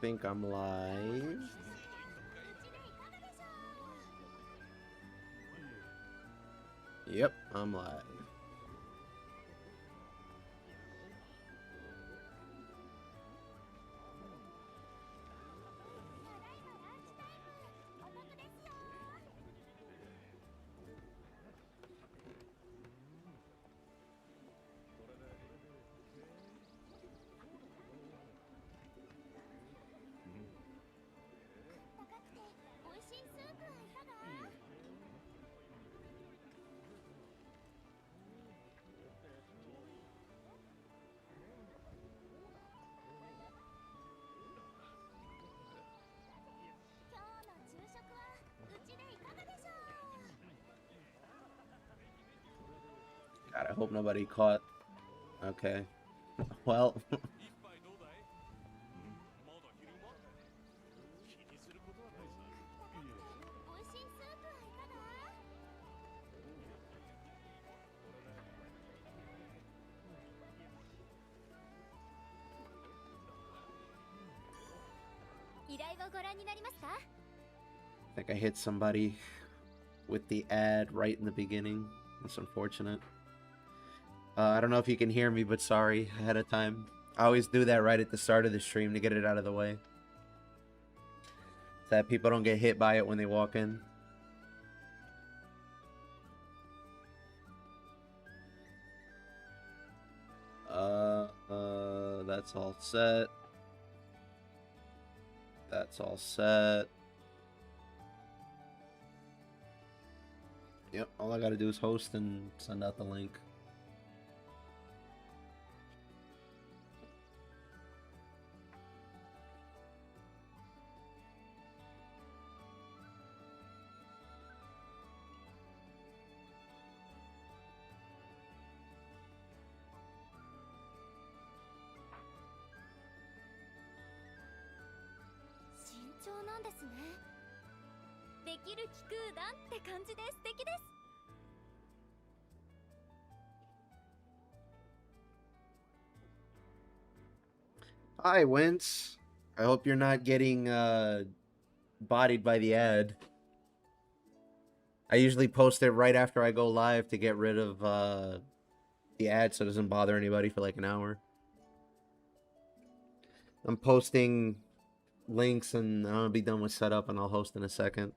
think I'm live. Yep, I'm live. God, I hope nobody caught. Okay. Well. I think I hit somebody with the ad right in the beginning. That's unfortunate. I don't know if you can hear me, but sorry ahead of time. I always do that right at the start of the stream to get it out of the way, so that people don't get hit by it when they walk in. That's all set. That's all set. Yep, all I gotta do is host and send out the link. Hi, Wince. I hope you're not getting bodied by the ad. I usually post it right after I go live to get rid of the ad so it doesn't bother anybody for like an hour. I'm posting links and I'm gonna be done with setup and I'll host in a second.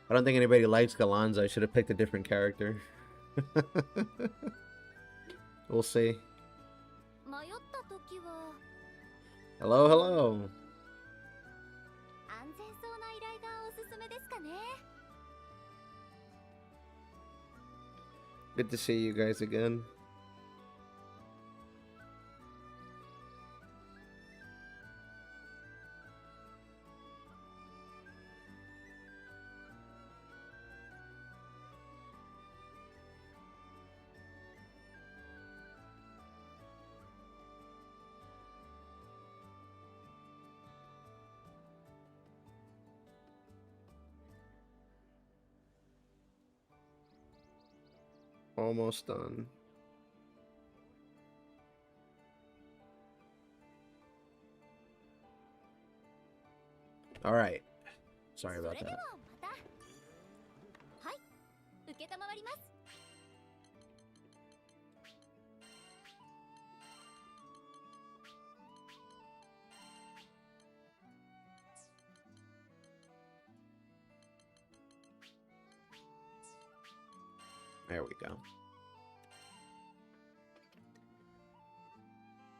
I don't think anybody likes Galanza. I should have picked a different character. We'll see. Hello, hello. Good to see you guys again. Almost done. All right. Sorry about that. There we go.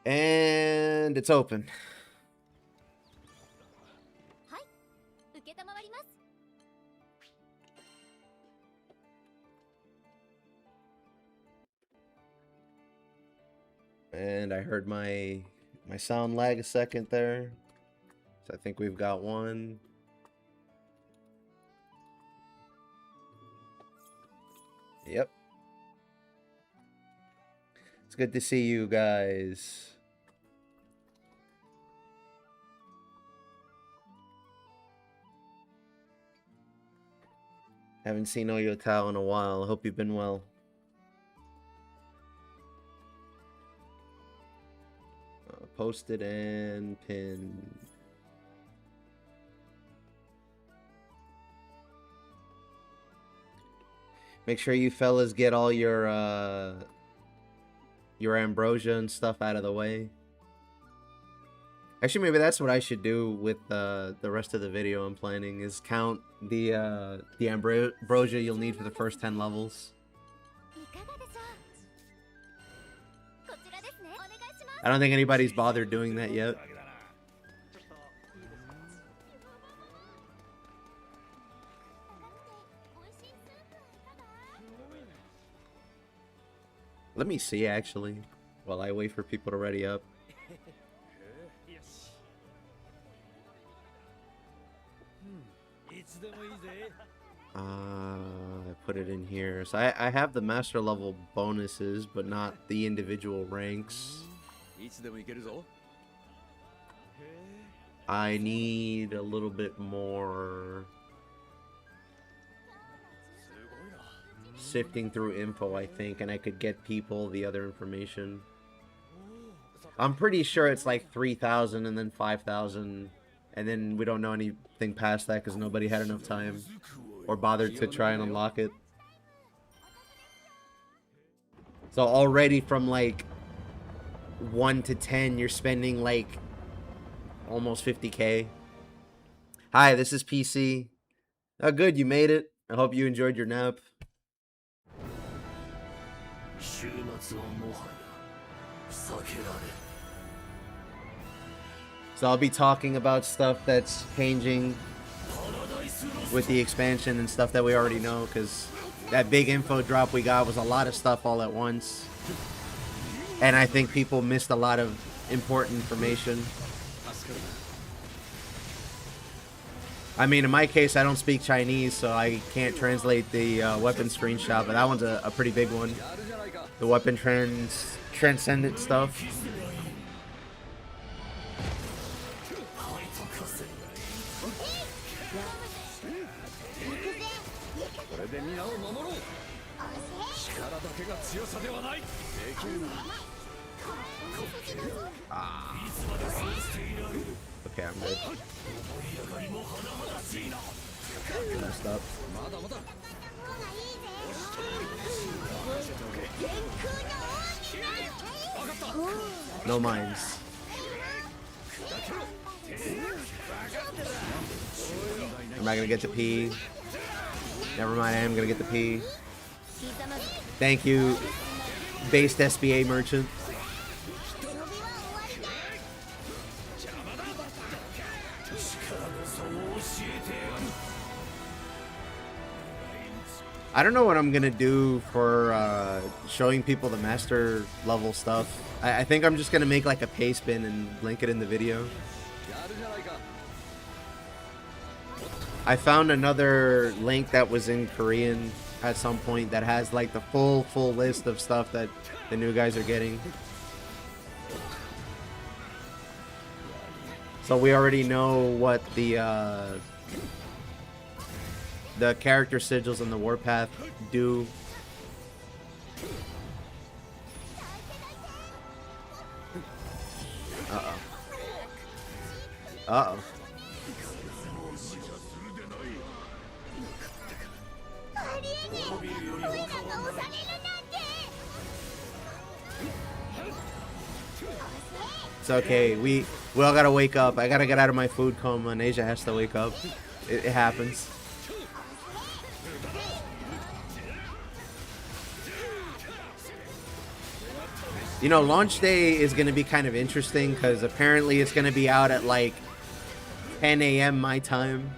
And it's open. And I heard my sound lag a second there. So I think we've got one. It's good to see you guys. Haven't seen Oyotao in a while. Hope you've been well. Posted and pinned. Make sure you fellas get all your ambrosia and stuff out of the way. Actually, maybe that's what I should do with the rest of the video I'm planning, is count the ambrosia you'll need for the first 10 levels. I don't think anybody's bothered doing that yet. Let me see, actually, while I wait for people to ready up. I put it in here. So I have the master level bonuses, but not the individual ranks. I need a little bit more sifting through info, I think, and I could get people the other information. I'm pretty sure it's like 3,000 and then 5,000, and then we don't know anything past that because nobody had enough time or bothered to try and unlock it. So already from like 1 to 10, you're spending like almost 50k. Hi, this is PC. Oh, good, you made it. I hope you enjoyed your nap. So I'll be talking about stuff that's changing with the expansion and stuff that we already know, because that big info drop we got was a lot of stuff all at once. And I think people missed a lot of important information. I mean, in my case, I don't speak Chinese, so I can't translate the weapon screenshot, but that one's a pretty big one. The weapon transcendent stuff. Okay, I'm good. Messed up. No mines. Am I gonna get the P? Never mind, I am gonna get the P. Thank you, based SBA merchant. I don't know what I'm gonna do for showing people the master level stuff. I think I'm just gonna make like a pay spin and link it in the video. I found another link that was in Korean at some point that has like the full list of stuff that the new guys are getting. So we already know what the character sigils and the warpath do. Uh-oh. Uh-oh. It's okay. We all gotta wake up. I gotta get out of my food coma, and Asia has to wake up. It happens. You know, launch day is going to be kind of interesting because apparently it's going to be out at like 10 a.m. my time.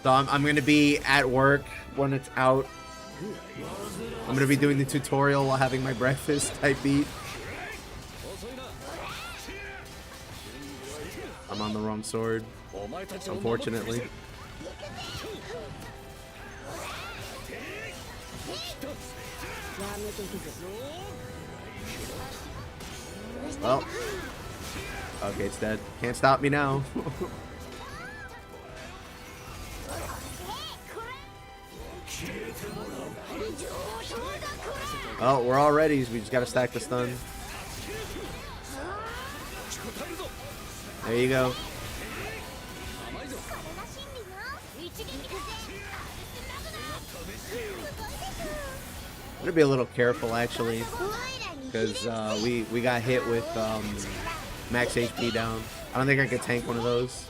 So I'm going to be at work when it's out. I'm going to be doing the tutorial while having my breakfast type beat. I'm on the wrong sword, unfortunately. Well. Okay, it's dead. Can't stop me now. Oh, we're all ready. We just gotta stack the stun. There you go. I'm gonna be a little careful actually, because we got hit with max HP down. I don't think I could tank one of those.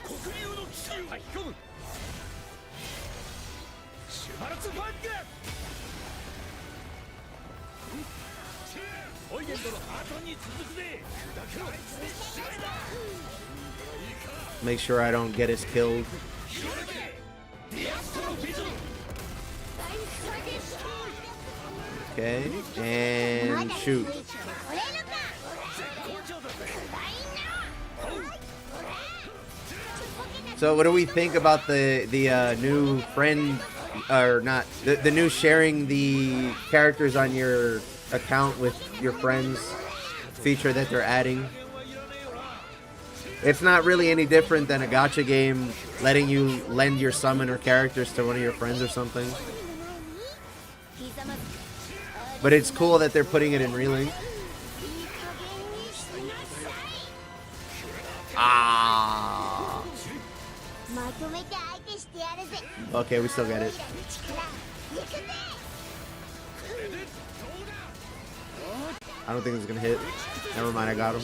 Make sure I don't get us killed. Okay, and shoot. So what do we think about the new friend, or not, the new sharing the characters on your account with your friends feature that they're adding? It's not really any different than a gacha game letting you lend your summoner characters to one of your friends or something. But it's cool that they're putting it in Relink. Ah. Okay, we still get it. I don't think it's gonna hit. Never mind, I got him.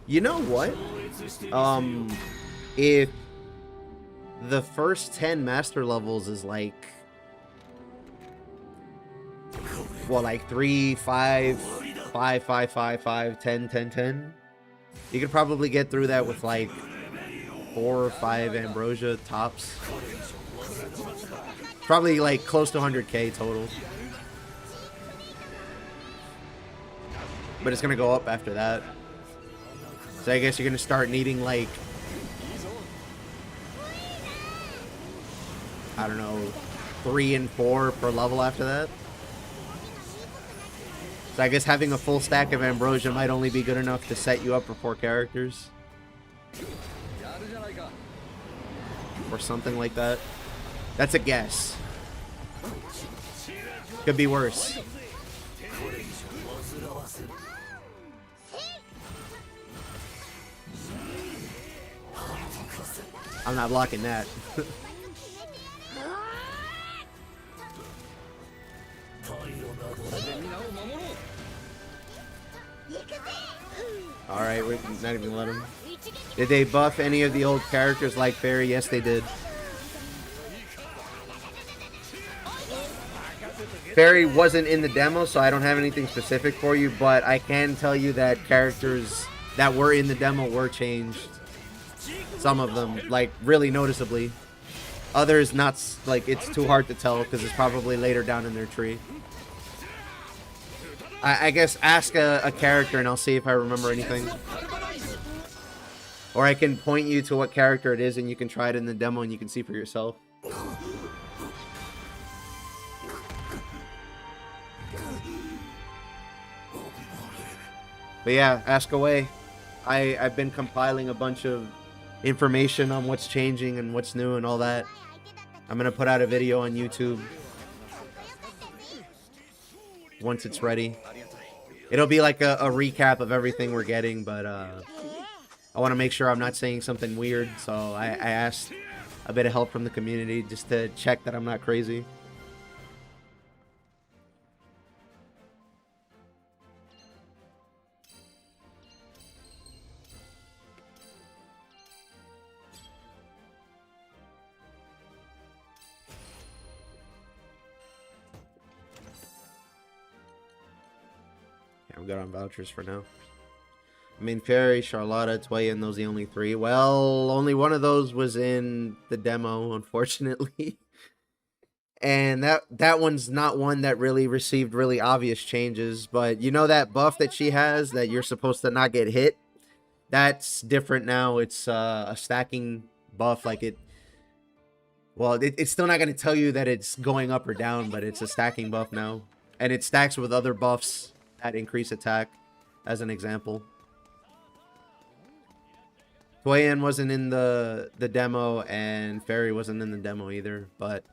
You know what? If the first 10 master levels is like, well, like 3, 5, 5, 5, 5, 5, 10, 10, 10, you could probably get through that with like 4 or 5 ambrosia tops. Probably like close to 100k total. But it's gonna go up after that. So I guess you're gonna start needing like, I don't know, 3 and 4 per level after that. So I guess having a full stack of ambrosia might only be good enough to set you up for 4 characters. Or something like that. That's a guess. Could be worse. I'm not blocking that. Alright, we're not even let him. Did they buff any of the old characters like Fairy? Yes, they did. Fairy wasn't in the demo, so I don't have anything specific for you, but I can tell you that characters that were in the demo were changed. Some of them, like, really noticeably. Others, not, like, it's too hard to tell because it's probably later down in their tree. I guess ask a character and I'll see if I remember anything. Or I can point you to what character it is and you can try it in the demo and you can see for yourself. But yeah, ask away. I've been compiling a bunch of information on what's changing and what's new and all that. I'm gonna put out a video on YouTube once it's ready. It'll be like a recap of everything we're getting, but I want to make sure I'm not saying something weird, so I asked a bit of help from the community just to check that I'm not crazy. I'm good on vouchers for now. I mean, Fairy, Charlotta, Toya, and those are the only 3. Well, only one of those was in the demo, unfortunately. And that one's not one that really received really obvious changes. But you know that buff that she has that you're supposed to not get hit? That's different now. It's a stacking buff. Like Well, it's still not going to tell you that it's going up or down, but it's a stacking buff now. And it stacks with other buffs that increase attack, as an example. Toyen wasn't in the demo, and Fairy wasn't in the demo either, but...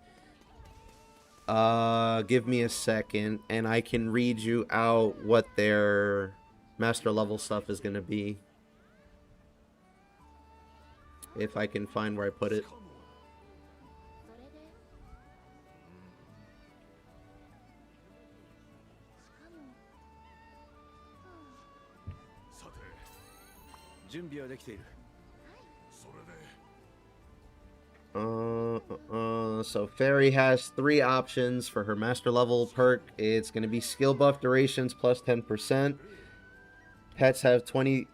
give me a second, and I can read you out what their master level stuff is going to be. If I can find where I put it. So Fairy has 3 options for her master level perk. It's going to be skill buff durations plus 10%. Pets have 20%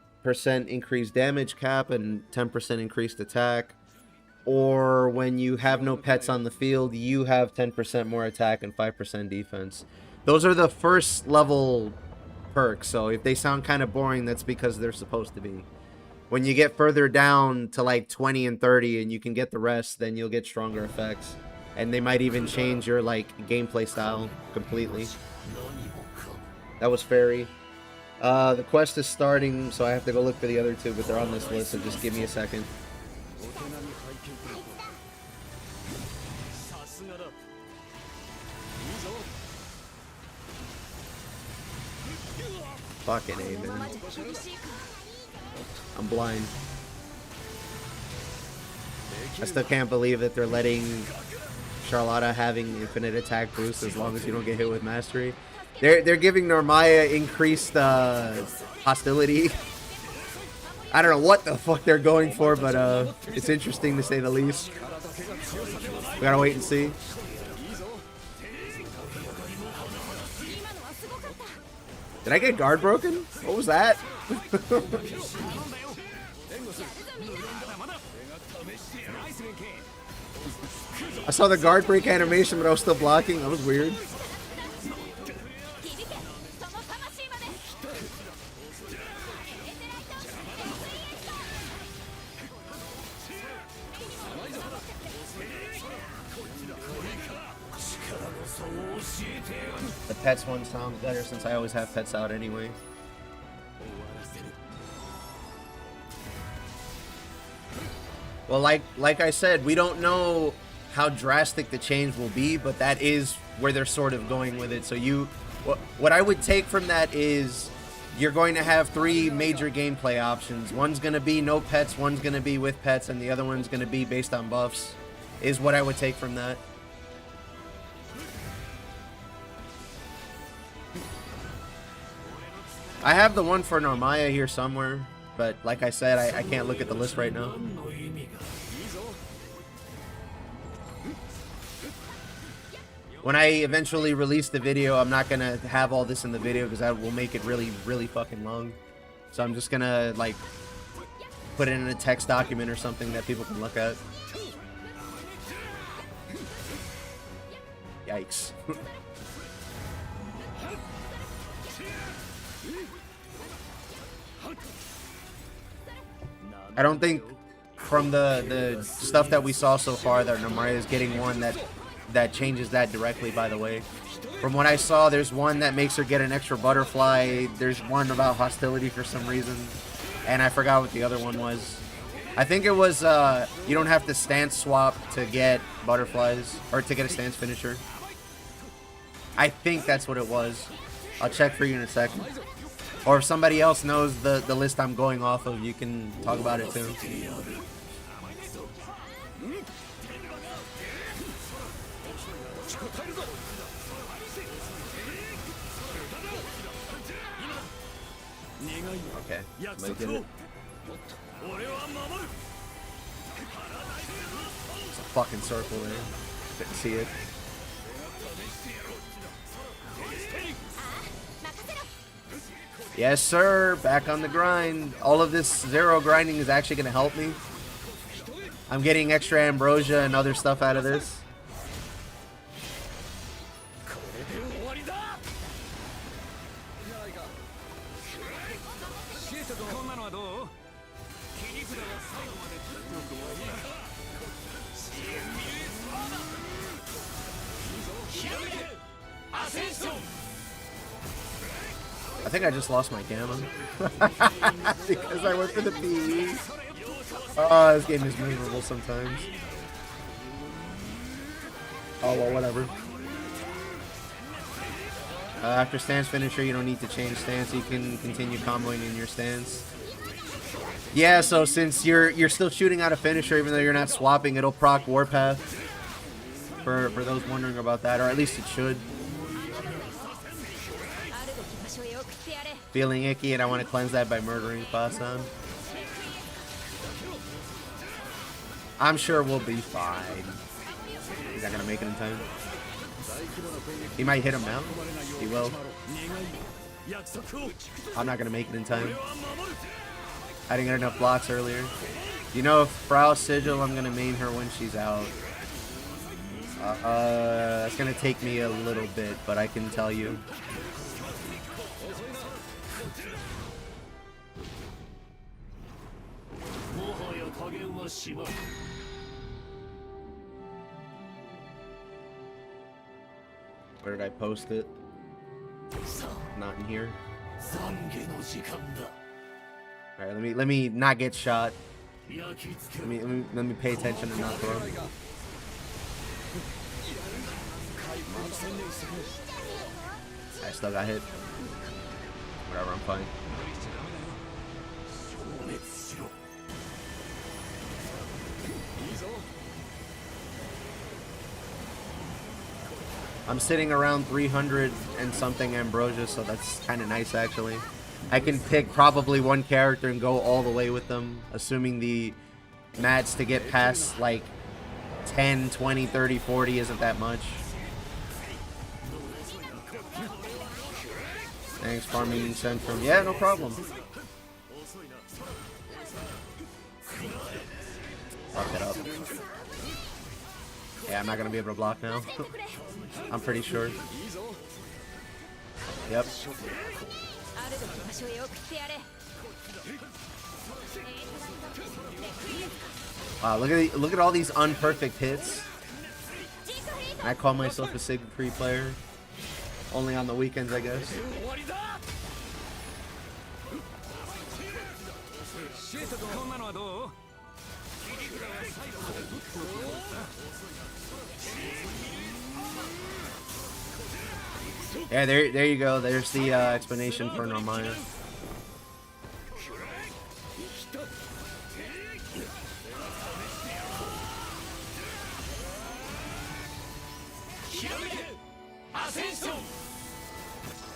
increased damage cap and 10% increased attack. Or when you have no pets on the field, you have 10% more attack and 5% defense. Those are the first level perks, so if they sound kind of boring, that's because they're supposed to be. When you get further down to like 20 and 30 and you can get the rest, then you'll get stronger effects. And they might even change your like gameplay style completely. That was Fairy. The quest is starting, so I have to go look for the other 2, but they're on this list, so just give me a second. Fucking A, man. I'm blind. I still can't believe that they're letting Charlotta having infinite attack boost as long as you don't get hit with mastery. They're giving Narmaya increased hostility. I don't know what the fuck they're going for, but it's interesting to say the least. We gotta wait and see. Did I get guard broken? What was that? I saw the guard break animation, but I was still blocking. That was weird. The pets one sounds better since I always have pets out anyway. Well, like I said, we don't know how drastic the change will be, but that is where they're sort of going with it. So what I would take from that is you're going to have 3 major gameplay options. One's going to be no pets, one's going to be with pets, and the other one's going to be based on buffs, is what I would take from that. I have the one for Narmaya here somewhere, but like I said, I can't look at the list right now. When I eventually release the video, I'm not gonna have all this in the video because that will make it really, really fucking long. So I'm just gonna like put it in a text document or something that people can look at. Yikes. I don't think from the stuff that we saw so far that Narmaya is getting one that changes that directly, by the way. From what I saw, there's one that makes her get an extra butterfly. There's one about hostility for some reason. And I forgot what the other one was. I think it was, you don't have to stance swap to get butterflies, or to get a stance finisher. I think that's what it was. I'll check for you in a second. Or if somebody else knows the list I'm going off of, you can talk about it too. Okay, let me get it. It's a fucking circle there. Didn't see it. Yes, sir. Back on the grind. All of this zero grinding is actually going to help me. I'm getting extra ambrosia and other stuff out of this. I think I just lost my gamma. Because I went for the PE. Oh, this game is miserable sometimes. Oh, well, whatever. After stance finisher, you don't need to change stance. You can continue comboing in your stance. Yeah, so since you're still shooting out a finisher, even though you're not swapping, it'll proc Warpath. For those wondering about that, or at least it should. Feeling icky, and I want to cleanse that by murdering Fasan. I'm sure we'll be fine. He's not gonna make it in time. He might hit him now. He will. I'm not gonna make it in time. I didn't get enough blocks earlier. You know, if Frau Sigil, I'm gonna main her when she's out. It's gonna take me a little bit, but I can tell you. Where did I post it? Not in here. All right, let me not get shot. Let me pay attention and not throw. I still got hit. Whatever, I'm fine. I'm sitting around 300 and something ambrosia, so that's kind of nice actually. I can pick probably one character and go all the way with them, assuming the mats to get past like 10, 20, 30, 40 isn't that much. Thanks, farming Centrum. Yeah, no problem. Fuck it up. Yeah, I'm not gonna be able to block now. I'm pretty sure. Yep. Wow, look at all these unperfect hits. I call myself a Sig 3 player. Only on the weekends, I guess. Yeah, there you go. There's the explanation for Normaya.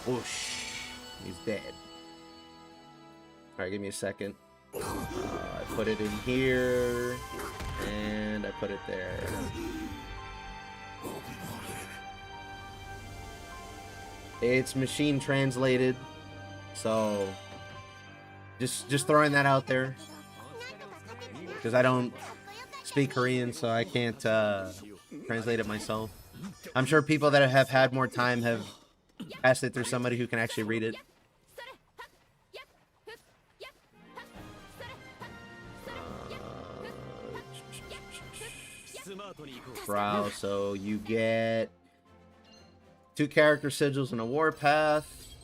Whoosh. He's dead. Alright, give me a second. I put it in here, and I put it there. It's machine translated, so just throwing that out there, because I don't speak Korean, so I can't translate it myself. I'm sure people that have had more time have passed it through somebody who can actually read it. Brow, so you get 2 character sigils and a warpath.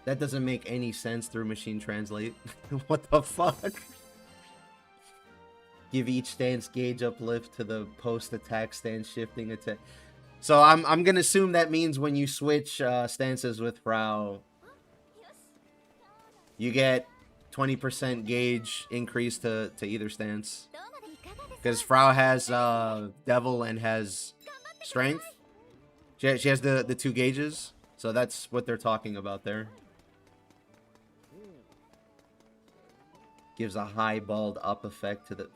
That doesn't make any sense through machine translate. What the fuck? Give each stance gauge uplift to the post attack stance shifting attack. So I'm gonna assume that means when you switch stances with Frau, you get 20% gauge increase to either stance. Because Frau has Devil and has Strength. She has the 2 gauges. So that's what they're talking about there. Gives a high balled up effect to the...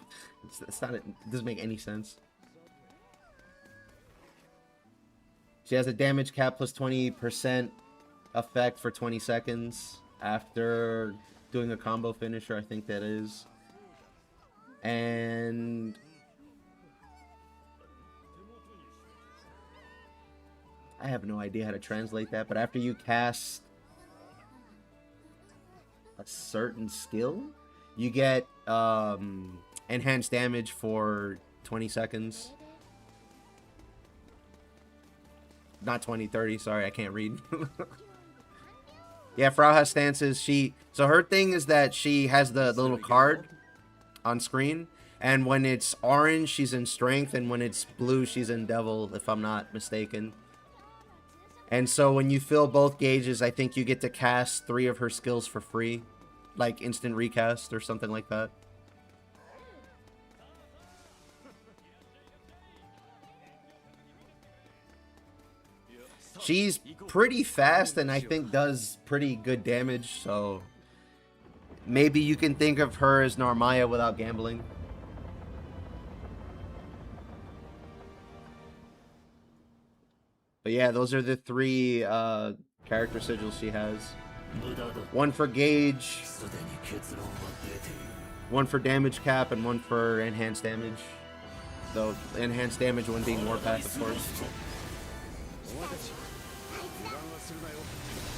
It's not, it doesn't make any sense. She has a damage cap plus 20% effect for 20 seconds after doing a combo finisher, I think that is. And I have no idea how to translate that, but after you cast a certain skill, you get enhanced damage for 20 seconds. not 20, 30. Sorry, I can't read. Yeah, Frau has stances. So her thing is that she has the little card on screen. And when it's orange, she's in strength. And when it's blue, she's in devil, if I'm not mistaken. And so when you fill both gauges, I think you get to cast 3 of her skills for free. Like instant recast or something like that. She's pretty fast and I think does pretty good damage, so maybe you can think of her as Narmaya without gambling. But yeah, those are the 3 character sigils she has. 1 for gauge, 1 for damage cap, and 1 for enhanced damage. Though enhanced damage one being Warpath, of course.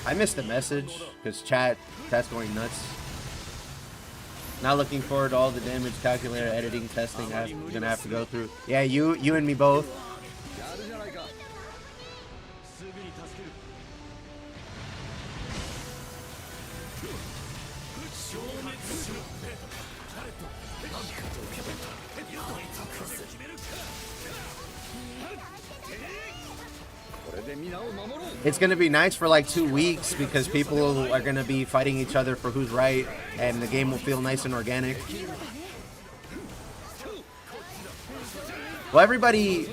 I missed a message because chat's going nuts. Not looking forward to all the damage calculator editing testing I'm gonna have to go through. Yeah, you and me both. It's going to be nice for like 2 weeks because people are going to be fighting each other for who's right, and the game will feel nice and organic. Well, everybody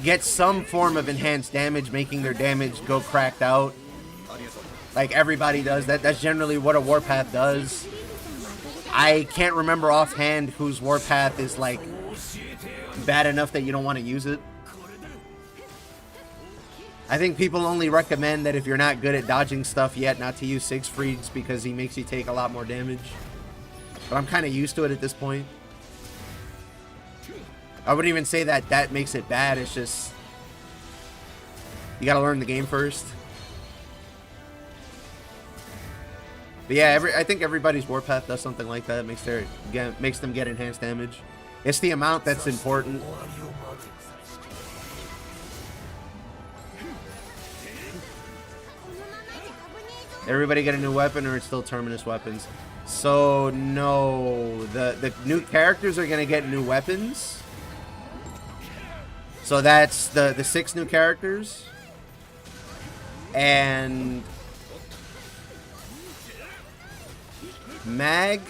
gets some form of enhanced damage, making their damage go cracked out. Like everybody does. That's generally what a Warpath does. I can't remember offhand whose Warpath is like bad enough that you don't want to use it. I think people only recommend that if you're not good at dodging stuff yet, not to use Siegfried's because he makes you take a lot more damage. But I'm kind of used to it at this point. I wouldn't even say that that makes it bad. It's just you got to learn the game first. But yeah, I think everybody's Warpath does something like that. Makes them get enhanced damage. It's the amount that's important. Everybody get a new weapon, or it's still Terminus weapons? So no, the new characters are gonna get new weapons. So that's the 6 new characters, and Mag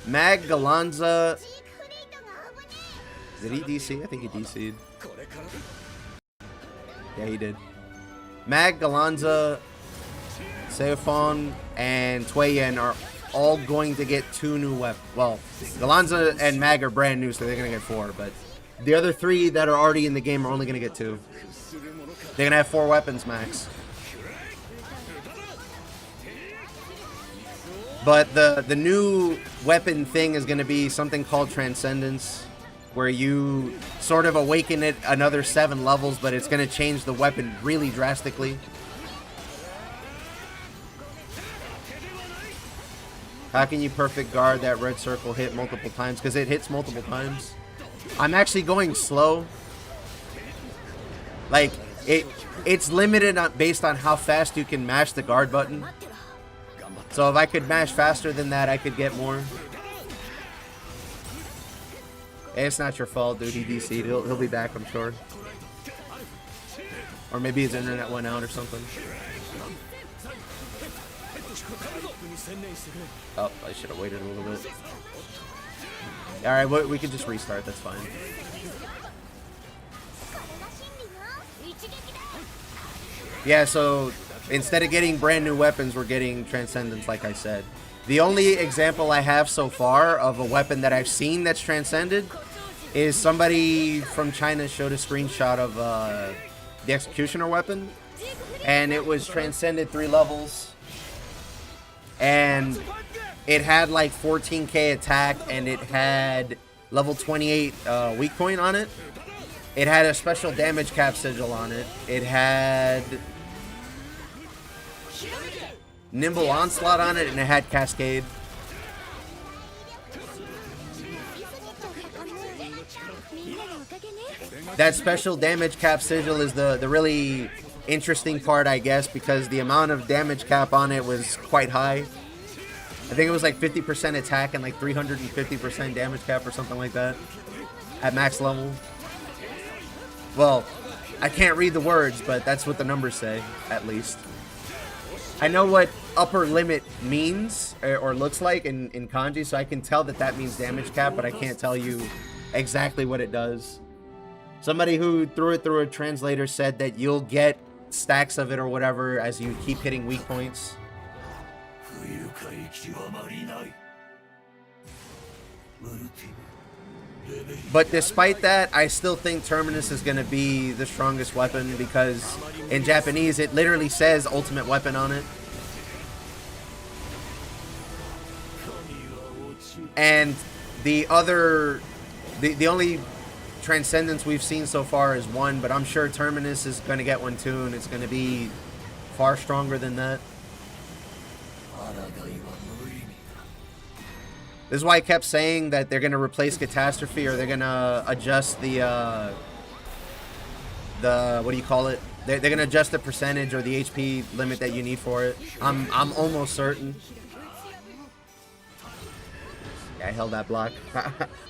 Galanza. Did he DC? I think he DC'd. Yeah, he did. Mag, Galanza, Seophon, and Tuyen are all going to get 2 new weapons. Well, Galanza and Mag are brand new, so they're going to get 4. But the other 3 that are already in the game are only going to get 2. They're going to have 4 weapons max. But the new weapon thing is going to be something called Transcendence, where you sort of awaken it another 7 levels, but it's going to change the weapon really drastically. How can you perfect guard that red circle hit multiple times? Because it hits multiple times. I'm actually going slow. Like, it's limited based on how fast you can mash the guard button. So if I could mash faster than that, I could get more. Hey, it's not your fault, dude. He DC'd. He'll be back, I'm sure. Or maybe his internet went out or something. Oh, I should have waited a little bit. Alright, we can just restart. That's fine. Yeah, so instead of getting brand new weapons, we're getting Transcendence, like I said. The only example I have so far of a weapon that I've seen that's transcended is somebody from China showed a screenshot of the Executioner weapon, and it was transcended 3 levels, and it had like 14k attack, and it had level 28 weak point on it. It had a special damage cap sigil on it. It had Nimble Onslaught on it, and it had Cascade. That special damage cap sigil is the really interesting part, I guess, because the amount of damage cap on it was quite high. I think it was like 50% attack and like 350% damage cap or something like that at max level. Well, I can't read the words, but that's what the numbers say, at least. I know what upper limit means or looks like in kanji, so I can tell that that means damage cap, but I can't tell you exactly what it does. Somebody who threw it through a translator said that you'll get stacks of it or whatever as you keep hitting weak points. But despite that, I still think Terminus is going to be the strongest weapon because in Japanese it literally says ultimate weapon on it. And the only Transcendence we've seen so far is one, but I'm sure Terminus is going to get one too, and it's going to be far stronger than that. This is why I kept saying that they're going to replace Catastrophe, or they're going to adjust the what do you call it? They're going to adjust the percentage or the HP limit that you need for it. I'm almost certain. Yeah, I held that block.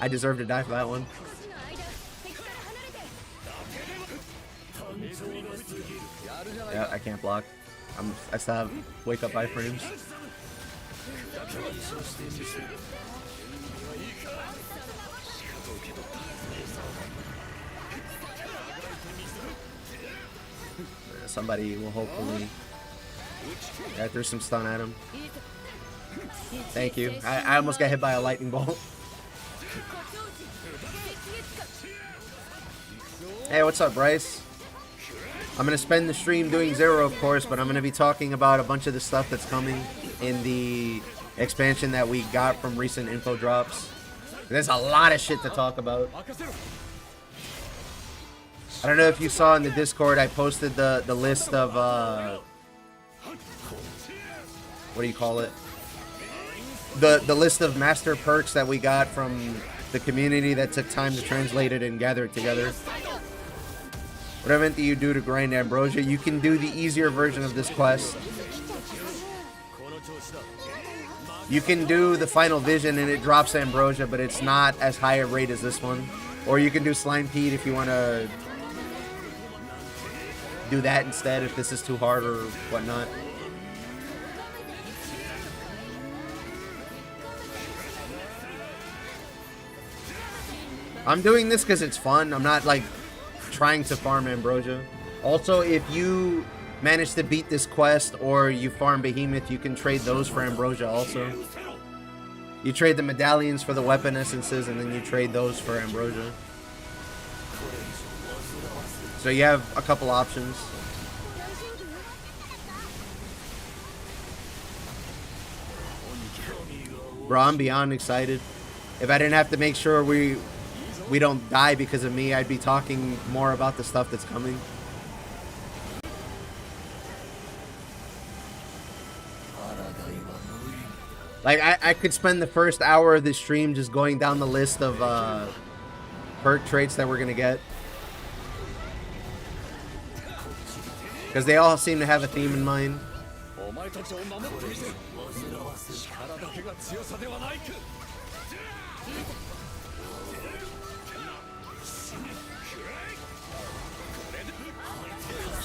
I deserve to die for that one. Yeah, I can't block. I still have wake up iframes. Somebody will hopefully. I threw some stun at him. Thank you. I almost got hit by a lightning bolt. Hey, what's up, Bryce? I'm going to spend the stream doing Zero, of course, but I'm going to be talking about a bunch of the stuff that's coming in the expansion that we got from recent info drops. There's a lot of shit to talk about. I don't know if you saw in the Discord, I posted the list of, what do you call it? The list of master perks that we got from the community that took time to translate it and gather it together. What event do you do to grind Ambrosia? You can do the easier version of this quest. You can do the final vision and it drops Ambrosia, but it's not as high a rate as this one. Or you can do Slime Pete if you want to do that instead, if this is too hard or whatnot. I'm doing this because it's fun. I'm not like trying to farm Ambrosia. Also, if you manage to beat this quest or you farm Behemoth, you can trade those for Ambrosia also. You trade the medallions for the weapon essences and then you trade those for Ambrosia. So you have a couple options. Bro, I'm beyond excited. If I didn't have to make sure we don't die because of me, I'd be talking more about the stuff that's coming. Like, I could spend the first hour of this stream just going down the list of perk traits that we're going to get. Because they all seem to have a theme in mind.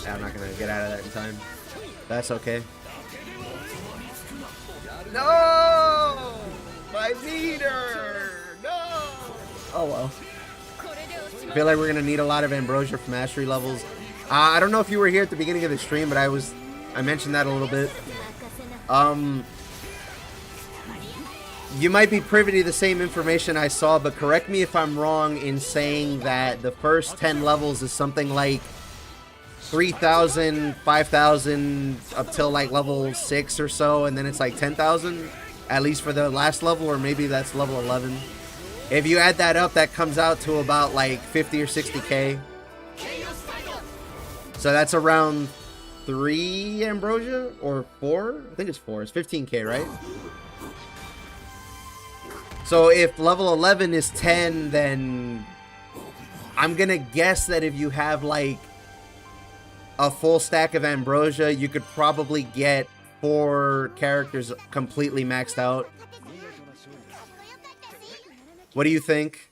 Yeah, I'm not going to get out of that in time. That's okay. No! My meter! No! Oh well. I feel like we're going to need a lot of Ambrosia for mastery levels. I don't know if you were here at the beginning of the stream, but I mentioned that a little bit. You might be privy to the same information I saw, but correct me if I'm wrong in saying that the first 10 levels is something like 3,000, 5,000 up till like level 6 or so, and then it's like 10,000, at least for the last level, or maybe that's level 11. If you add that up, that comes out to about like 50 or 60k. So that's around 3 Ambrosia, or 4? I think it's 4. It's 15k, right? So if level 11 is 10, then I'm gonna guess that if you have like a full stack of ambrosia, you could probably get 4 characters completely maxed out. What do you think?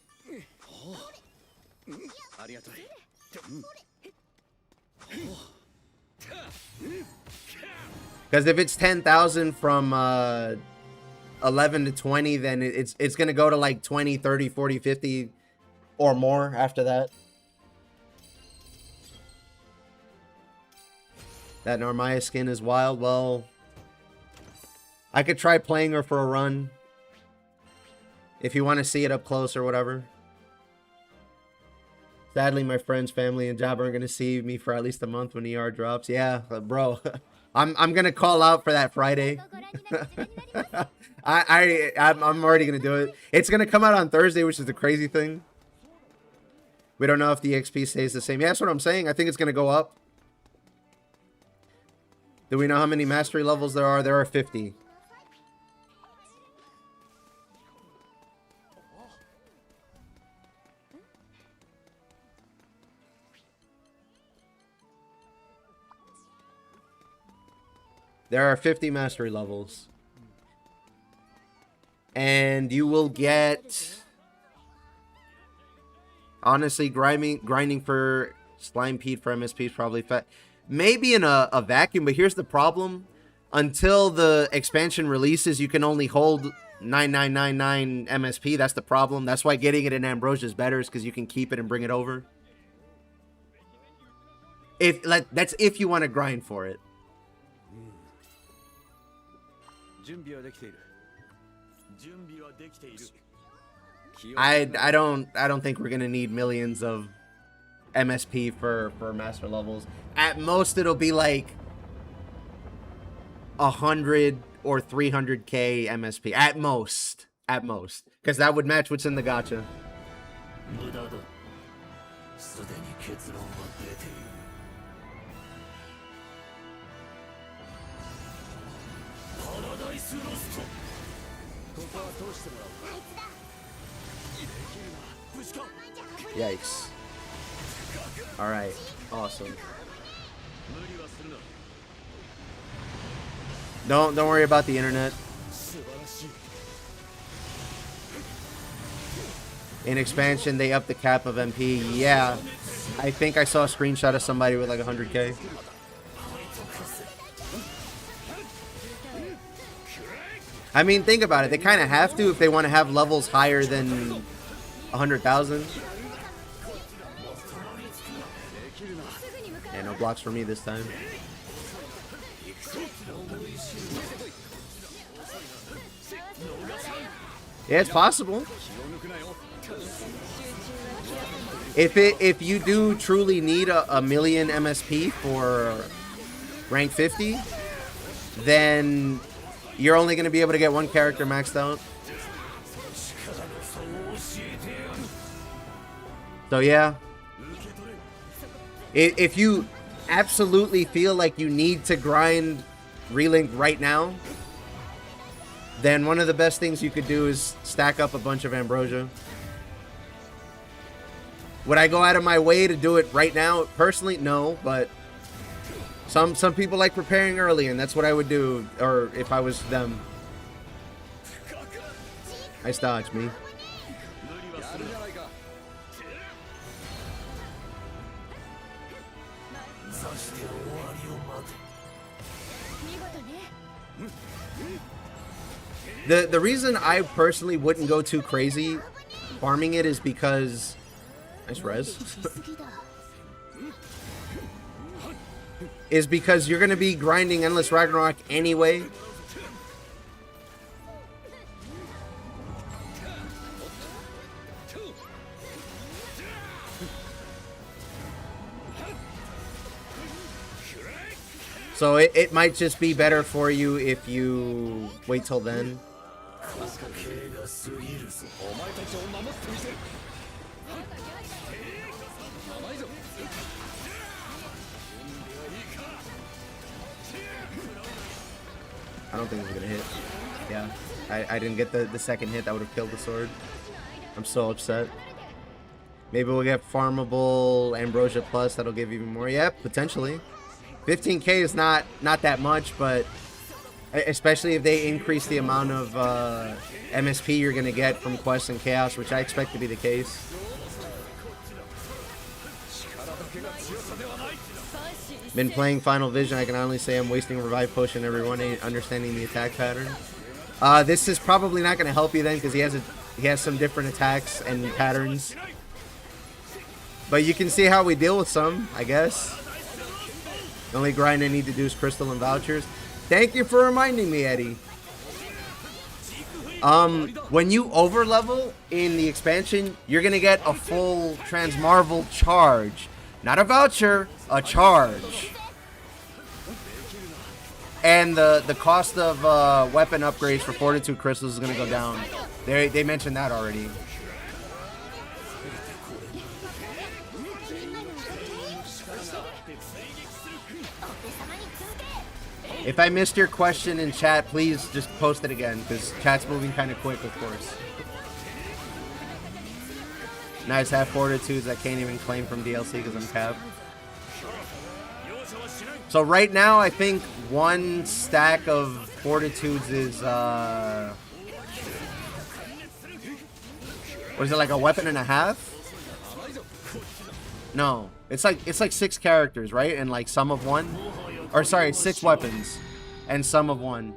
Because if it's 10,000 from 11 to 20, then it's gonna go to like 20, 30, 40, 50 or more after that. That Narmaya skin is wild. Well, I could try playing her for a run if you want to see it up close or whatever. Sadly, my friends, family, and job aren't going to see me for at least a month when ER drops. Yeah, bro. I'm going to call out for that Friday. I'm already going to do it. It's going to come out on Thursday, which is the crazy thing. We don't know if the XP stays the same. Yeah, that's what I'm saying. I think it's going to go up. Do we know how many mastery levels there are? There are 50. There are 50 mastery levels. And you will get... Honestly, grinding for Slime Pete for MSP is probably fat. Maybe in a vacuum, but here's the problem. Until the expansion releases, you can only hold 9999 MSP. That's the problem. That's why getting it in Ambrosia is better, is because you can keep it and bring it over. That's if you want to grind for it. I don't think we're gonna need millions of MSP for master levels. At most, it'll be like 100 or 300k MSP. At most, because that would match what's in the gacha. Yikes. Alright, awesome. Don't worry about the internet. In expansion, they upped the cap of MP. Yeah, I think I saw a screenshot of somebody with like 100k. I mean, think about it. They kind of have to if they want to have levels higher than 100,000. Yeah, no blocks for me this time. Yeah, it's possible. If you do truly need a million MSP for rank 50, then you're only going to be able to get one character maxed out. So yeah, if you absolutely feel like you need to grind Relink right now, then one of the best things you could do is stack up a bunch of Ambrosia. Would I go out of my way to do it right now? Personally, no, but some people like preparing early, and that's what I would do, or if I was them. Nice dodge, me. The reason I personally wouldn't go too crazy farming it is because... Nice res. Is because you're going to be grinding Endless Ragnarok anyway. So it might just be better for you if you wait till then. I don't think it's gonna hit. Yeah, I didn't get the second hit that would have killed the sword. I'm so upset. Maybe we'll get farmable Ambrosia Plus that'll give even more. Yeah, potentially. 15k is not that much, but especially if they increase the amount of MSP you're going to get from quests and chaos, which I expect to be the case. Been playing Final Vision. I can only say I'm wasting Revive Potion everyone, understanding the attack pattern. This is probably not going to help you then, because he has some different attacks and patterns. But you can see how we deal with some, I guess. The only grind I need to do is Crystal and Vouchers. Thank you for reminding me, Eddie. When you overlevel in the expansion, you're going to get a full Transmarvel charge. Not a voucher, a charge. And the cost of weapon upgrades for Fortitude Crystals is going to go down. They mentioned that already. If I missed your question in chat, please just post it again, because chat's moving kind of quick, of course. Nice, have Fortitudes I can't even claim from DLC because I'm capped. So right now, I think one stack of Fortitudes is, what is it, like a weapon and a half? No, it's like 6 characters, right? And like some of one, or sorry, 6 weapons and some of one.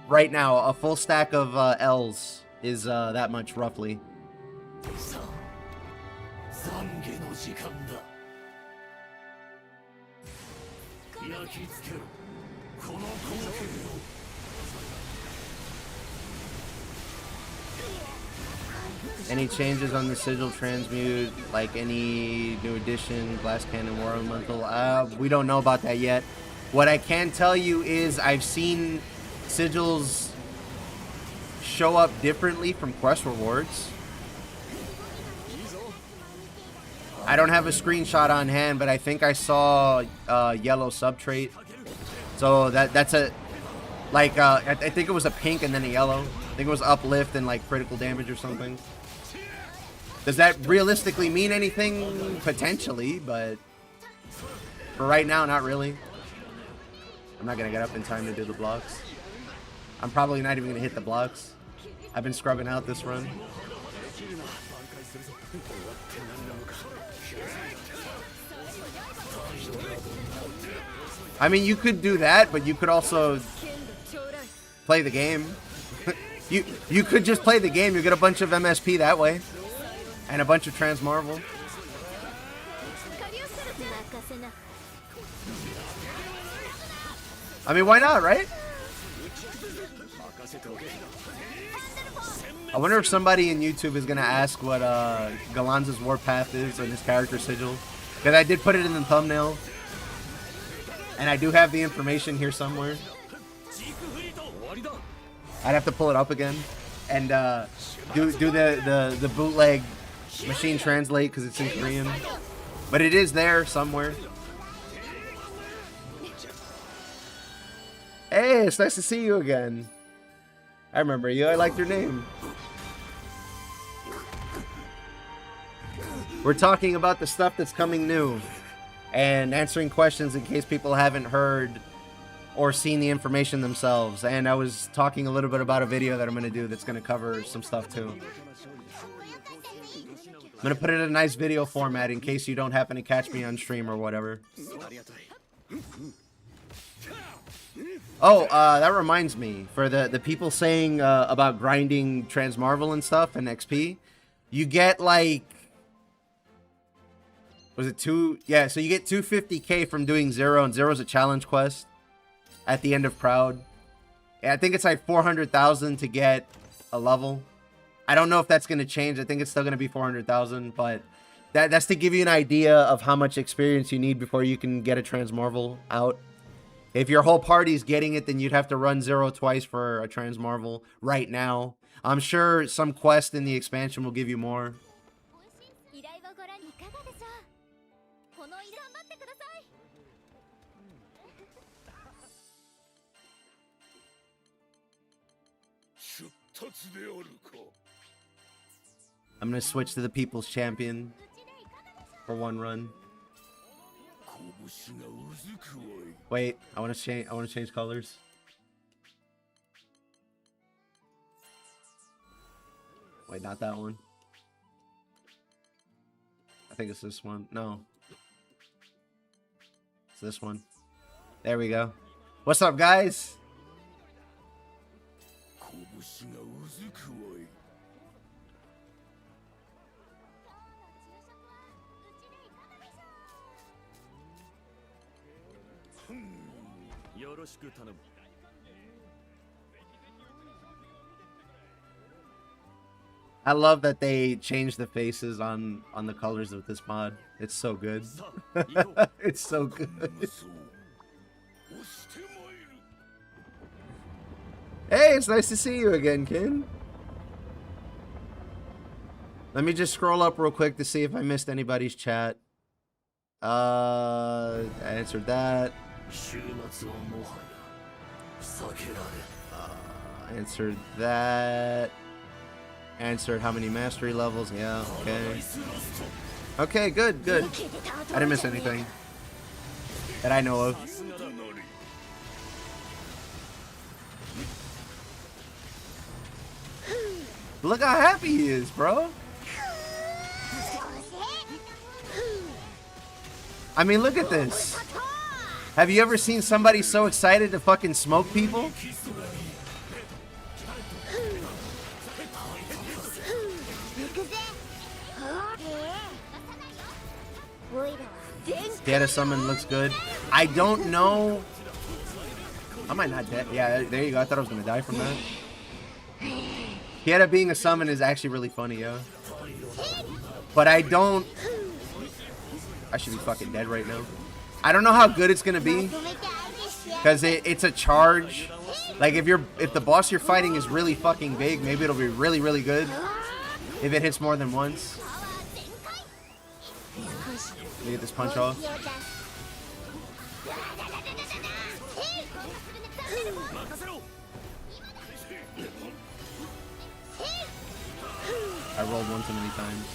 Right now, a full stack of L's is that much roughly. Any changes on the sigil transmute, like any new addition, Blast Cannon, War Elemental? We don't know about that yet. What I can tell you is I've seen sigils show up differently from quest rewards. I don't have a screenshot on hand, but I think I saw yellow subtrait. So that's a, like, I think it was a pink and then a yellow. I think it was uplift and like critical damage or something. Does that realistically mean anything? Potentially, but for right now, not really. I'm not gonna get up in time to do the blocks. I'm probably not even gonna hit the blocks. I've been scrubbing out this run. I mean, you could do that, but you could also play the game. You could just play the game. You get a bunch of MSP that way. And a bunch of Transmarvel. I mean, why not, right? I wonder if somebody in YouTube is going to ask what Galanza's Warpath is and his character sigil. Because I did put it in the thumbnail. And I do have the information here somewhere. I'd have to pull it up again. And do the bootleg machine translate because it's in Korean. But it is there somewhere. Hey, it's nice to see you again. I remember you. I liked your name. We're talking about the stuff that's coming new and answering questions in case people haven't heard or seen the information themselves. And I was talking a little bit about a video that I'm going to do that's going to cover some stuff too. I'm going to put it in a nice video format in case you don't happen to catch me on stream or whatever. Oh, that reminds me. For the people saying about grinding Transmarvel and stuff and XP, you get like... Was it 2? Yeah, so you get 250k from doing 0, and 0 is a challenge quest at the end of Proud. Yeah, I think it's like 400,000 to get a level. I don't know if that's going to change. I think it's still going to be 400,000, but that's to give you an idea of how much experience you need before you can get a Transmarvel out. If your whole party's getting it, then you'd have to run 0 twice for a Transmarvel right now. I'm sure some quest in the expansion will give you more. I'm gonna switch to the People's Champion for one run. Wait, I want to change. I want to change colors. Wait, not that one. I think it's this one. No, it's this one. There we go. What's up, guys? I love that they changed the faces on the colors of this mod. It's so good. It's so good. Hey, it's nice to see you again, Ken. Let me just scroll up real quick to see if I missed anybody's chat. I answered that. Answered that. Answered how many mastery levels. Yeah, okay. Okay, good, good. I didn't miss anything that I know of. Look how happy he is, bro. I mean, look at this. Have you ever seen somebody so excited to fucking smoke people? Data summon looks good. I don't know. I might not die. Yeah, there you go. I thought I was gonna die from that. Kieta being a summon is actually really funny, yo. But I don't... I should be fucking dead right now. I don't know how good it's gonna be. Because it's a charge. Like, if the boss you're fighting is really fucking big, maybe it'll be really, really good. If it hit more than once. Let me get this punch off. I rolled one too many times.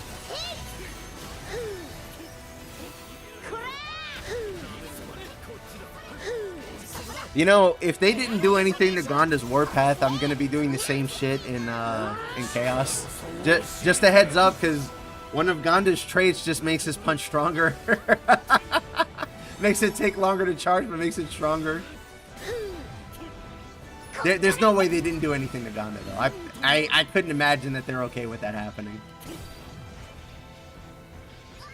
You know, if they didn't do anything to Gonda's Warpath, I'm gonna be doing the same shit in Chaos. Just a heads up, because one of Gonda's traits just makes his punch stronger. Makes it take longer to charge, but makes it stronger. There's no way they didn't do anything to Gonda, though. I couldn't imagine that they're okay with that happening.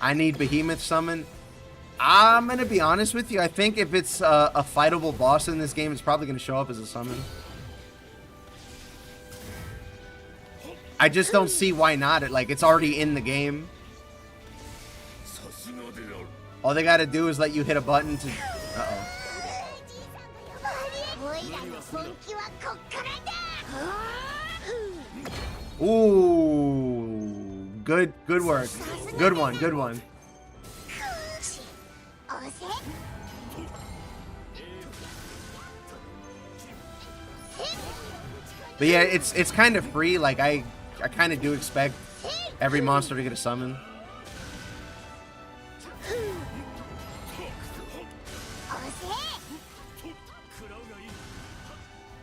I need Behemoth summon. I'm going to be honest with you. I think if it's a fightable boss in this game, it's probably going to show up as a summon. I just don't see why not. It's already in the game. All they got to do is let you hit a button to... Uh-oh. Ooh, good work. Good one, good one. But yeah, it's kind of free. Like I kind of do expect every monster to get a summon.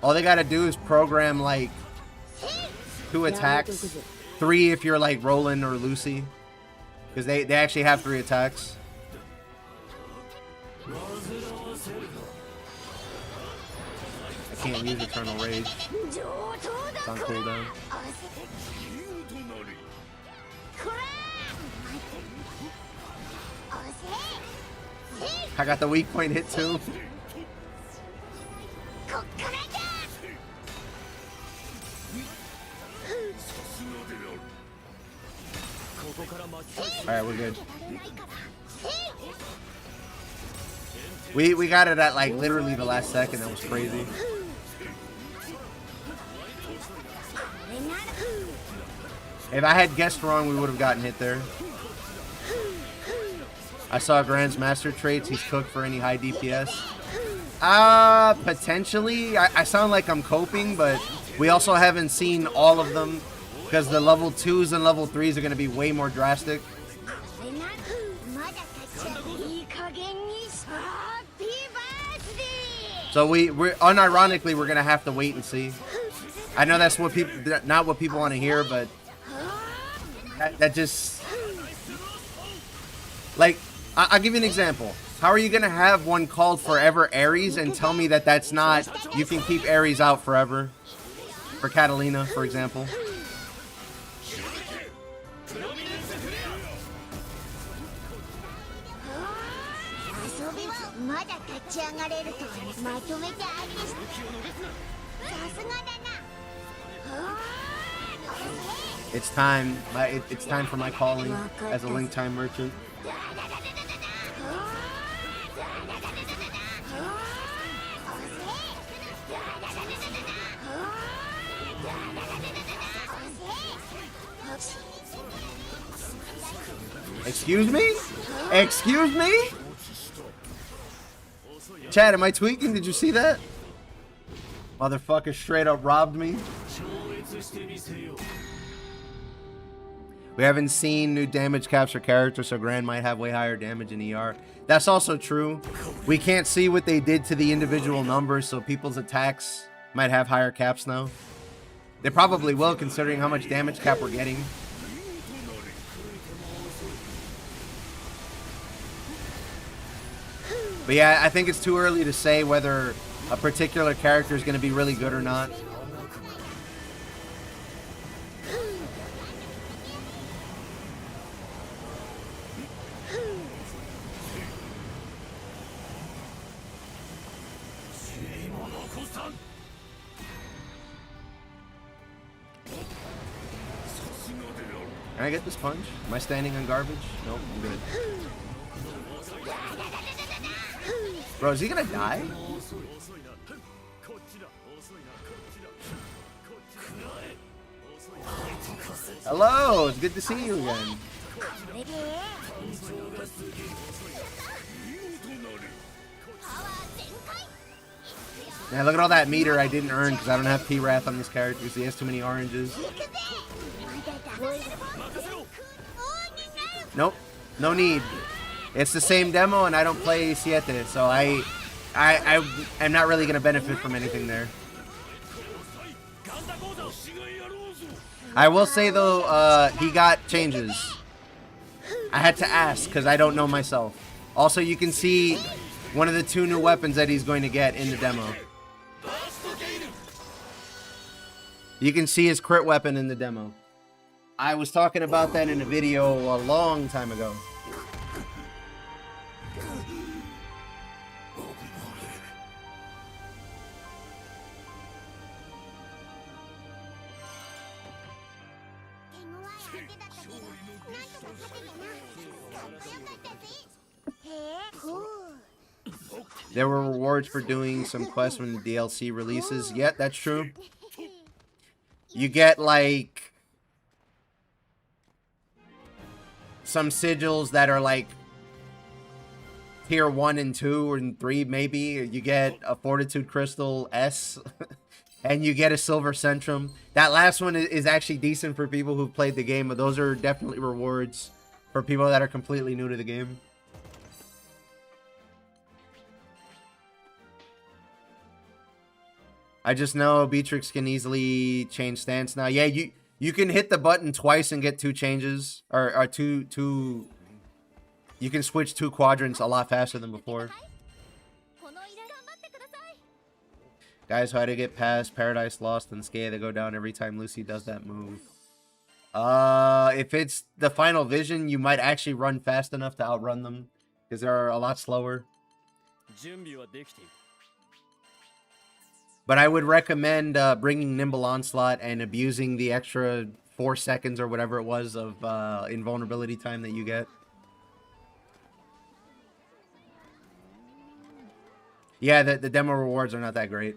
All they gotta do is program like 2 attacks, 3 if you're like Roland or Lucy, because they actually have 3 attacks. I can't use Eternal Rage. It's on cooldown. I got the weak point hit too. Alright, we're good. We got it at like literally the last second. That was crazy. If I had guessed wrong, we would have gotten hit there. I saw Grand's master traits. He's cooked for any high DPS. Potentially. I sound like I'm coping, but we also haven't seen all of them. because the level 2s and level 3s are going to be way more drastic. So we're unironically, we're going to have to wait and see. I know that's what people, not what people want to hear, but that just, like, I'll give you an example. How are you going to have one called Forever Ares and tell me that that's not, you can keep Ares out forever? For Catalina, for example. It's time. It's time for my calling as a Link Time merchant. Excuse me? Excuse me? Chad, am I tweaking? Did you see that? Motherfucker straight up robbed me. We haven't seen new damage caps for characters, so Grand might have way higher damage in ER. That's also true. We can't see what they did to the individual numbers, so people's attacks might have higher caps now. They probably will, considering how much damage cap we're getting. But yeah, I think it's too early to say whether a particular character is going to be really good or not. Can I get this punch? Am I standing on garbage? Nope, I'm good. Bro, is he gonna die? Hello, it's good to see you again. Now look at all that meter I didn't earn because I don't have P-Wrath on this character because he has too many oranges. Nope, no need. It's the same demo and I don't play Siete, so I am not really going to benefit from anything there. I will say though, he got changes. I had to ask because I don't know myself. Also, you can see one of the 2 new weapons that he's going to get in the demo. You can see his crit weapon in the demo. I was talking about that in a video a long time ago. There were rewards for doing some quests when the DLC releases. Yeah, that's true. You get, like, some sigils that are, like, tier 1 and 2 and 3, maybe. You get a Fortitude Crystal S, and you get a Silver Centrum. That last one is actually decent for people who've played the game, but those are definitely rewards for people that are completely new to the game. I just know Beatrix can easily change stance now. Yeah, you can hit the button twice and get 2 changes. Or two... You can switch 2 quadrants a lot faster than before. Guys, how to get past Paradise Lost and Skate, they go down every time Lucy does that move. If it's the final vision, you might actually run fast enough to outrun them. Because they're a lot slower. But I would recommend bringing Nimble Onslaught and abusing the extra 4 seconds or whatever it was of invulnerability time that you get. Yeah, the demo rewards are not that great.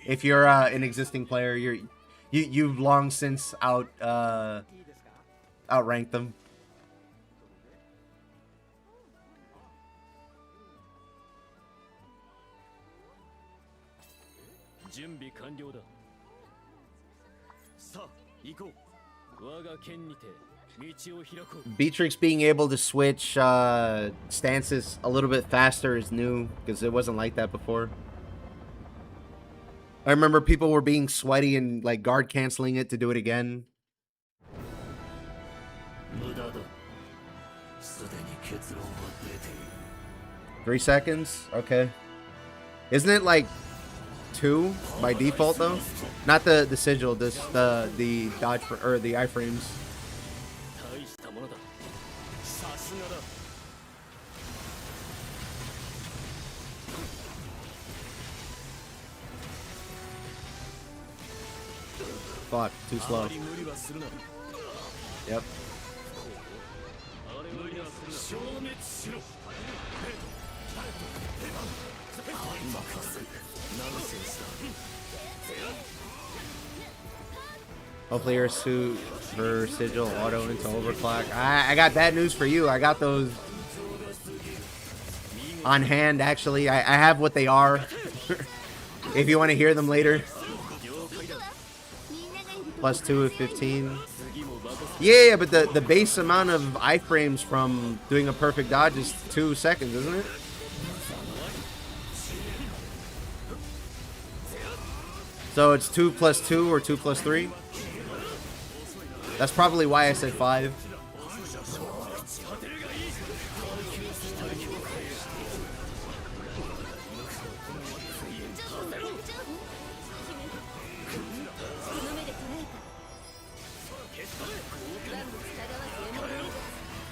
If you're an existing player, you've long since outranked them. Beatrix being able to switch stances a little bit faster is new, because it wasn't like that before. I remember people were being sweaty and like guard canceling it to do it again. 3 seconds? Okay. Isn't it like 2 by default though? Not the sigil, the dodge or the iframes. Fuck, too slow. Yep. Hopefully her sigil auto into overclock. I got bad news for you. I got those on hand, actually. I have what they are. If you want to hear them later. +2 of 15. Yeah, but the base amount of iframes from doing a perfect dodge is 2 seconds, isn't it? So it's 2 + 2 or 2 + 3? That's probably why I said 5.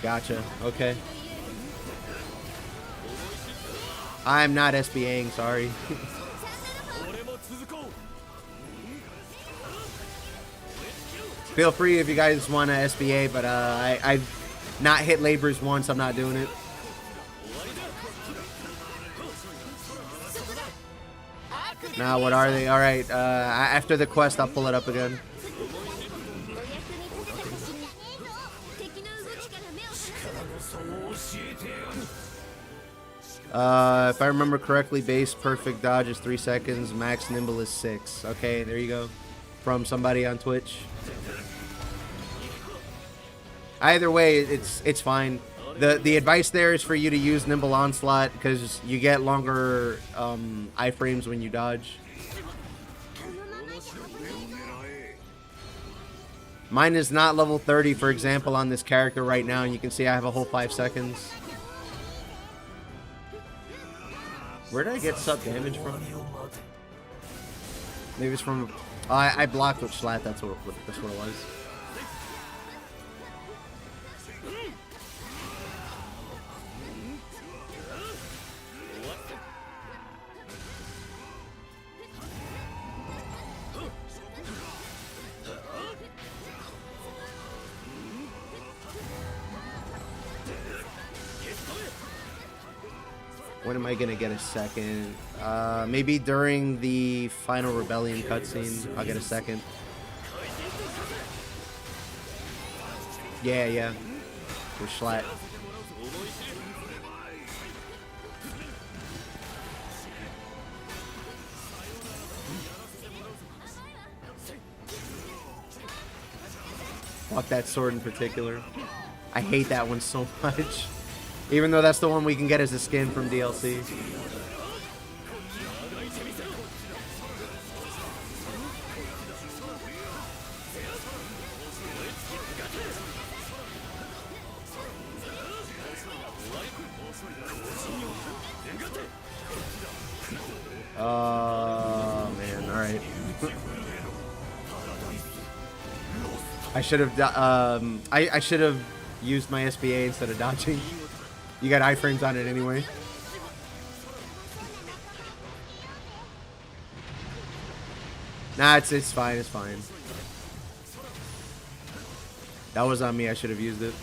Gotcha. Okay. I'm not SBAing, sorry. Feel free if you guys want to SBA, but I've not hit labors once. I'm not doing it. Now, what are they? All right. After the quest, I'll pull it up again. If I remember correctly, base perfect dodge is 3 seconds. Max nimble is 6. Okay, there you go. From somebody on Twitch. Either way, it's fine. The advice there is for you to use nimble onslaught because you get longer iframes when you dodge. Mine is not level 30, for example, on this character right now, and you can see I have a whole 5 seconds. Where did I get sub damage from? Maybe it's from... I blocked with Slat, that's what it was. When am I gonna get a second? Maybe during the final rebellion cutscene, I'll get a second. Yeah. With Schlatt. Fuck that sword in particular. I hate that one so much. Even though that's the one we can get as a skin from DLC. Oh man, alright. I should have I should have used my SBA instead of dodging. You got iframes on it anyway. Nah, it's fine, it's fine. That was on me, I should have used it.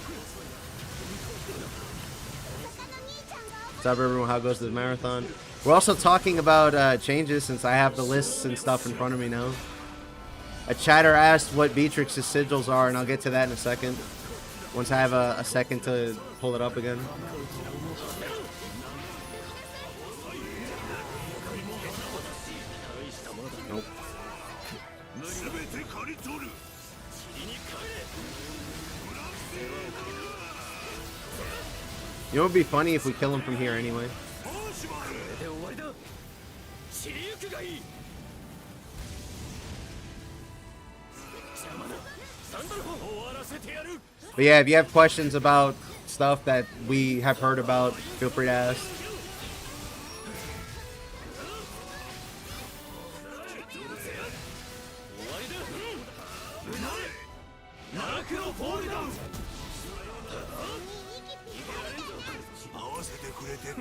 What's up everyone, how goes the marathon? We're also talking about changes since I have the lists and stuff in front of me now. A chatter asked what Beatrix's sigils are, and I'll get to that in a second. Once I have a second to pull it up again. Nope. You know what would be funny if we kill him from here anyway? But yeah, if you have questions about stuff that we have heard about, feel free to ask.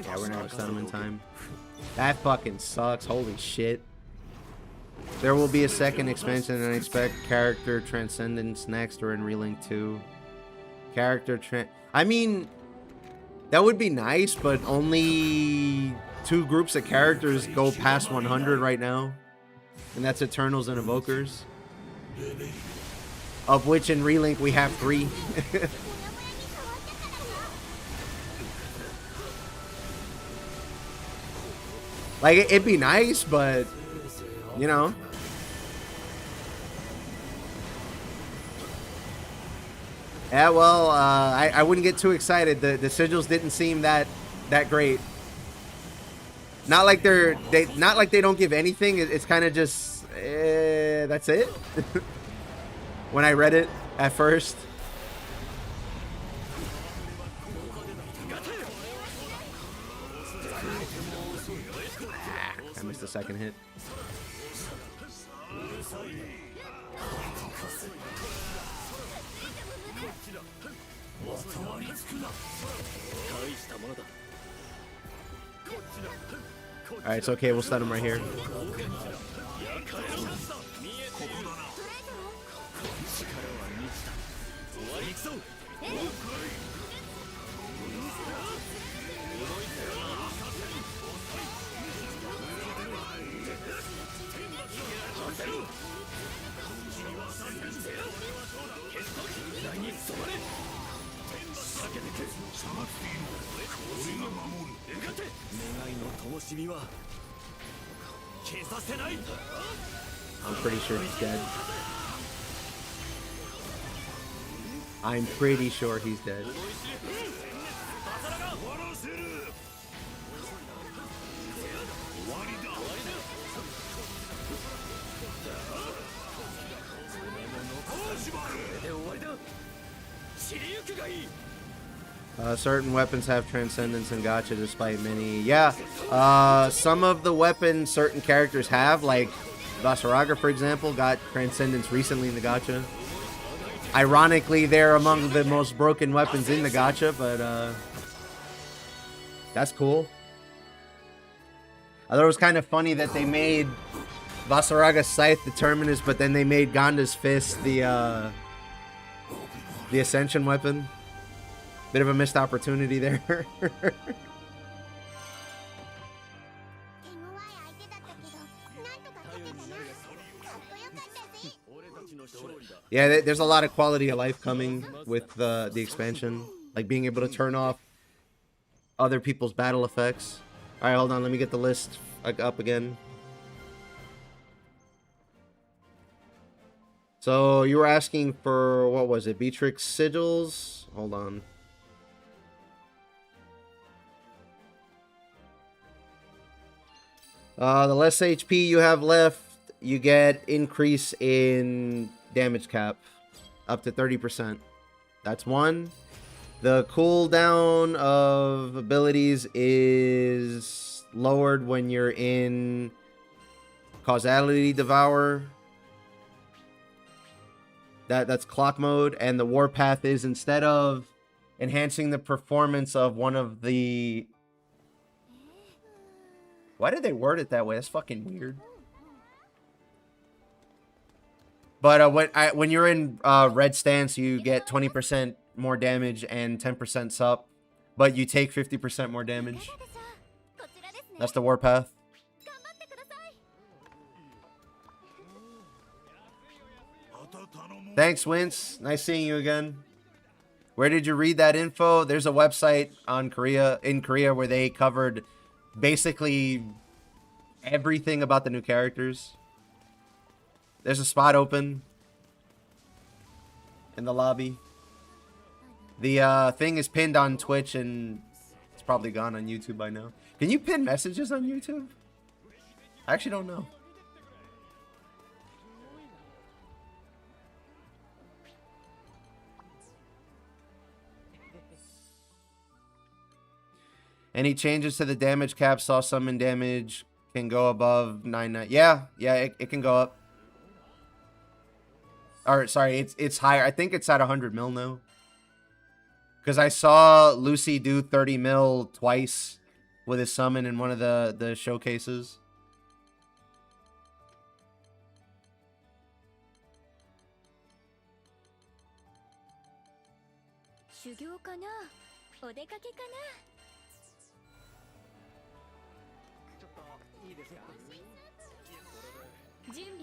Yeah, we're gonna have settlement time. That fucking sucks. Holy shit. There will be a second expansion, and I expect character transcendence next or in Relink 2. I mean, that would be nice, but only 2 groups of characters go past 100 right now. And that's Eternals and Evokers. Of which in Relink we have 3. Like, it'd be nice, but, you know. Yeah, well, I wouldn't get too excited. The sigils didn't seem that great. Not like they don't give anything. It's kind of just that's it. When I read it at first. I missed the second hit. Alright, it's okay, we'll stun him right here. I'm pretty sure he's dead. I'm pretty sure he's dead. Certain weapons have transcendence and gacha despite many. Yeah, some of the weapons certain characters have, like Vasaraga, for example, got transcendence recently in the gacha. Ironically, they're among the most broken weapons in the gacha, but that's cool. I thought it was kind of funny that they made Vasaraga's Scythe the Terminus, but then they made Ganda's Fist the Ascension weapon. Bit of a missed opportunity there. Yeah, there's a lot of quality of life coming with the expansion. Like being able to turn off other people's battle effects. Alright, hold on. Let me get the list up again. So, you were asking for, what was it? Beatrix Sigils? Hold on. The less HP you have left, you get increase in damage cap up to 30%. That's one. The cooldown of abilities is lowered when you're in Causality Devour. That's clock mode. And the Warpath is, instead of enhancing the performance of one of the... Why did they word it that way? That's fucking weird. But when you're in red stance, you get 20% more damage and 10% sup. But you take 50% more damage. That's the Warpath. Thanks, Wince. Nice seeing you again. Where did you read that info? There's a website in Korea where they covered basically everything about the new characters. There's a spot open in the lobby. The thing is pinned on Twitch, and It's probably gone on YouTube by now. Can you pin messages on YouTube? I actually don't know. Any changes to the damage cap? Saw summon damage can go above 99. Yeah, it can go up. Or sorry, it's higher. I think it's at 100 mil now. Because I saw Lucy do 30 mil twice with his summon in one of the showcases.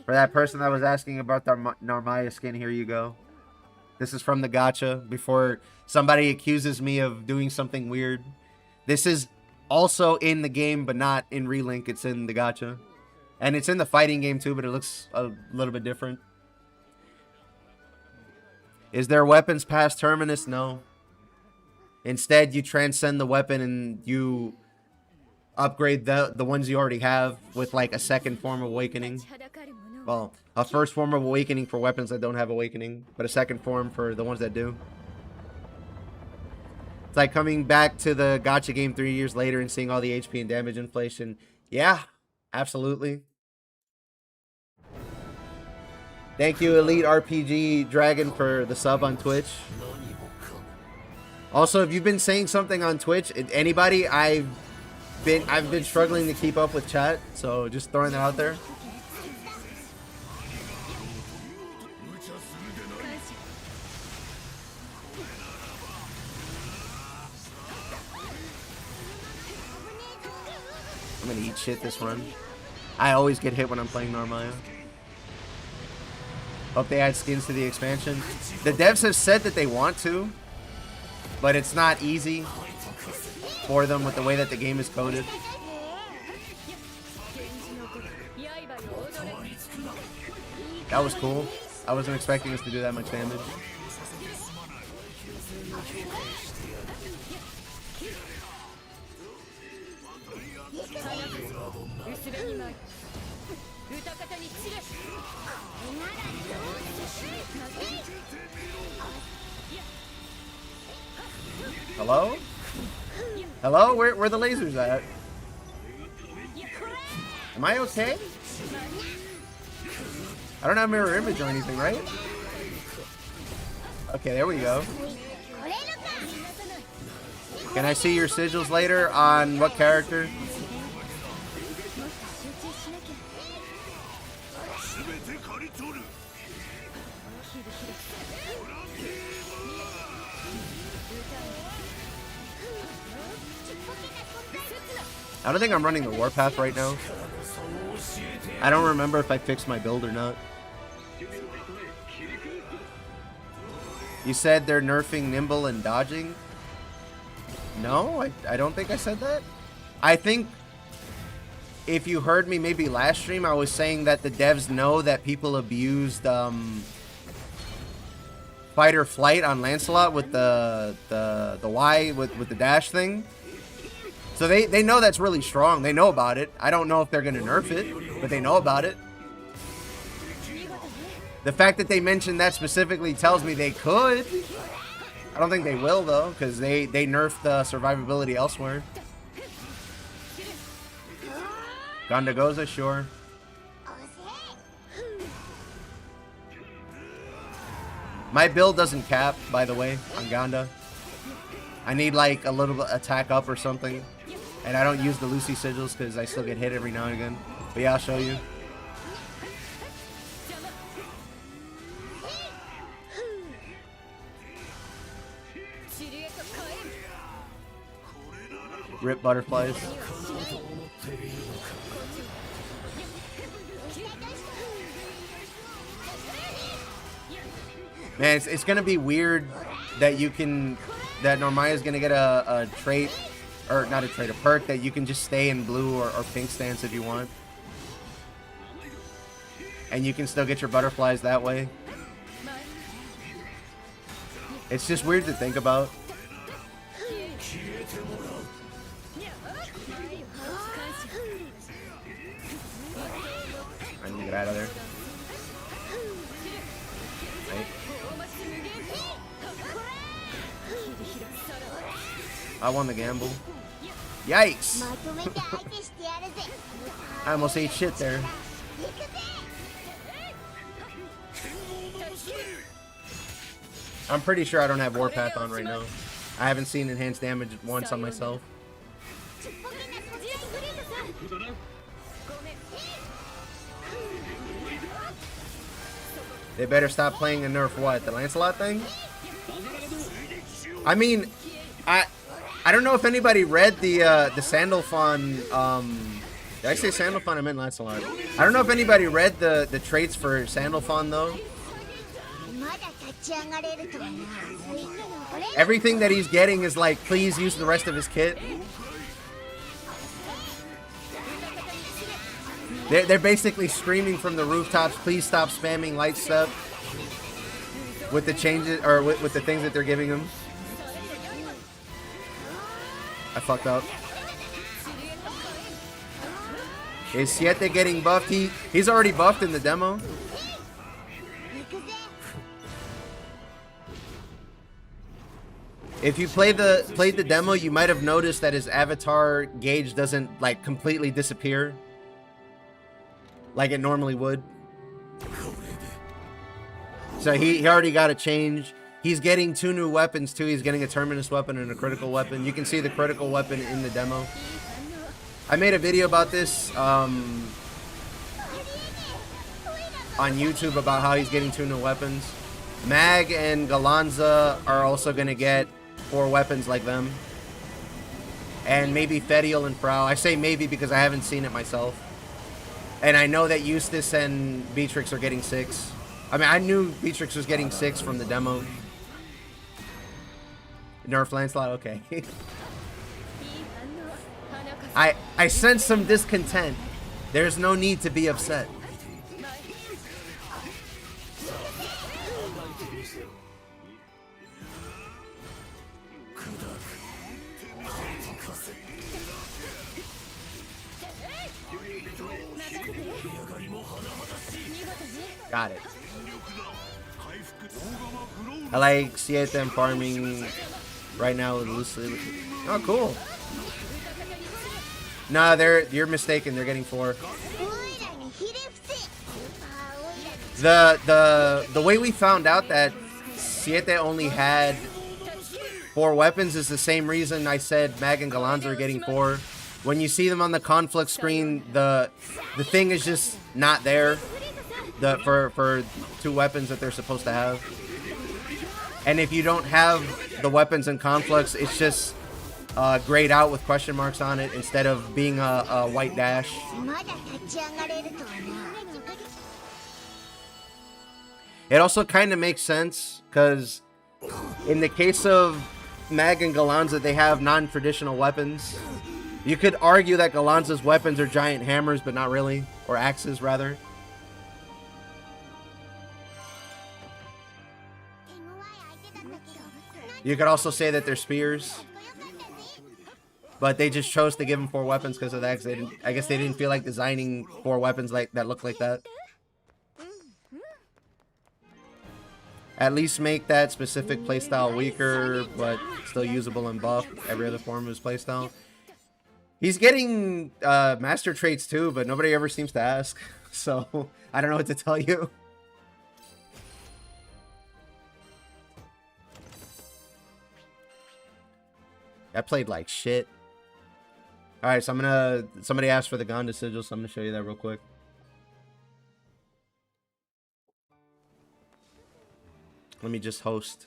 For that person that was asking about the Narmaya skin, here you go. This is from the gacha. Before somebody accuses me of doing something weird. This is also in the game, but not in Relink. It's in the gacha. And it's in the fighting game too, but it looks a little bit different. Is there weapons past Terminus? No. Instead, you transcend the weapon and you upgrade the ones you already have with like a second form of awakening. Well, a first form of awakening for weapons that don't have awakening, but a second form for the ones that do. It's like coming back to the gacha game 3 years later and seeing all the HP and damage inflation. Yeah, absolutely. Thank you, Elite RPG Dragon, for the sub on Twitch. Also, if you've been saying something on Twitch, anybody, I've been struggling to keep up with chat, so just throwing that out there. I'm gonna eat shit this run. I always get hit when I'm playing Narmaya. Hope they add skins to the expansion. The devs have said that they want to, but it's not easy for them with the way that the game is coded. That was cool. I wasn't expecting us to do that much damage. Hello? Hello? Where are the lasers at? Am I okay? I don't have mirror image or anything, right? Okay, there we go. Can I see your sigils later on what character? I don't think I'm running the warpath right now. I don't remember if I fixed my build or not. You said they're nerfing nimble and dodging? No, I don't think I said that. I think if you heard me maybe last stream, I was saying that the devs know that people abused fight or flight on Lancelot with the Y with the dash thing. So they know that's really strong. They know about it. I don't know if they're going to nerf it, but they know about it. The fact that they mentioned that specifically tells me they could. I don't think they will, though, because they nerfed the survivability elsewhere. Gondagoza, sure. My build doesn't cap, by the way, on Gonda. I need, like, a little attack up or something. And I don't use the Lucy sigils because I still get hit every now and again. But yeah, I'll show you. Rip butterflies. Man, it's gonna be weird that you can... that Narmaya's gonna get a trait... or not a trait, a perk that you can just stay in blue or pink stance if you want. And you can still get your butterflies that way. It's just weird to think about. Get out of there. Right. I won the gamble. Yikes! I almost ate shit there. I'm pretty sure I don't have Warpath on right now. I haven't seen enhanced damage once on myself. They better stop playing a nerf what? The Lancelot thing? I mean, I don't know if anybody read the Sandalphon, did I say Sandalphon? I meant Lancelot. I don't know if anybody read the traits for Sandalphon though. Everything that he's getting is like, please use the rest of his kit. They're basically screaming from the rooftops, please stop spamming light step with the changes, or with the things that they're giving him. I fucked up. Is Siete getting buffed? He's already buffed in the demo. If you played the demo, you might have noticed that his avatar gauge doesn't like completely disappear like it normally would. So he already got a change. He's getting 2 new weapons too. He's getting a terminus weapon and a critical weapon. You can see the critical weapon in the demo. I made a video about this on YouTube about how he's getting 2 new weapons. Mag and Galanza are also going to get 4 weapons like them. And maybe Fediel and Frau. I say maybe because I haven't seen it myself. And I know that Eustace and Beatrix are getting 6. I mean, I knew Beatrix was getting 6 from the demo. Nerf Lancelot, okay. I sense some discontent. There's no need to be upset. Got it. I like Siete and farming right now with loosely. Oh, cool. Nah, you're mistaken. They're getting 4. The way we found out that Siete only had 4 weapons is the same reason I said Mag and Galanza are getting 4. When you see them on the conflict screen, the thing is just not there. For 2 weapons that they're supposed to have. And if you don't have the weapons in conflicts, it's just grayed out with question marks on it instead of being a white dash. It also kind of makes sense because in the case of Mag and Galanza, they have non-traditional weapons. You could argue that Galanza's weapons are giant hammers, but not really. Or axes, rather. You could also say that they're spears, but they just chose to give them 4 weapons because of that. I guess they didn't feel like designing 4 weapons like that look like that. At least make that specific playstyle weaker, but still usable and buff every other form of his playstyle. He's getting master traits too, but nobody ever seems to ask, so I don't know what to tell you. I played like shit. Alright, so somebody asked for the Gonda sigil, so I'm gonna show you that real quick. Let me just host.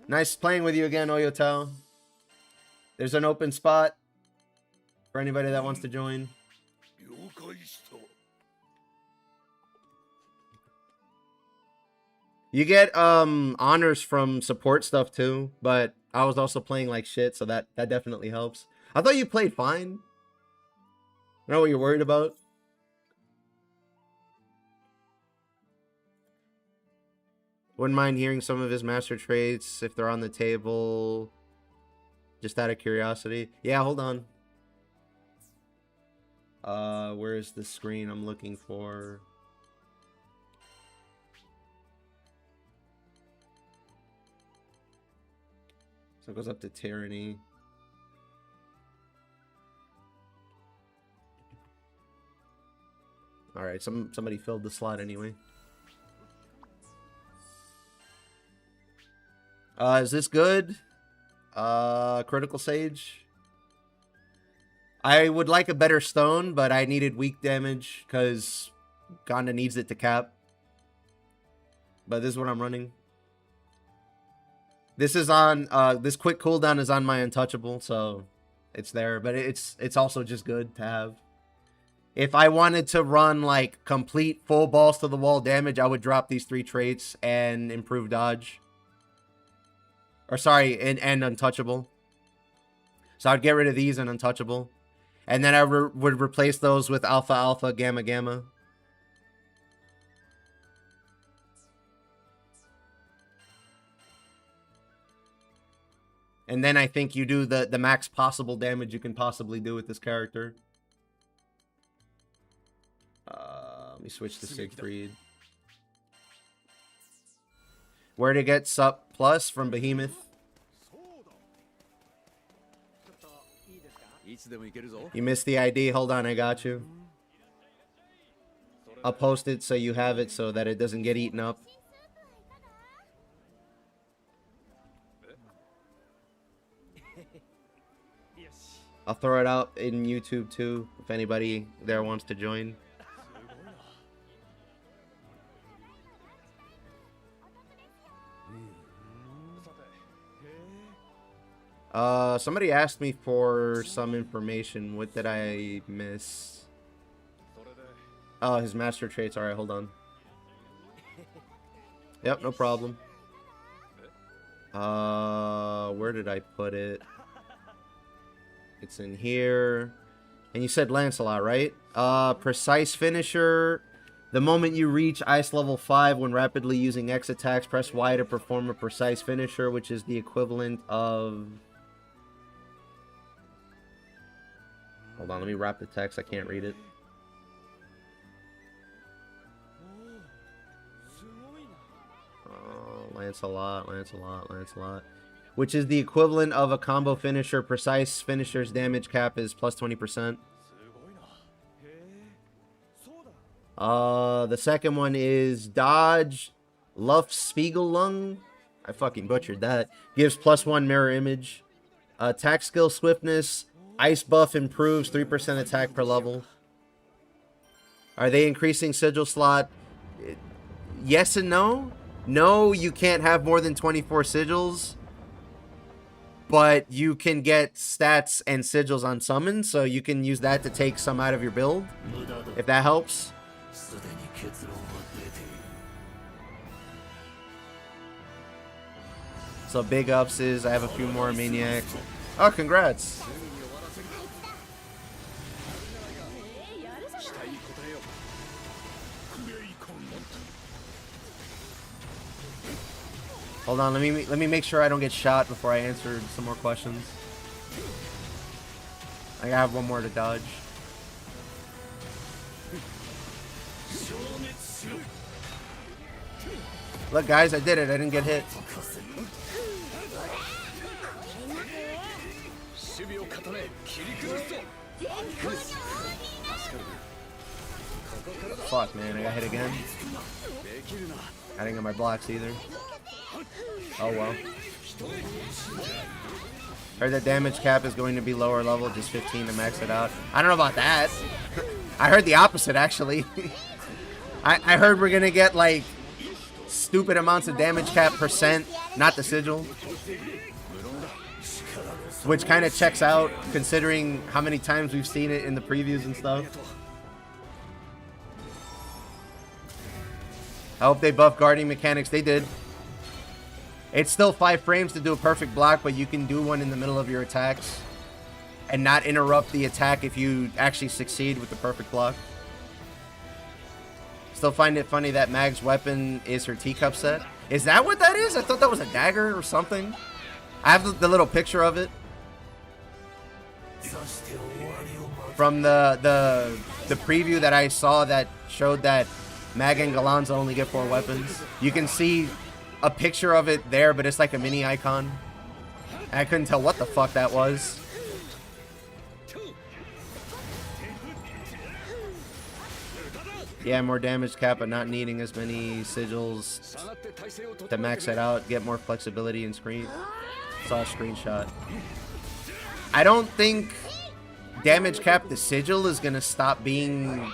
Nice playing with you again, Oyotel. There's an open spot for anybody that wants to join. You get honors from support stuff too, but I was also playing like shit, so that definitely helps. I thought you played fine. I know what you're worried about. Wouldn't mind hearing some of his master traits if they're on the table. Just out of curiosity. Yeah, hold on. Where is the screen I'm looking for? So it goes up to Tyranny. Alright, somebody filled the slot anyway. Is this good? Critical Sage. I would like a better stone, but I needed weak damage because Gonda needs it to cap. But this is what I'm running. This is on, this quick cooldown is on my untouchable, so it's there. But it's also just good to have. If I wanted to run like complete full balls to the wall damage, I would drop these 3 traits and improve dodge. Or sorry, and untouchable. So I'd get rid of these and untouchable. And then I would replace those with alpha, alpha, gamma, gamma. And then I think you do the max possible damage you can possibly do with this character. Let me switch to Siegfried. Where to get Sup Plus from Behemoth. You missed the ID. Hold on, I got you. I'll post it so you have it so that it doesn't get eaten up. I'll throw it out in YouTube too, if anybody there wants to join. Somebody asked me for some information. What did I miss? Oh, his master traits. Alright, hold on. Yep, no problem. Where did I put it? It's in here. And you said Lancelot, right? Precise finisher. The moment you reach ice level 5 when rapidly using X attacks, press Y to perform a precise finisher, which is the equivalent of... Hold on, let me wrap the text. I can't read it. Oh, Lancelot, Lancelot, Lancelot. Which is the equivalent of a combo finisher. Precise finisher's damage cap is plus 20%. The second one is Dodge Luftspiegelung. I fucking butchered that. Gives +1 mirror image. Attack skill swiftness. Ice buff improves 3% attack per level. Are they increasing sigil slot? Yes and no. No, you can't have more than 24 sigils. But you can get stats and sigils on summons, so you can use that to take some out of your build, if that helps. So big ups is I have a few more maniacs. Oh, congrats. Hold on, let me make sure I don't get shot before I answer some more questions. I have one more to dodge. Look, guys, I did it. I didn't get hit. Fuck, man, I got hit again. I didn't get my blocks either. Oh well. Heard that damage cap is going to be lower level, just 15 to max it out. I don't know about that. I heard the opposite, actually. I heard we're gonna get like stupid amounts of damage cap percent, not the sigil. Which kind of checks out considering how many times we've seen it in the previews and stuff. I hope they buff guarding mechanics. They did. It's still 5 frames to do a perfect block, but you can do one in the middle of your attacks and not interrupt the attack if you actually succeed with the perfect block. Still find it funny that Mag's weapon is her teacup set. Is that what that is? I thought that was a dagger or something. I have the little picture of it. From the preview that I saw that showed that Mag and Galanza only get 4 weapons, you can see a picture of it there, but it's like a mini icon. And I couldn't tell what the fuck that was. Yeah, more damage cap, but not needing as many sigils to max it out. Get more flexibility in screen. It's all screenshot. I don't think damage cap the sigil is gonna stop being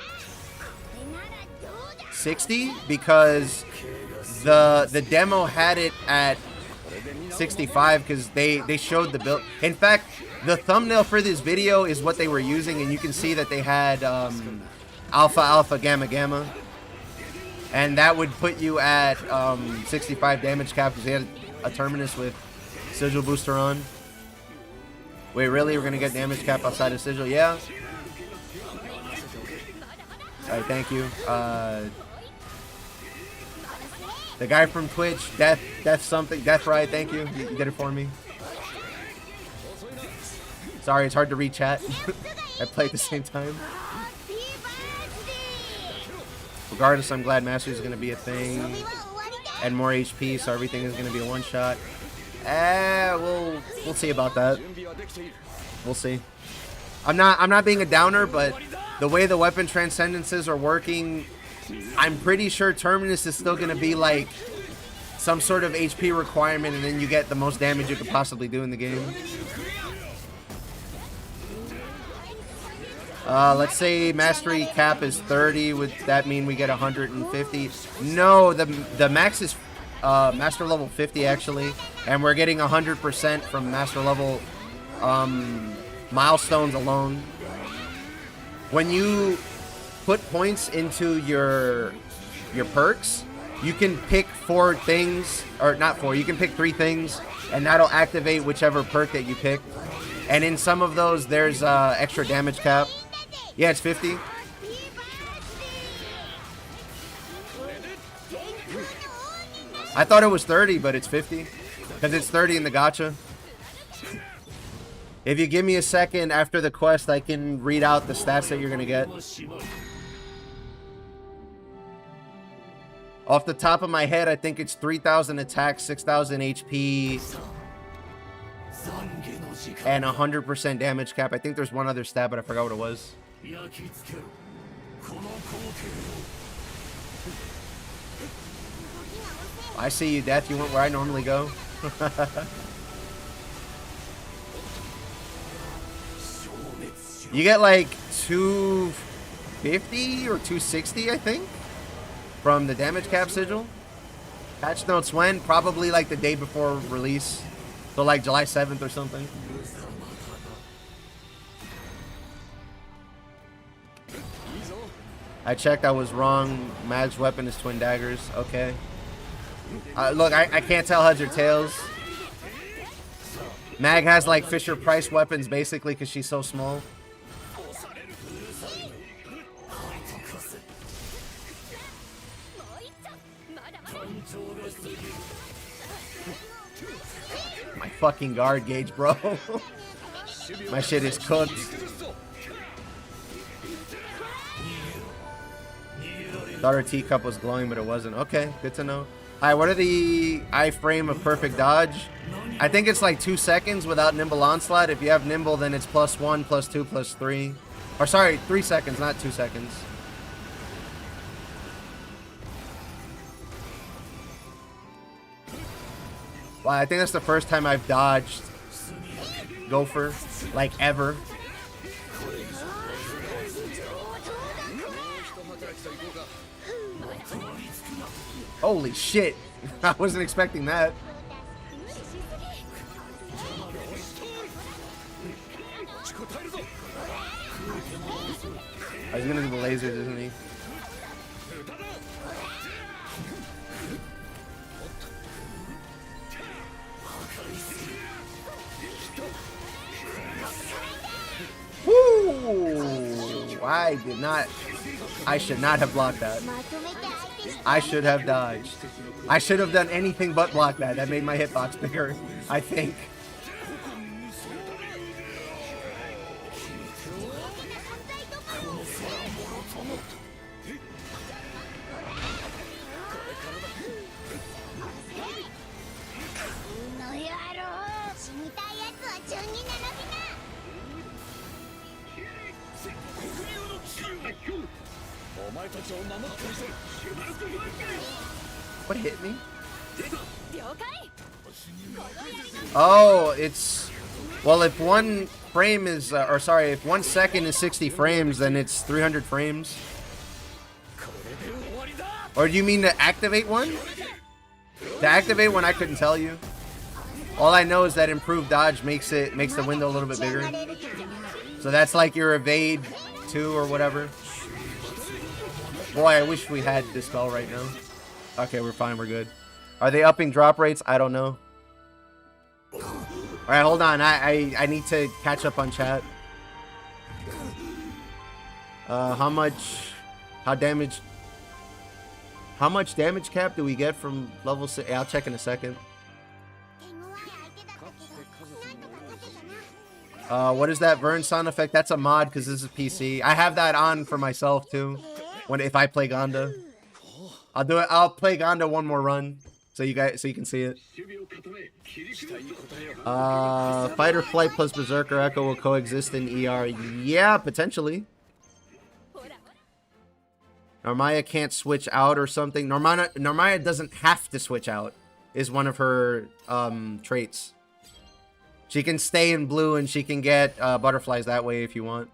60 because the demo had it at 65 because they showed the build. In fact, the thumbnail for this video is what they were using, and you can see that they had alpha alpha gamma gamma, and that would put you at 65 damage cap because they had a terminus with sigil booster on. Wait, really? We're gonna get damage cap outside of sigil? Yeah. Alright, thank you. The guy from Twitch, Death Right, thank you. You did it for me. Sorry, it's hard to read chat. I play at the same time. Regardless, I'm glad Mastery is going to be a thing. And more HP, so everything is going to be a one-shot. We'll see about that. We'll see. I'm not being a downer, but the way the weapon transcendences are working, I'm pretty sure Terminus is still going to be like some sort of HP requirement, and then you get the most damage you could possibly do in the game. Let's say Mastery cap is 30. Would that mean we get 150? No, the max is Master level 50 actually, and we're getting 100% from Master level milestones alone. When you put points into your perks, you can pick 4 things, or not 4, you can pick 3 things, and that'll activate whichever perk that you pick. And in some of those, there's extra damage cap. Yeah, it's 50. I thought it was 30, but it's 50. Because it's 30 in the gacha. If you give me a second after the quest, I can read out the stats that you're going to get. Off the top of my head, I think it's 3,000 attack, 6,000 HP, and 100% damage cap. I think there's one other stat, but I forgot what it was. I see you, Death. You went where I normally go. You get like 250 or 260, I think, from the damage cap sigil. Patch notes when? Probably like the day before release. So like July 7th or something. I checked, I was wrong. Mag's weapon is twin daggers. Okay. Look, I can't tell heads or tails. Mag has like Fisher Price weapons basically because she's so small. My fucking guard gauge, bro. My shit is cooked. Thought her teacup was glowing, but it wasn't. Okay, good to know. Alright, what are the iframe of perfect dodge? I think it's like 2 seconds without nimble onslaught. If you have nimble, then it's +1, +2, +3. Or sorry, 3 seconds, not 2 seconds. Wow, I think that's the first time I've dodged Gopher, like ever. Holy shit. I wasn't expecting that. He's gonna do the lasers, isn't he? Woo! I should not have blocked that. I should have dodged. I should have done anything but block that. That made my hitbox bigger, I think. What hit me? Oh, it's... Well, if one frame is... or sorry, if 1 second is 60 frames, then it's 300 frames. Or do you mean to activate one? To activate one, I couldn't tell you. All I know is that improved dodge makes the window a little bit bigger. So that's like your evade 2 or whatever. Boy, I wish we had Dispel right now. Okay, we're fine. We're good. Are they upping drop rates? I don't know. Alright, hold on. I need to catch up on chat. How much damage cap do we get from level 6? I'll check in a second. What is that Vern sound effect? That's a mod because this is PC. I have that on for myself too. If I play Gonda. I'll do it. I'll play Gonda one more run so you can see it. Fight or flight plus Berserker Echo will coexist in ER. Yeah, potentially. Narmaya can't switch out or something. Narmaya doesn't have to switch out, is one of her traits. She can stay in blue and she can get butterflies that way if you want.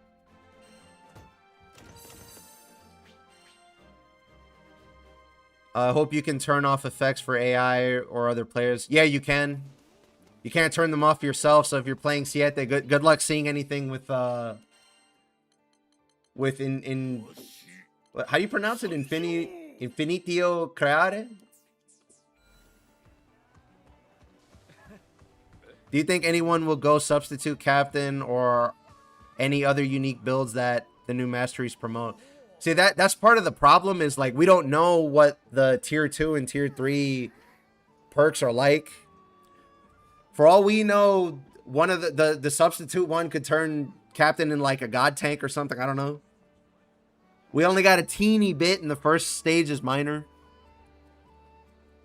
I hope you can turn off effects for AI or other players. Yeah, you can. You can't turn them off yourself, so if you're playing Siete, good luck seeing anything with how do you pronounce it? Infinitio Creare? Do you think anyone will go substitute captain or any other unique builds that the new masteries promote? See, that's part of the problem is, like, we don't know what the tier 2 and tier 3 perks are like. For all we know, one of the substitute one could turn captain in like a god tank or something. I don't know. We only got a teeny bit in the first stage is minor.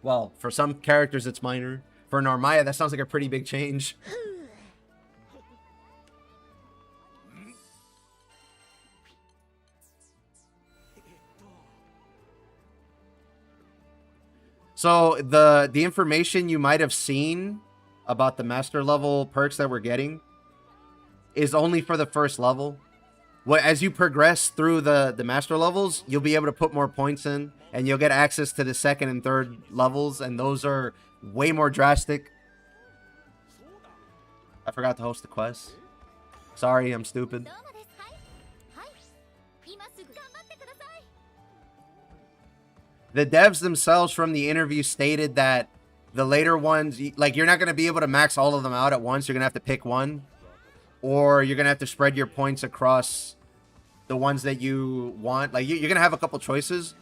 Well, for some characters it's minor. For Narmaya, that sounds like a pretty big change. So the information you might have seen about the master level perks that we're getting is only for the first level. As you progress through the master levels, you'll be able to put more points in, and you'll get access to the second and third levels, and those are way more drastic. I forgot to host the quest. Sorry, I'm stupid. The devs themselves from the interview stated that the later ones, like, you're not going to be able to max all of them out at once. You're going to have to pick one, or you're going to have to spread your points across the ones that you want. Like, you're going to have a couple choices,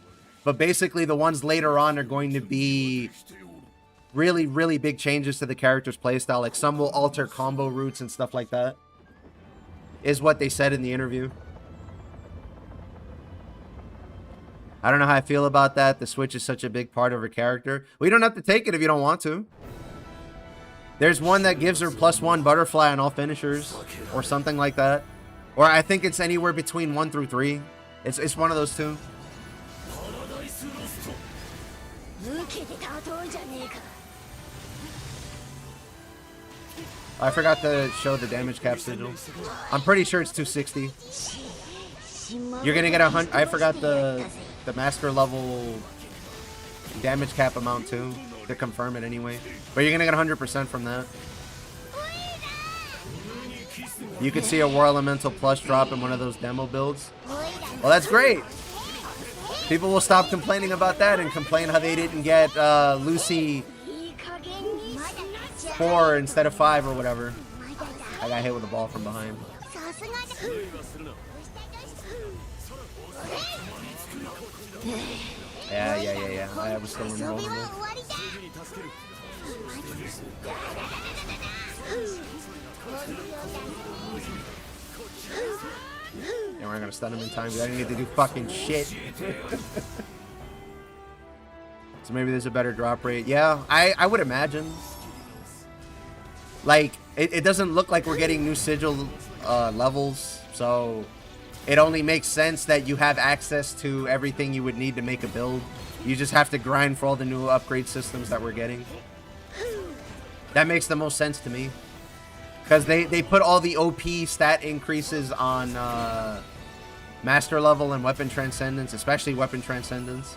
but basically the ones later on are going to be really, really big changes to the character's playstyle. Like, some will alter combo routes and stuff like that, is what they said in the interview. I don't know how I feel about that. The Switch is such a big part of her character. Well, you don't have to take it if you don't want to. There's one that gives her +1 butterfly on all finishers, or something like that. Or I think it's anywhere between 1 through 3. It's one of those two. I forgot to show the damage cap sigil. I'm pretty sure it's 260. You're gonna get 100. I forgot the master level damage cap amount too, to confirm it anyway. But you're gonna get 100% from that. You could see a War Elemental plus drop in one of those demo builds. Well, that's great. People will stop complaining about that and complain how they didn't get Lucy 4 instead of 5 or whatever. I got hit with a ball from behind. Yeah. I was still in the roll. And we're not gonna stun him in time because I didn't need to do fucking shit. So maybe there's a better drop rate. Yeah, I would imagine. Like, it doesn't look like we're getting new sigil levels, so it only makes sense that you have access to everything you would need to make a build. You just have to grind for all the new upgrade systems that we're getting. That makes the most sense to me. Because they put all the OP stat increases on Master Level and Weapon Transcendence, especially Weapon Transcendence.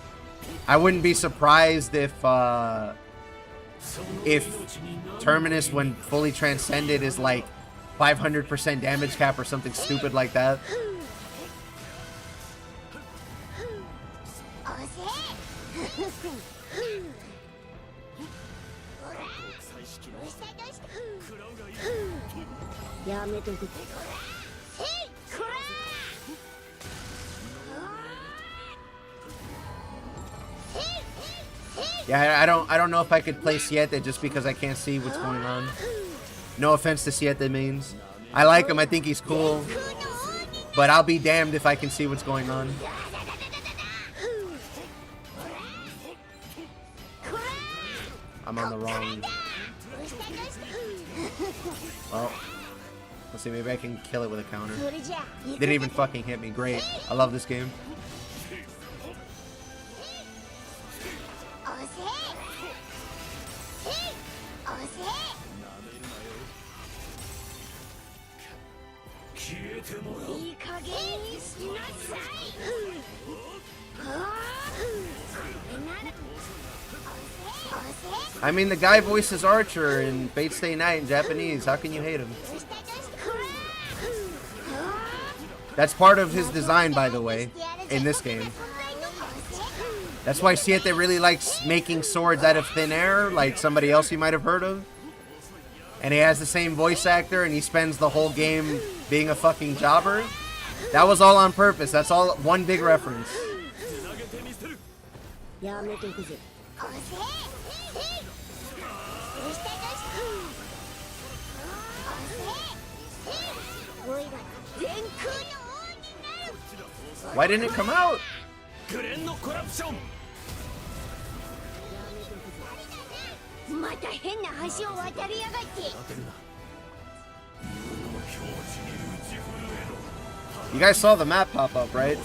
I wouldn't be surprised if Terminus, when fully transcended, is like 500% damage cap or something stupid like that. Yeah, I don't know if I could play Siete just because I can't see what's going on. No offense to Siete mains. I like him, I think he's cool. But I'll be damned if I can see what's going on. I'm on the wrong... Well, let's see, maybe I can kill it with a counter. Didn't even fucking hit me. Great. I love this game. I mean, the guy voices Archer in Fate Stay Night in Japanese. How can you hate him? That's part of his design, by the way, in this game. That's why Siete really likes making swords out of thin air, like somebody else you might have heard of. And he has the same voice actor, and he spends the whole game being a fucking jobber. That was all on purpose. That's all one big reference. Why didn't it come out? You guys saw the map pop up, right?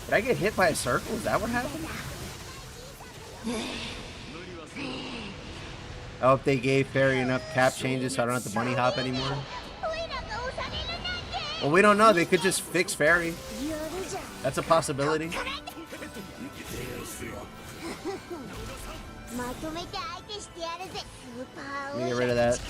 Did I get hit by a circle? Is that what happened? I hope they gave Fairy enough cap changes so I don't have to bunny hop anymore. Well, we don't know. They could just fix Fairy. That's a possibility. Let me get rid of that.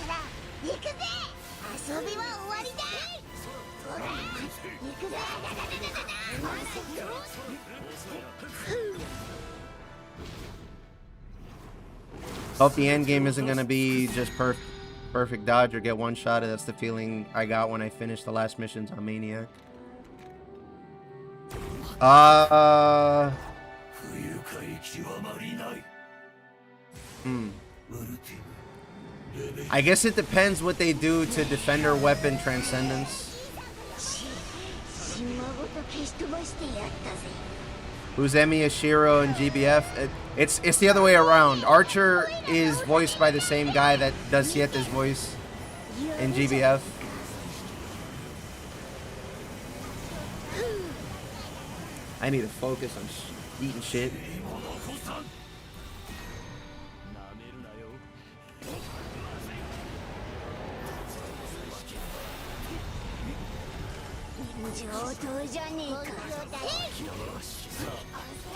Hope the end game isn't gonna be just perfect dodge or get one shot. That's the feeling I got when I finished the last missions on Maniac. I guess it depends what they do to Defender Weapon Transcendence. Who's Emi Ashiro in GBF? It's the other way around. Archer is voiced by the same guy that does Siete's voice in GBF. I need to focus on eating shit.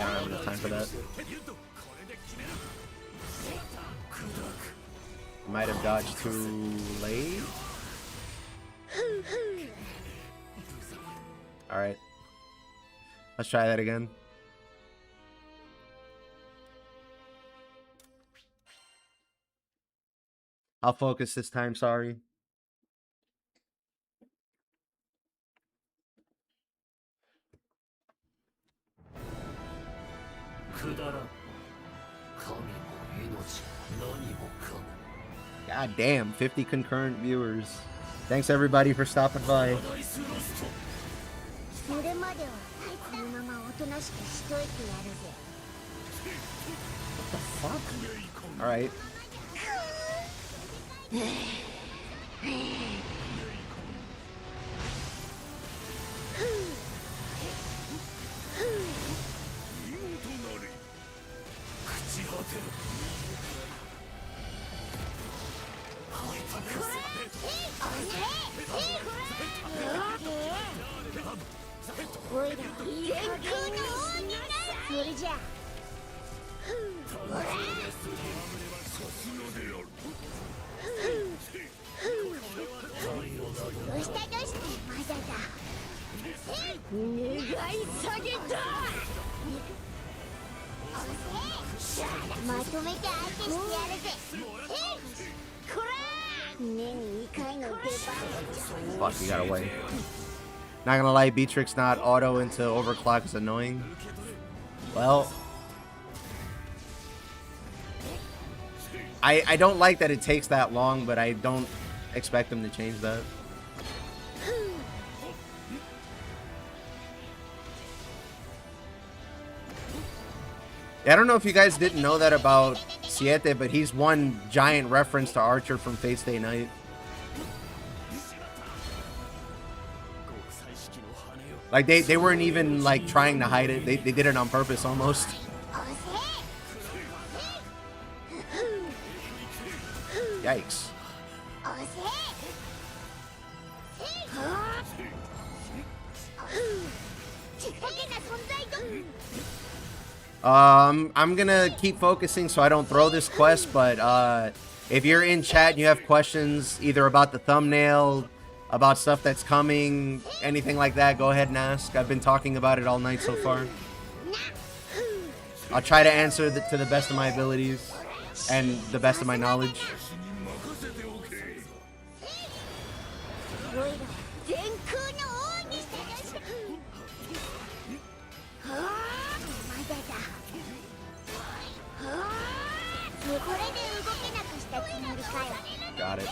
I don't have enough time for that. Might have dodged too late. Alright. Let's try that again. I'll focus this time, sorry. God damn, 50 concurrent viewers. Thanks everybody for stopping by. What the fuck? Alright. Fuck, you got away. Not gonna lie, Beatrix not auto into overclock is annoying. Well, I don't like that it takes that long, but I don't expect them to change that. Yeah, I don't know if you guys didn't know that about Siete, but he's one giant reference to Archer from Fate Stay Night. Like, they weren't even, like, trying to hide it. They did it on purpose, almost. Yikes. I'm gonna keep focusing so I don't throw this quest, but if you're in chat and you have questions either about the thumbnail, about stuff that's coming, anything like that, go ahead and ask. I've been talking about it all night so far. I'll try to answer to the best of my abilities and the best of my knowledge. Got it.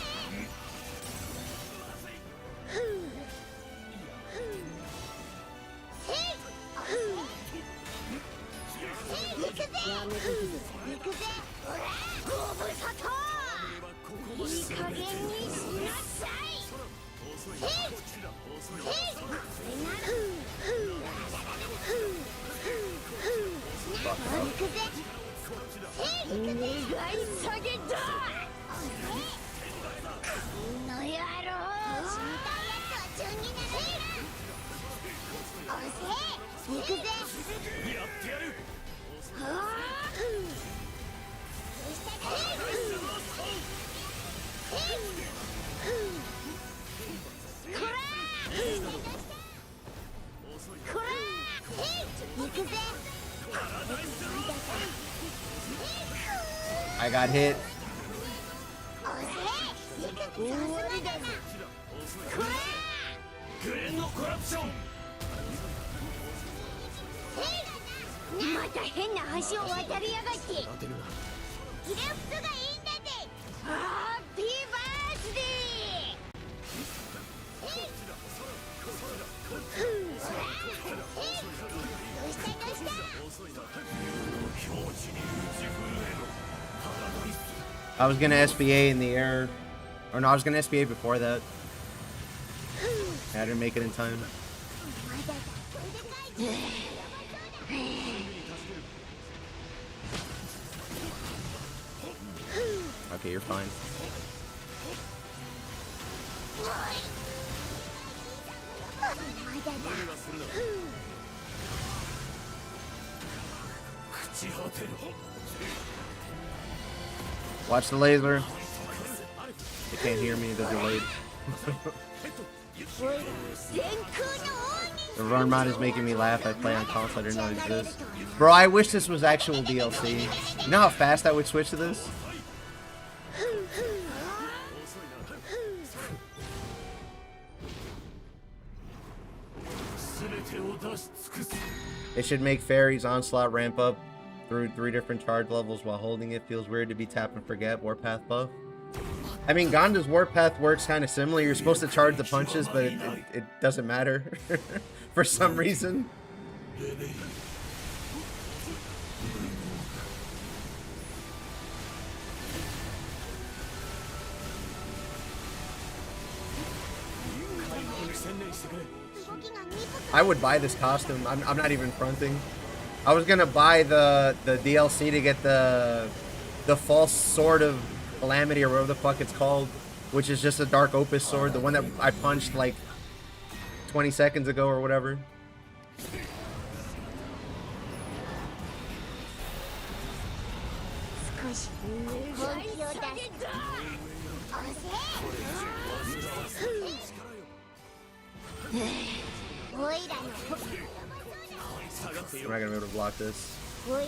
I got hit. I was gonna SBA in the air, or no, I was gonna SBA before that. I didn't make it in time. Okay, you're fine. Watch the laser. They can't hear me, they're delayed. The run mod is making me laugh. I play on console, I didn't know it exists. Bro, I wish this was actual DLC. You know how fast I would switch to this? It should make Fairy's Onslaught ramp up through 3 different charge levels while holding it. Feels weird to be tap and forget. Warpath buff. I mean, Gonda's Warpath works kind of similar. You're supposed to charge the punches, but it doesn't matter for some reason. I would buy this costume. I'm not even fronting. I was gonna buy the DLC to get the false sword of calamity or whatever the fuck it's called, which is just a dark opus sword, the one that I punched like 20 seconds ago or whatever. I'm not gonna be able to block this. I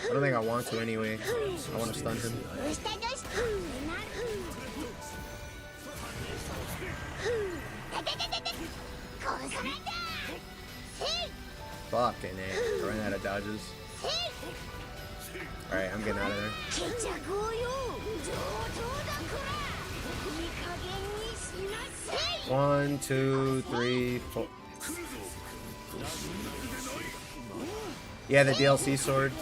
don't think I want to anyway. I want to stun him. Fucking A. I ran out of dodges. Alright, I'm getting out of there. 1, 2, 3, 4. Yeah, the DLC sword.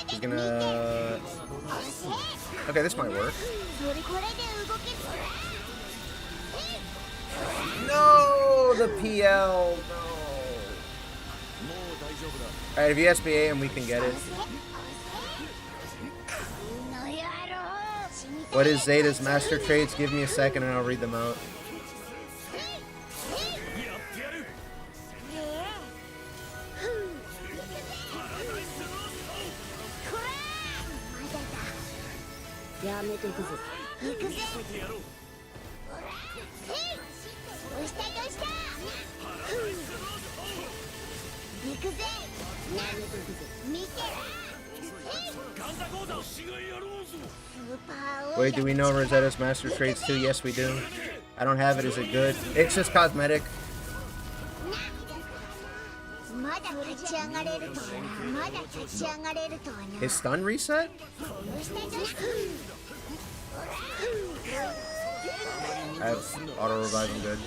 He's gonna... Okay, this might work. No, the PL, no. Alright, if you SBA him, we can get it. What is Zeta's master traits? Give me a second and I'll read them out. Wait, do we know Rosetta's master traits too? Yes, we do. I don't have it. Is it good? It's just cosmetic. His stun reset? I have auto revive him good.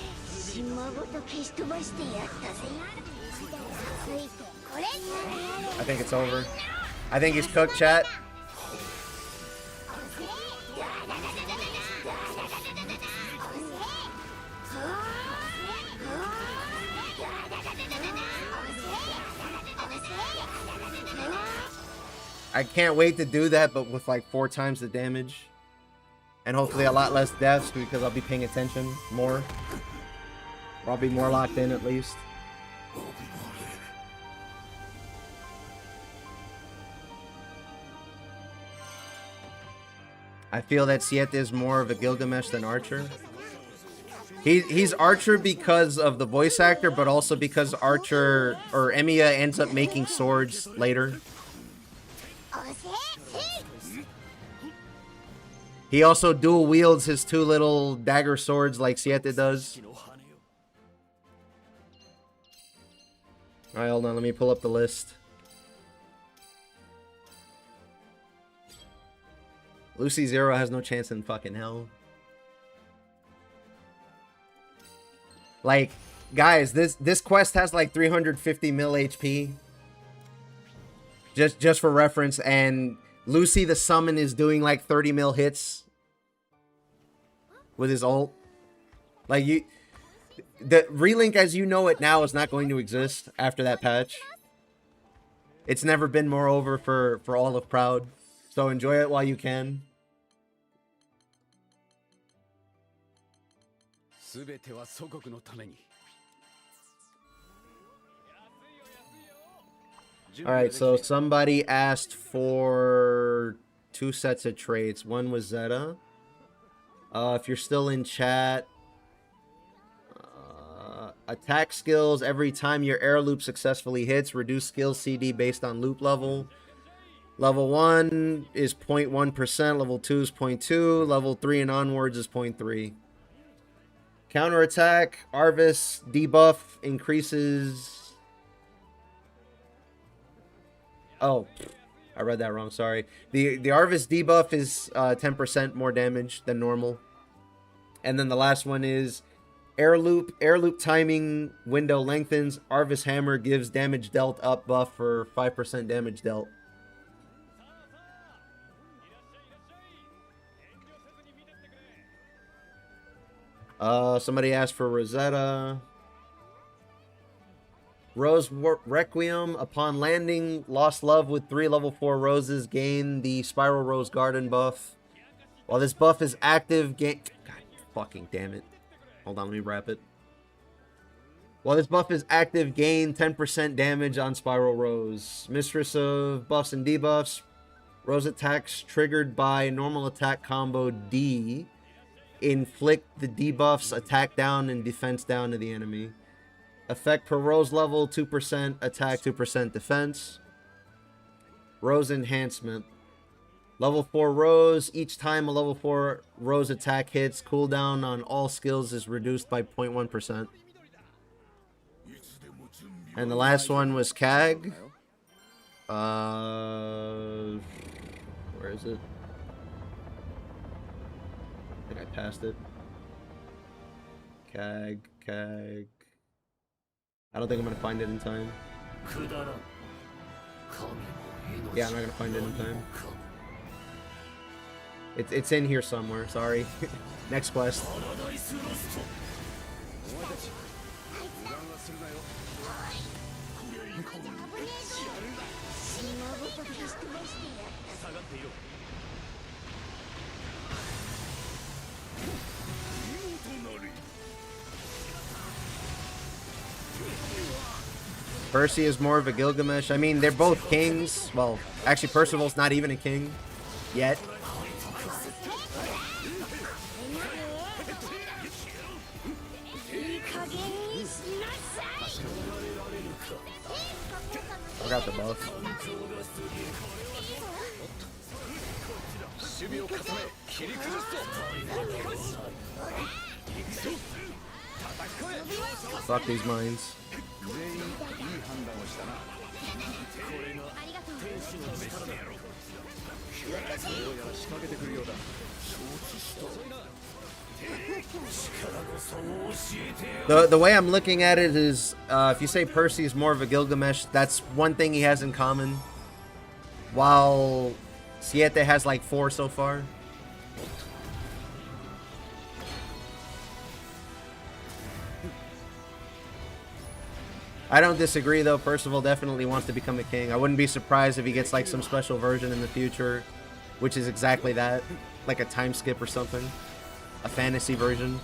I think it's over. I think he's cooked, chat. I can't wait to do that, but with like 4 times the damage. And hopefully a lot less deaths because I'll be paying attention more. Or I'll be more locked in at least. I feel that Siete is more of a Gilgamesh than Archer. He's Archer because of the voice actor, but also because Archer or Emiya ends up making swords later. He also dual wields his 2 little dagger swords like Siete does. Alright, hold on, let me pull up the list. Lucy Zero has no chance in fucking hell. Like, guys, this quest has like 350 mil HP. Just for reference, and Lucy the summon is doing like 30 mil hits with his ult. Like, the Relink as you know it now is not going to exist after that patch. It's never been more over for all of Proud. So enjoy it while you can. Alright, so somebody asked for 2 sets of traits. One was Zeta. If you're still in chat, Attack skills every time your air loop successfully hits. Reduce skill CD based on loop level. Level 1 is 0.1%. Level 2 is 0.2. Level 3 and onwards is 0.3. Counterattack. Arvis debuff increases... Oh, I read that wrong. Sorry. The Arvis debuff is 10% more damage than normal. And then the last one is air loop. Air loop timing window lengthens. Arvis hammer gives damage dealt up buff for 5% damage dealt. Somebody asked for Rosetta. Rose Requiem. Upon landing, lost love with 3 level 4 roses. Gain the Spiral Rose Garden buff. While this buff is active, God fucking damn it. Hold on, let me wrap it. While this buff is active, gain 10% damage on Spiral Rose. Mistress of buffs and debuffs. Rose attacks triggered by normal attack combo D. Inflict the debuffs, attack down, and defense down to the enemy. Effect per Rose level, 2% attack, 2% defense. Rose enhancement. Level 4 Rose. Each time a level 4 Rose attack hits, cooldown on all skills is reduced by 0.1%. And the last one was CAG. Where is it? I think I passed it. CAG. I don't think I'm gonna find it in time. Yeah, I'm not gonna find it in time. It's in here somewhere, sorry. Next quest. Percy is more of a Gilgamesh. I mean, they're both kings. Well, actually, Percival's not even a king yet. Forgot the buff. Fuck these mines. The way I'm looking at it is, if you say Percy is more of a Gilgamesh, that's one thing he has in common. While Siete has like 4 so far. I don't disagree though. Percival definitely wants to become a king. I wouldn't be surprised if he gets like some special version in the future, which is exactly that, like a time skip or something, a fantasy version.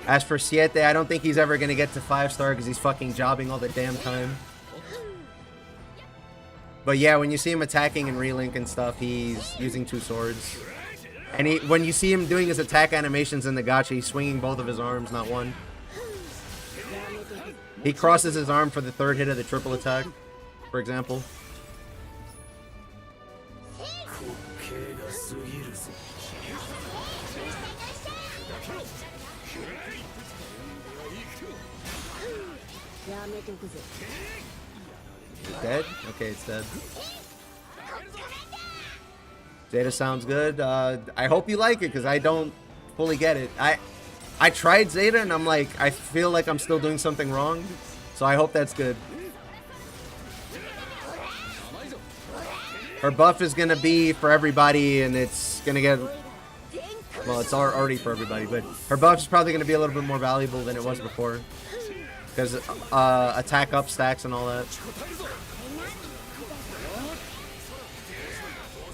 As for Siete, I don't think he's ever gonna get to 5-star because he's fucking jobbing all the damn time. But yeah, when you see him attacking in Relink and stuff, he's using 2 swords. And when you see him doing his attack animations in the gacha, he's swinging both of his arms, not one. He crosses his arm for the 3rd hit of the triple attack, for example. Dead? Okay, it's dead. Zeta sounds good. I hope you like it, because I don't fully get it. I tried Zeta, and I'm like, I feel like I'm still doing something wrong. So I hope that's good. Her buff is going to be for everybody, and it's going to get... Well, it's already for everybody, but her buff is probably going to be a little bit more valuable than it was before. Because attack up stacks and all that.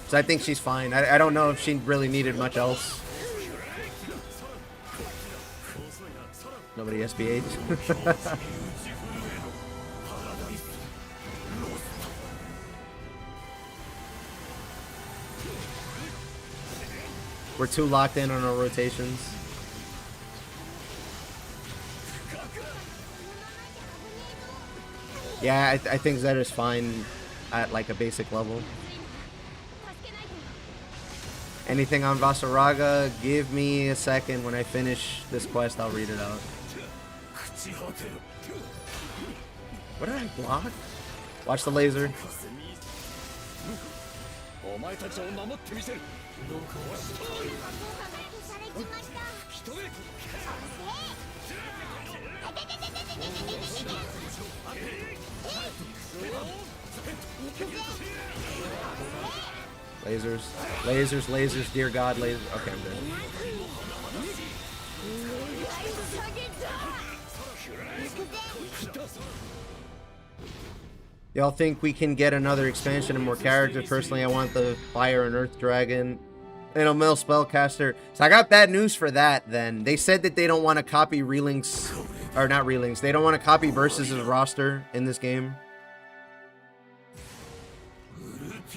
So I think she's fine. I don't know if she really needed much else. Nobody SBH. We're too locked in on our rotations. Yeah, I think Zed is fine at like a basic level. Anything on Vasaraga, give me a second. When I finish this quest, I'll read it out. What did I block? Watch the laser. Lasers, lasers, lasers, dear God, lasers. Okay, I'm good. Y'all think we can get another expansion and more characters? Personally, I want the Fire and Earth Dragon and a Mill Spellcaster. So I got bad news for that then. They said that they don't want to copy Relink's, or not Relink's, they don't want to copy Versus' roster in this game.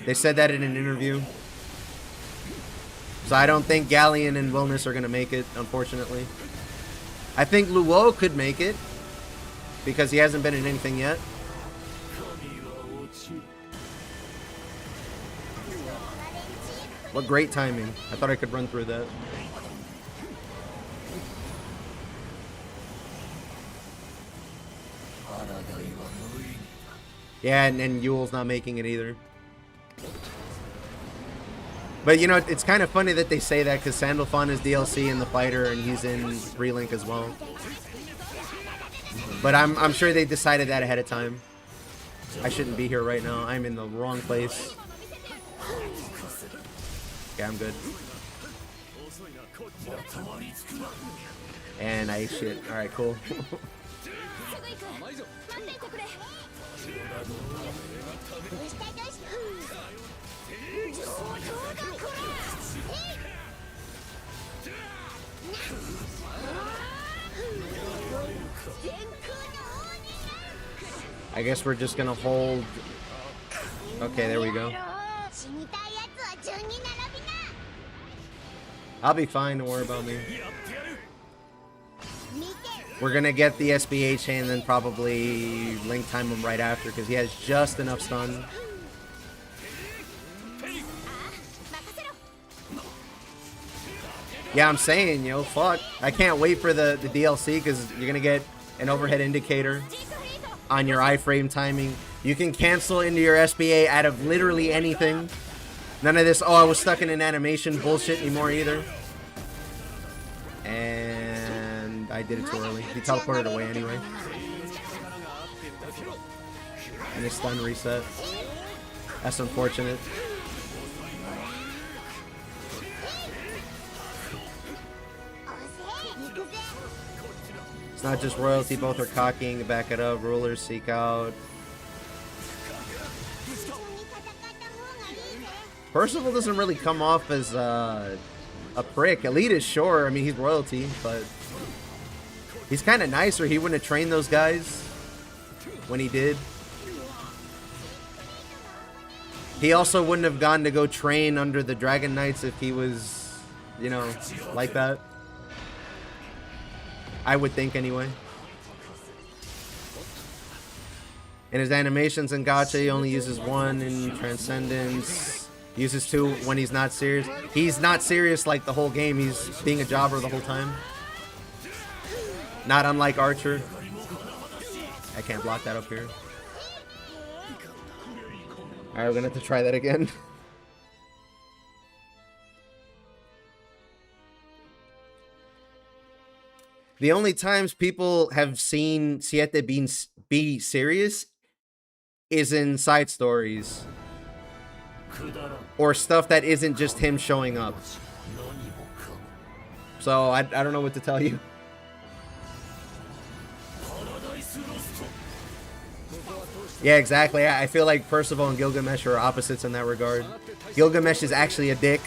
They said that in an interview. So I don't think Galleon and Wellness are going to make it, unfortunately. I think Luo could make it, because he hasn't been in anything yet. What great timing. I thought I could run through that. Yeah, and Yule's not making it either. But you know, it's kind of funny that they say that, because Sandalphon is DLC in the fighter and he's in Relink as well. But I'm sure they decided that ahead of time. I shouldn't be here right now. I'm in the wrong place. Yeah, I'm good. And I ate shit. Alright, cool. I guess we're just gonna hold. Okay, there we go. I'll be fine, don't worry about me. We're gonna get the SBA chain and then probably link time him right after, because he has just enough stun. Yeah, I'm saying, yo, fuck. I can't wait for the DLC, because you're gonna get an overhead indicator on your iframe timing. You can cancel into your SBA out of literally anything. None of this, oh, I was stuck in an animation bullshit anymore either. And I did it too early. He teleported away anyway. And his stun reset. That's unfortunate. It's not just royalty, both are cocking, back it up, rulers seek out. Percival doesn't really come off as a prick. Elite is sure, I mean, he's royalty, but he's kind of nice, or he wouldn't have trained those guys when he did. He also wouldn't have gone to go train under the Dragon Knights if he was, you know, like that. I would think anyway. In his animations in Gacha, he only uses one. In Transcendence, uses two when he's not serious. He's not serious like the whole game. He's being a jobber the whole time. Not unlike Archer. I can't block that up here. Alright, we're gonna have to try that again. The only times people have seen Siete be serious is in side stories. Or stuff that isn't just him showing up. So, I don't know what to tell you. Yeah, exactly. I feel like Percival and Gilgamesh are opposites in that regard. Gilgamesh is actually a dick.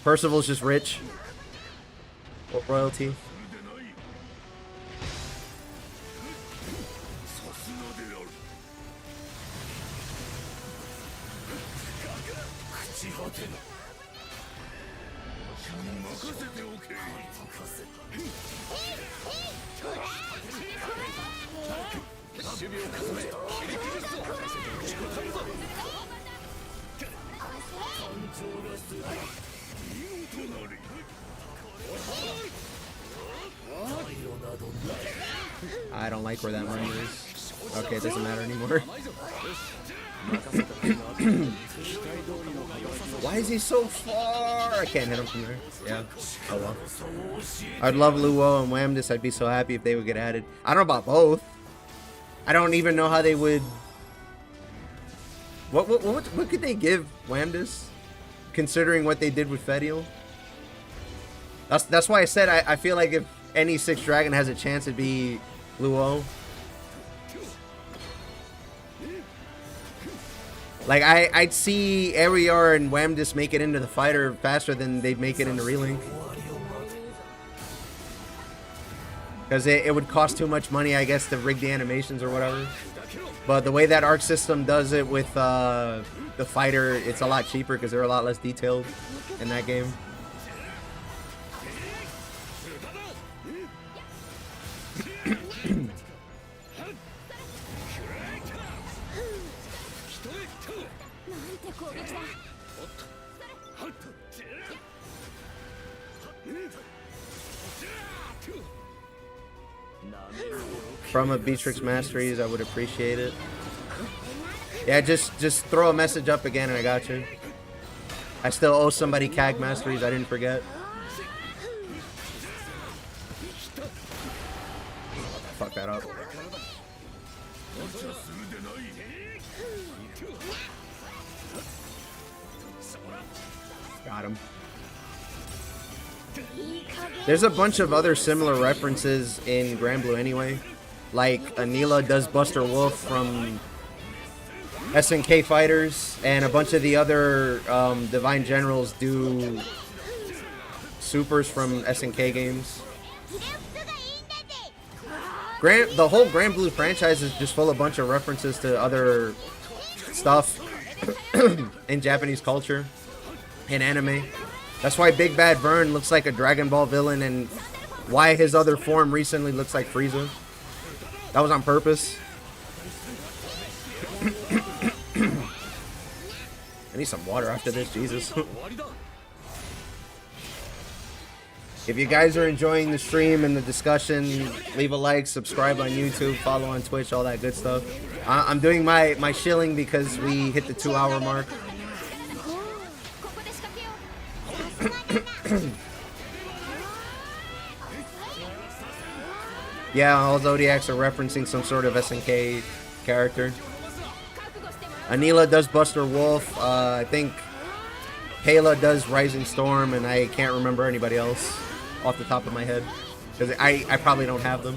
Percival's just rich. Royalty. I don't like where that money is. Okay, it doesn't matter anymore. Why is he so far? I can't hit him from there. Yeah. Oh well. I'd love Luo and Whamdis. I'd be so happy if they would get added. I don't know about both. I don't even know how they would. What could they give Whamdis, considering what they did with Fediel? That's why I said I feel like if any 6th dragon has a chance, it'd be Luo. Like, I'd see Ariar and Whamdis make it into the fighter faster than they'd make it into Relink. Because it would cost too much money, I guess, to rig the animations or whatever. But the way that Arc System does it with the fighter, it's a lot cheaper because they're a lot less detailed in that game. From a Beatrix Masteries, I would appreciate it. Yeah, just throw a message up again and I got you. I still owe somebody CAG Masteries, I didn't forget. Fuck that up. Got him. There's a bunch of other similar references in Granblue anyway. Like Anila does Buster Wolf from SNK Fighters, and a bunch of the other Divine Generals do supers from SNK games. The whole Granblue franchise is just full of a bunch of references to other stuff in Japanese culture and anime. That's why Big Bad Vern looks like a Dragon Ball villain, and why his other form recently looks like Frieza. That was on purpose. I need some water after this, Jesus. If you guys are enjoying the stream and the discussion, leave a like, subscribe on YouTube, follow on Twitch, all that good stuff. I'm doing my shilling because we hit the 2-hour mark. Yeah, all Zodiacs are referencing some sort of SNK character. Anila does Buster Wolf. I think Kayla does Rising Storm, and I can't remember anybody else off the top of my head because I probably don't have them.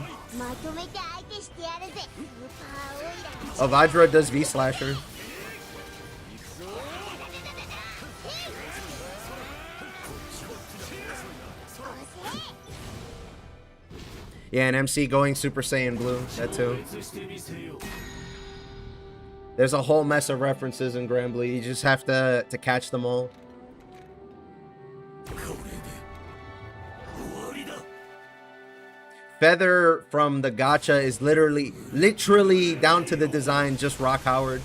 Avadra does V-Slasher. Yeah, and MC going Super Saiyan Blue, that too. There's a whole mess of references in Granblue. You just have to catch them all. Feather from the gacha is literally down to the design, just Rock Howard.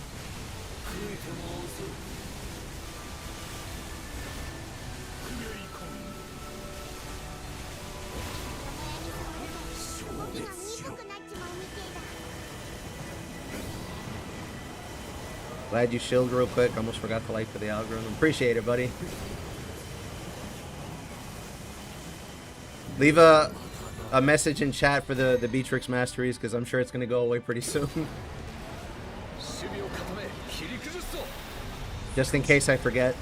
Glad you shilled real quick. Almost forgot to like for the algorithm. Appreciate it, buddy. Leave a message in chat for the Beatrix Masteries, because I'm sure it's going to go away pretty soon. Just in case I forget.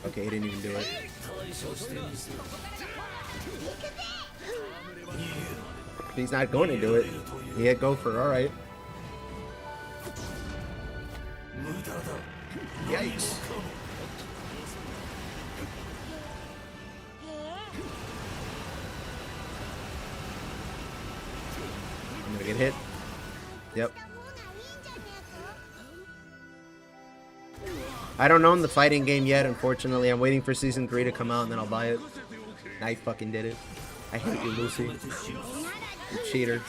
Okay, he didn't even do it. He's not going to do it. He had Gopher, alright. Yikes. I don't own the fighting game yet, unfortunately. I'm waiting for Season 3 to come out, and then I'll buy it. I fucking did it. I hate you, Lucy. You cheater.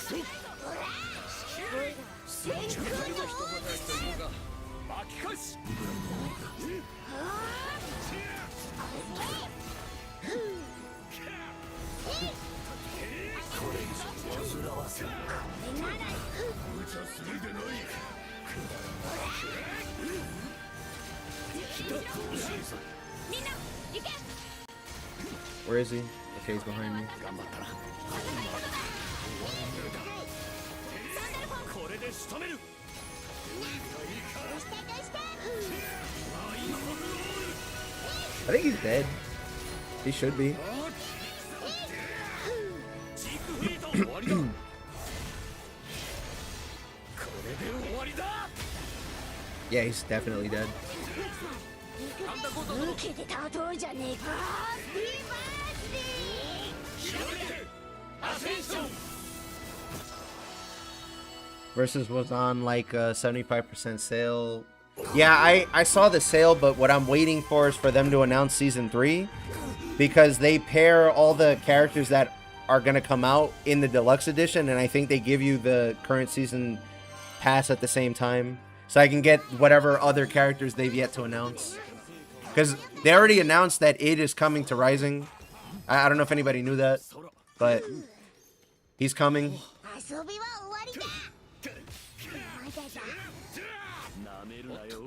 Where is he? Okay, he's behind me. I think he's dead. He should be. Yeah, he's definitely dead. Versus was on like a 75% sale. Yeah, I saw the sale, but what I'm waiting for is for them to announce Season 3. Because they pair all the characters that are going to come out in the deluxe edition, and I think they give you the current season pass at the same time. So I can get whatever other characters they've yet to announce. Because they already announced that Id is coming to Rising. I don't know if anybody knew that, but he's coming.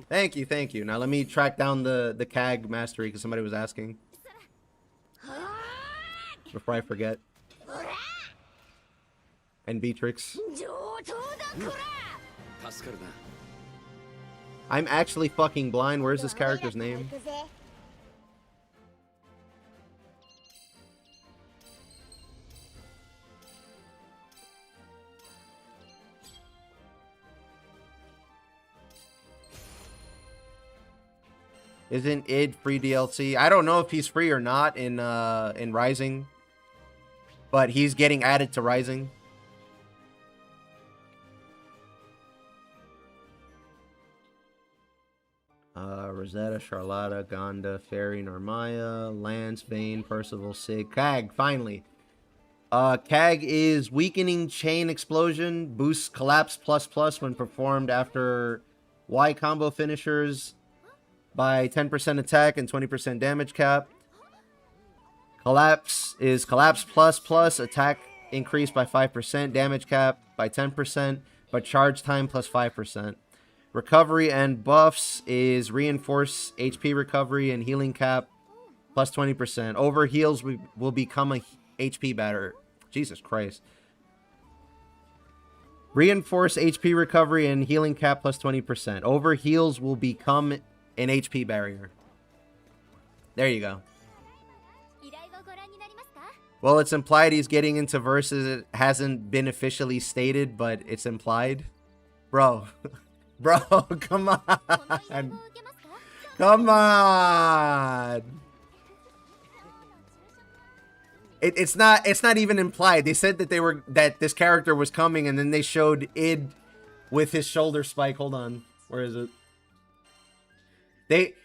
Thank you, thank you. Now let me track down the CAG mastery because somebody was asking. Before I forget. And Beatrix. I'm actually fucking blind. Where's this character's name? Isn't Id free DLC? I don't know if he's free or not in Rising. But he's getting added to Rising. Rosetta, Charlotta, Gonda, Fairy, Narmaya, Lance, Vayne, Percival, Sig, CAG, finally. CAG is Weakening Chain Explosion, boosts Collapse ++ when performed after Y combo finishers by 10% attack and 20% damage cap. Collapse is Collapse ++ attack increased by 5%, damage cap by 10%, but charge time +5%. Recovery and buffs is Reinforce HP recovery and healing cap +20%. Over heals will become a HP batter. Jesus Christ. Reinforce HP plus and healing cap +20%. Over heals will become an HP barrier. There you go. Well, it's implied he's getting into verses. It hasn't been officially stated, but it's implied. Bro. Bro, come on. Come on. It's not even implied. They said that this character was coming, and then they showed Id with his shoulder spike. Hold on. Where is it?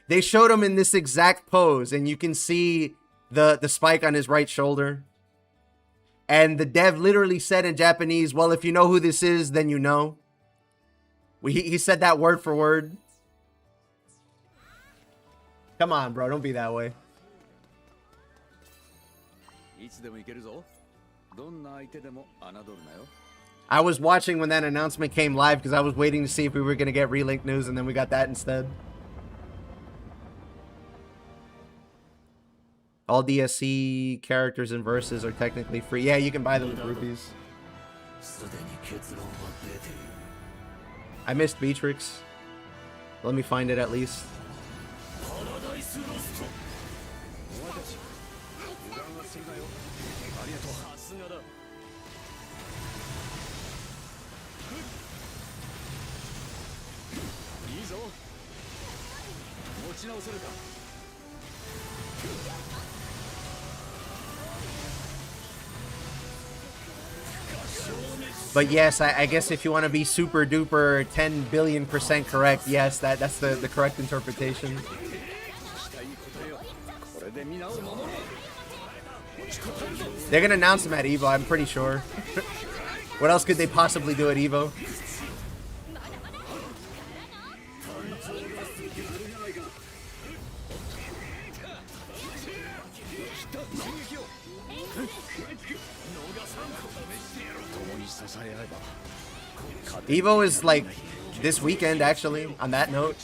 They showed him in this exact pose, and you can see the spike on his right shoulder. And the dev literally said in Japanese, well, if you know who this is, then you know. He said that word for word. Come on, bro. Don't be that way. I was watching when that announcement came live because I was waiting to see if we were going to get Relink news, and then we got that instead. All DSC characters and verses are technically free. Yeah, you can buy them with rupees. I missed Beatrix. Let me find it at least. But yes, I guess if you want to be super duper 10 billion% correct, yes, that's the correct interpretation. They're gonna announce him at Evo, I'm pretty sure. What else could they possibly do at Evo? Evo is like this weekend, actually, on that note.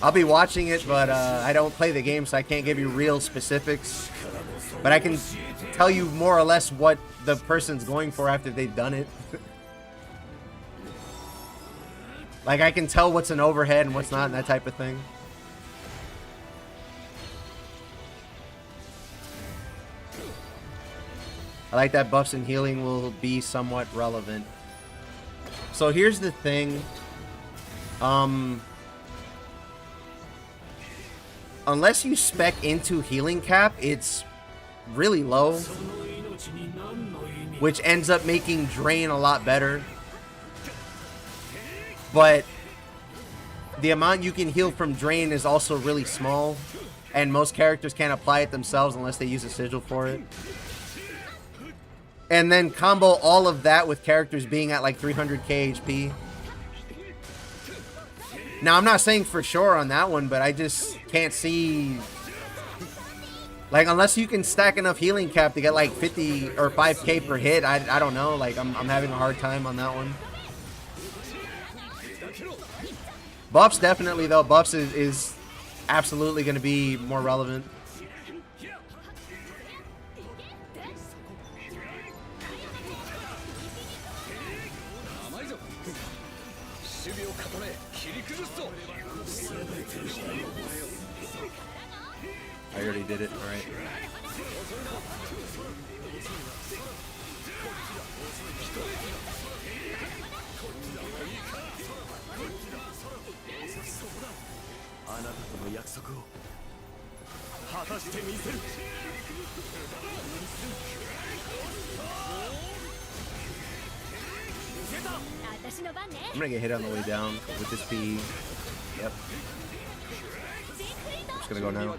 I'll be watching it, but I don't play the game, so I can't give you real specifics. But I can tell you more or less what the person's going for after they've done it. Like, I can tell what's an overhead and what's not and that type of thing. I like that buffs and healing will be somewhat relevant. So here's the thing. Unless you spec into healing cap, it's really low, which ends up making drain a lot better. But the amount you can heal from drain is also really small, and most characters can't apply it themselves unless they use a sigil for it. And then combo all of that with characters being at like 300k HP. Now, I'm not saying for sure on that one, but I just can't see... Like, unless you can stack enough healing cap to get like 50 or 5k per hit, I don't know. Like, I'm having a hard time on that one. Buffs, definitely, though. Buffs is absolutely going to be more relevant. I already did it. All right. I'm gonna get hit on the way down with this PE. Yep. I'm just gonna go now.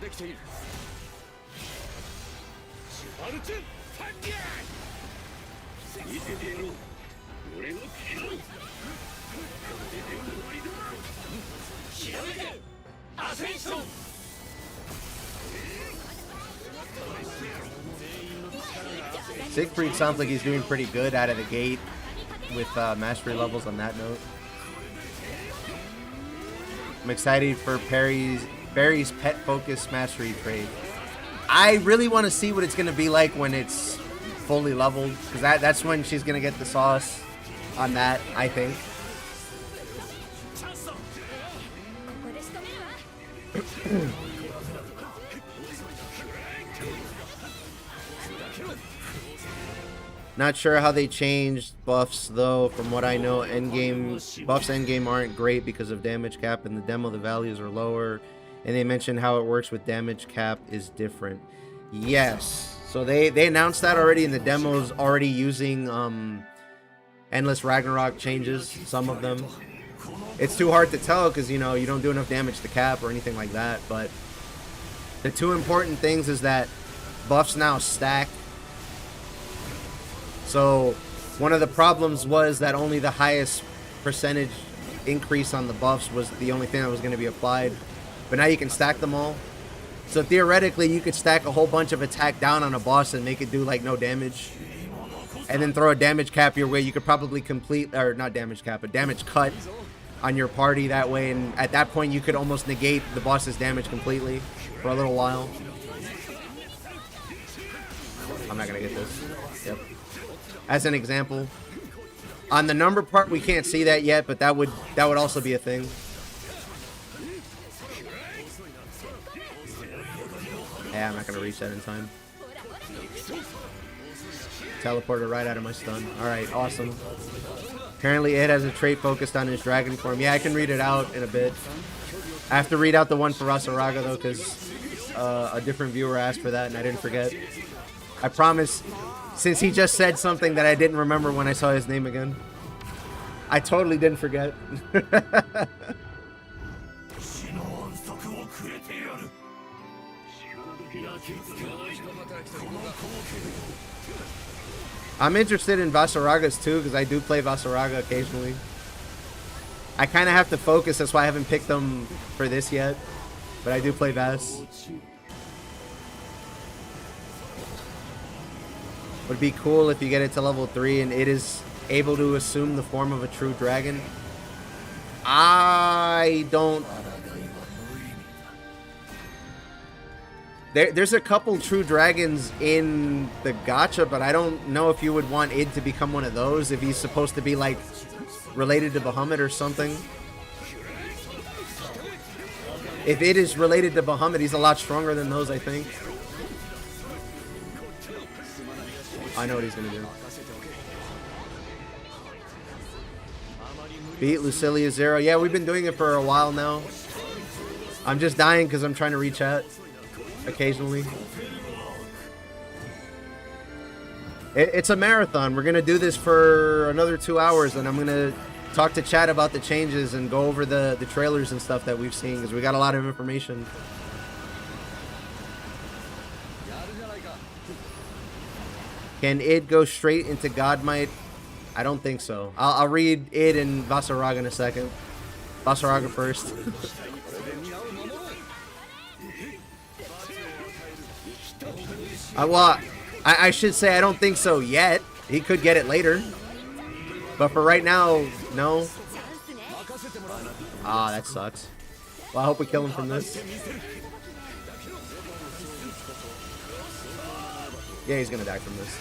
Siegfried sounds like he's doing pretty good out of the gate with mastery levels on that note. I'm excited for Barry's pet focus mastery trade. I really want to see what it's going to be like when it's fully leveled, because that's when she's going to get the sauce on that, I think. Not sure how they changed buffs, though. From what I know, buffs endgame aren't great because of damage cap. In the demo, the values are lower. And they mentioned how it works with damage cap is different. Yes. So they announced that already in the demos, already using endless Ragnarok changes, some of them. It's too hard to tell because, you know, you don't do enough damage to cap or anything like that. But the two important things is that buffs now stack. So one of the problems was that only the highest percentage increase on the buffs was the only thing that was going to be applied. But now you can stack them all. So theoretically, you could stack a whole bunch of attack down on a boss and make it do like no damage. And then throw a damage cap your way. You could probably complete, or not damage cap, but damage cut on your party that way. And at that point, you could almost negate the boss's damage completely for a little while. I'm not going to get this. Yep. As an example. On the number part, we can't see that yet, but that would also be a thing. Yeah, I'm not going to reach that in time. Teleported right out of my stun. Alright, awesome. Apparently Ed has a trait focused on his dragon form. Yeah, I can read it out in a bit. I have to read out the one for Rasaraga, though, because a different viewer asked for that, and I didn't forget. I promise, since he just said something that I didn't remember when I saw his name again. I totally didn't forget. I'm interested in Vasaragas too, because I do play Vasaraga occasionally. I kind of have to focus, that's why I haven't picked them for this yet. But I do play Vas. Would be cool if you get it to level 3 and it is able to assume the form of a true dragon. I don't... There's a couple true dragons in the gacha, but I don't know if you would want Id to become one of those, if he's supposed to be like related to Bahamut or something. If Id is related to Bahamut, he's a lot stronger than those, I think. I know what he's gonna do. Beat Lucilia 0. Yeah, we've been doing it for a while now. I'm just dying because I'm trying to reach out occasionally. It's a marathon. We're gonna do this for another 2 hours, and I'm gonna talk to chat about the changes and go over the trailers and stuff that we've seen, because we got a lot of information. Can Id go straight into Godmight? I don't think so. I'll read Id and Vasaraga in a second. Vasaraga first. Well, I should say I don't think so yet. He could get it later. But for right now, no. Ah, that sucks. Well, I hope we kill him from this. Yeah, he's gonna die from this.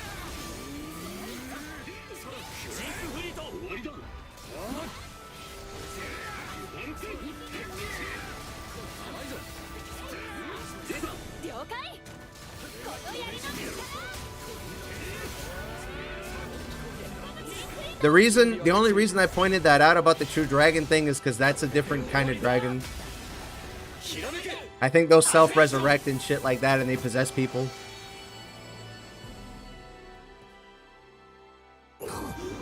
The only reason I pointed that out about the true dragon thing is because that's a different kind of dragon. I think those self-resurrect and shit like that, and they possess people.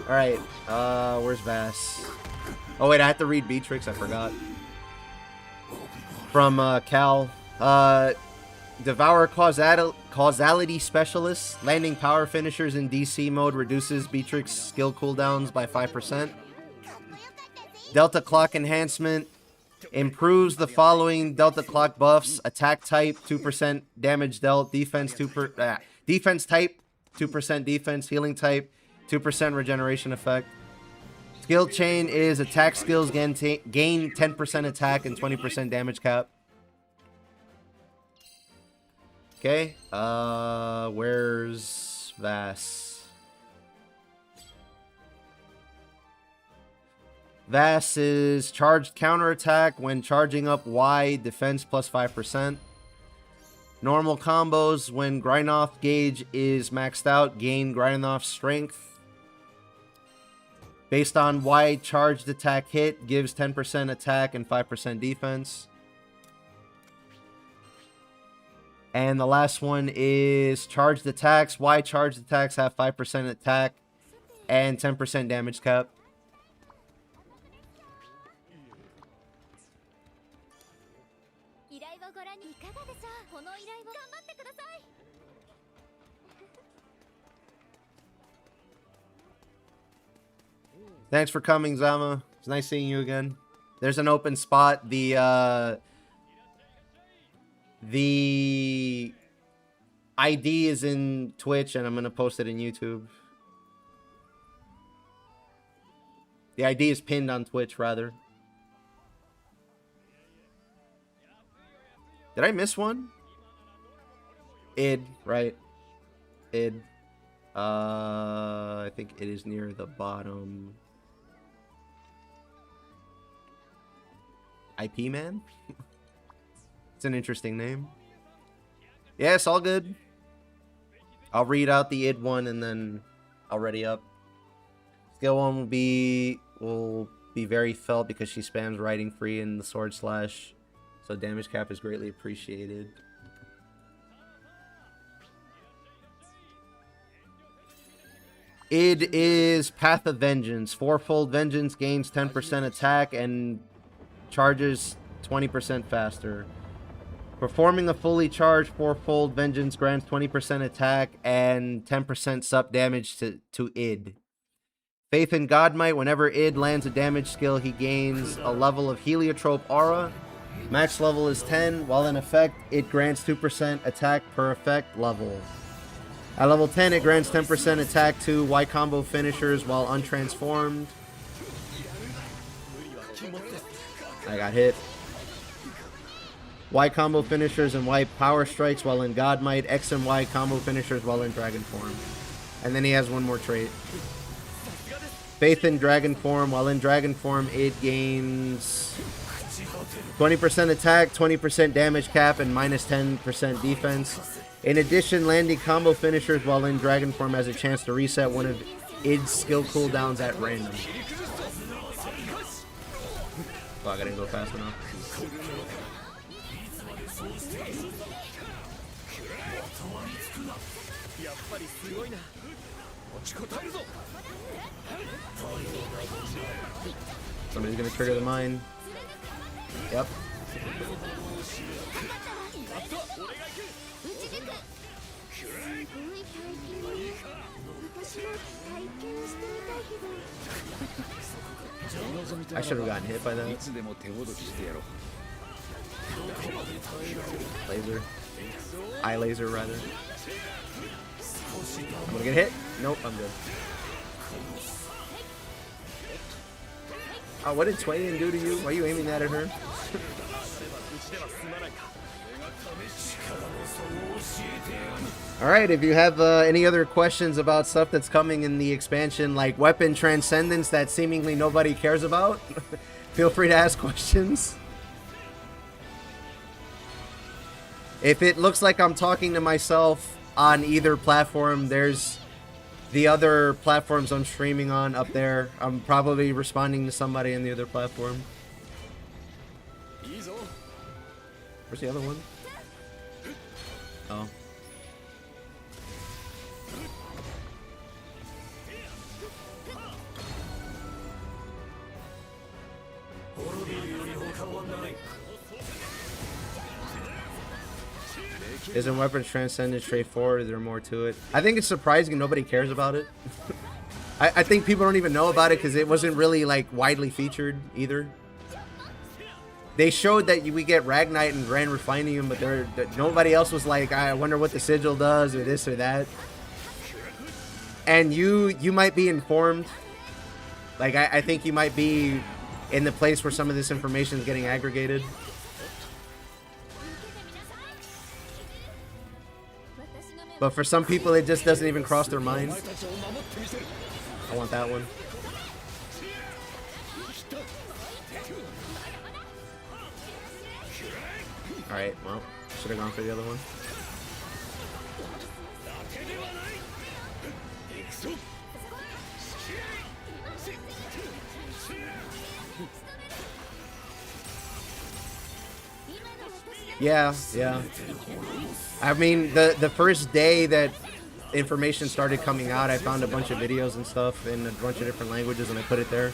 Alright, where's Vass? Oh wait, I have to read Beatrix, I forgot. From Cal. Devour Causality Specialist. Landing power finishers in DC mode reduces Beatrix skill cooldowns by 5%. Delta Clock Enhancement. Improves the following Delta Clock buffs. Attack type, 2% damage dealt. Defense, defense type, 2% defense. Healing type, 2% regeneration effect. Skill chain is attack skills gain 10% attack and 20% damage cap. Okay, where's Vass? Vass is charged counterattack when charging up Y, defense plus 5%. Normal combos when Grinoth gauge is maxed out, gain Grinoth strength. Based on Y charged attack hit, gives 10% attack and 5% defense. And the last one is charged attacks. Y charged attacks have 5% attack and 10% damage cap. Thanks for coming, Zama. It's nice seeing you again. There's an open spot. The ID is in Twitch, and I'm going to post it in YouTube. The ID is pinned on Twitch, rather. Did I miss one? Id, right? Id. I think it is near the bottom. IP Man? It's an interesting name. Yeah, it's all good. I'll read out the id one and then I'll ready up. Skill 1 will be very felt because she spams writing free in the sword slash. So damage cap is greatly appreciated. Id is Path of Vengeance. Fourfold Vengeance gains 10% attack and charges 20% faster. Performing a fully charged Fourfold Vengeance grants 20% attack and 10% sup damage to Id. Faith in Godmight. Whenever Id lands a damage skill, he gains a level of Heliotrope Aura. Max level is 10. While in effect, it grants 2% attack per effect level. At level 10, it grants 10% attack to Y combo finishers while untransformed. I got hit. Y combo finishers and Y power strikes while in Godmight. X and Y combo finishers while in Dragon form. And then he has one more trait. Faith in Dragon form. While in Dragon form, it gains 20% attack, 20% damage cap, and minus 10% defense. In addition, landing combo finishers while in Dragon form has a chance to reset one of Id's skill cooldowns at random. Fuck, I didn't go fast enough. Somebody's gonna trigger the mine. Yep. I should have gotten hit by that. Laser. Eye laser, rather. I'm gonna get hit. Nope, I'm good. Oh, what did Twain do to you? Why are you aiming that at her? Alright, if you have any other questions about stuff that's coming in the expansion, like weapon transcendence that seemingly nobody cares about, feel free to ask questions. If it looks like I'm talking to myself on either platform, there's the other platforms I'm streaming on up there. I'm probably responding to somebody on the other platform. Where's the other one? Oh. Isn't weapons transcendent straightforward? Is there more to it? I think it's surprising nobody cares about it. I think people don't even know about it because it wasn't really like widely featured either. They showed that we get Ragnite and Grand Refineum, but nobody else was like, I wonder what the sigil does or this or that. And you might be informed. Like I think you might be in the place where some of this information is getting aggregated. But for some people, it just doesn't even cross their mind. I want that one. Alright, well, should have gone for the other one. Yeah. I mean, the first day that information started coming out, I found a bunch of videos and stuff in a bunch of different languages, and I put it there.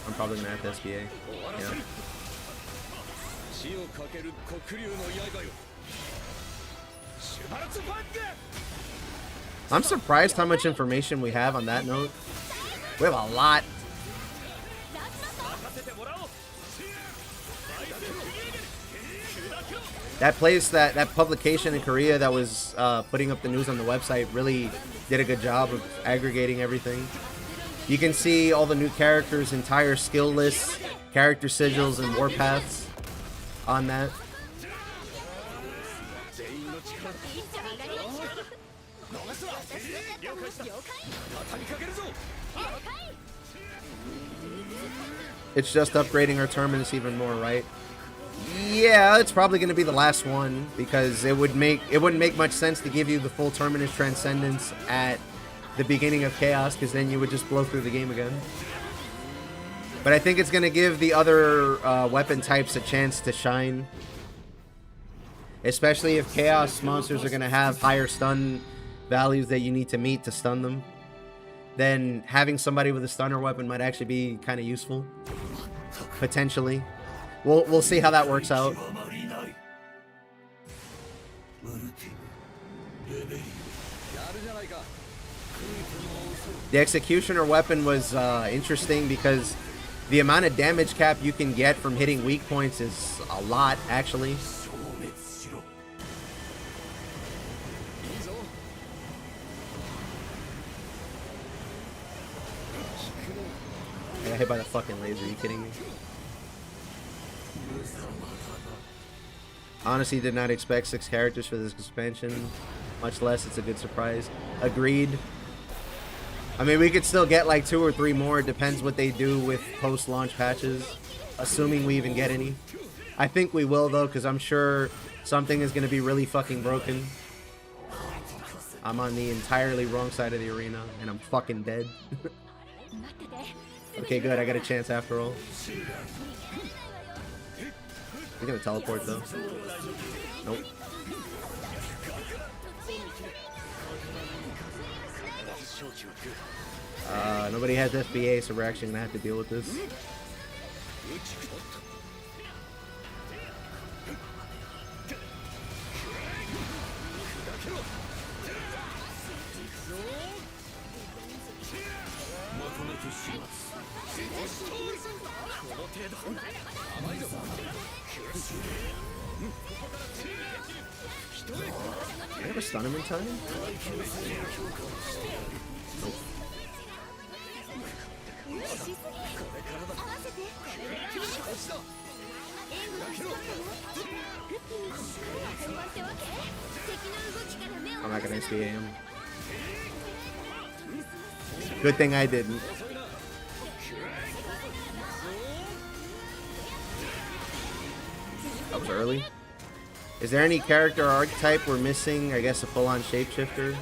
I'm probably gonna have to SBA. Yeah. I'm surprised how much information we have on that note. We have a lot. That place, that publication in Korea that was putting up the news on the website really did a good job of aggregating everything. You can see all the new characters, entire skill lists, character sigils, and warpaths on that. It's just upgrading our terminus even more, right? Yeah, it's probably going to be the last one because it wouldn't make much sense to give you the full terminus transcendence at the beginning of Chaos, because then you would just blow through the game again. But I think it's going to give the other weapon types a chance to shine. Especially if chaos monsters are going to have higher stun values that you need to meet to stun them. Then having somebody with a stunner weapon might actually be kind of useful. Potentially. We'll see how that works out. The executioner weapon was interesting because the amount of damage cap you can get from hitting weak points is a lot, actually. I got hit by the fucking laser, are you kidding me? Honestly, did not expect 6 characters for this expansion, much less it's a good surprise. Agreed. I mean, we could still get like 2 or 3 more. It depends what they do with post-launch patches, assuming we even get any. I think we will, though, because I'm sure something is going to be really fucking broken. I'm on the entirely wrong side of the arena, and I'm fucking dead. Okay, good. I got a chance after all. We're going to teleport, though. Nope. Nobody has FBA, so we're actually gonna have to deal with this. Can I ever stun him in time? Nope. I'm not gonna SBA him. Good thing I didn't. That was early. Is there any character or archetype we're missing? I guess a full-on shapeshifter.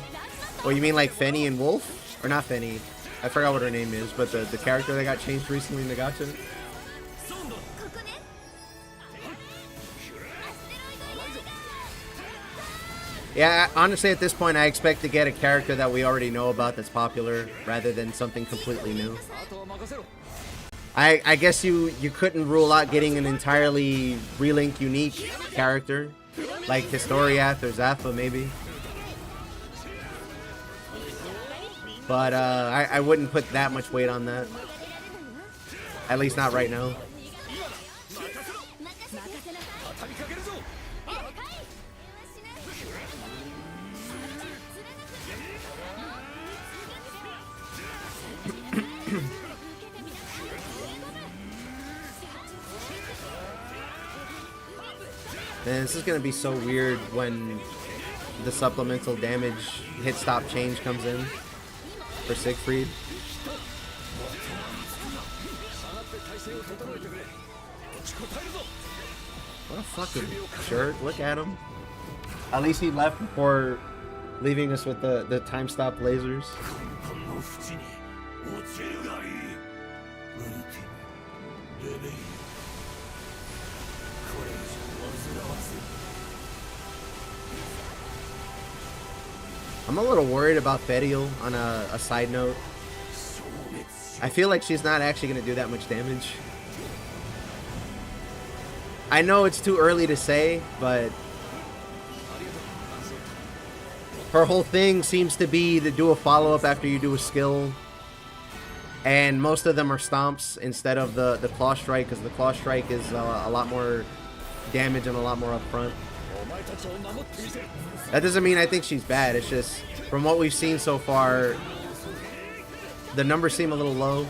Oh, you mean like Fenny and Wolf? Or not Fenny. I forgot what her name is, but the character that got changed recently in the gacha. Yeah, honestly, at this point, I expect to get a character that we already know about that's popular, rather than something completely new. I guess you couldn't rule out getting an entirely Relink unique character, like Historiath or Zappa, maybe. But I wouldn't put that much weight on that. At least not right now. Man, this is gonna be so weird when the supplemental damage hit stop change comes in for Siegfried. What a fucking shirt, look at him. At least he left before leaving us with the time stop lasers. I'm a little worried about Fediel on a side note. I feel like she's not actually going to do that much damage. I know it's too early to say, but her whole thing seems to be to do a follow-up after you do a skill. And most of them are stomps instead of the claw strike, because the claw strike is a lot more damage and a lot more upfront. That doesn't mean I think she's bad. It's just, from what we've seen so far, the numbers seem a little low.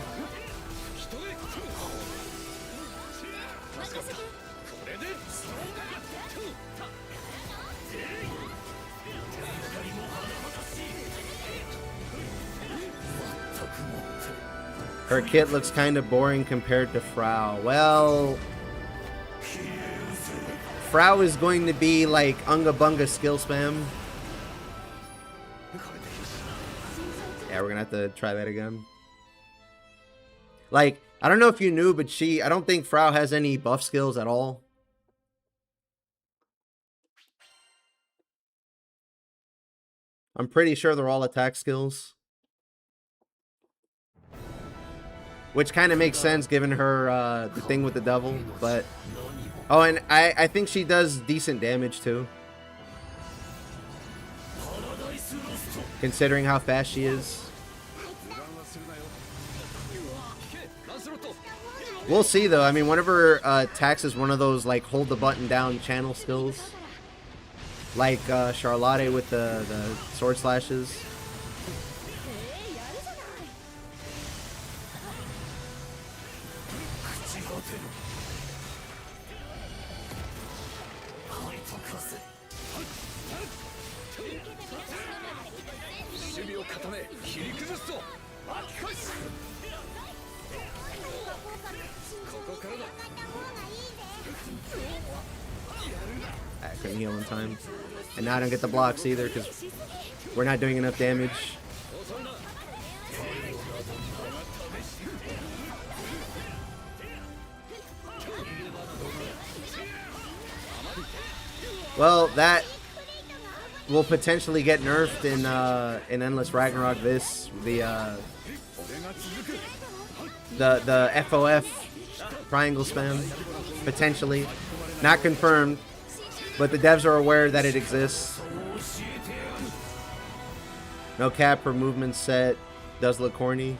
Her kit looks kind of boring compared to Frau. Well, Frau is going to be like Unga Bunga skill spam. Yeah, we're gonna have to try that again. Like, I don't know if you knew, but I don't think Frau has any buff skills at all. I'm pretty sure they're all attack skills. Which kind of makes sense given her the thing with the devil, but oh, and I think she does decent damage too. Considering how fast she is. We'll see though. I mean, one of her attacks is one of those like hold the button down channel skills. Like Charlotte with the sword slashes. I couldn't heal in time. And now I don't get the blocks either because we're not doing enough damage. Well, that will potentially get nerfed in Endless Ragnarok. The FOF triangle spam, potentially, not confirmed, but the devs are aware that it exists. No cap per movement set, does look corny.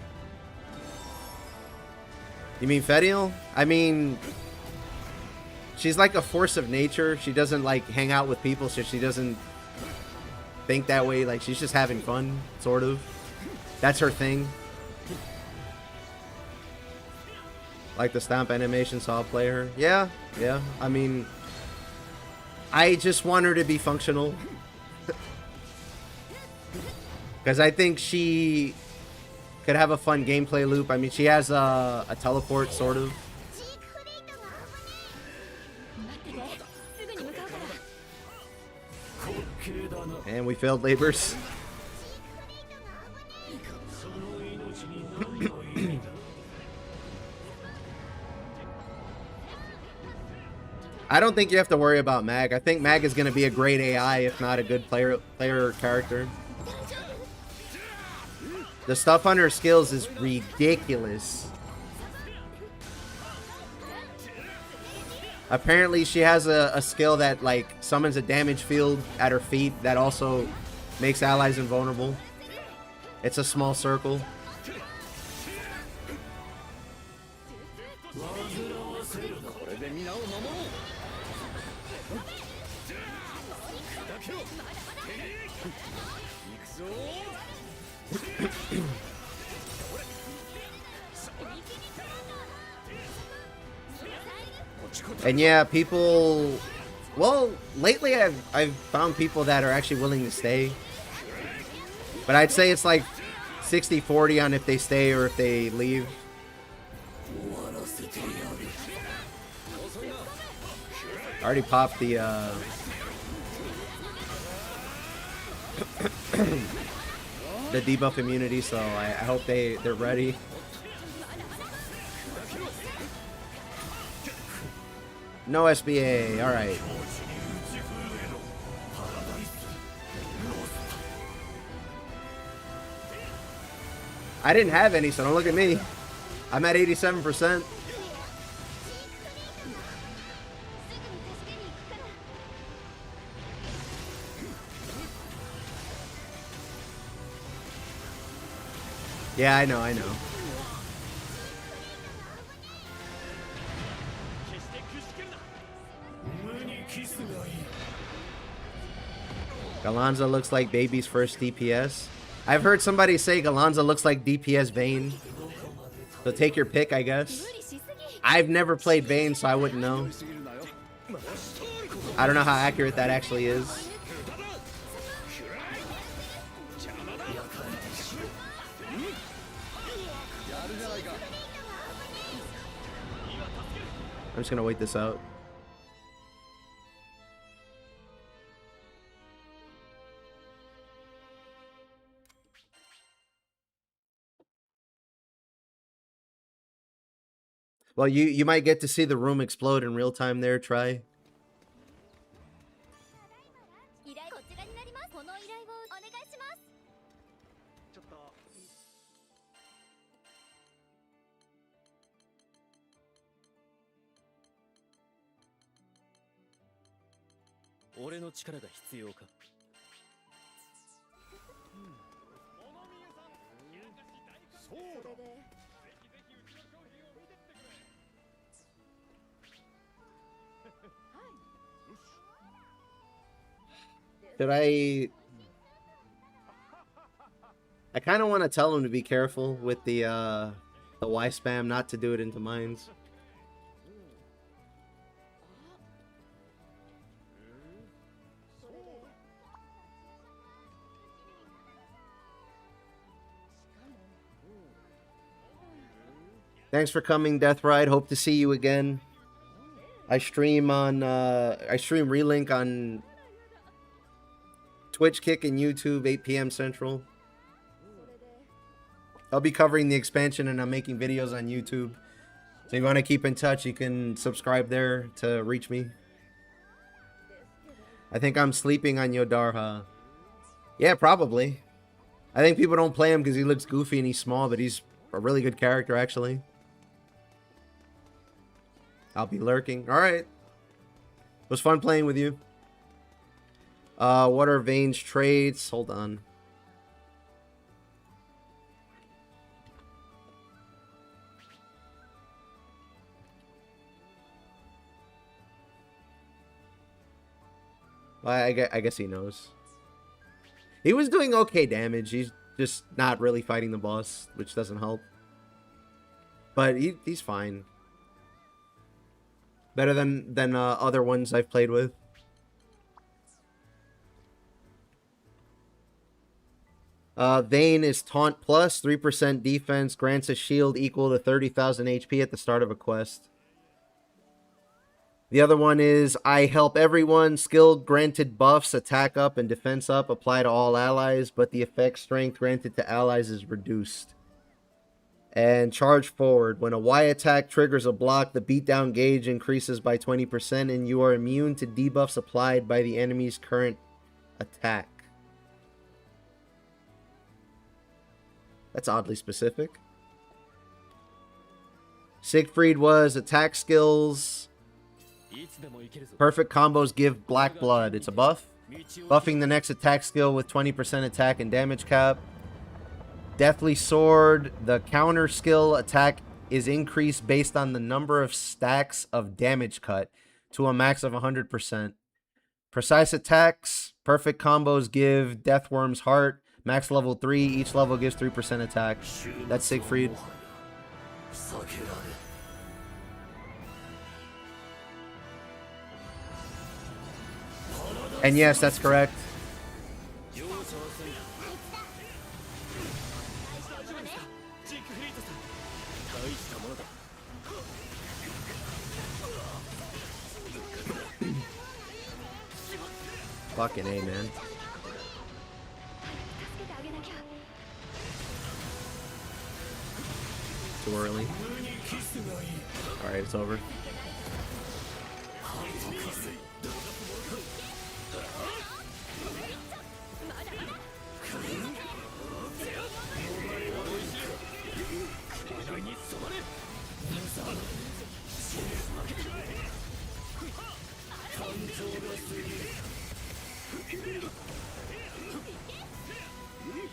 You mean Fediel? I mean, she's like a force of nature. She doesn't like hang out with people, so she doesn't think that way. Like, she's just having fun, sort of. That's her thing. Like the stomp animation, saw play her. Yeah. I mean, I just want her to be functional. Because I think she could have a fun gameplay loop. I mean, she has a teleport, sort of. And we failed labors. I don't think you have to worry about Mag. I think Mag is going to be a great AI, if not a good player character. The stuff on her skills is ridiculous. Apparently she has a skill that like summons a damage field at her feet that also makes allies invulnerable. It's a small circle. And yeah, people, well, lately I've found people that are actually willing to stay. But I'd say it's like 60-40 on if they stay or if they leave. I already popped the the debuff immunity, so I hope they're ready. No SBA, alright. I didn't have any, so don't look at me. I'm at 87%. Yeah, I know. Galanza looks like baby's first DPS. I've heard somebody say Galanza looks like DPS Vayne. So take your pick, I guess. I've never played Vayne, so I wouldn't know. I don't know how accurate that actually is. I'm just gonna wait this out. Well, you might get to see the room explode in real time there, try. Should I kind of want to tell him to be careful with the Y spam, not to do it into mines. Thanks for coming, Death Ride. Hope to see you again. I stream Relink on Twitch, Kick, and YouTube, 8 p.m. Central. I'll be covering the expansion, and I'm making videos on YouTube. So if you want to keep in touch, you can subscribe there to reach me. I think I'm sleeping on Yodarha. Yeah, probably. I think people don't play him because he looks goofy and he's small, but he's a really good character, actually. I'll be lurking. All right. It was fun playing with you. What are Vane's traits? Hold on. Well, I guess he knows. He was doing okay damage. He's just not really fighting the boss, which doesn't help. But he's fine. Better than other ones I've played with. Vayne is Taunt Plus, 3% defense, grants a shield equal to 30,000 HP at the start of a quest. The other one is I help everyone, skill granted buffs, attack up and defense up, apply to all allies, but the effect strength granted to allies is reduced. And charge forward. When a Y attack triggers a block, the beatdown gauge increases by 20% and you are immune to debuffs applied by the enemy's current attack. That's oddly specific. Siegfried was attack skills. Perfect combos give black blood. It's a buff. Buffing the next attack skill with 20% attack and damage cap. Deathly Sword, the counter skill attack is increased based on the number of stacks of damage cut to a max of 100%. Precise attacks, perfect combos give Deathworm's Heart, max level 3, each level gives 3% attack. That's Siegfried. And yes, that's correct. Fucking A, man. Too early. Alright, it's over.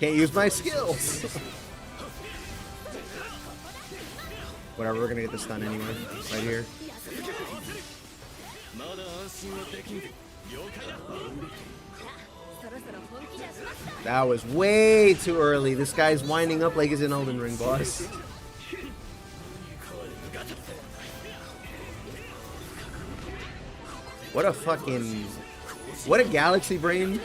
Can't use my skills. Whatever, we're gonna get the stun anyway. Right here. That was way too early. This guy's winding up like he's an Elden Ring boss. What a fucking... What a galaxy brain.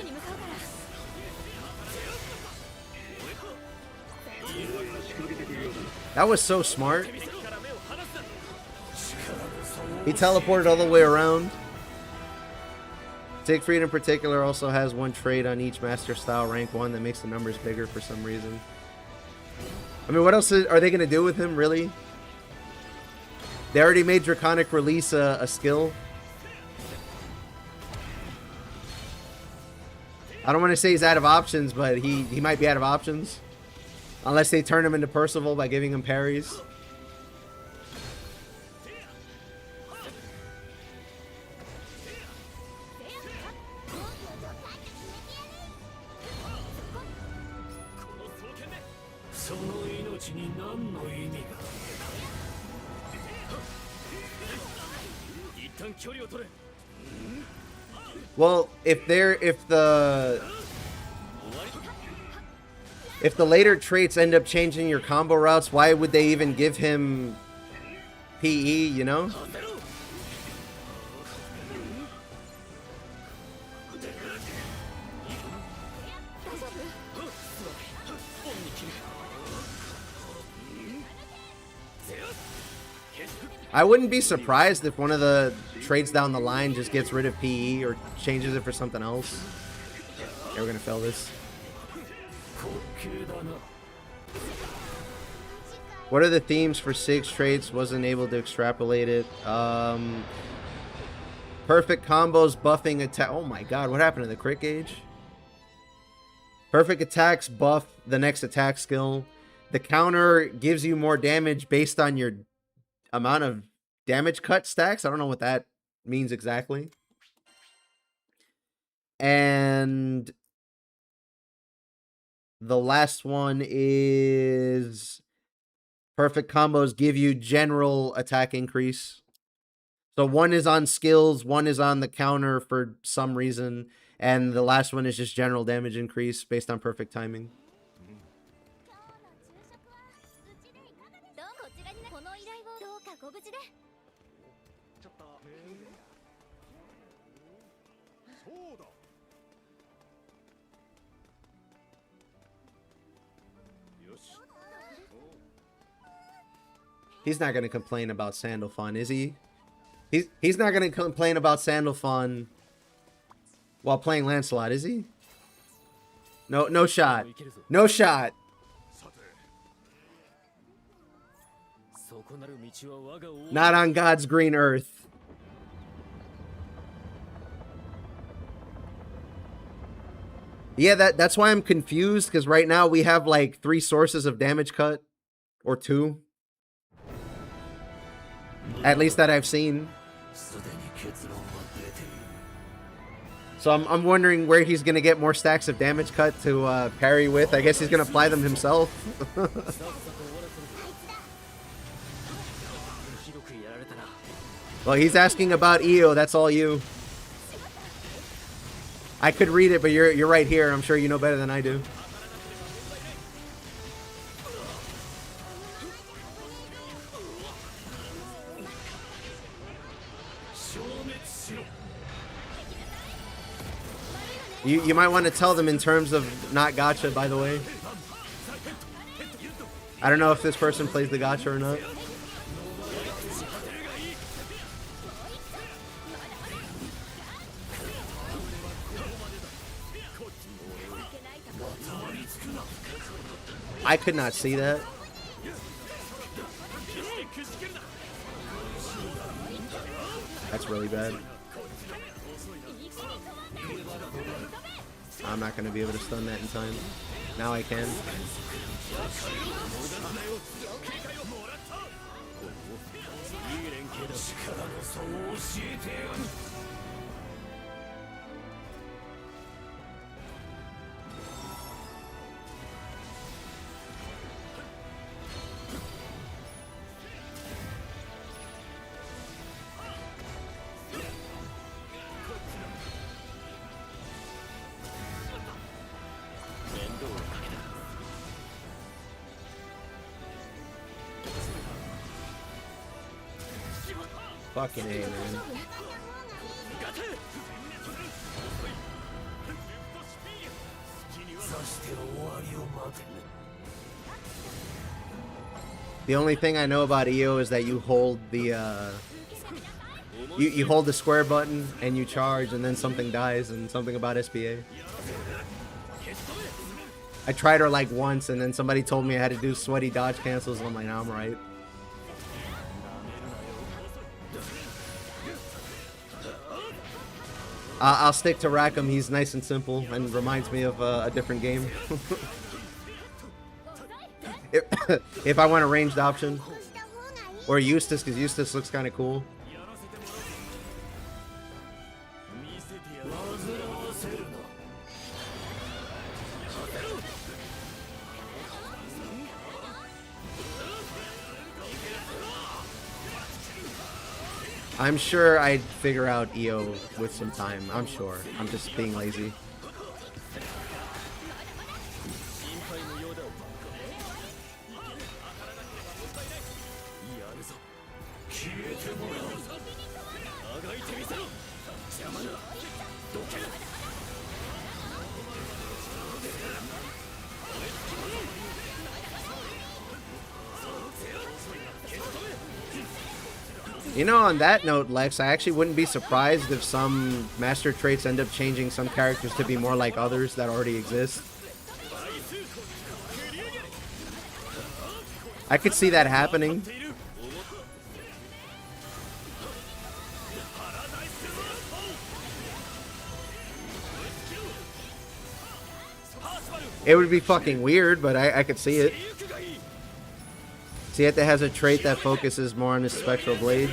That was so smart. He teleported all the way around. Siegfried in particular also has one trait on each Master Style rank 1 that makes the numbers bigger for some reason. I mean, what else are they going to do with him, really? They already made Draconic Release a skill. I don't want to say he's out of options, but he might be out of options. Unless they turn him into Percival by giving him parries. Well, if the later traits end up changing your combo routes, why would they even give him PE, you know? I wouldn't be surprised if one of the traits down the line just gets rid of PE or changes it for something else. Okay, we're gonna fail this. What are the themes for 6 traits? Wasn't able to extrapolate it. Perfect combos, buffing attack. Oh my god, what happened to the crit gauge? Perfect attacks buff the next attack skill. The counter gives you more damage based on your amount of damage cut stacks. I don't know what that means exactly. And the last one is perfect combos give you general attack increase. So one is on skills, one is on the counter for some reason, and the last one is just general damage increase based on perfect timing. He's not going to complain about Sandalphon, is he? He's not going to complain about Sandalphon while playing Lancelot, is he? No shot. No shot. Not on God's green earth. Yeah, that's why I'm confused, because right now we have like 3 sources of damage cut. Or 2. At least that I've seen. So I'm wondering where he's going to get more stacks of damage cut to parry with. I guess he's going to apply them himself. Well, he's asking about EO. That's all you. I could read it, but you're right here. I'm sure you know better than I do. You might want to tell them in terms of not gacha, by the way. I don't know if this person plays the gacha or not. I could not see that. That's really bad. I'm not going to be able to stun that in time. Now I can. Fucking A, man. The only thing I know about EO is that you hold the you hold the square button and you charge, and then something dies, and something about SPA. I tried her like once, and then somebody told me I had to do sweaty dodge cancels, and I'm like, nah, I'm right. I'll stick to Rackham. He's nice and simple and reminds me of a different game. if I want a ranged option. Or Eustace, because Eustace looks kind of cool. I'm sure I'd figure out EO with some time. I'm sure. I'm just being lazy. You know, on that note, Lex, I actually wouldn't be surprised if some master traits end up changing some characters to be more like others that already exist. I could see that happening. It would be fucking weird, but I could see it. Siete has a trait that focuses more on his spectral blades.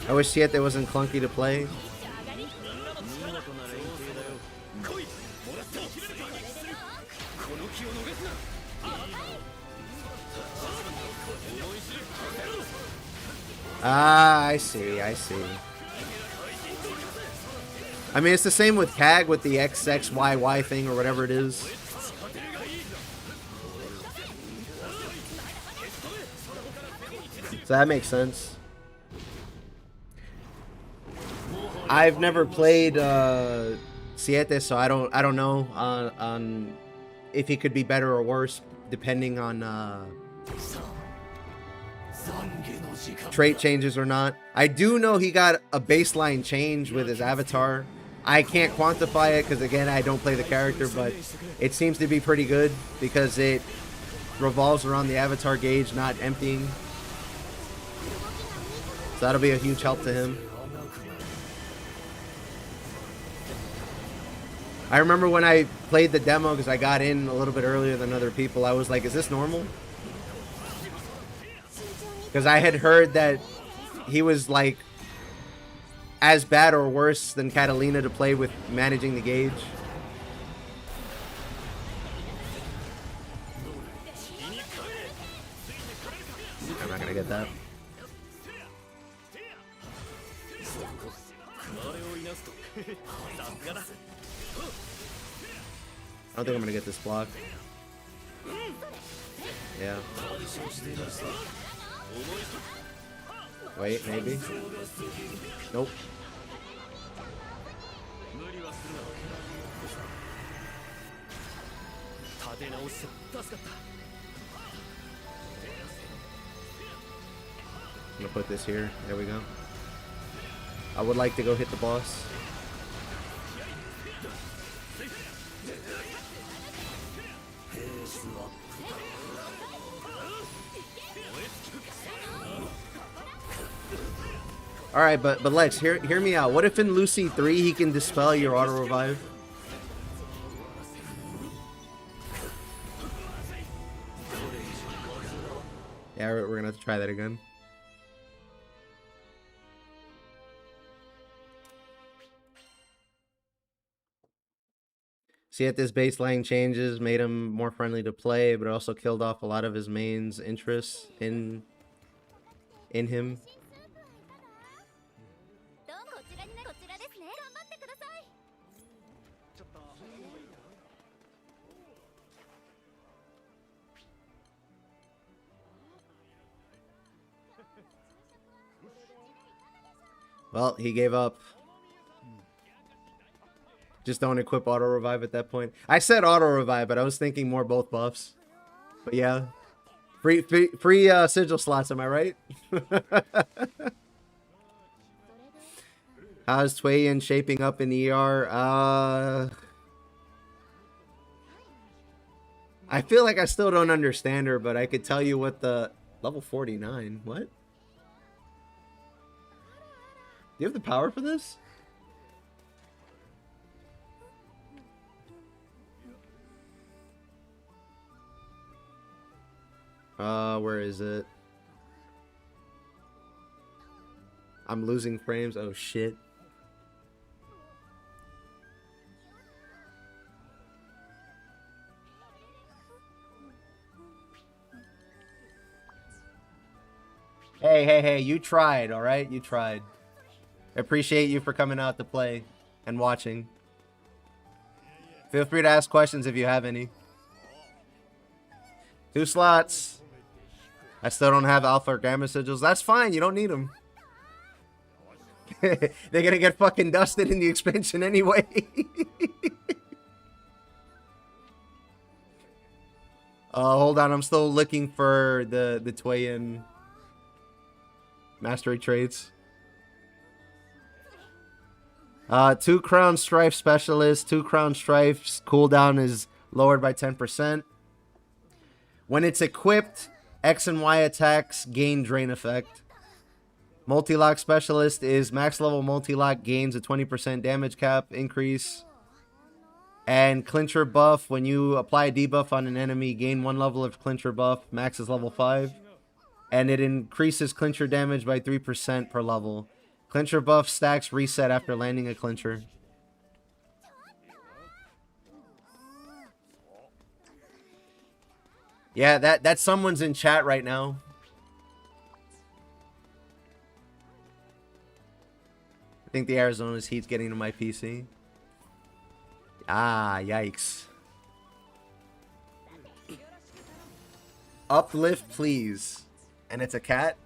I wish Siete wasn't clunky to play. Ah, I see, I see. I mean, it's the same with CAG with the XXYY thing or whatever it is. So that makes sense. I've never played Siete, so I don't know on if he could be better or worse depending on trait changes or not. I do know he got a baseline change with his avatar. I can't quantify it because, again, I don't play the character, but it seems to be pretty good because it revolves around the avatar gauge not emptying. So that'll be a huge help to him. I remember when I played the demo, because I got in a little bit earlier than other people, I was like, is this normal? Because I had heard that he was like as bad or worse than Catalina to play with managing the gauge. I'm not gonna get that. I don't think I'm gonna get this block. Yeah. Wait, maybe. Nope. I'm gonna put this here. There we go. I would like to go hit the boss. Alright, but Lex, hear me out. What if in Lucy 3 he can dispel your auto revive? Yeah, we're gonna have to try that again. See, at this baseline changes made him more friendly to play, but also killed off a lot of his main's interests in him. Well, he gave up. Just don't equip auto revive at that point. I said auto revive, but I was thinking more both buffs. But yeah, free sigil slots. Am I right? How's Tweian shaping up in ER? I feel like I still don't understand her, but I could tell you what the level 49. What? Do you have the power for this? Where is it? I'm losing frames. Oh shit. Hey, you tried, alright? You tried. I appreciate you for coming out to play and watching. Feel free to ask questions if you have any. 2 slots. I still don't have alpha or gamma sigils. That's fine, you don't need them. They're gonna get fucking dusted in the expansion anyway. Hold on, I'm still looking for the Toyin mastery traits. 2 Crown Strife Specialist. 2 Crown Strife's cooldown is lowered by 10%. When it's equipped, X and Y attacks gain drain effect. Multi-lock Specialist is max level multi-lock, gains a 20% damage cap increase. And Clincher buff, when you apply a debuff on an enemy, gain 1 level of Clincher buff, max is level 5. And it increases Clincher damage by 3% per level. Clincher buff stacks reset after landing a Clincher. Yeah, that someone's in chat right now. I think the Arizona's heat's getting to my PC. Ah, yikes. Uplift, please. And it's a cat?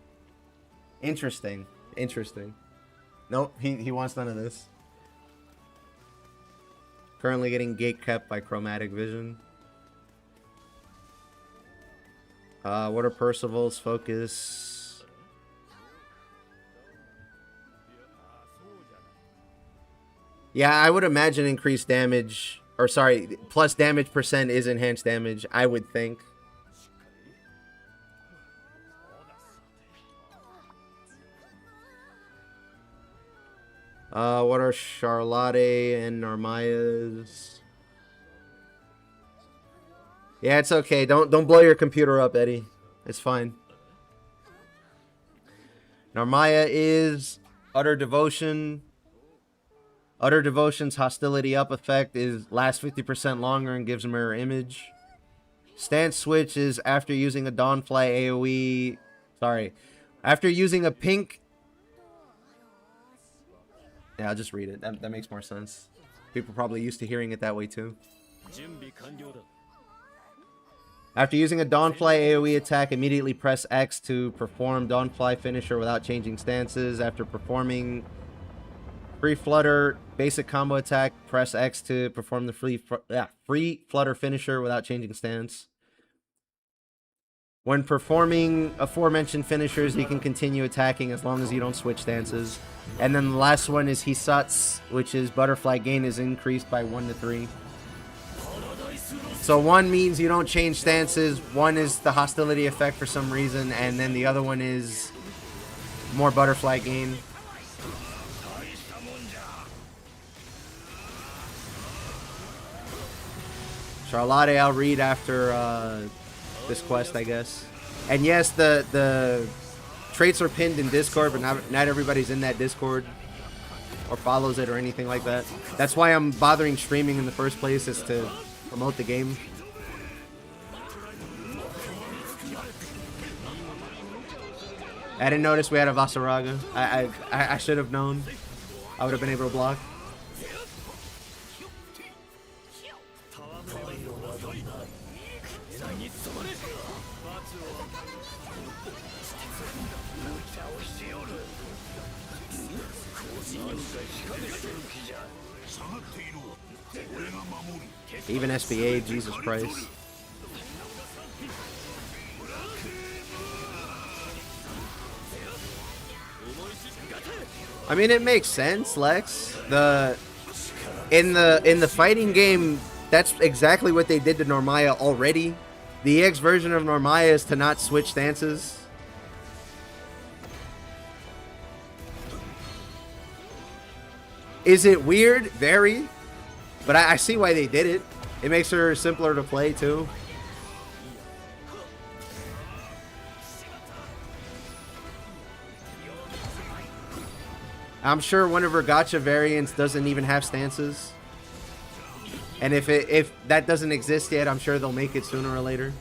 Interesting. Interesting. Nope, he wants none of this. Currently getting gate kept by Chromatic Vision. What are Percival's focus? Yeah, I would imagine increased damage, or sorry, plus damage percent is enhanced damage, I would think. What are Charlotte and Narmaya's? Yeah, it's okay. Don't blow your computer up, Eddie. It's fine. Narmaya is Utter Devotion. Utter Devotion's hostility up effect lasts 50% longer and gives a mirror image. Stance Switch is after using a Dawnfly AoE. Sorry. After using a pink. Yeah, I'll just read it. That makes more sense. People are probably used to hearing it that way too. After using a Dawnfly AoE attack, immediately press X to perform Dawnfly finisher without changing stances. After performing Free Flutter basic combo attack, press X to perform the Free Flutter finisher without changing stance. When performing aforementioned finishers, he can continue attacking as long as you don't switch stances. And then the last one is Hisatsu, which is Butterfly gain is increased by 1 to 3. So 1 means you don't change stances, 1 is the hostility effect for some reason, and then the other one is more butterfly gain. Charlotte, I'll read after this quest, I guess. And yes, the traits are pinned in Discord, but not everybody's in that Discord or follows it or anything like that. That's why I'm bothering streaming in the first place, is to promote the game. I didn't notice we had a Vasaraga. I should have known. I would have been able to block. Even SBA, Jesus Christ. I mean, it makes sense, Lex. In the fighting game, that's exactly what they did to Narmaya already. The EX version of Narmaya is to not switch stances. Is it weird? Very. But I see why they did it. It makes her simpler to play, too. I'm sure one of her gacha variants doesn't even have stances. And if that doesn't exist yet, I'm sure they'll make it sooner or later.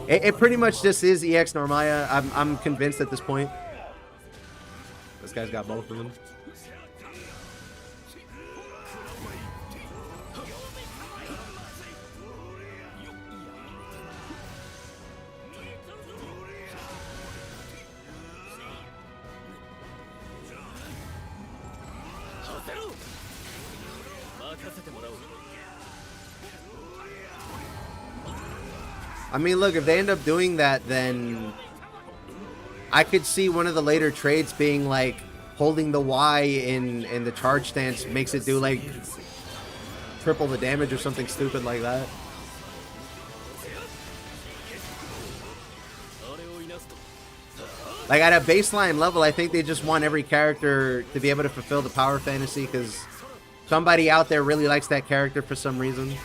It pretty much just is EX Normaya. I'm convinced at this point. This guy's got both of them. I mean, look, if they end up doing that, then I could see one of the later trades being like holding the Y in the charge stance makes it do like triple the damage or something stupid like that. Like at a baseline level, I think they just want every character to be able to fulfill the power fantasy because somebody out there really likes that character for some reason.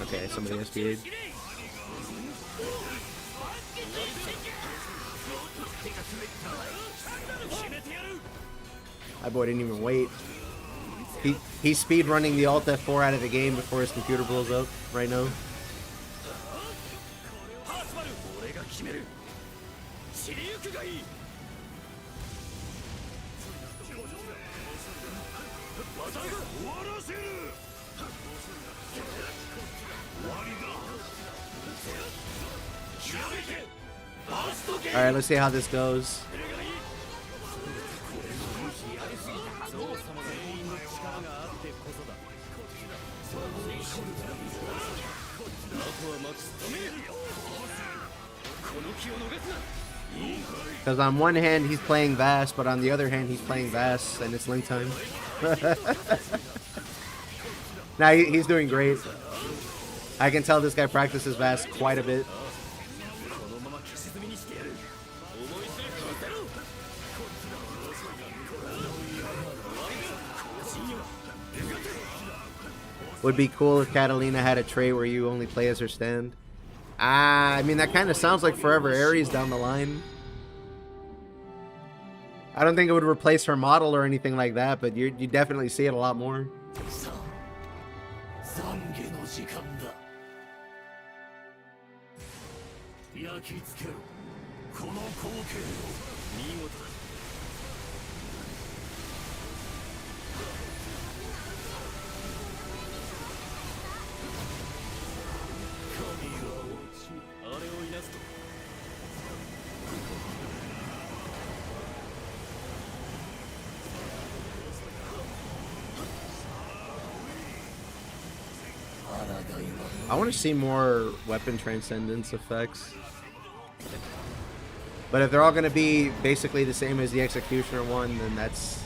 Okay, somebody has speed. My boy didn't even wait. He's speed running the Alt F4 out of the game before his computer blows up right now. Alright, let's see how this goes. Because on one hand he's playing Vast, but on the other hand he's playing Vast and it's Link time. Now he's doing great. I can tell this guy practices Vast quite a bit. Would be cool if Catalina had a trait where you only play as her stand. I mean, that kind of sounds like Forever Aries down the line. I don't think it would replace her model or anything like that, but you definitely see it a lot more. I want to see more weapon transcendence effects. But if they're all going to be basically the same as the Executioner one, then that's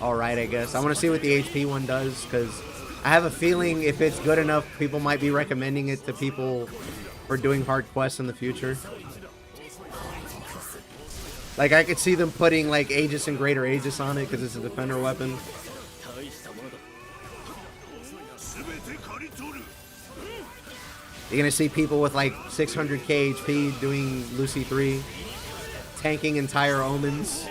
alright, I guess. I want to see what the HP one does, because I have a feeling if it's good enough, people might be recommending it to people for doing hard quests in the future. Like, I could see them putting, like, Aegis and Greater Aegis on it, because it's a defender weapon. You're gonna see people with like 600k HP doing Lucy 3, tanking entire omens.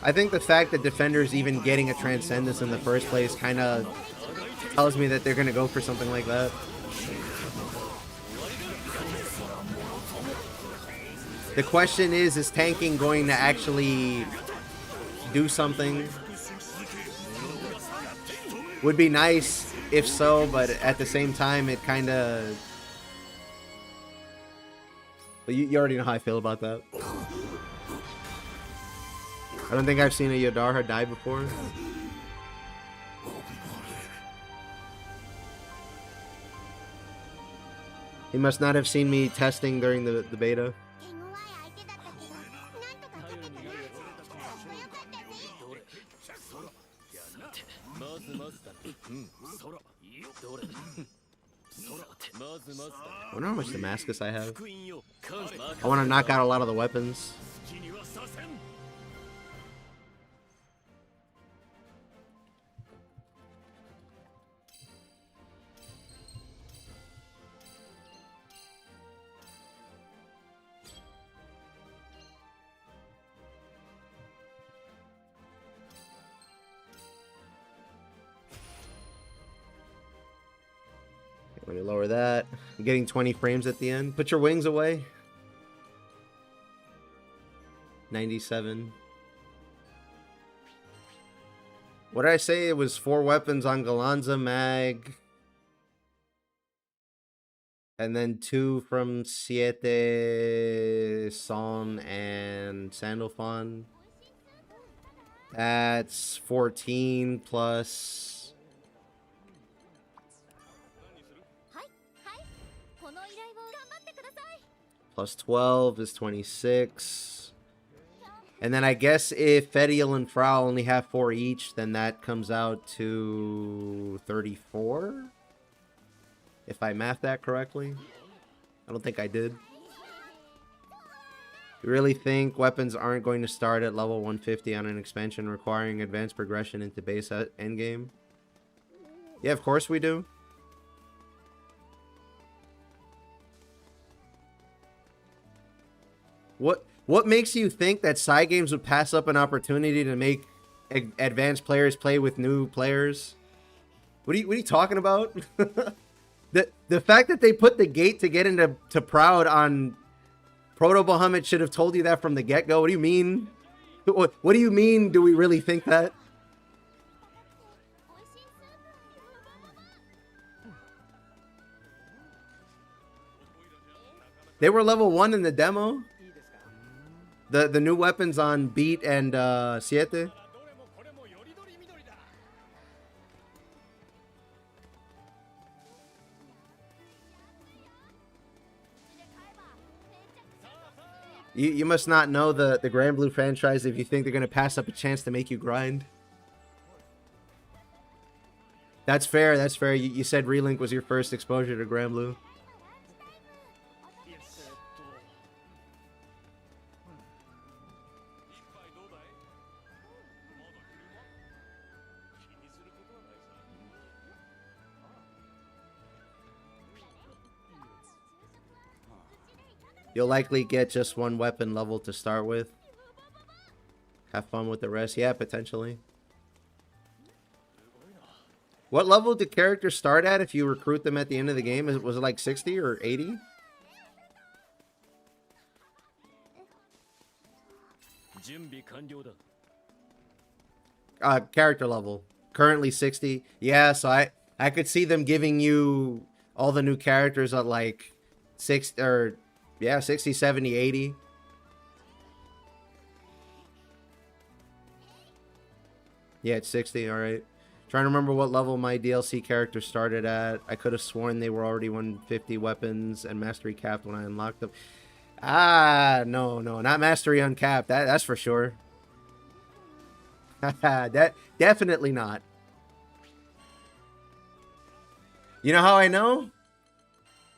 I think the fact that Defender's even getting a Transcendence in the first place kind of tells me that they're going to go for something like that. The question is tanking going to actually do something? Would be nice if so, but at the same time, it kind of... You already know how I feel about that. I don't think I've seen a Yodarha die before. He must not have seen me testing during the beta. I wonder how much Damascus I have. I want to knock out a lot of the weapons. Let me lower that. I'm getting 20 frames at the end. Put your wings away. 97. What did I say? It was 4 weapons on Galanza Mag. And then 2 from Siete, Son, and Sandalphon. That's 14 plus... Plus 12 is 26. And then I guess if Fediel and Frau only have 4 each, then that comes out to 34? If I math that correctly. I don't think I did. You really think weapons aren't going to start at level 150 on an expansion requiring advanced progression into base endgame? Yeah, of course we do. What makes you think that side games would pass up an opportunity to make advanced players play with new players? What are you talking about? the fact that they put the gate to get into Proud on Proto Bahamut should have told you that from the get-go. What do you mean? What do you mean? Do we really think that? They were level 1 in the demo. The new weapons on Beat and Siete. You must not know the Granblue franchise if you think they're going to pass up a chance to make you grind. That's fair, that's fair. You said Relink was your first exposure to Granblue. You'll likely get just 1 weapon level to start with. Have fun with the rest. Yeah, potentially. What level do characters start at if you recruit them at the end of the game? Was it like 60 or 80? Character level. Currently 60. Yeah, so I could see them giving you all the new characters at like 6 or... Yeah, 60, 70, 80. Yeah, it's 60, alright. Trying to remember what level my DLC character started at. I could have sworn they were already 150 weapons and mastery capped when I unlocked them. Ah, no, not mastery uncapped. That's for sure. That definitely not. You know how I know?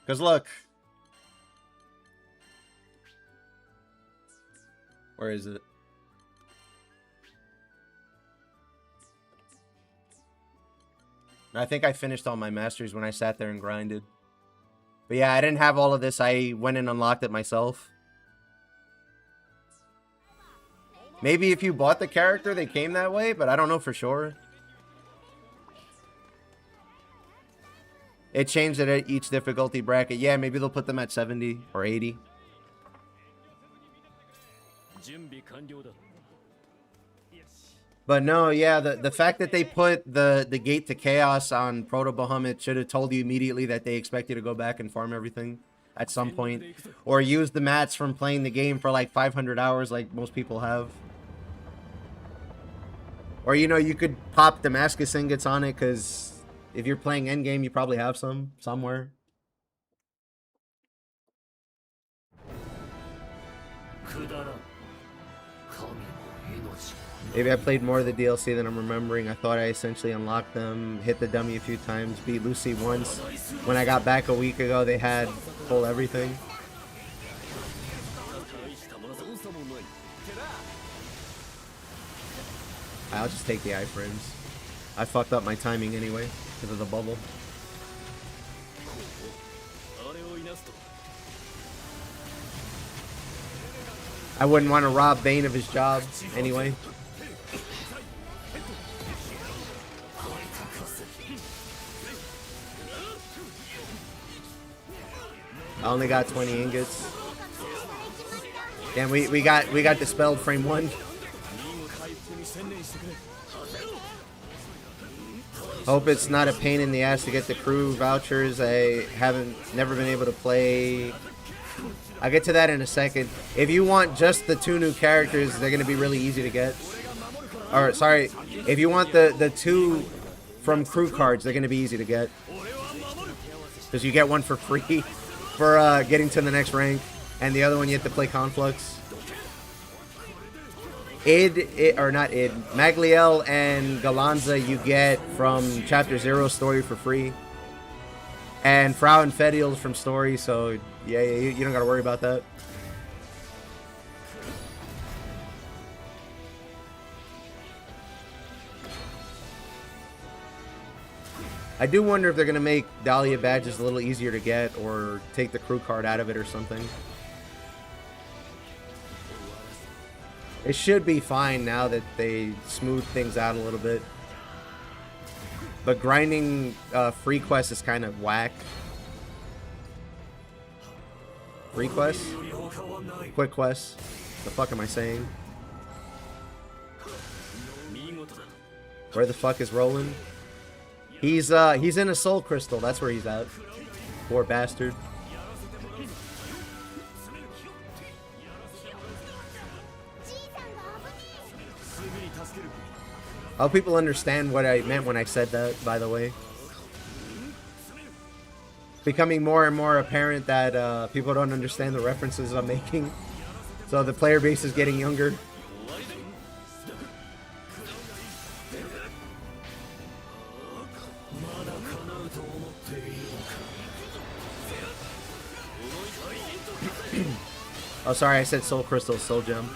Because look. Where is it? I think I finished all my masters when I sat there and grinded. But yeah, I didn't have all of this. I went and unlocked it myself. Maybe if you bought the character, they came that way, but I don't know for sure. It changed it at each difficulty bracket. Yeah, maybe they'll put them at 70 or 80. But no, yeah, the fact that they put the gate to chaos on Proto Bahamut should have told you immediately that they expect you to go back and farm everything at some point. Or use the mats from playing the game for like 500 hours like most people have. Or, you know, you could pop Damascus ingots on it because if you're playing endgame, you probably have some somewhere. Maybe I played more of the DLC than I'm remembering. I thought I essentially unlocked them, hit the dummy a few times, beat Lucy once. When I got back a week ago, they had full everything. I'll just take the iframes. I fucked up my timing anyway, because of the bubble. I wouldn't want to rob Bane of his job anyway. I only got 20 ingots. Damn, we got dispelled frame 1. Hope it's not a pain in the ass to get the crew vouchers. I never been able to play. I'll get to that in a second. If you want just the 2 new characters, they're gonna be really easy to get. Or sorry, if you want the 2 from crew cards, they're gonna be easy to get. Because you get one for free for getting to the next rank, and the other one you have to play Conflux. Magliel and Galanza you get from Chapter 0 story for free. And Frau and Fediel from story, so yeah, you don't gotta worry about that. I do wonder if they're gonna make Dahlia badges a little easier to get, or take the crew card out of it or something. It should be fine now that they smooth things out a little bit. But grinding free quests is kind of whack. Free quests? Quick quests. The fuck am I saying? Where the fuck is Roland? He's in a soul crystal. That's where he's at. Poor bastard. I hope people understand what I meant when I said that, by the way. Becoming more and more apparent that people don't understand the references I'm making. So the player base is getting younger. Oh, sorry, I said soul crystal, soul gem.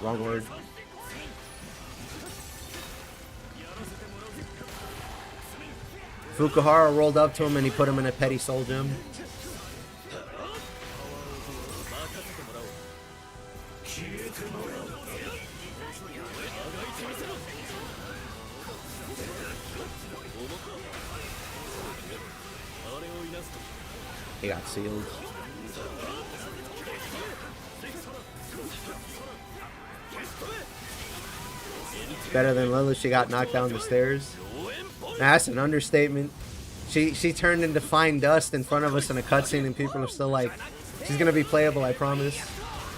Wrong word. Fukuhara rolled up to him and he put him in a petty soul gem. He got sealed. Better than Lilith, she got knocked down the stairs. Nah, that's an understatement. She turned into fine dust in front of us in a cutscene, and people are still like, she's gonna be playable, I promise.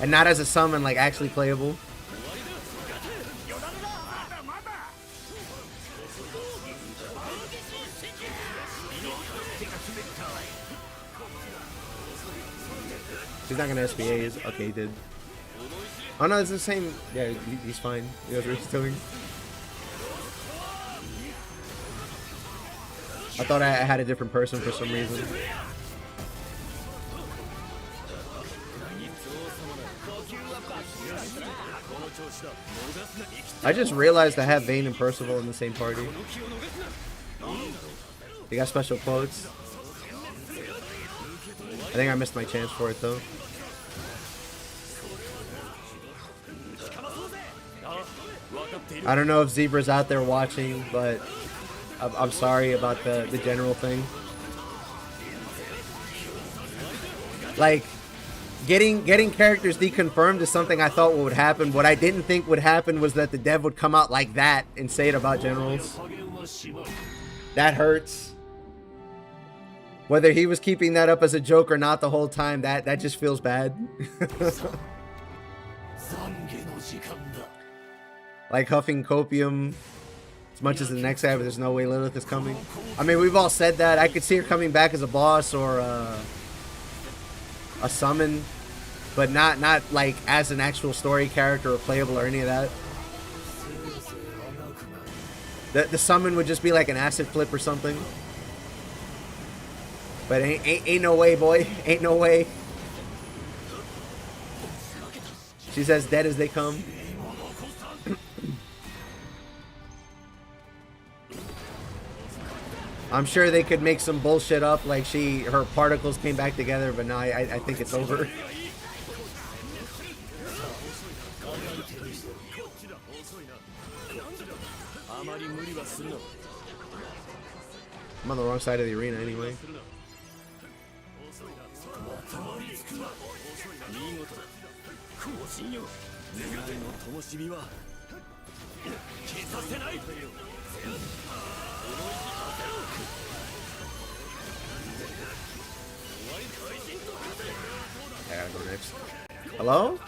And not as a summon, like actually playable. She's not gonna SPA, is okay, he did. Oh no, it's the same. Yeah, he's fine. He knows what he's doing. I thought I had a different person for some reason. I just realized I have Vayne and Percival in the same party. They got special quotes. I think I missed my chance for it though. I don't know if Zebra's out there watching, but I'm sorry about the general thing. Like, getting characters deconfirmed is something I thought would happen. What I didn't think would happen was that the dev would come out like that and say it about generals. That hurts. Whether he was keeping that up as a joke or not the whole time, that just feels bad. Like huffing copium as much as the next guy, but there's no way Lilith is coming. I mean, we've all said that. I could see her coming back as a boss or a summon. but not like as an actual story character or playable or any of that. The summon would just be like an acid flip or something. But ain't no way, boy. Ain't no way. She's as dead as they come. I'm sure they could make some bullshit up, like her particles came back together, but no, I think it's over. I'm on the wrong side of the arena anyway. I gotta go next. Hello?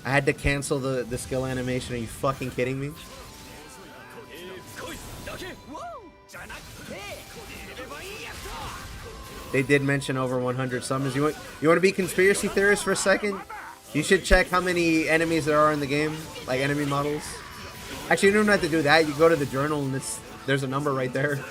I had to cancel the skill animation. Are you fucking kidding me? They did mention over 100 summons. You want to be conspiracy theorist for a second? You should check how many enemies there are in the game, like enemy models. Actually, you don't have to do that. You go to the journal and there's a number right there.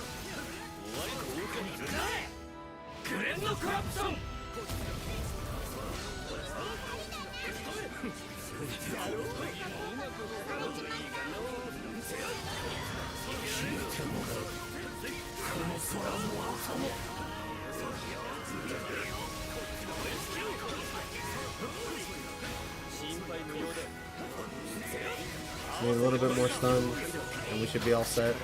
Need a little bit more stun, and we should be all set.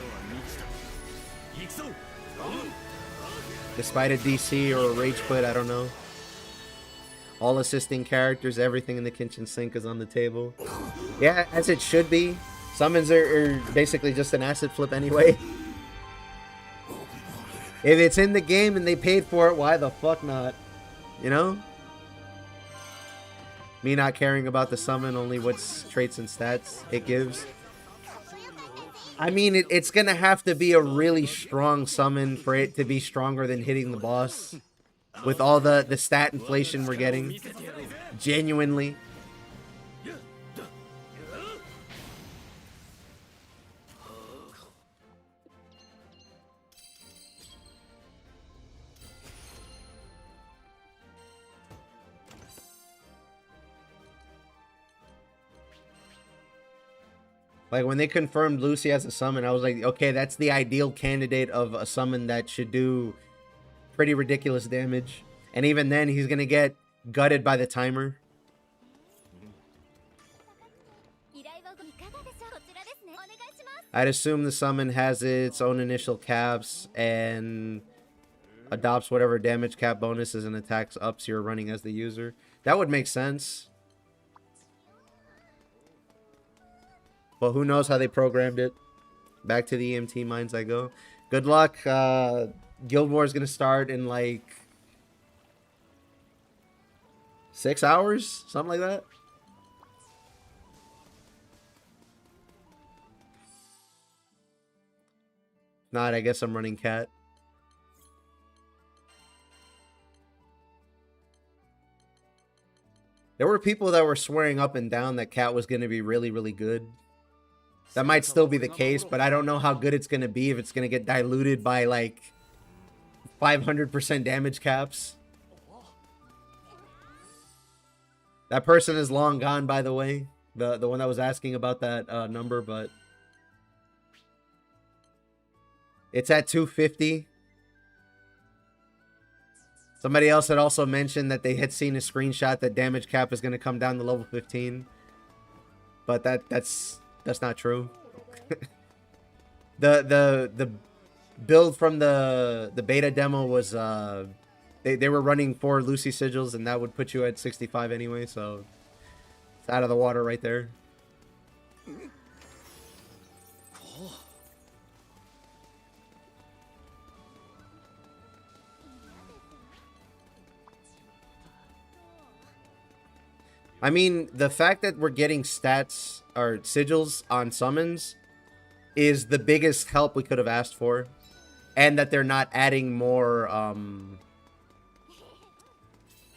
Despite a DC or a rage quit, I don't know. All assisting characters, everything in the kitchen sink is on the table. Yeah, as it should be. Summons are basically just an acid flip anyway. If it's in the game and they paid for it, why the fuck not? You know? Me not caring about the summon, only what traits and stats it gives. I mean, it's going to have to be a really strong summon for it to be stronger than hitting the boss. With all the stat inflation we're getting. Genuinely. Like, when they confirmed Lucy as a summon, I was like, okay, that's the ideal candidate of a summon that should do pretty ridiculous damage. And even then, he's going to get gutted by the timer. I'd assume the summon has its own initial caps and adopts whatever damage cap bonuses and attacks ups you're running as the user. That would make sense. But who knows how they programmed it. Back to the EMT mines I go. Good luck. Guild War is going to start in like 6 hours? Something like that. Not, I guess I'm running cat. There were people that were swearing up and down that cat was going to be really, really good. That might still be the case, but I don't know how good it's going to be if it's going to get diluted by like 500% damage caps. That person is long gone, by the way. The one that was asking about that number, but it's at 250. Somebody else had also mentioned that they had seen a screenshot that damage cap is going to come down to level 15. But that's not true. The build from the beta demo was they were running 4 Lucy sigils, and that would put you at 65 anyway, so it's out of the water right there. I mean, the fact that we're getting stats or sigils on summons is the biggest help we could have asked for. And that they're not adding more,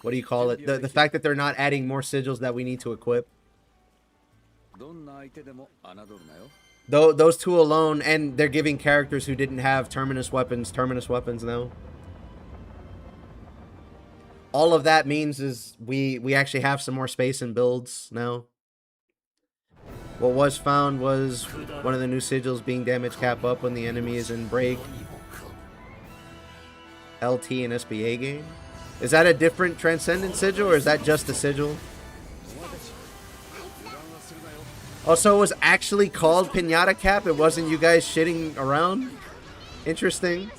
what do you call it? The fact that they're not adding more sigils that we need to equip. Those two alone, and they're giving characters who didn't have terminus weapons now. All of that means is we actually have some more space in builds now. What was found was one of the new sigils being damage cap up when the enemy is in break. LT and SBA game. Is that a different Transcendent sigil, or is that just a sigil? Oh, so it was actually called Pinata Cap? It wasn't you guys shitting around? Interesting.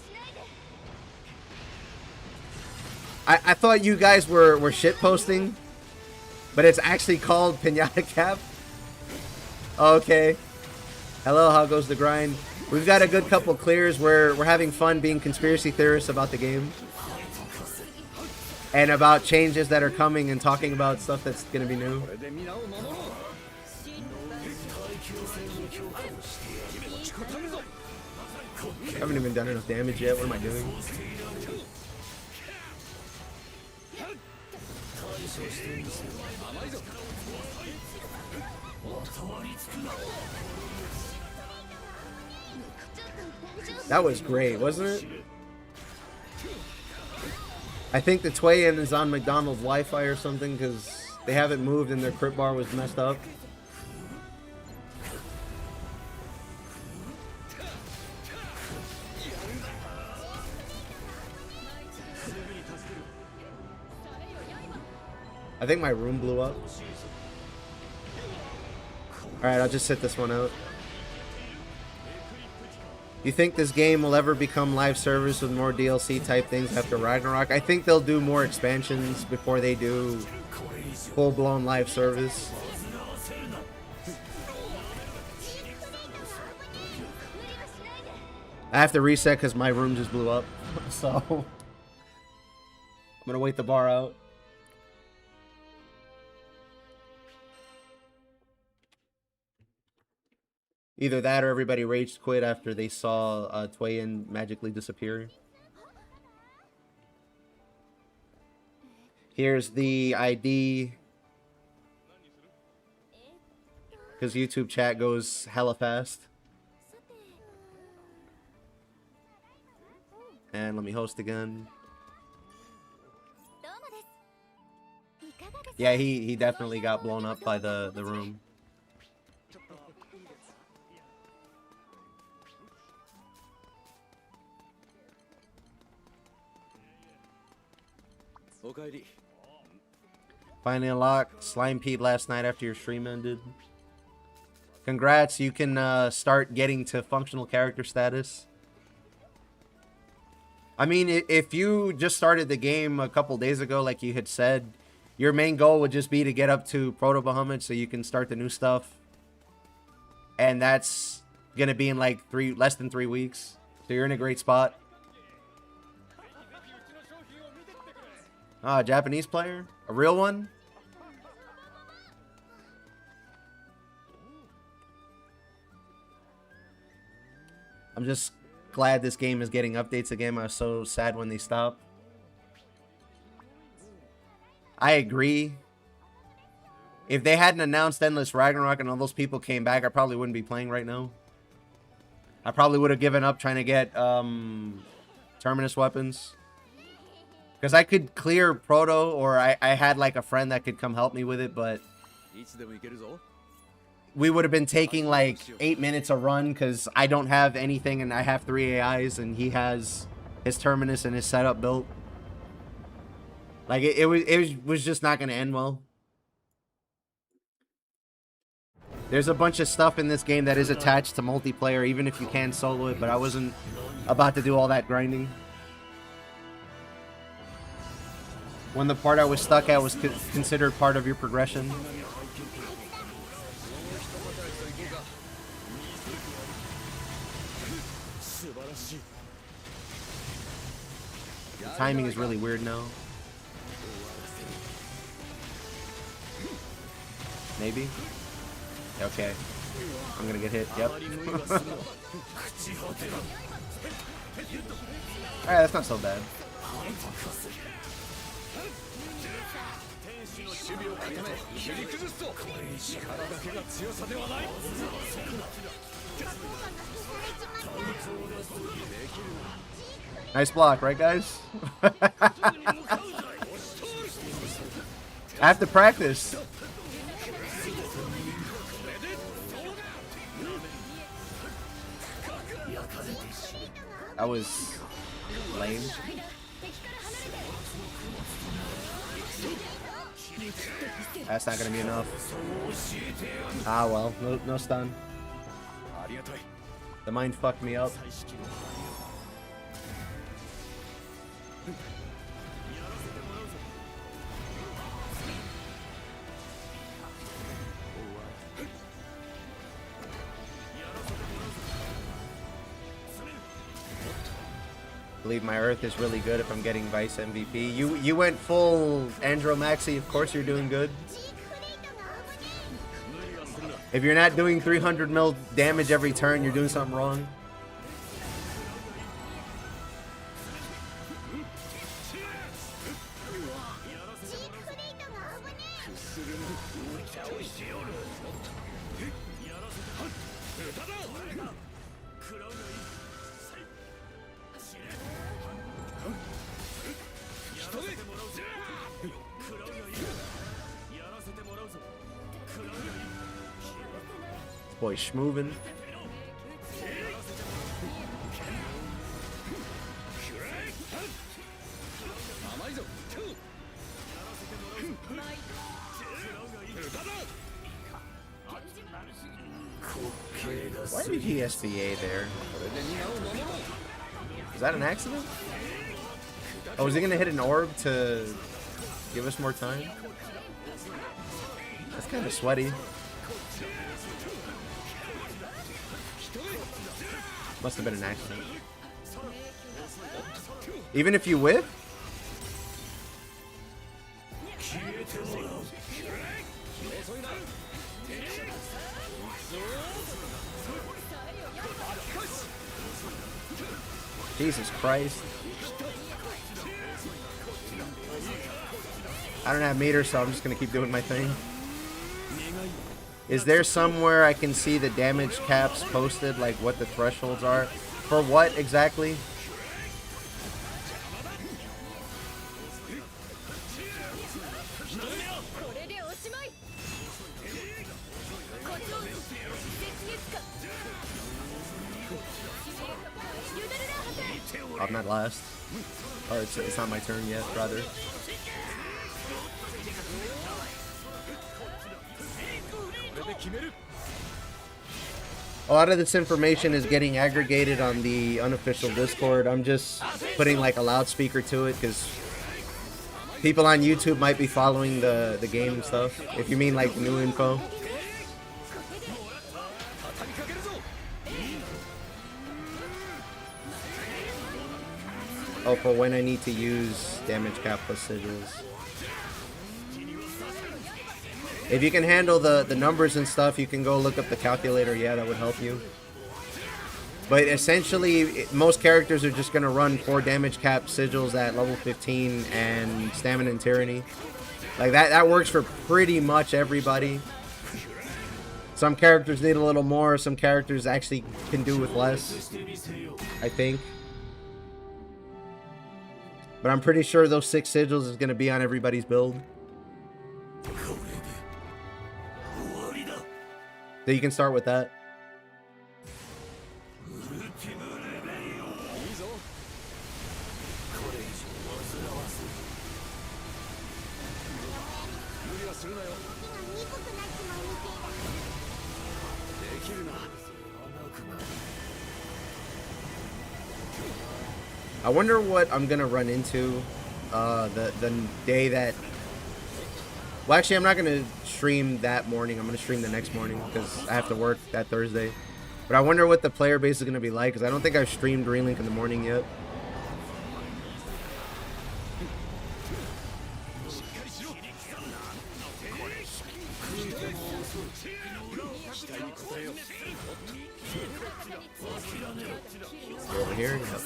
I thought you guys were shitposting, but it's actually called Pinata Cap? Okay. Hello, how goes the grind? We've got a good couple clears. We're having fun being conspiracy theorists about the game. And about changes that are coming and talking about stuff that's going to be new. I haven't even done enough damage yet. What am I doing? That was great, wasn't it? I think the Tway-In is on McDonald's Wi-Fi or something because they haven't moved and their crit bar was messed up. I think my room blew up. Alright, I'll just sit this one out. You think this game will ever become live service with more DLC type things after Ragnarok? I think they'll do more expansions before they do full-blown live service. I have to reset because my room just blew up. So I'm gonna wait the bar out. Either that or everybody rage quit after they saw Tway-In magically disappear. Here's the ID. Because YouTube chat goes hella fast. And let me host again. Yeah, he definitely got blown up by the room. Finally unlocked Slime Pete last night after your stream ended. Congrats, you can start getting to functional character status. I mean, if you just started the game a couple days ago, like you had said, your main goal would just be to get up to Proto Bahamut so you can start the new stuff. And that's gonna be in like less than 3 weeks. So you're in a great spot. Ah, Japanese player? A real one? I'm just glad this game is getting updates again. I was so sad when they stopped. I agree. If they hadn't announced Endless Ragnarok and all those people came back, I probably wouldn't be playing right now. I probably would have given up trying to get Terminus weapons. Because I could clear Proto, or I had like a friend that could come help me with it, but we would have been taking like 8 minutes a run because I don't have anything and I have 3 AIs and he has his Terminus and his setup built. Like it was just not going to end well. There's a bunch of stuff in this game that is attached to multiplayer, even if you can solo it, but I wasn't about to do all that grinding. When the part I was stuck at was considered part of your progression. The timing is really weird now. Maybe. Okay. I'm gonna get hit. Yep. Alright, that's not so bad. Nice block, right, guys? I have to practice. That was lame. That's not gonna be enough. Ah well, no stun. The mind fucked me up. I believe my Earth is really good if I'm getting Vice MVP. You went full Andro Maxi, of course you're doing good. If you're not doing 300 mil damage every turn, you're doing something wrong. Boy, schmoovin'. Why did he SBA there? Is that an accident? Oh, is he gonna hit an orb to give us more time? That's kind of sweaty. Must have been an accident. Even if you whiff? Jesus Christ. I don't have meter, so I'm just gonna keep doing my thing. Is there somewhere I can see the damage caps posted, like what the thresholds are? For what exactly? Oh, I'm not last. Oh, it's not my turn yet, brother. A lot of this information is getting aggregated on the unofficial Discord. I'm just putting like a loudspeaker to it because people on YouTube might be following the game and stuff. If you mean like new info. Oh, for when I need to use damage cap plus sigils. If you can handle the numbers and stuff, you can go look up the calculator. Yeah, that would help you. But essentially, most characters are just going to run 4 damage cap sigils at level 15 and stamina and tyranny. Like that works for pretty much everybody. Some characters need a little more. Some characters actually can do with less, I think. But I'm pretty sure those 6 sigils is going to be on everybody's build. So you can start with that. I wonder what I'm gonna run into the day that. Well, actually, I'm not gonna stream that morning. I'm gonna stream the next morning because I have to work that Thursday. But I wonder what the player base is gonna be like because I don't think I've streamed Relink in the morning yet. Go over here. Yep.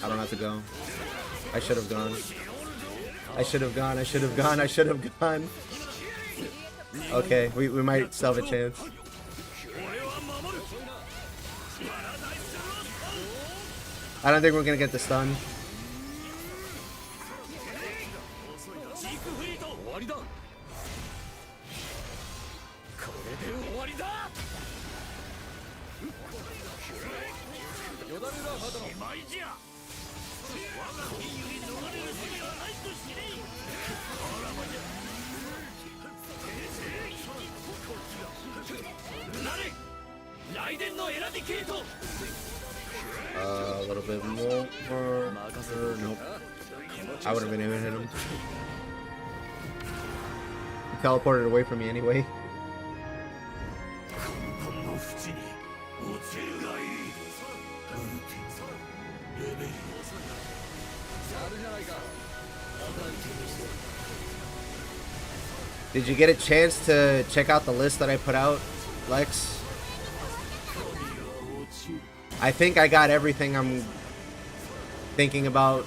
I don't have to go. I should have gone. I should have gone. I should have gone. I should have gone. Okay, we might still have a chance. I don't think we're gonna get the stun. A little bit more. Nope. I would have been able to hit him. He teleported away from me anyway. Did you get a chance to check out the list that I put out, Lex? I think I got everything I'm thinking about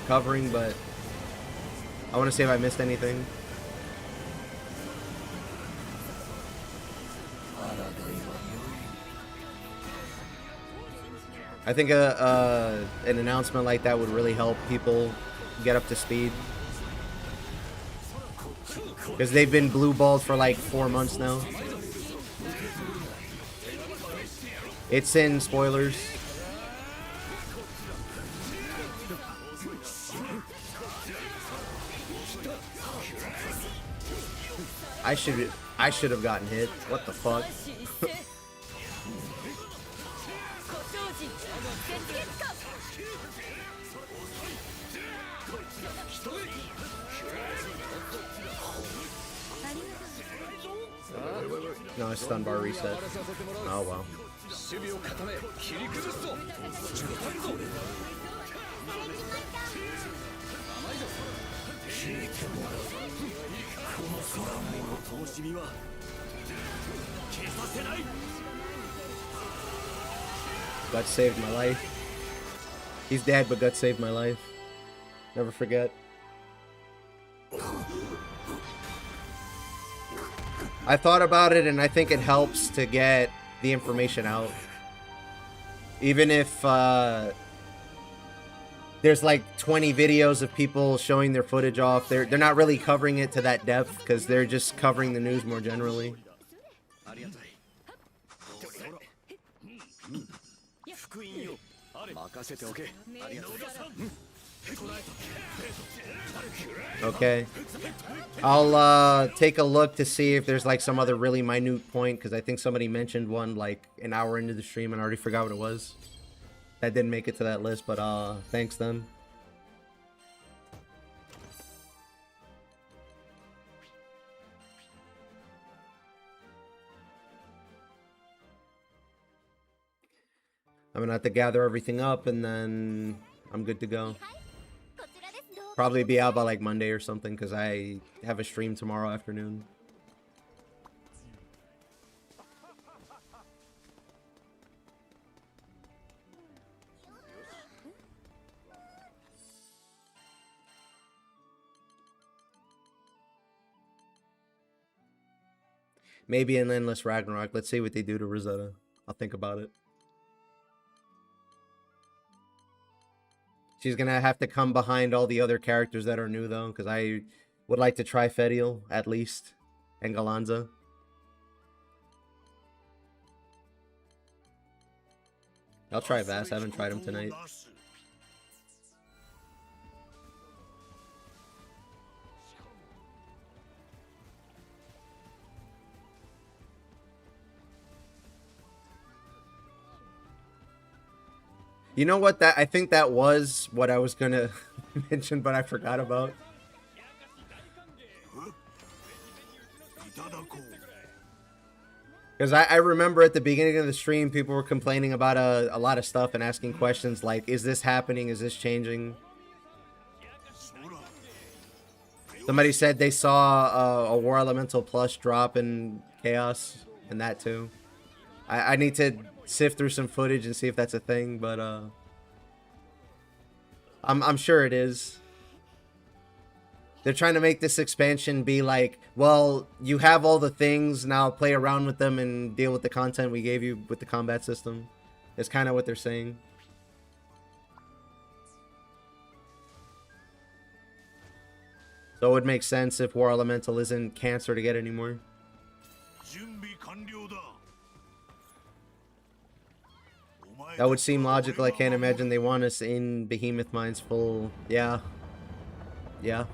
covering, but I want to see if I missed anything. I think an announcement like that would really help people get up to speed. Because they've been blue-balled for like 4 months now. It's in spoilers. I should have gotten hit. What the fuck? No, it's stun bar reset. Oh wow. Gut saved my life. He's dead, but Gut saved my life. Never forget. I thought about it, and I think it helps to get the information out. Even if there's like 20 videos of people showing their footage off, they're not really covering it to that depth because they're just covering the news more generally. Okay, I'll take a look to see if there's like some other really minute point, because I think somebody mentioned one like an hour into the stream and I already forgot what it was. That didn't make it to that list, but thanks them. I'm gonna have to gather everything up and then I'm good to go. Probably be out by like Monday or something because I have a stream tomorrow afternoon. Maybe an endless Ragnarok. Let's see what they do to Rosetta. I'll think about it. She's gonna have to come behind all the other characters that are new though, because I would like to try Fediel at least, and Galanza. I'll try Vass. I haven't tried him tonight. You know what? I think that was what I was gonna mention, but I forgot about. Because I remember at the beginning of the stream, people were complaining about a lot of stuff and asking questions like, is this happening? Is this changing? Somebody said they saw a War Elemental Plus drop in Chaos, and that too. I need to sift through some footage and see if that's a thing, but I'm sure it is. They're trying to make this expansion be like, well, you have all the things, now play around with them and deal with the content we gave you with the combat system. Is kind of what they're saying. So it would make sense if War Elemental isn't cancer to get anymore. That would seem logical. I can't imagine they want us in Behemoth Mines full. Yeah. Yeah.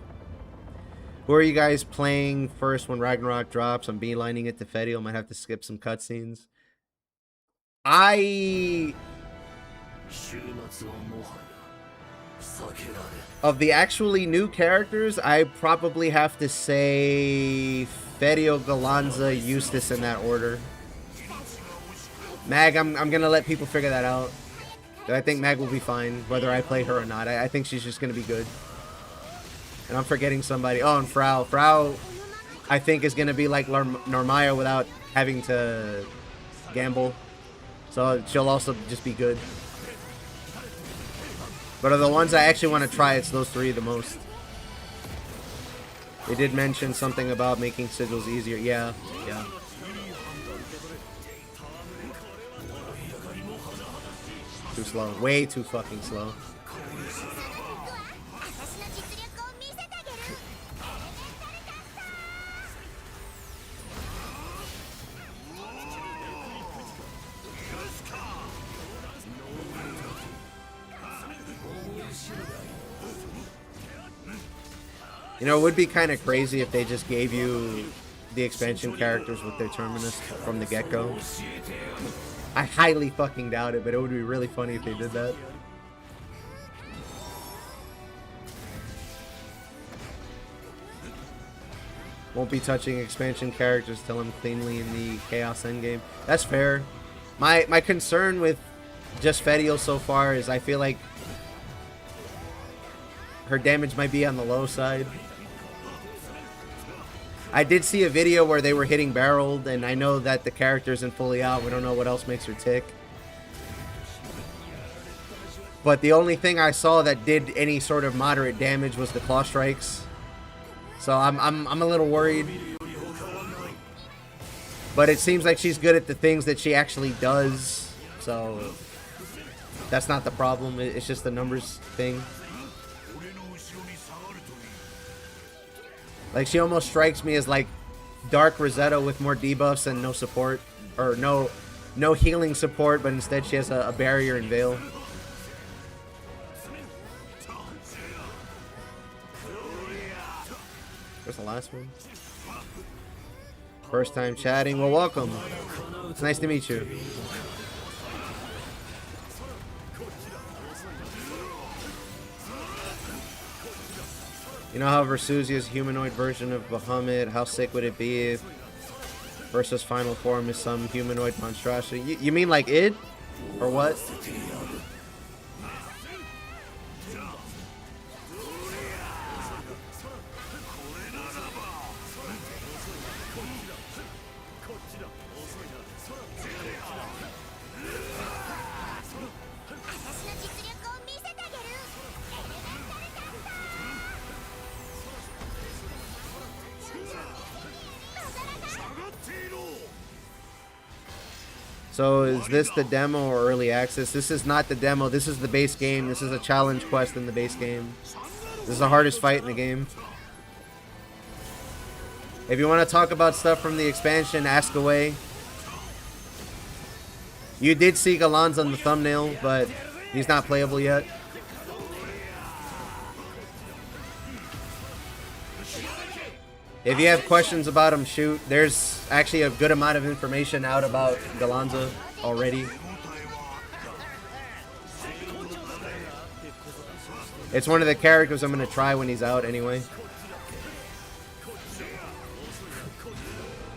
Who are you guys playing first when Ragnarok drops? I'm beelining it to Fetty. I might have to skip some cutscenes. Of the actually new characters, I probably have to say Ferio, Galanza, Eustace in that order. Mag, I'm gonna let people figure that out. I think Mag will be fine, whether I play her or not. I think she's just gonna be good. And I'm forgetting somebody. Oh, and Frau. Frau, I think, is gonna be like Normaya without having to gamble. So she'll also just be good. But of the ones I actually want to try, it's those three the most. They did mention something about making sigils easier. Yeah, yeah. Too slow. Way too fucking slow. You know, it would be kind of crazy if they just gave you the expansion characters with their terminus from the get-go. I highly fucking doubt it, but it would be really funny if they did that. Won't be touching expansion characters till I'm cleanly in the Chaos endgame. That's fair. My concern with just Fetio so far is I feel like her damage might be on the low side. I did see a video where they were hitting barreled, and I know that the character isn't fully out. We don't know what else makes her tick. But the only thing I saw that did any sort of moderate damage was the claw strikes. So I'm a little worried. But it seems like she's good at the things that she actually does. So that's not the problem. It's just the numbers thing. Like, she almost strikes me as like Dark Rosetta with more debuffs and no support, or no healing support, but instead she has a barrier and veil. Where's the last one? First time chatting. Well, welcome. It's nice to meet you. You know how Versusia's humanoid version of Bahamut, how sick would it be if versus final form is some humanoid monstrosity? You mean like id? Or what? So is this the demo or early access? This is not the demo. This is the base game. This is a challenge quest in the base game. This is the hardest fight in the game. If you want to talk about stuff from the expansion, ask away. You did see Galanz on the thumbnail, but he's not playable yet. If you have questions about him, shoot. There's actually a good amount of information out about Galanza already. It's one of the characters I'm going to try when he's out anyway.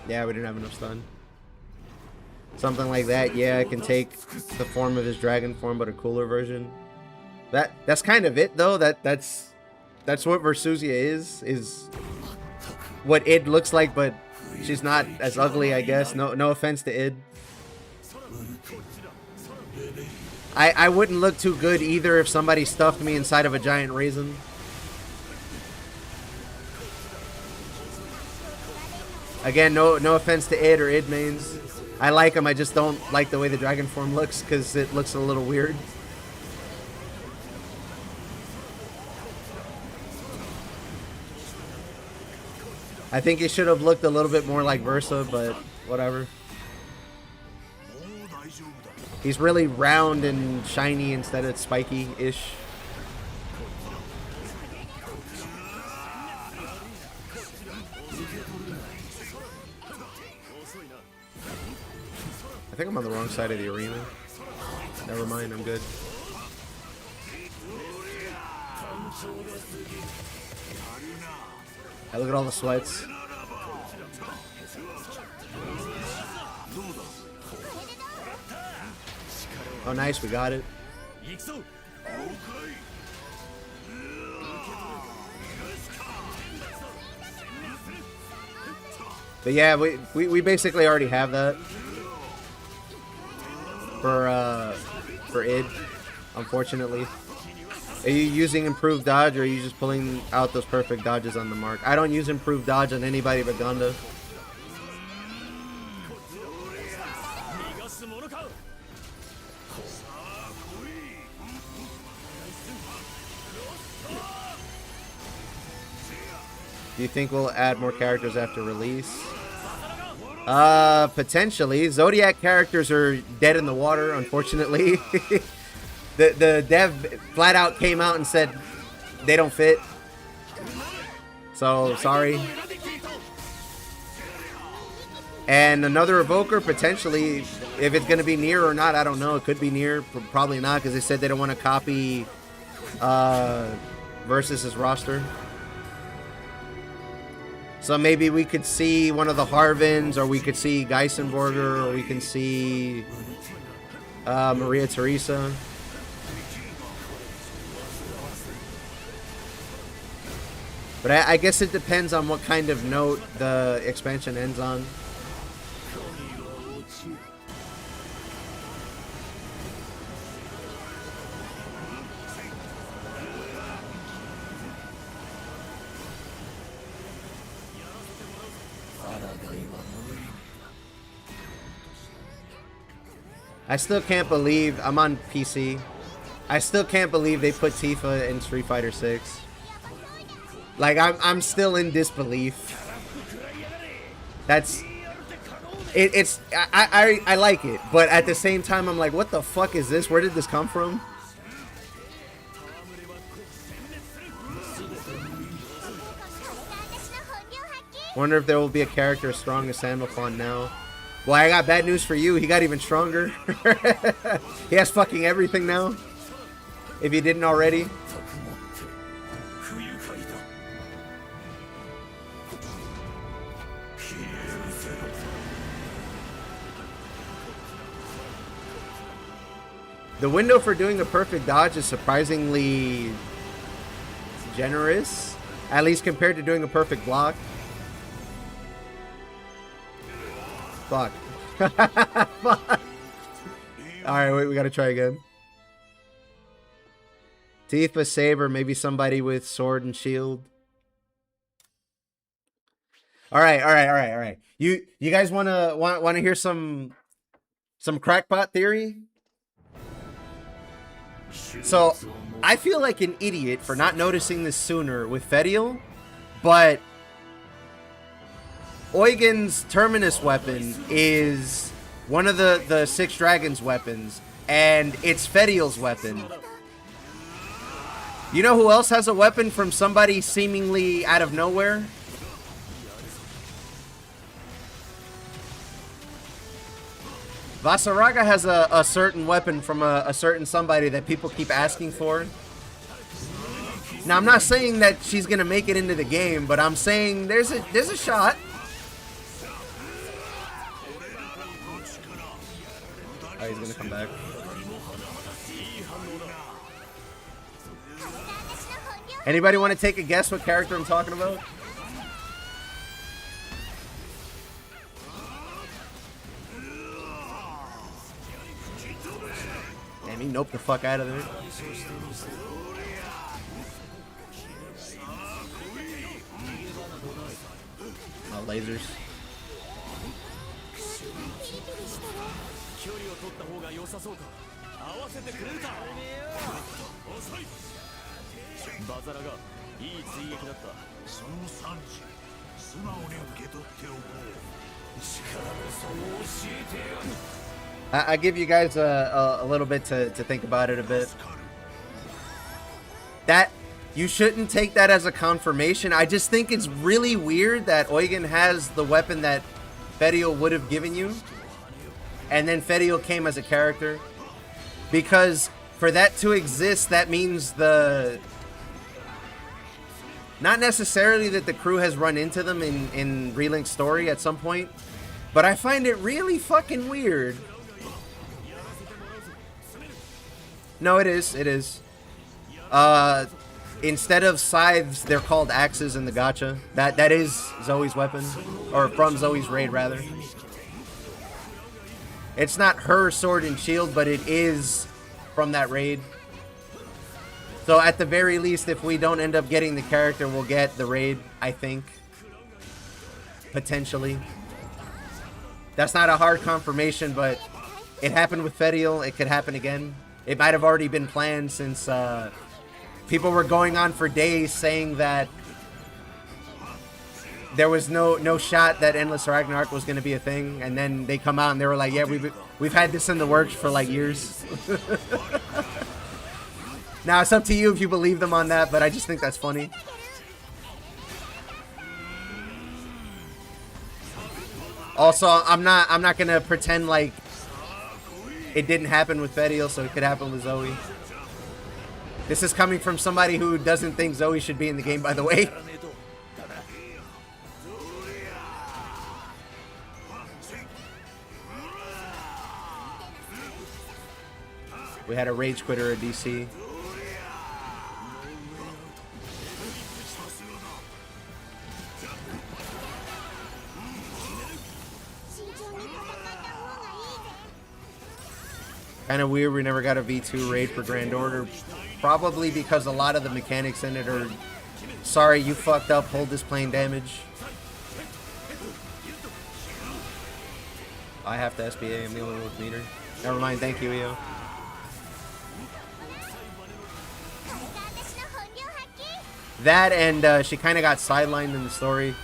Yeah, we didn't have enough stun. Something like that. Yeah, it can take the form of his dragon form, but a cooler version. That's kind of it though. That's what Versusia is what Id looks like, but she's not as ugly, I guess. No offense to Id. I wouldn't look too good either if somebody stuffed me inside of a giant raisin. Again, no offense to Id or Id mains. I like them, I just don't like the way the dragon form looks because it looks a little weird. I think it should have looked a little bit more like Versa, but whatever. He's really round and shiny instead of spiky-ish. I think I'm on the wrong side of the arena. Never mind, I'm good. Hey, look at all the sweats. Oh, nice, we got it. But yeah, we basically already have that for Id, unfortunately. Are you using improved dodge, or are you just pulling out those perfect dodges on the mark? I don't use improved dodge on anybody but Gonda. Do you think we'll add more characters after release? Potentially. Zodiac characters are dead in the water, unfortunately. The dev flat out came out and said they don't fit. So, sorry. And another Evoker, potentially. If it's going to be Nier or not, I don't know. It could be Nier. Probably not, because they said they don't want to copy Versus's roster. So maybe we could see one of the Harvins, or we could see Geissenberger, or we can see Maria Teresa. But I guess it depends on what kind of note the expansion ends on. I still can't believe I'm on PC. I still can't believe they put Tifa in Street Fighter 6. Like, I'm still in disbelief. That's it's I like it, but at the same time I'm like, what the fuck is this? Where did this come from? Wonder if there will be a character as strong as Sandalphon now. Well, I got bad news for you. He got even stronger. He has fucking everything now. If you didn't already. The window for doing a perfect dodge is surprisingly generous. At least compared to doing a perfect block. Fuck. Fuck. Alright, wait, we gotta try again. Tifa, Saber, maybe somebody with sword and shield. Alright. You guys wanna hear some crackpot theory? So, I feel like an idiot for not noticing this sooner with Fediel, but Eugen's Terminus weapon is one of the Six Dragons weapons, and it's Fediel's weapon. You know who else has a weapon from somebody seemingly out of nowhere? Vasaraga has a certain weapon from a certain somebody that people keep asking for. Now, I'm not saying that she's gonna make it into the game, but I'm saying there's a shot. Oh, he's gonna come back. Anybody want to take a guess what character I'm talking about? Damn, he noped the fuck out of there. Oh, lasers. I give you guys a little bit to think about it a bit. That you shouldn't take that as a confirmation. I just think it's really weird that Eugen has the weapon that Fediel would have given you, and then Fediel came as a character. Because for that to exist, that means not necessarily that the crew has run into them in Relink's story at some point, but I find it really fucking weird. No, it is. It is. Instead of scythes, they're called axes in the gacha. That is Zoe's weapon, or from Zoe's raid rather. It's not her sword and shield, but it is from that raid. So at the very least, if we don't end up getting the character, we'll get the raid, I think. Potentially. That's not a hard confirmation, but it happened with Fediel. It could happen again. It might have already been planned since people were going on for days saying that there was no shot that Endless Ragnarok was going to be a thing, and then they come out and they were like, yeah, we've had this in the works for like years. Now it's up to you if you believe them on that, but I just think that's funny. Also, I'm not gonna pretend like it didn't happen with Fediel, so it could happen with Zoe. This is coming from somebody who doesn't think Zoe should be in the game, by the way. We had a rage quitter at DC. Kind of weird we never got a V2 raid for Grand Order. Probably because a lot of the mechanics in it are, sorry, you fucked up, hold this plane damage. I have to SBA, I'm the only one with meter. Never mind, thank you, EO. That and she kind of got sidelined in the story.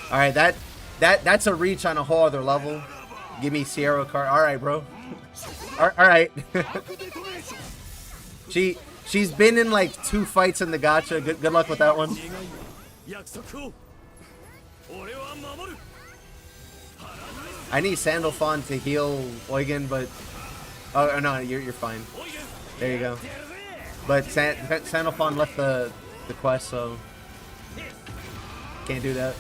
All right, that's a reach on a whole other level. Give me Sierra card. All right, bro. All right. She's been in like 2 fights in the gacha. Good luck with that one. I need Sandalphon to heal Eugen, but oh no, you're fine. There you go. But Sandalphon left the quest, so can't do that.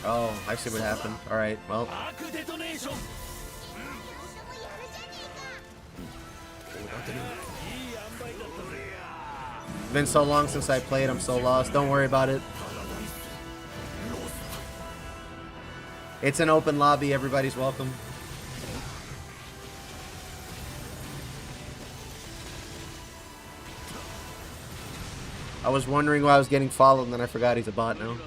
Oh, I see what happened. Alright, well. It's been so long since I played, I'm so lost. Don't worry about it. It's an open lobby, everybody's welcome. I was wondering why I was getting followed and then I forgot he's a bot now.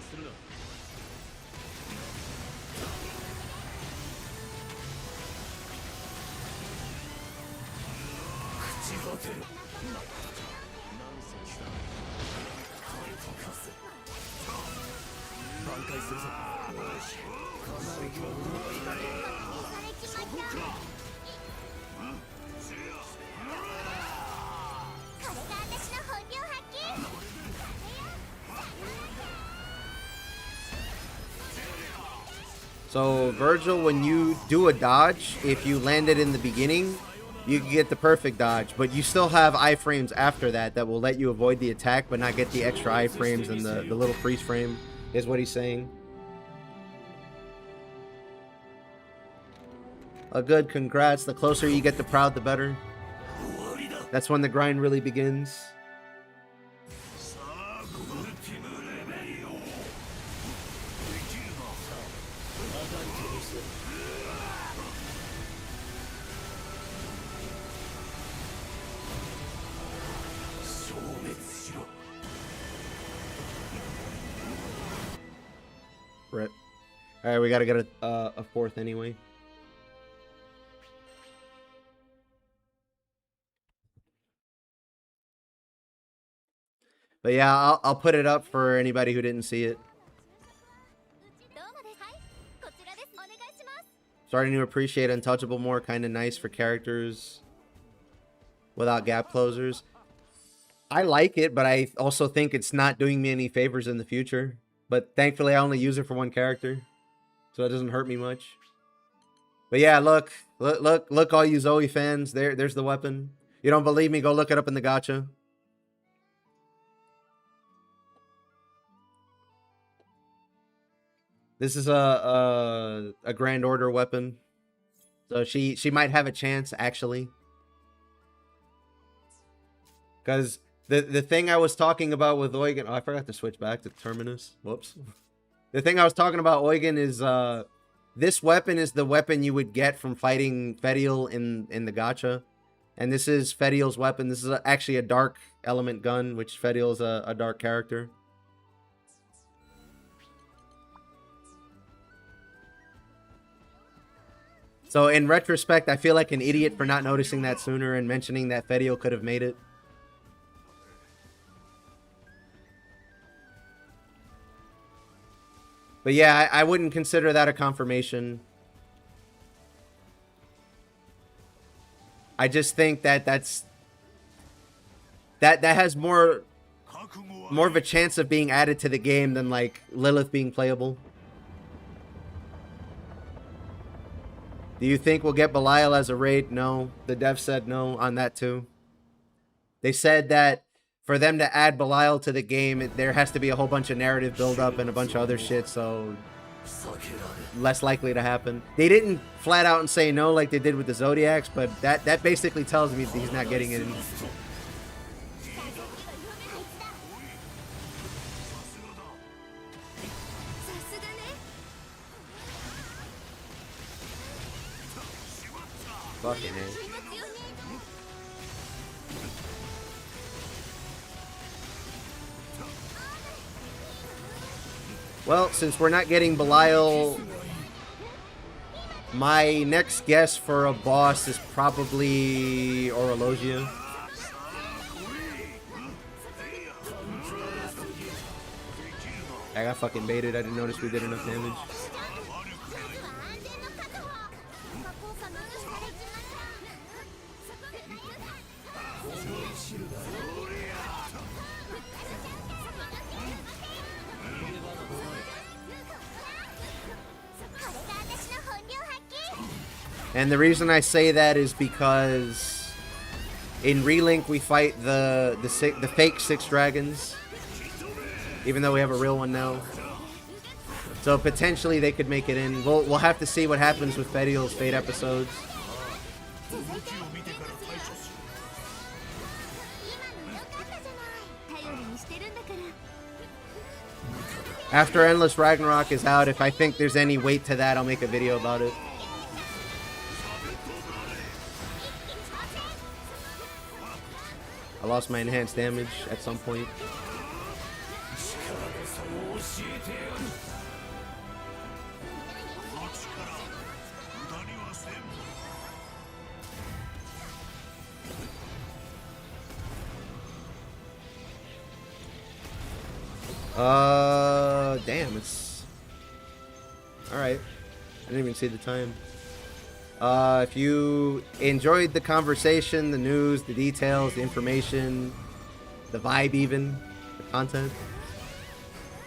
So Virgil, when you do a dodge, if you land it in the beginning, you can get the perfect dodge, but you still have iframes after that that will let you avoid the attack but not get the extra iframes and the little freeze frame, is what he's saying. A good congrats. The closer you get to Proud, the better. That's when the grind really begins. Rip. Alright, we gotta get a fourth anyway. But yeah, I'll put it up for anybody who didn't see it. Starting to appreciate Untouchable more. Kind of nice for characters without gap closers. I like it, but I also think it's not doing me any favors in the future. But thankfully, I only use it for one character, so it doesn't hurt me much. But yeah, look, all you Zoe fans. There's the weapon. You don't believe me? Go look it up in the gacha. This is a Grand Order weapon, so she might have a chance actually. Because the thing I was talking about with Eugen, oh, I forgot to switch back to Terminus. Whoops. The thing I was talking about Eugen is this weapon is the weapon you would get from fighting Fediel in the gacha, and this is Fediel's weapon. This is actually a dark element gun, which Fediel is a dark character. So in retrospect, I feel like an idiot for not noticing that sooner and mentioning that Fediel could have made it. But yeah, I wouldn't consider that a confirmation. I just think that that has more of a chance of being added to the game than like Lilith being playable. Do you think we'll get Belial as a raid? No. The dev said no on that too. They said that for them to add Belial to the game, there has to be a whole bunch of narrative build-up and a bunch of other shit, so less likely to happen. They didn't flat out and say no like they did with the Zodiacs, but that basically tells me that he's not getting it in. Fucking hell. Well, since we're not getting Belial, my next guess for a boss is probably Orologia. I got fucking baited. I didn't notice we did enough damage. And the reason I say that is because in Relink we fight the fake 6 dragons, even though we have a real one now. So potentially they could make it in. We'll have to see what happens with Fediel's Fate episodes. After Endless Ragnarok is out, if I think there's any weight to that, I'll make a video about it. I lost my enhanced damage at some point. Damn, it's... Alright. I didn't even see the time. If you enjoyed the conversation, the news, the details, the information, the vibe even, the content,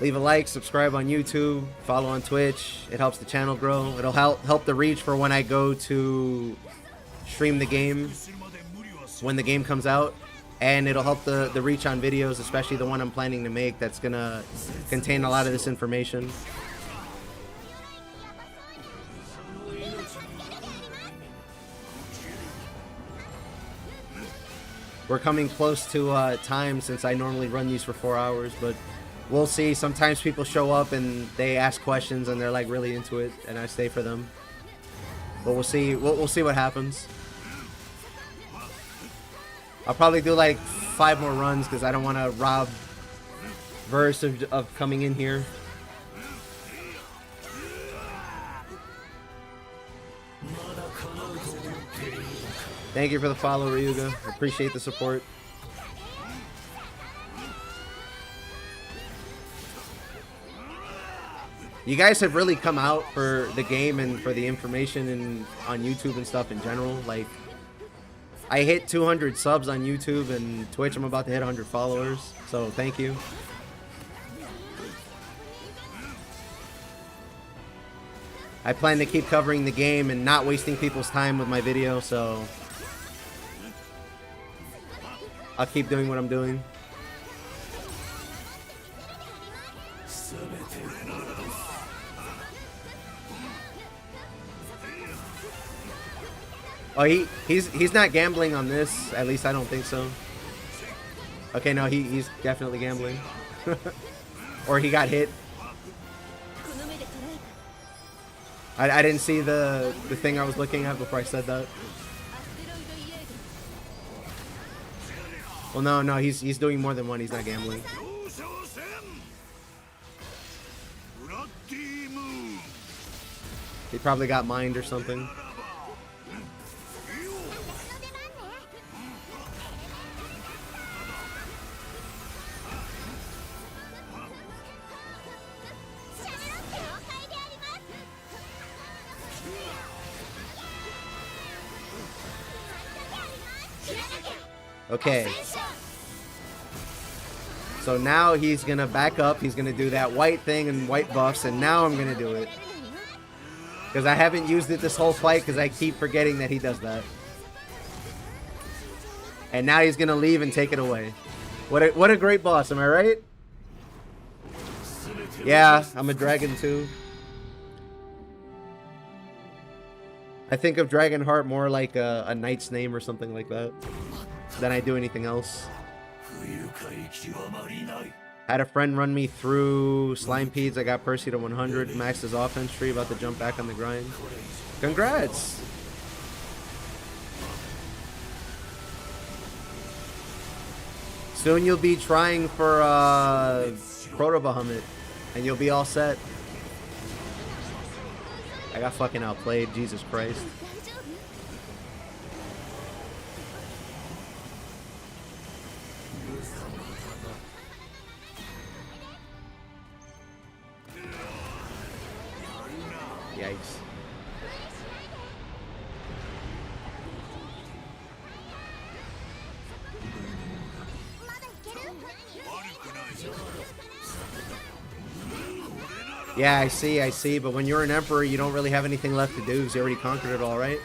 leave a like, subscribe on YouTube, follow on Twitch. It helps the channel grow. It'll help the reach for when I go to stream the game when the game comes out, and it'll help the reach on videos, especially the one I'm planning to make that's gonna contain a lot of this information. We're coming close to time, since I normally run these for 4 hours, but we'll see. Sometimes people show up and they ask questions and they're like really into it, and I stay for them. But we'll see. We'll see what happens. I'll probably do like 5 more runs because I don't want to rob Verse of coming in here. Thank you for the follow, Ryuga. I appreciate the support. You guys have really come out for the game and for the information and on YouTube and stuff in general. Like, I hit 200 subs on YouTube and Twitch. I'm about to hit 100 followers. So thank you. I plan to keep covering the game and not wasting people's time with my video, so I'll keep doing what I'm doing. Oh, he's not gambling on this. At least I don't think so. Okay, no, he's definitely gambling. Or he got hit. I didn't see the thing I was looking at before I said that. Well, no, he's doing more than one. He's not gambling. He probably got mined or something. Okay. So now he's gonna back up. He's gonna do that white thing and white buffs, and now I'm gonna do it. Because I haven't used it this whole fight because I keep forgetting that he does that. And now he's gonna leave and take it away. What a great boss, am I right? Yeah, I'm a dragon too. I think of Dragonheart more like a knight's name or something like that than I do anything else. Had a friend run me through Slime Pedes. I got Percy to 100. Maxed his offense tree. About to jump back on the grind. Congrats! Soon you'll be trying for Proto Bahamut, and you'll be all set. I got fucking outplayed. Jesus Christ. Yikes. Yeah, I see, but when you're an emperor, you don't really have anything left to do because you already conquered it all, right?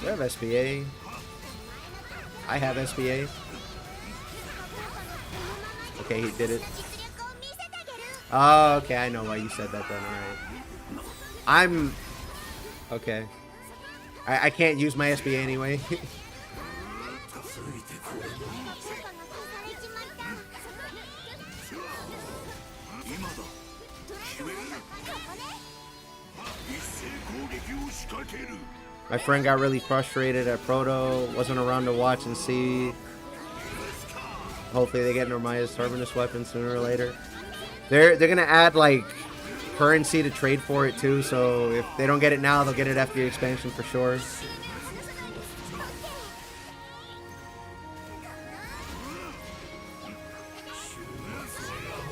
Do I have SBA? I have SBA. Okay, he did it. Oh, okay, I know why you said that then, alright. I'm... Okay. I can't use my SBA anyway. My friend got really frustrated at Proto, wasn't around to watch and see. Hopefully they get Normaya's Terminus weapon sooner or later. They're gonna add like currency to trade for it too, so if they don't get it now, they'll get it after the expansion for sure.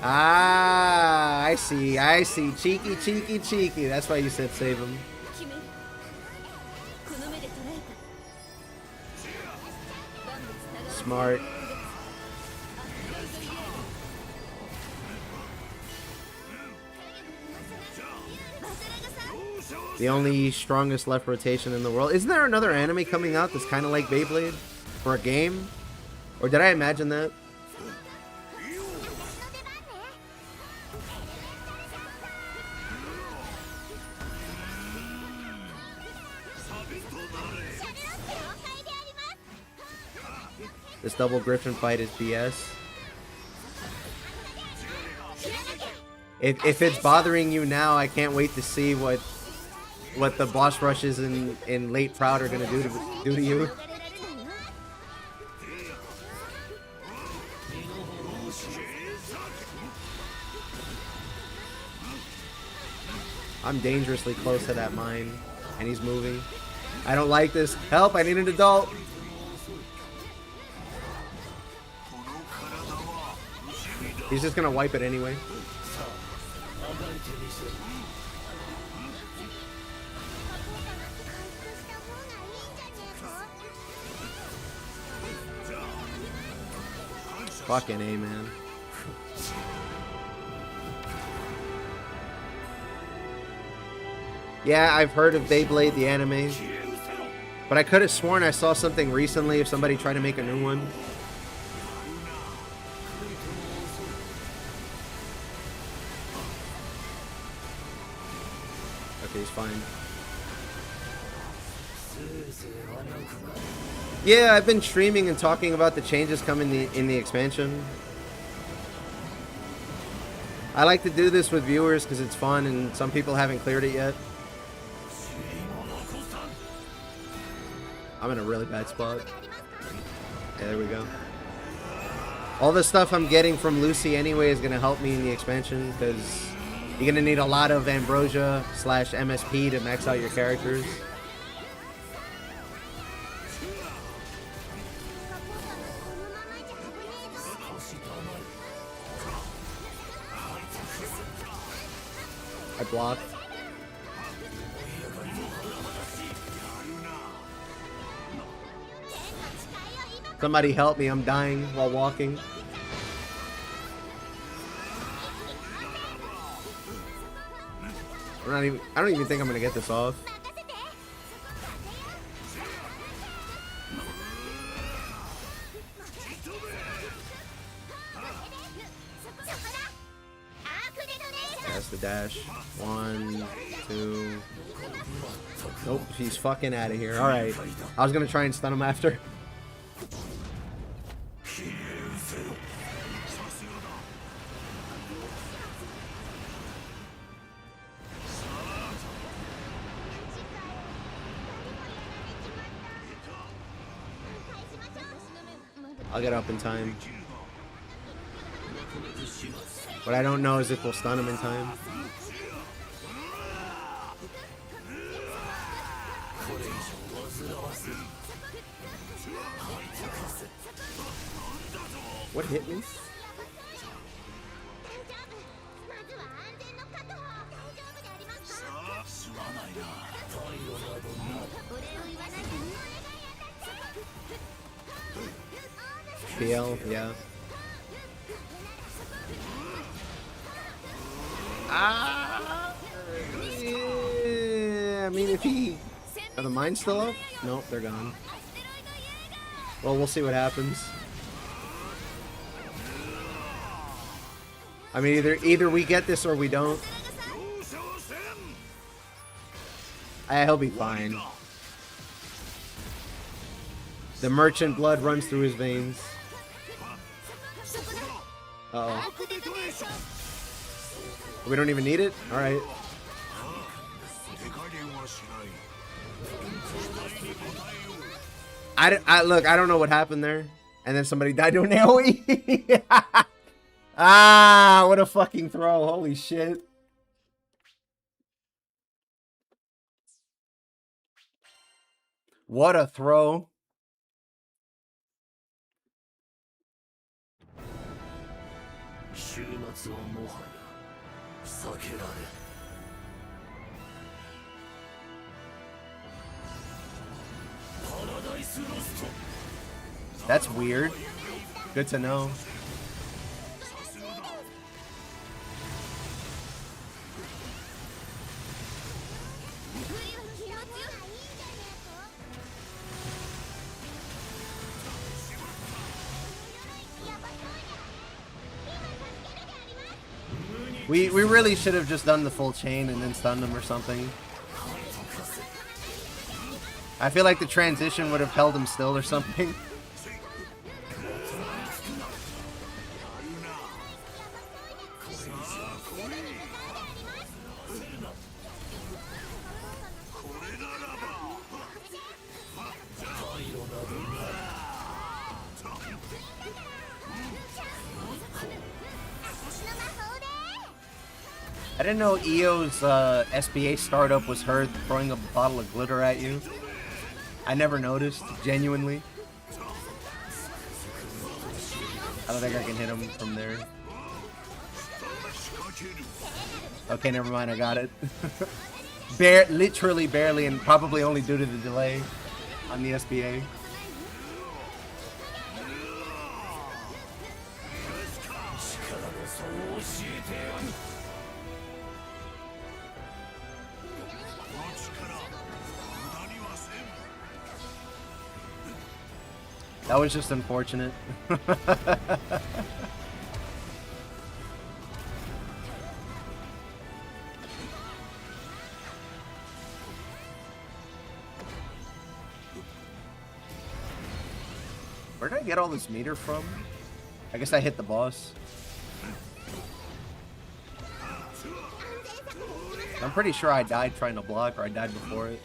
Ah, I see. Cheeky. That's why you said save him. Smart. The only strongest left rotation in the world. Isn't there another anime coming out that's kind of like Beyblade for a game? Or did I imagine that? This double Griffin fight is BS. If it's bothering you now, I can't wait to see what the boss rushes in Late Proud are gonna do to you. I'm dangerously close to that mine, and he's moving. I don't like this. Help! I need an adult. He's just gonna wipe it anyway. Fucking A, man. Yeah, I've heard of Beyblade, the anime. But I could have sworn I saw something recently of somebody trying to make a new one. Okay, he's fine. Yeah, I've been streaming and talking about the changes coming in the expansion. I like to do this with viewers because it's fun and some people haven't cleared it yet. I'm in a really bad spot. Yeah, there we go. All the stuff I'm getting from Lucy anyway is going to help me in the expansion because you're going to need a lot of Ambrosia / MSP to max out your characters. I blocked. Somebody help me, I'm dying while walking. I don't even think I'm gonna get this off. That's the dash. 1, 2. Nope, he's fucking out of here. Alright. I was gonna try and stun him after. I'll get up in time. What I don't know is if we'll stun him in time. What hit me? PL, yeah. Yeah, I mean, if he... Are the mines still up? Nope, they're gone. Well, we'll see what happens. I mean, either we get this or we don't. He'll be fine. The merchant blood runs through his veins. Uh-oh. We don't even need it? Alright. Look, I don't know what happened there. And then somebody died to an AoE. Ah, what a fucking throw. Holy shit. What a throw. That's weird. Good to know. We really should have just done the full chain and then stunned him or something. I feel like the transition would have held him still or something. I didn't know EO's SBA startup was her throwing a bottle of glitter at you. I never noticed, genuinely. I don't think I can hit him from there. Okay, never mind, I got it. Literally barely, and probably only due to the delay on the SBA. That was just unfortunate. Where did I get all this meter from? I guess I hit the boss. I'm pretty sure I died trying to block, or I died before it.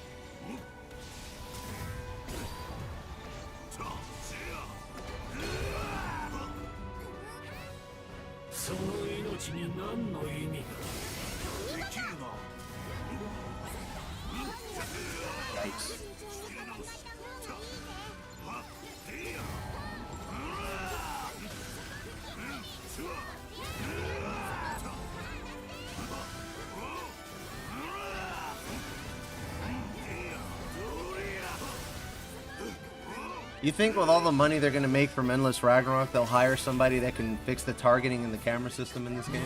Yikes. You think with all the money they're going to make from Endless Ragnarok, they'll hire somebody that can fix the targeting and the camera system in this game?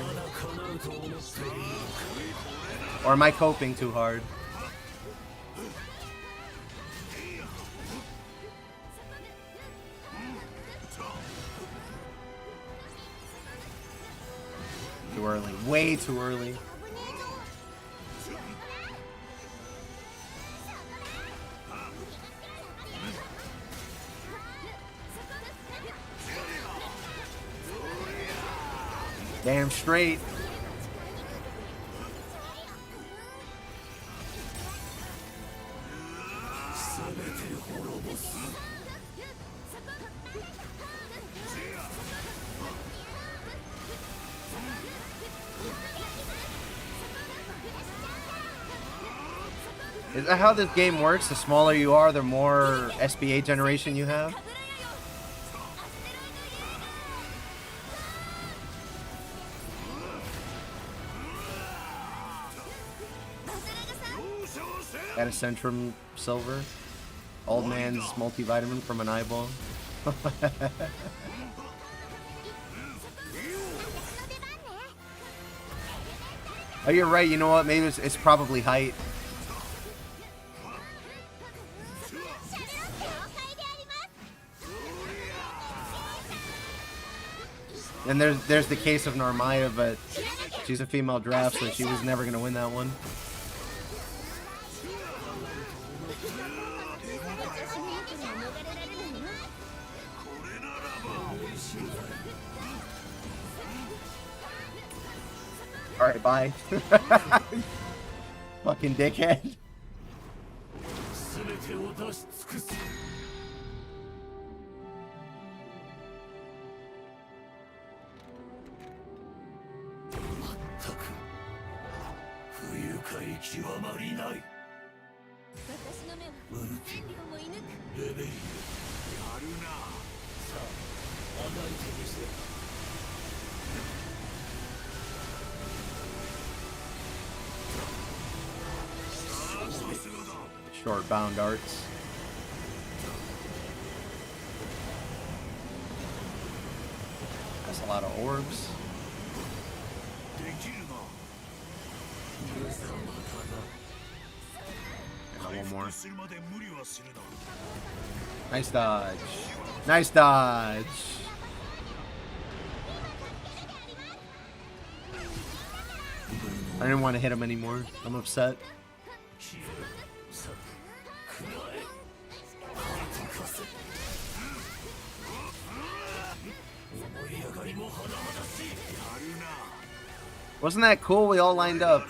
Or am I coping too hard? Too early. Way too early. Damn straight. Is that how this game works? The smaller you are, the more SBA generation you have? Got a Centrum Silver. Old man's multivitamin from an eyeball. Oh, you're right. You know what? Maybe it's probably height. And there's the case of Narmaya, but she's a female draft, so she was never going to win that one. Alright, bye. Fucking dickhead. Short bound arts. That's a lot of orbs. And one more. Nice dodge. Nice dodge. I didn't want to hit him anymore. I'm upset. Wasn't that cool? We all lined up.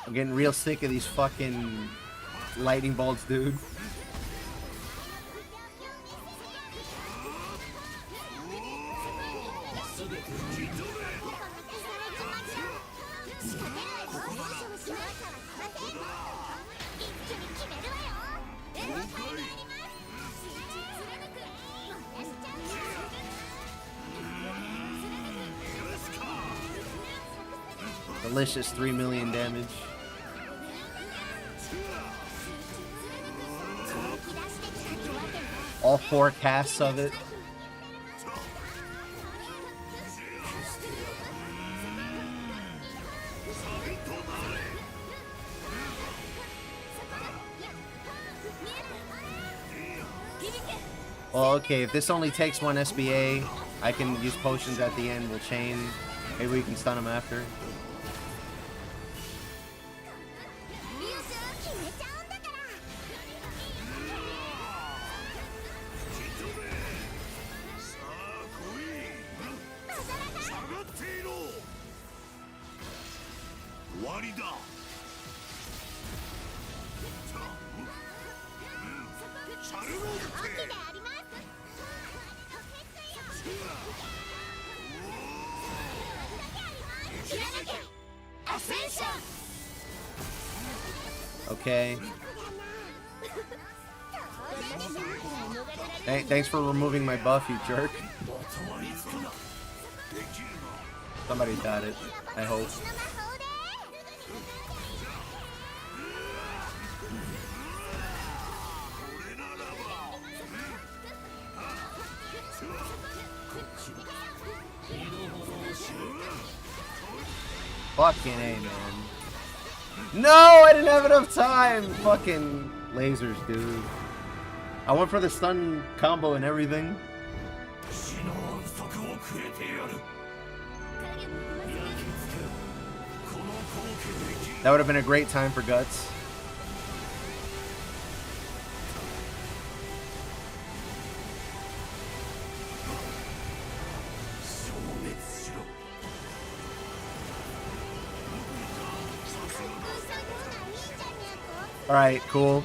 I'm getting real sick of these fucking lightning bolts, dude. Delicious 3 million damage. All 4 casts of it. Well, okay, if this only takes 1 SBA, I can use potions at the end. We'll chain. Maybe we can stun him after. Okay. Thanks for removing my buff, you jerk. Somebody got it, I hope. Fucking A, man. No, I didn't have enough time. Fucking lasers, dude. I went for the stun combo and everything. That would have been a great time for guts. Alright, cool.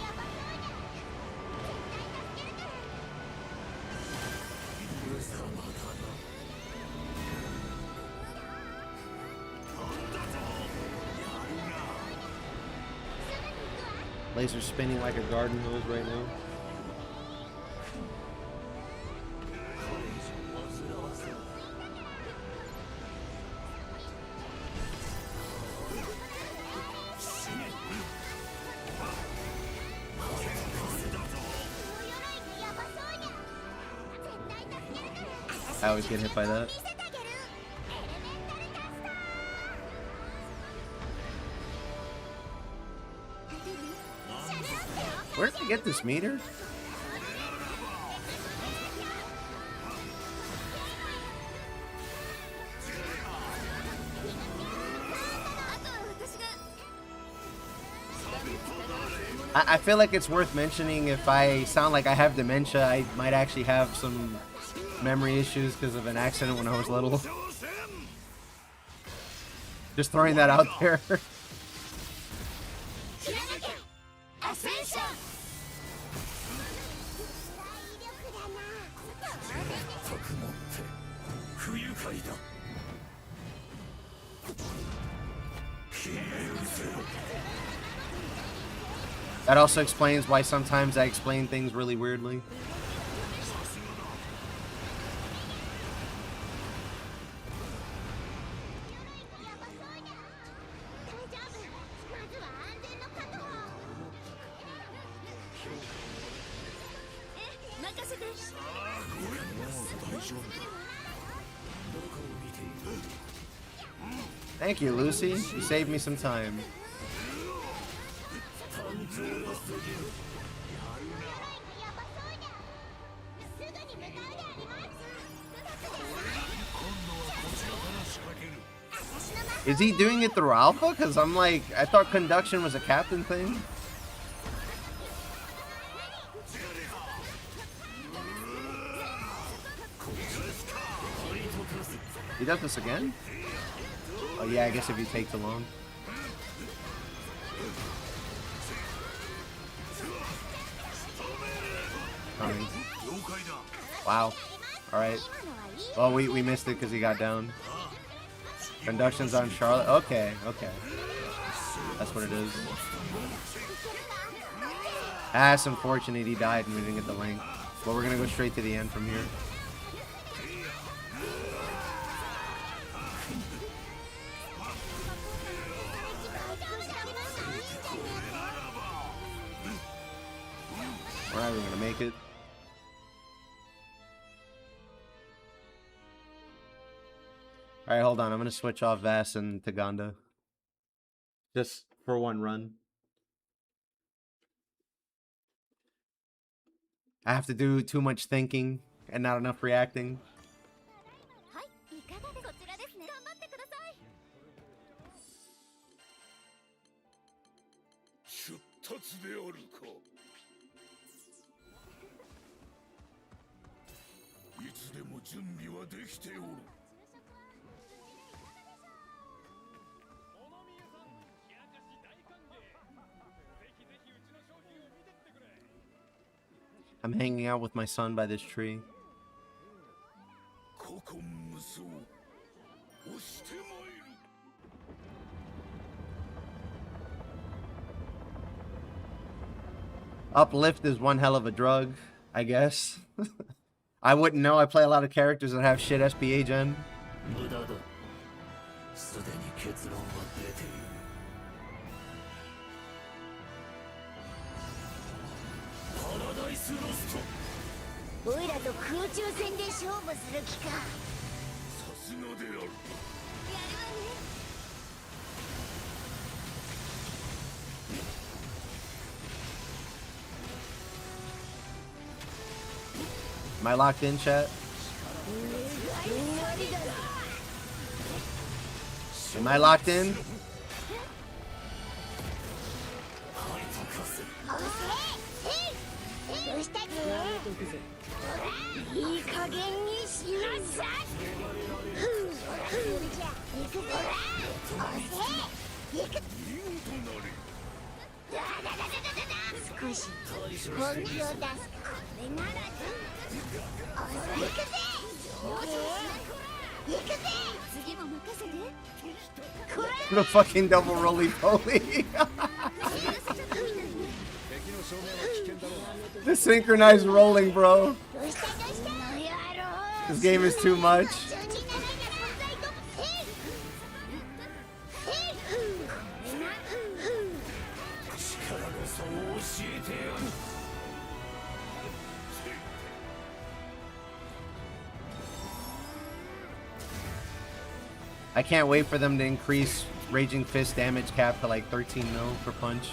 Laser spinning like a garden hose right now. I always get hit by that. Where did I get this meter? I feel like it's worth mentioning. If I sound like I have dementia, I might actually have some memory issues because of an accident when I was little. Just throwing that out there. That also explains why sometimes I explain things really weirdly. Thank you, Lucy. You saved me some time. Is he doing it through alpha? Because I'm like, I thought conduction was a captain thing. He does this again? Oh yeah, I guess if you take too long. Fine. Wow. Alright. Well, we missed it because he got down. Conduction's on Charlotte. Okay, okay. That's what it is. Ah, it's unfortunate he died and we didn't get the link. But we're gonna go straight to the end from here. We're not even gonna make it. Alright, hold on. I'm gonna switch off Vass and Taganda. Just for one run. I have to do too much thinking and not enough reacting. I'm hanging out with my son by this tree. Uplift is one hell of a drug, I guess. I wouldn't know. I play a lot of characters that have shit SPA gen. Am I locked in, chat? Am I locked in? The fucking double roly-poly. The synchronized rolling, bro. This game is too much. I can't wait for them to increase Raging Fist damage cap to like 13 mil per punch.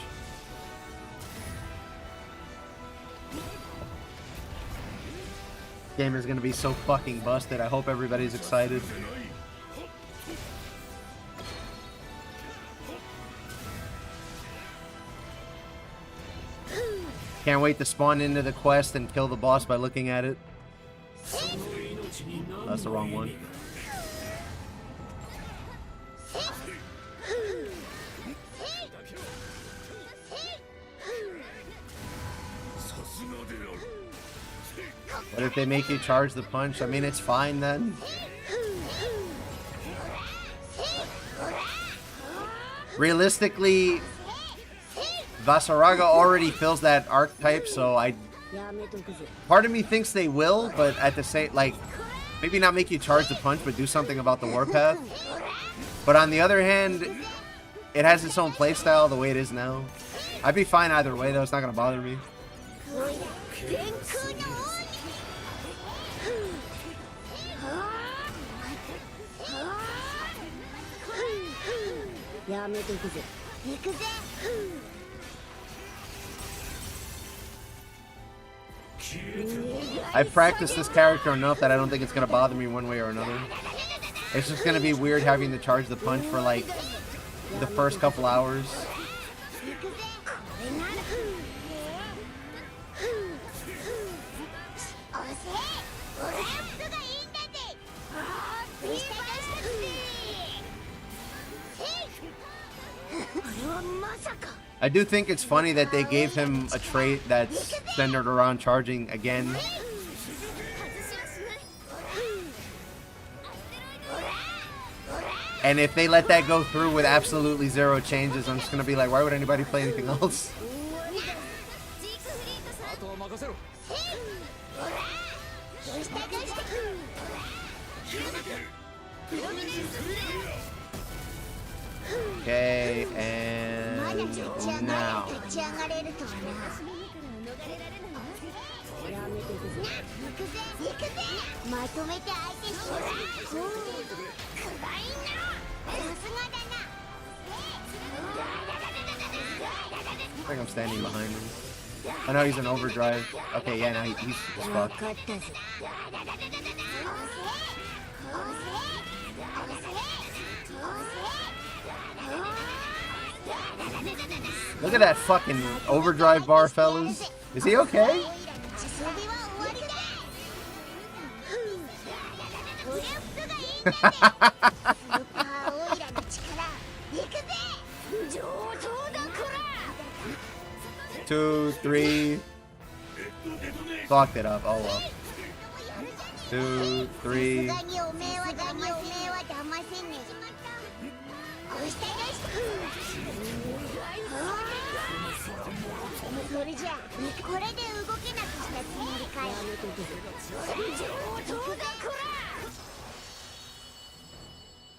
Game is gonna be so fucking busted. I hope everybody's excited. Can't wait to spawn into the quest and kill the boss by looking at it. That's the wrong one. But if they make you charge the punch, I mean, it's fine then. Realistically, Vasaraga already fills that archetype, so part of me thinks they will, but at the same, like, maybe not make you charge the punch, but do something about the warpath. But on the other hand, it has its own playstyle the way it is now. I'd be fine either way, though. It's not gonna bother me. I've practiced this character enough that I don't think it's gonna bother me one way or another. It's just gonna be weird having to charge the punch for like the first couple hours. I do think it's funny that they gave him a trait that's centered around charging again. And if they let that go through with absolutely zero changes, I'm just gonna be like, why would anybody play anything else? Okay, and now. I think I'm standing behind him. I know he's in overdrive. Okay, yeah, now he's fucked. Look at that fucking overdrive bar, fellas. Is he okay? Two, three. Fucked it up. Oh well. 2, 3.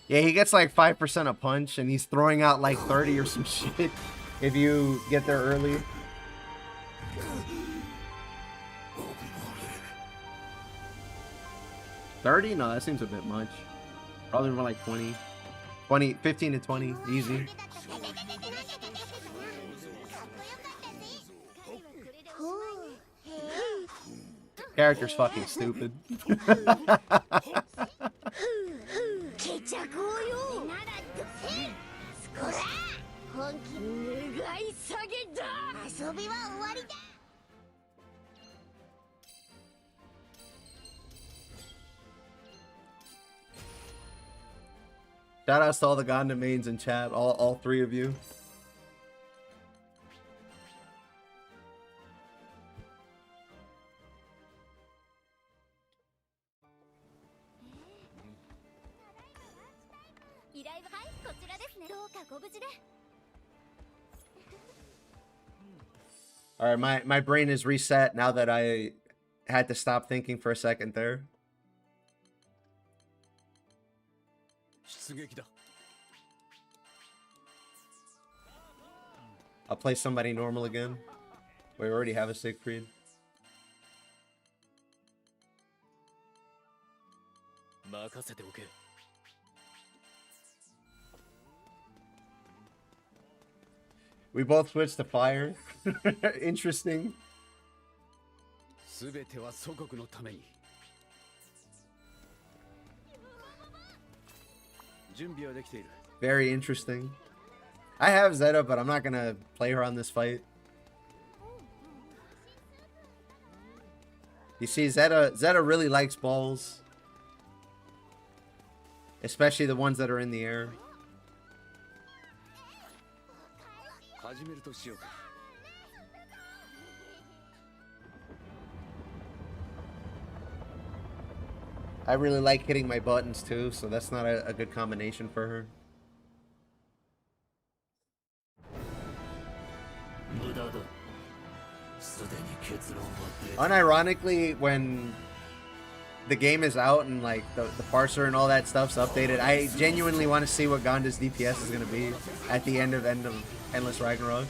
Yeah, he gets like 5% a punch, and he's throwing out like 30 or some shit if you get there early. $30? No, that seems a bit much. Probably more like 20. 15 to 20, easy. Character's fucking stupid. Shout outs to all the Gundam mains in chat, all 3 of you. Alright, my brain is reset now that I had to stop thinking for a second there. I'll play somebody normal again. We already have a Siegfried. We both switched to fire. Interesting. Very interesting. I have Zeta, but I'm not gonna play her on this fight. You see, Zeta really likes balls. Especially the ones that are in the air. I really like hitting my buttons too, so that's not a good combination for her. Unironically, when the game is out and like the parser and all that stuff's updated, I genuinely want to see what Gonda's DPS is going to be at the end of Endless Ragnarok.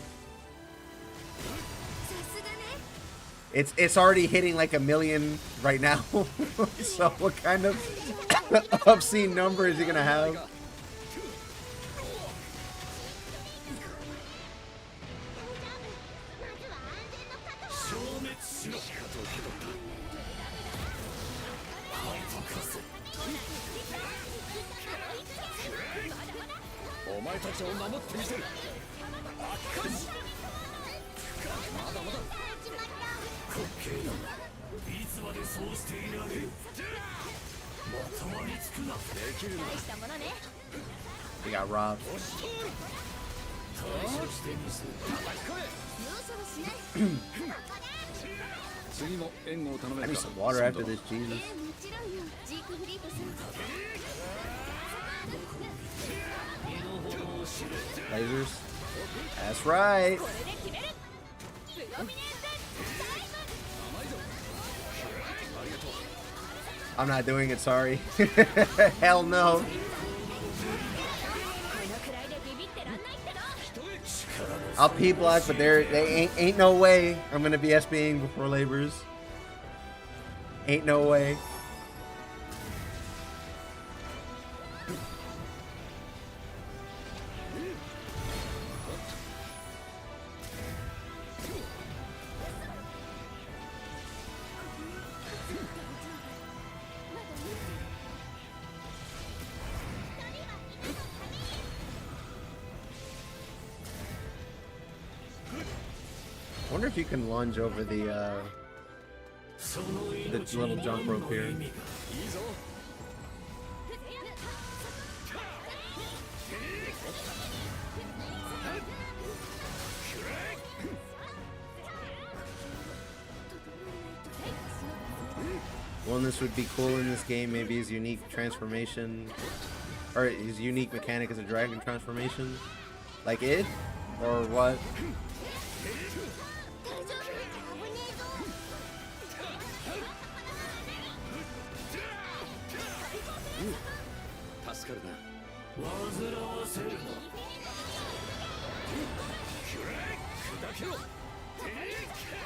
It's already hitting like 1 million right now. So what kind of obscene number is he gonna have? He got robbed. I need some water after this, Jesus. Lasers. That's right. I'm not doing it, sorry. Hell no. I'll P-block, but they ain't no way I'm gonna be SBing before labors. Ain't no way. I wonder if you can lunge over the little jump rope here. One this would be cool in this game, maybe his unique transformation, or his unique mechanic as a dragon transformation, like it, or what?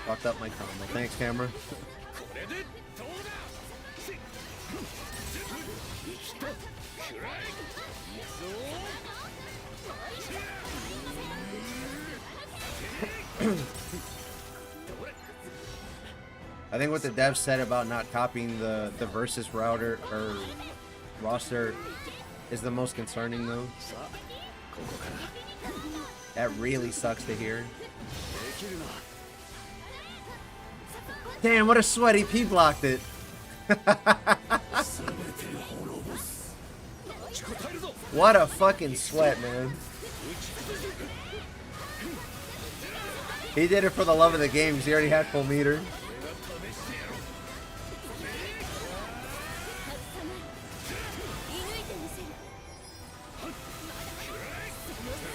Fucked up my combo. Thanks, camera. I think what the devs said about not copying the versus router or roster is the most concerning though. That really sucks to hear. Damn, what a sweaty P blocked it. What a fucking sweat, man. He did it for the love of the game because he already had full meter.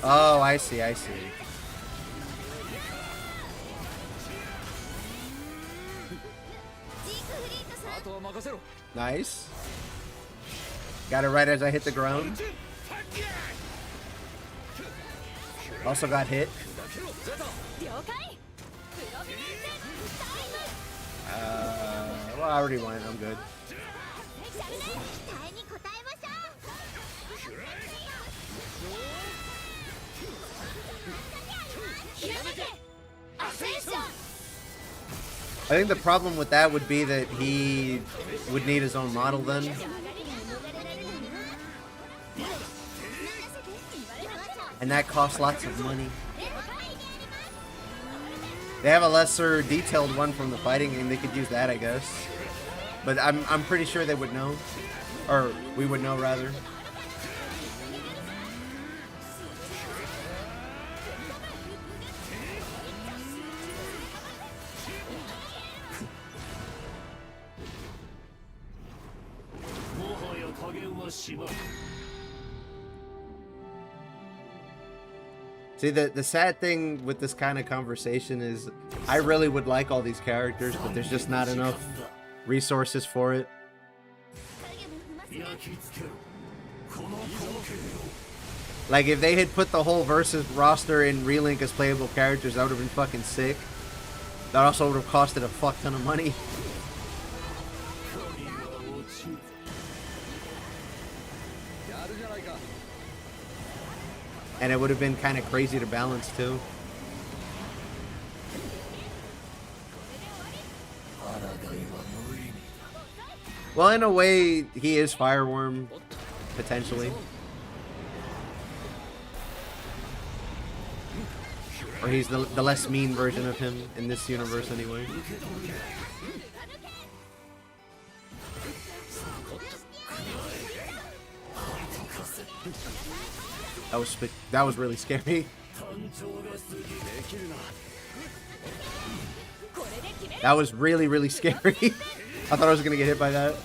Oh, I see, I see. Nice. Got it right as I hit the ground. Also got hit. Well, I already won it. I'm good. I think the problem with that would be that he would need his own model then. And that costs lots of money. They have a lesser detailed one from the fighting game. They could use that, I guess. But I'm pretty sure they would know. Or we would know, rather. See, the sad thing with this kind of conversation is I really would like all these characters, but there's just not enough resources for it. Like, if they had put the whole versus roster in Relink as playable characters, that would have been fucking sick. That also would have costed a fuck ton of money. And it would have been kind of crazy to balance too. Well, in a way, he is Fireworm, potentially. Or he's the less mean version of him in this universe, anyway. That was really scary. That was really, really scary. I thought I was gonna get hit by that.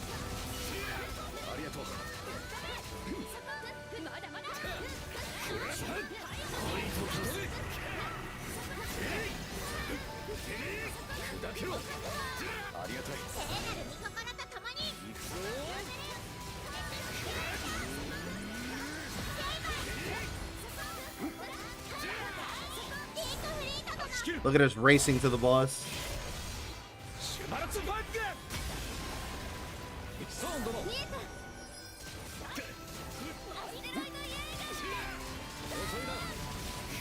Look at us racing to the boss.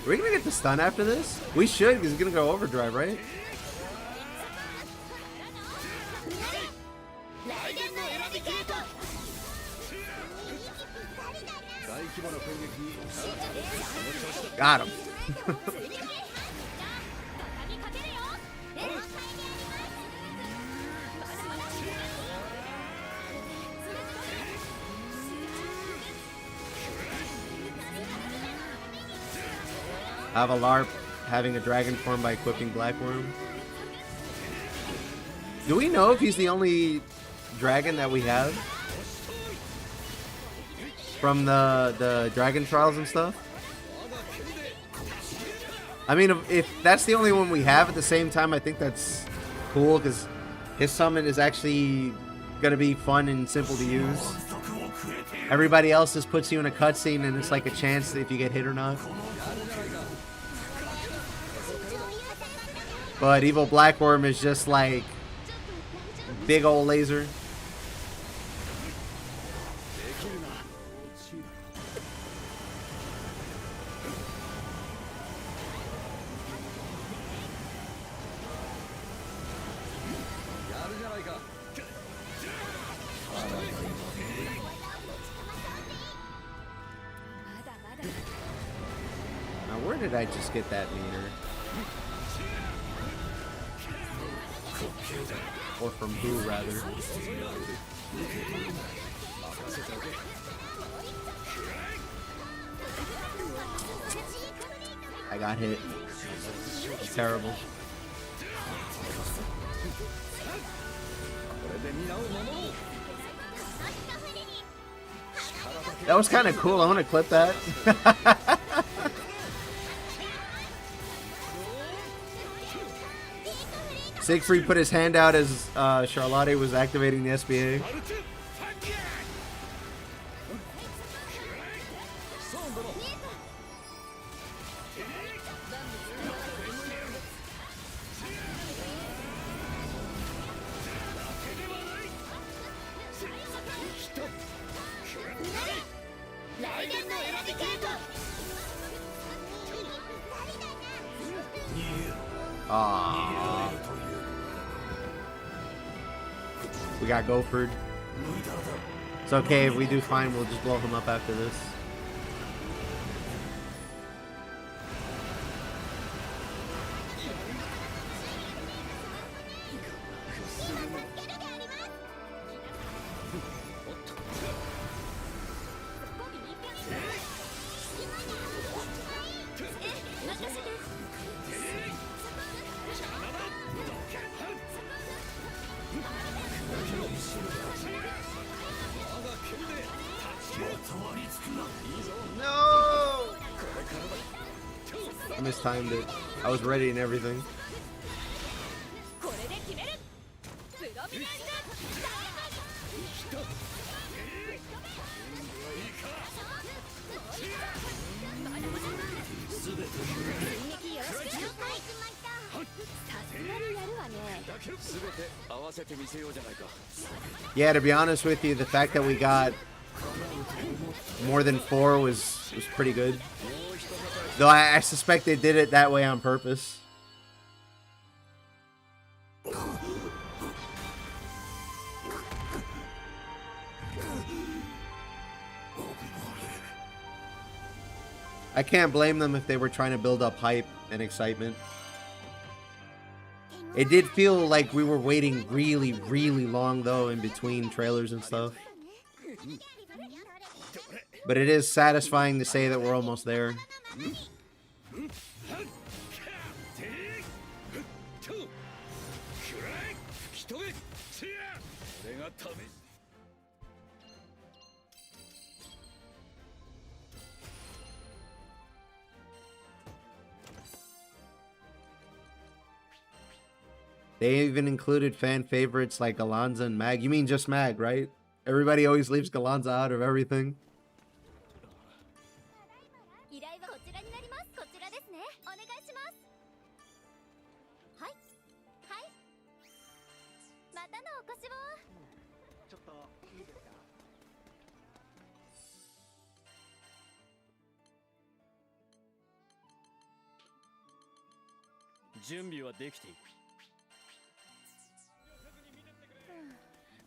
Are we gonna get the stun after this? We should, because it's gonna go overdrive, right? Got him. Avalar having a dragon form by equipping Blackworm. Do we know if he's the only dragon that we have from the dragon trials and stuff? I mean, if that's the only one we have at the same time, I think that's cool, because his summon is actually going to be fun and simple to use. Everybody else just puts you in a cutscene and it's like a chance if you get hit or not. But Evil Blackworm is just like big old laser. Now, where did I just get that meter? Or from who, rather. I got hit. It's terrible. That was kind of cool. I want to clip that. Siegfried put his hand out as Charlotte was activating the SBA. We got Gophered. It's okay, if we do fine, we'll just blow him up after this. No! I mistimed it. I was ready and everything. Yeah, to be honest with you, the fact that we got more than 4 was pretty good. Though I suspect they did it that way on purpose. I can't blame them if they were trying to build up hype and excitement. It did feel like we were waiting really, really long, though, in between trailers and stuff. But it is satisfying to say that we're almost there. They even included fan favorites like Galanza and Mag. You mean just Mag, right? Everybody always leaves Galanza out of everything.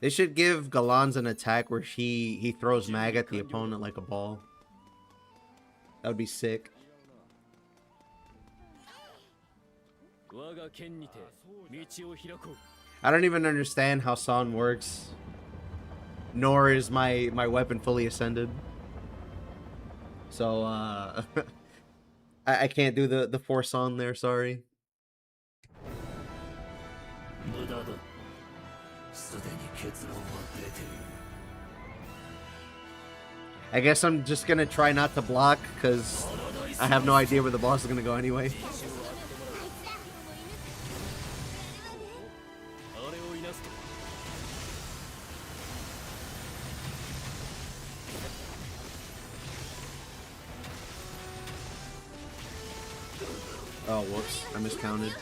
They should give Galanza an attack where he throws Mag at the opponent like a ball. That would be sick. I don't even understand how Son works. Nor is my weapon fully ascended. So I can't do the force on there, sorry. I guess I'm just gonna try not to block because I have no idea where the boss is gonna go anyway. Oh, whoops. I miscounted.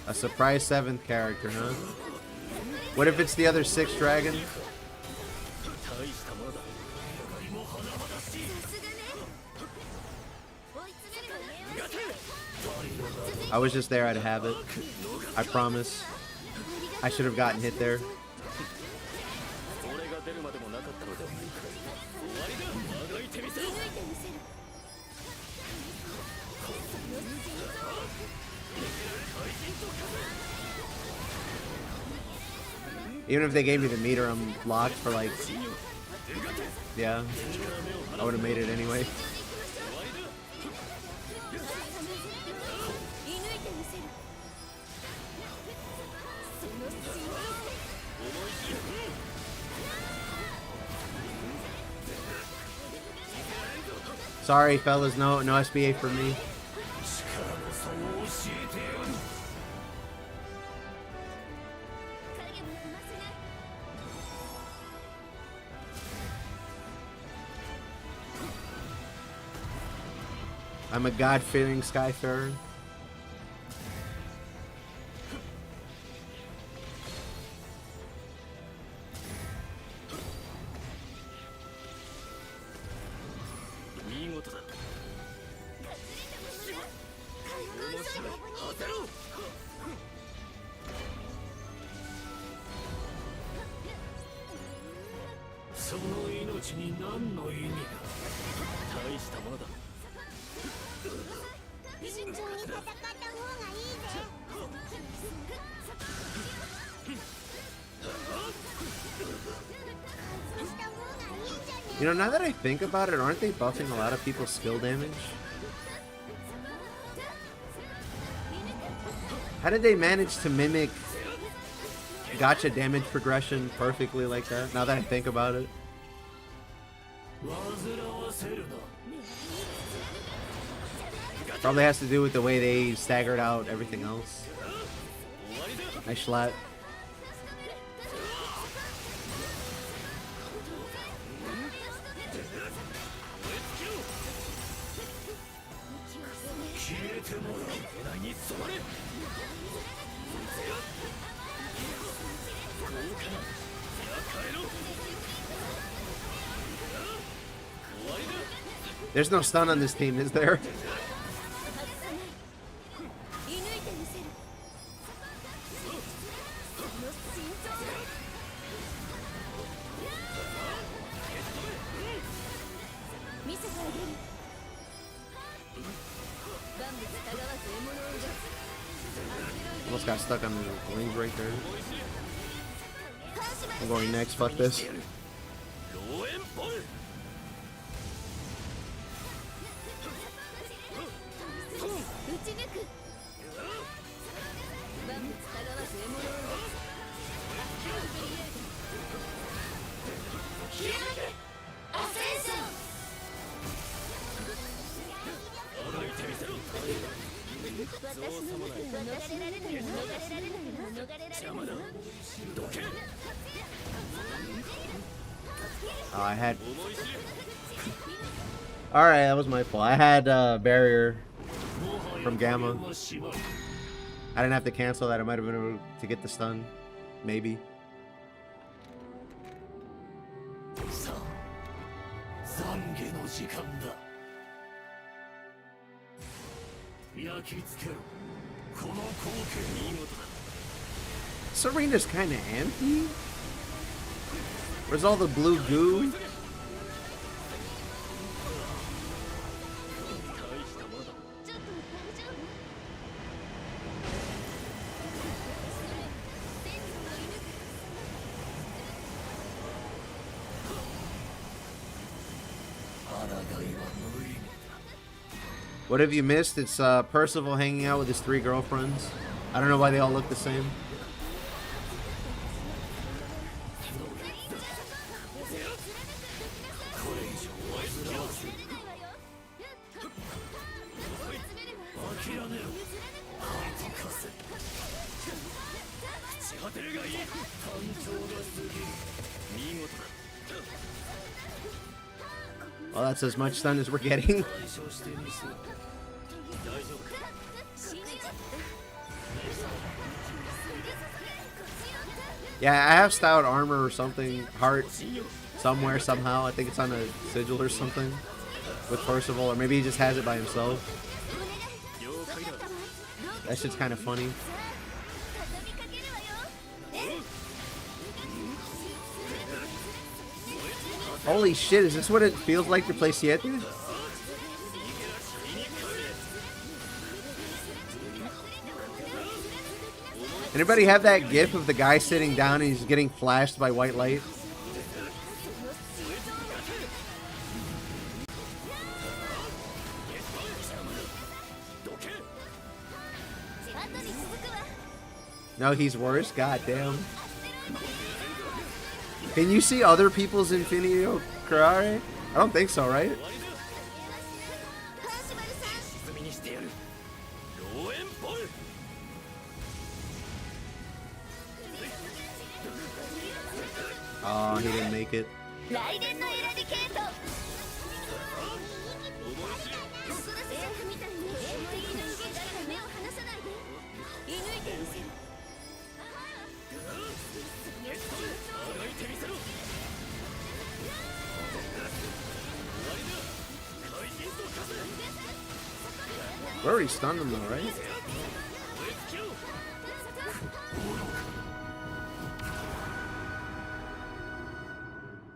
A surprise 7th character, huh? What if it's the other 6th dragon? I was just there, I'd have it. I promise. I should have gotten hit there. Even if they gave me the meter, I'm locked for like... Yeah. I would have made it anyway. Sorry, fellas, no SBA for me. I'm a God-fearing Skyfarer. You know, now that I think about it, aren't they buffing a lot of people's skill damage? How did they manage to mimic gacha damage progression perfectly like that, now that I think about it? Probably has to do with the way they staggered out everything else. Nice schlatt. There's no stun on this team, is there? Almost got stuck on the wings right there. I'm going next, fuck this. Oh, I had... Alright, that was my fault. I had barrier from Gamma. I didn't have to cancel that. I might have been able to get the stun. Maybe. Serena's kind of empty. Where's all the blue goo? What have you missed? It's Percival hanging out with his 3 girlfriends. I don't know why they all look the same. Well, that's as much stun as we're getting. Yeah, I have stout armor or something, heart, somewhere, somehow. I think it's on a sigil or something with Percival, or maybe he just has it by himself. That shit's kind of funny. Holy shit, is this what it feels like to play Siete? Anybody have that gif of the guy sitting down and he's getting flashed by white light? No, he's worse? God damn. Can you see other people's Infinio Curare? I don't think so, right? Oh, he didn't make it. We already stunned him though, right?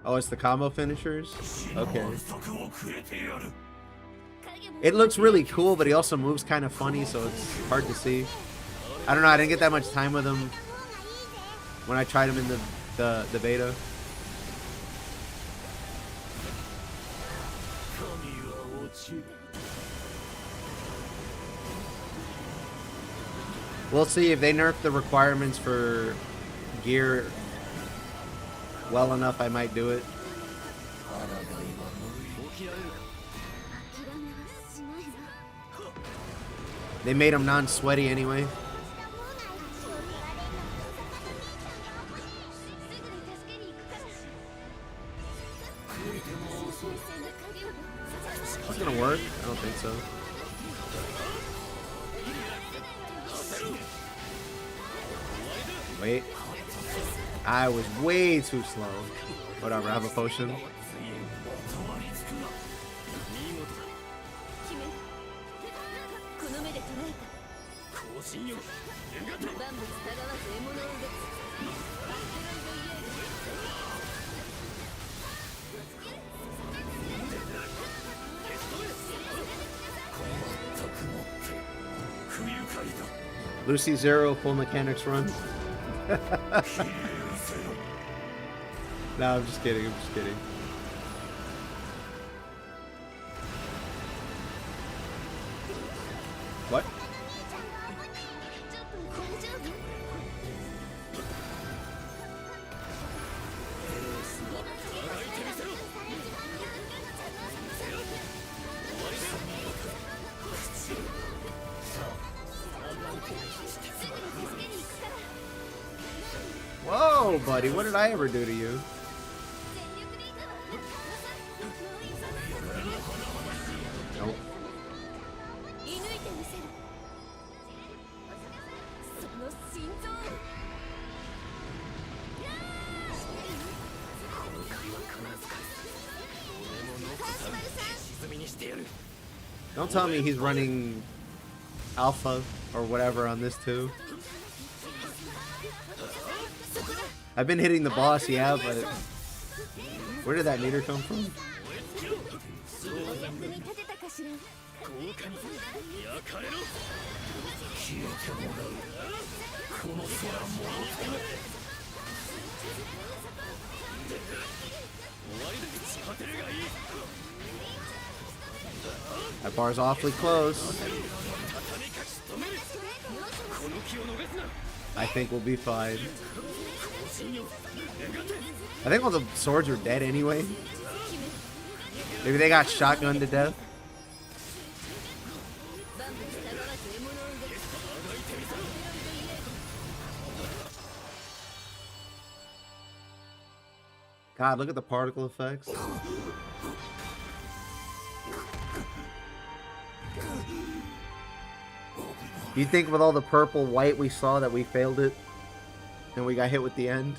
Oh, it's the combo finishers? Okay. It looks really cool, but he also moves kind of funny, so it's hard to see. I don't know, I didn't get that much time with him when I tried him in the beta. We'll see if they nerf the requirements for gear well enough, I might do it. They made him non-sweaty anyway. Is it gonna work? I don't think so. Wait. I was way too slow. Whatever, I have a potion. Lucy Zero full mechanics run. No, I'm just kidding. I'm just kidding. What? Whoa, buddy, what did I ever do to you? Nope. Don't tell me he's running alpha or whatever on this too. I've been hitting the boss, yeah, but where did that meter come from? That bar's awfully close. I think we'll be fine. I think all the swords are dead anyway. Maybe they got shotgunned to death. God, look at the particle effects. You think with all the purple white we saw that we failed it and we got hit with the end?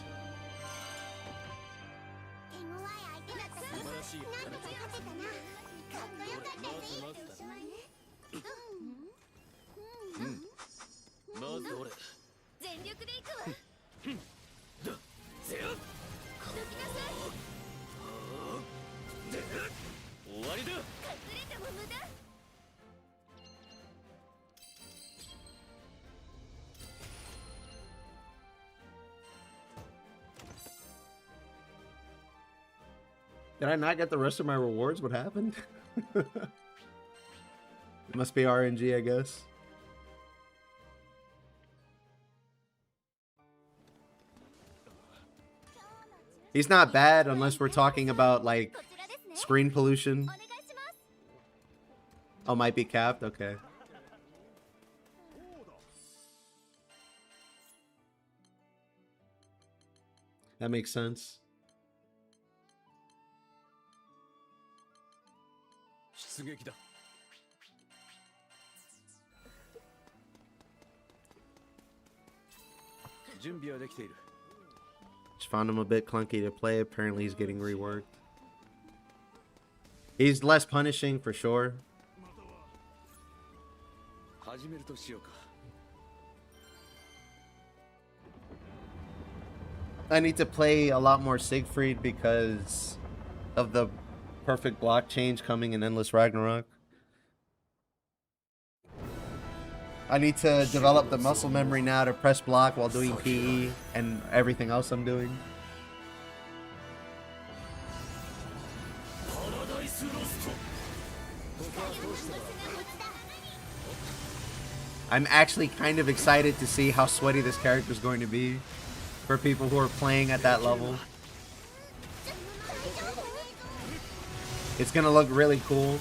Did I not get the rest of my rewards? What happened? It must be RNG, I guess. He's not bad unless we're talking about, like, screen pollution. Oh, might be capped? Okay. That makes sense. Just found him a bit clunky to play. Apparently he's getting reworked. He's less punishing for sure. I need to play a lot more Siegfried because of the perfect block change coming in Endless Ragnarok. I need to develop the muscle memory now to press block while doing PE and everything else I'm doing. I'm actually kind of excited to see how sweaty this character is going to be for people who are playing at that level. It's gonna look really cool.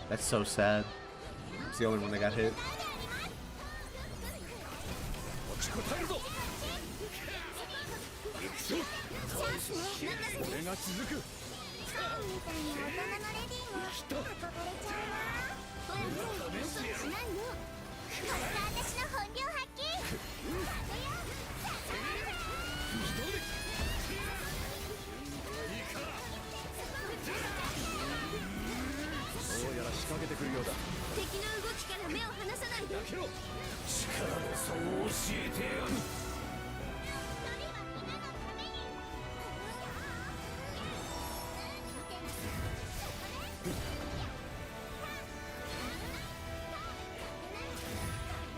That's so sad. It's the only one that got hit.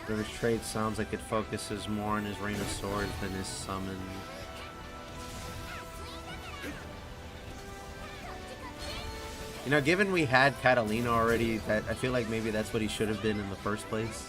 River's trait sounds like it focuses more on his Rain of Swords than his summon. You know, given we had Catalina already, that I feel like maybe that's what he should have been in the first place.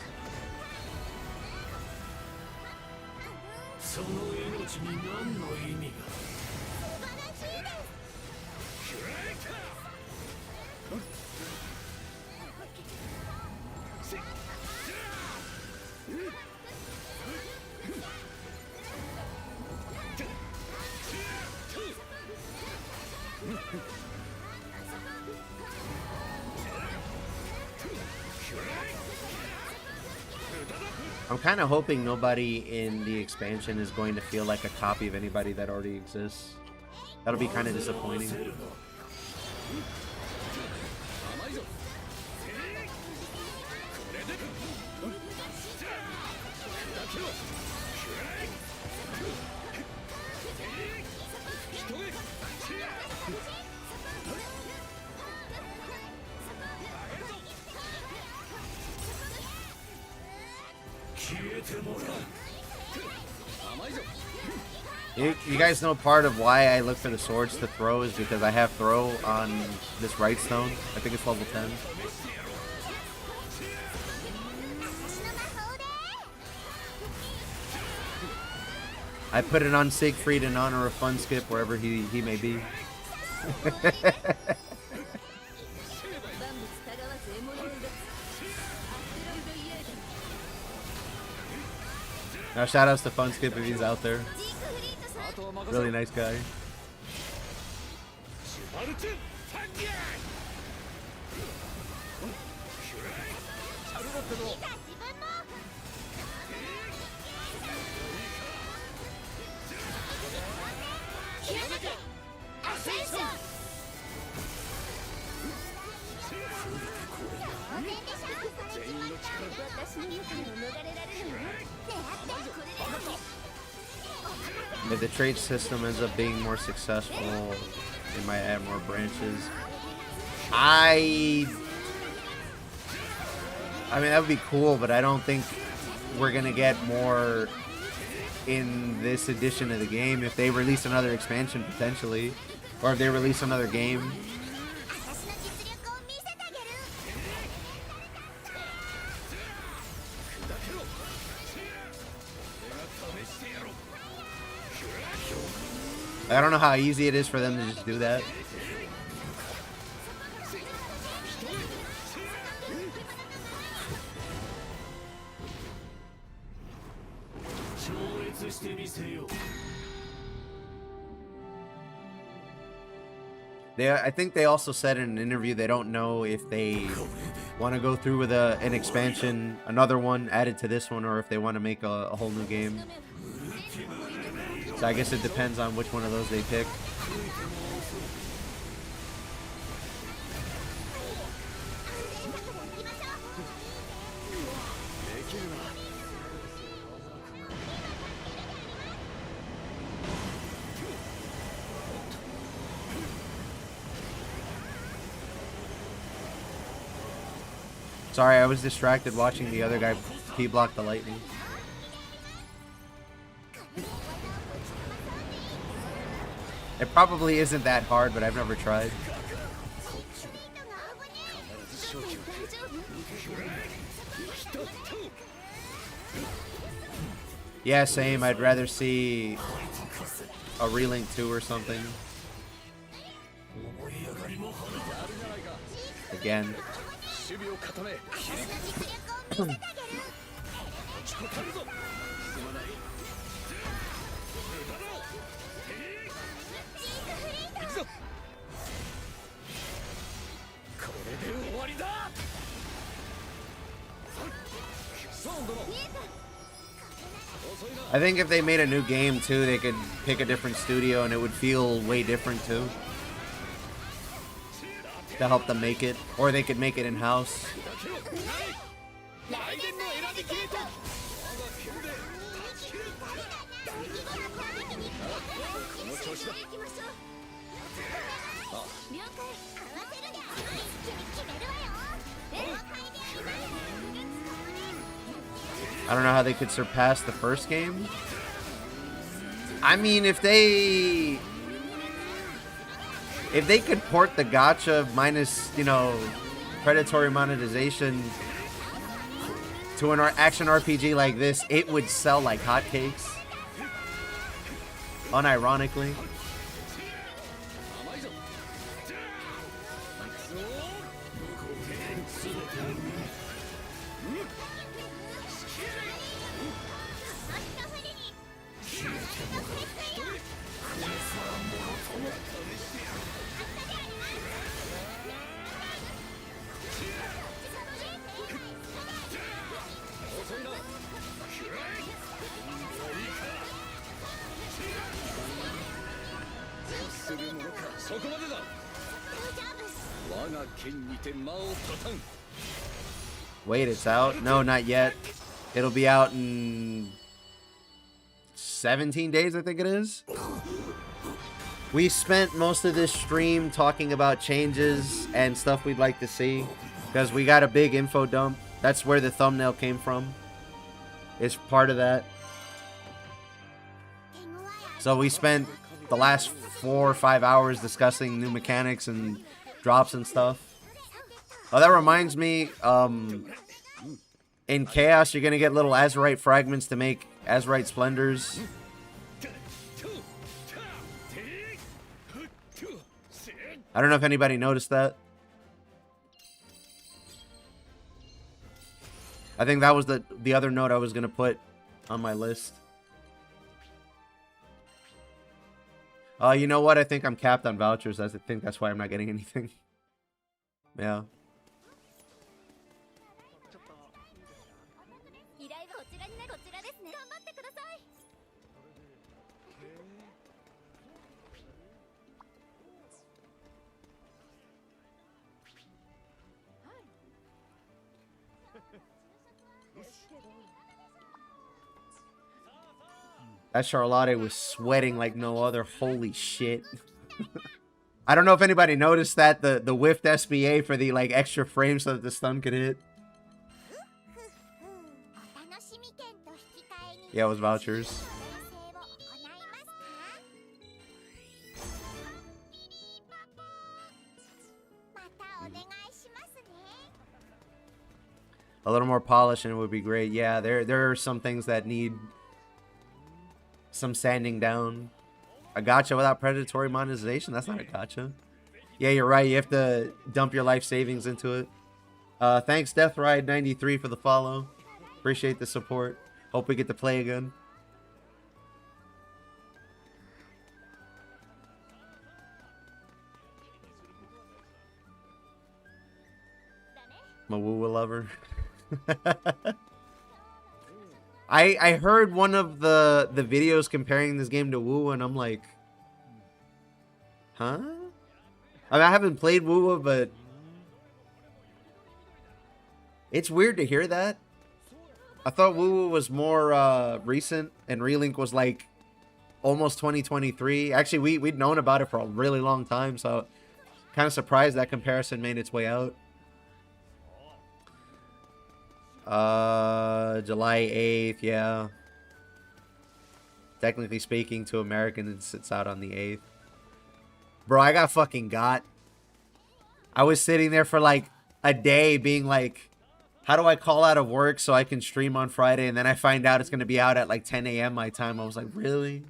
I'm kind of hoping nobody in the expansion is going to feel like a copy of anybody that already exists. That'll be kind of disappointing. You guys know part of why I look for the swords to throw is because I have throw on this right stone. I think it's level 10. I put it on Siegfried in honor of Fun Skip wherever he may be. Now shout outs to Fun Skip if he's out there. Really nice guy. If the trade system ends up being more successful, it might add more branches. I mean, that would be cool, but I don't think we're gonna get more in this edition of the game. If they release another expansion, potentially, or if they release another game. I don't know how easy it is for them to just do that. I think they also said in an interview they don't know if they want to go through with an expansion, another one added to this one, or if they want to make a whole new game. So I guess it depends on which one of those they pick. Sorry, I was distracted watching the other guy P-block the lightning. It probably isn't that hard, but I've never tried. Yeah, same. I'd rather see a Relink 2 or something. Again. I think if they made a new game too, they could pick a different studio and it would feel way different too. To help them make it. Or they could make it in-house. I don't know how they could surpass the first game. I mean, if they could port the gacha minus, you know, predatory monetization to an action RPG like this, it would sell like hotcakes. Unironically. Wait, it's out? No, not yet. It'll be out in 17 days, I think it is. We spent most of this stream talking about changes and stuff we'd like to see, because we got a big info dump. That's where the thumbnail came from. It's part of that. So we spent the last 4 or 5 hours discussing new mechanics and drops and stuff. Oh, that reminds me, in Chaos, you're going to get little Azurite fragments to make Azurite Splendors. I don't know if anybody noticed that. I think that was the other note I was going to put on my list. You know what? I think I'm capped on vouchers. I think that's why I'm not getting anything. Yeah. That Charlotte was sweating like no other. Holy shit. I don't know if anybody noticed that, the whiffed SBA for the like extra frame so that the stun could hit. Yeah, it was vouchers. A little more polish and it would be great. Yeah, there are some things that need some sanding down. A gacha without predatory monetization? That's not a gacha. Yeah, you're right. You have to dump your life savings into it. Thanks, DeathRide93 for the follow. Appreciate the support. Hope we get to play again. Mawuwa lover. I heard one of the videos comparing this game to Woo, and I'm like, huh? I mean, I haven't played Woo, but it's weird to hear that. I thought Woo was more recent, and Relink was like almost 2023. Actually, we'd known about it for a really long time, so kind of surprised that comparison made its way out. July 8th, yeah. Technically speaking, to Americans, it's out on the 8th. Bro, I got fucking got. I was sitting there for like a day being like, how do I call out of work so I can stream on Friday? And then I find out it's going to be out at like 10 a.m. my time. I was like, really?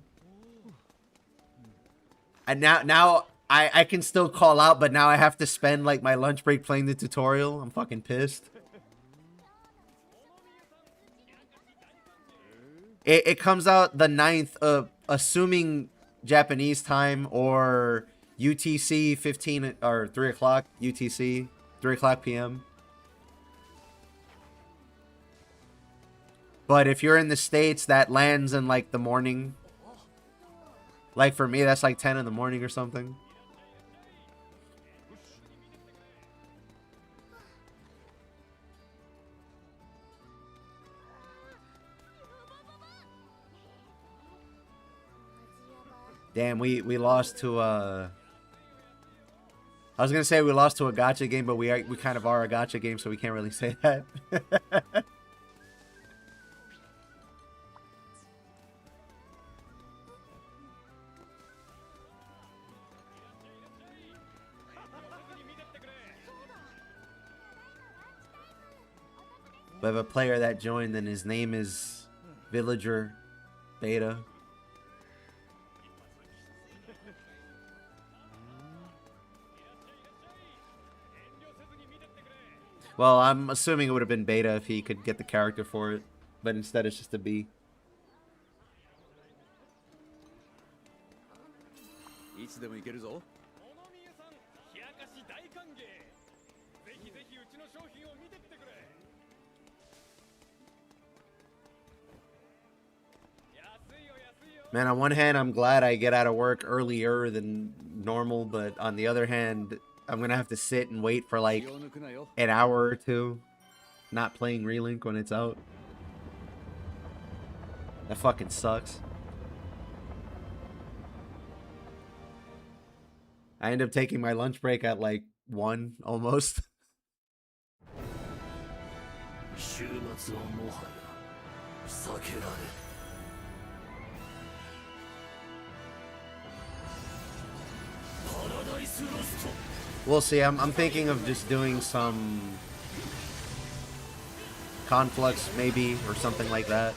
And now I can still call out, but now I have to spend like my lunch break playing the tutorial. I'm fucking pissed. It comes out the 9th, assuming Japanese time, or UTC 15 or 3 o'clock UTC, 3 o'clock p.m. But if you're in the States, that lands in like the morning. Like for me, that's like 10 in the morning or something. Damn, we lost to I was gonna say we lost to a gacha game, but we kind of are a gacha game, so we can't really say that. We have a player that joined, and his name is Villager Beta. Well, I'm assuming it would have been Beta if he could get the character for it, but instead it's just a B. Man, on one hand, I'm glad I get out of work earlier than normal, but on the other hand, I'm gonna have to sit and wait for like an hour or two not playing Relink when it's out. That fucking sucks. I end up taking my lunch break at like 1 almost. We'll see. I'm thinking of just doing some Conflux maybe or something like that.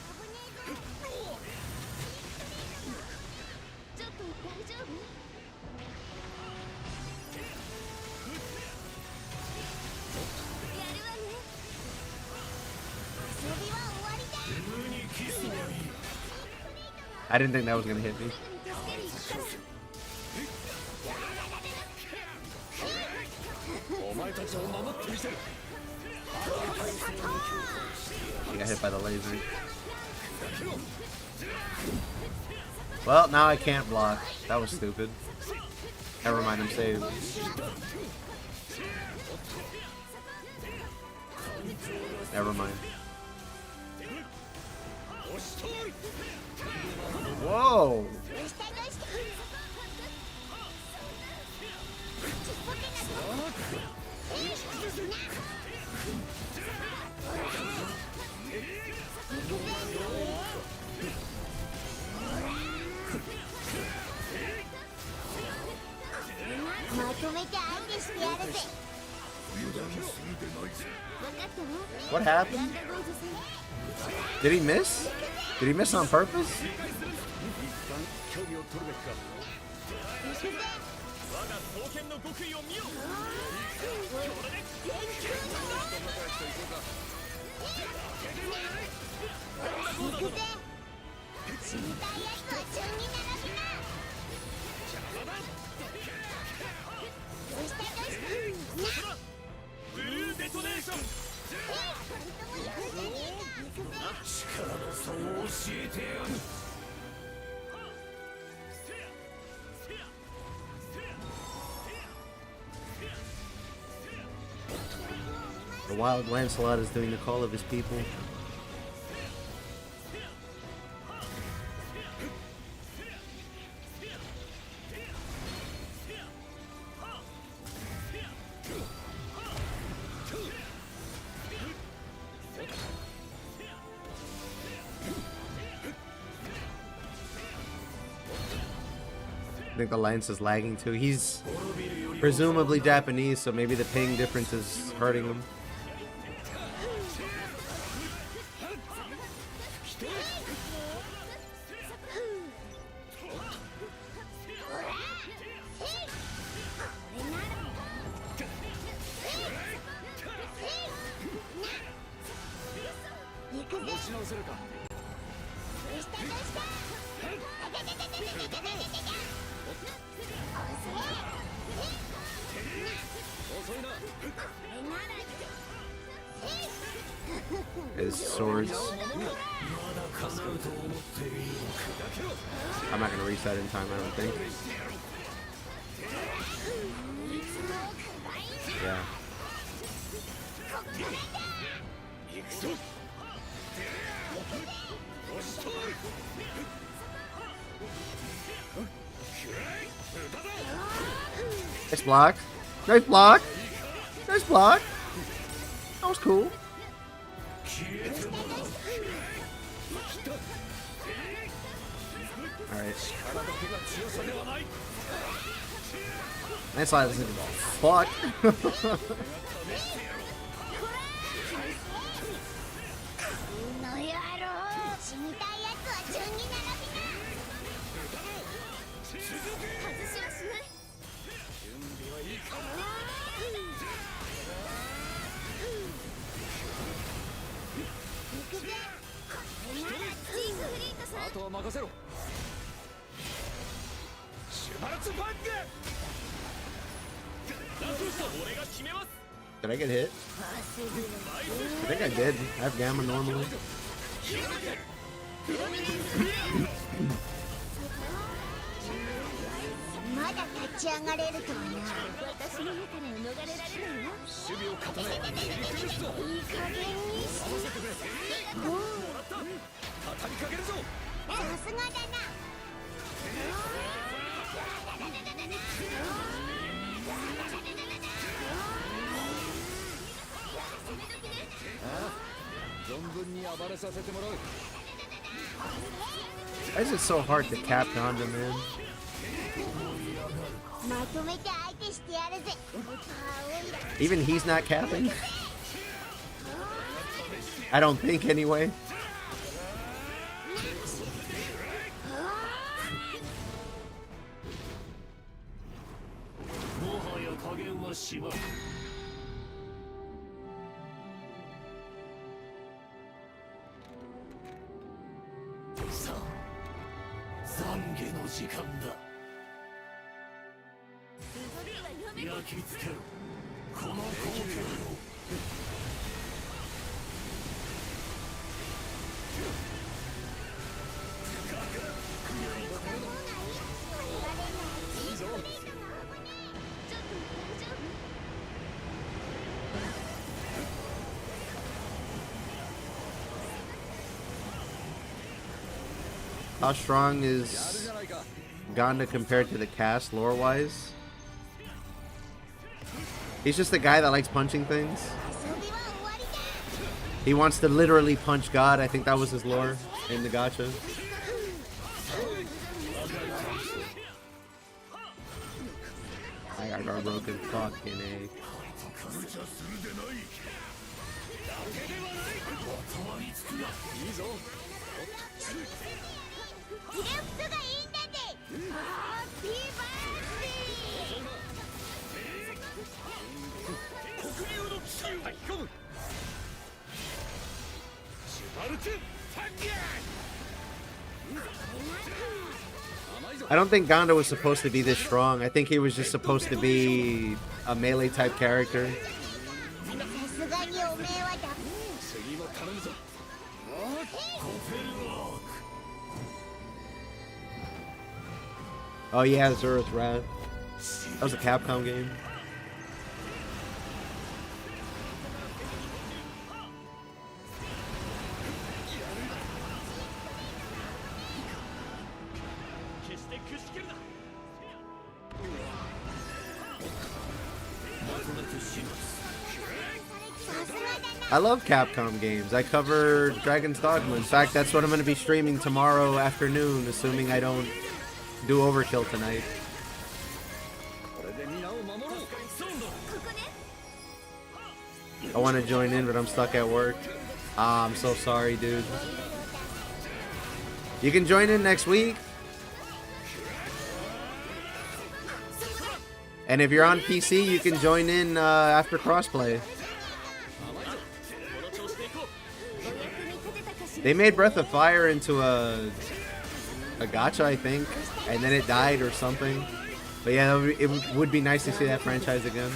I didn't think that was gonna hit me. He got hit by the laser. Well, now I can't block. That was stupid. Never mind, I'm saved. Never mind. Whoa! What happened? Did he miss? Did he miss on purpose? The wild Lancelot is doing the call of his people. I think the lens is lagging too. He's presumably Japanese, so maybe the ping difference is hurting him. His swords. I'm not gonna reset in time, I don't think. Yeah. Nice block. Nice block. Nice block. That was cool. Alright. Nice slide. Fuck. Did I get hit? I think I did. I have gamma normally. Why is it so hard to cap Ganda, man? Even he's not capping? I don't think, anyway. How strong is Ganda compared to the cast lore-wise? He's just a guy that likes punching things. He wants to literally punch God. I think that was his lore in the gacha. I got broken fucking A. I don't think Ganda was supposed to be this strong. I think he was just supposed to be a melee type character. Oh yeah, Zura's Wrath. That was a Capcom game. I love Capcom games. I cover Dragon's Dogma. In fact, that's what I'm going to be streaming tomorrow afternoon, assuming I don't do overkill tonight. I want to join in, but I'm stuck at work. Ah, I'm so sorry, dude. You can join in next week. And if you're on PC, you can join in after crossplay. They made Breath of Fire into a gacha, I think, and then it died or something. But yeah, it would be nice to see that franchise again.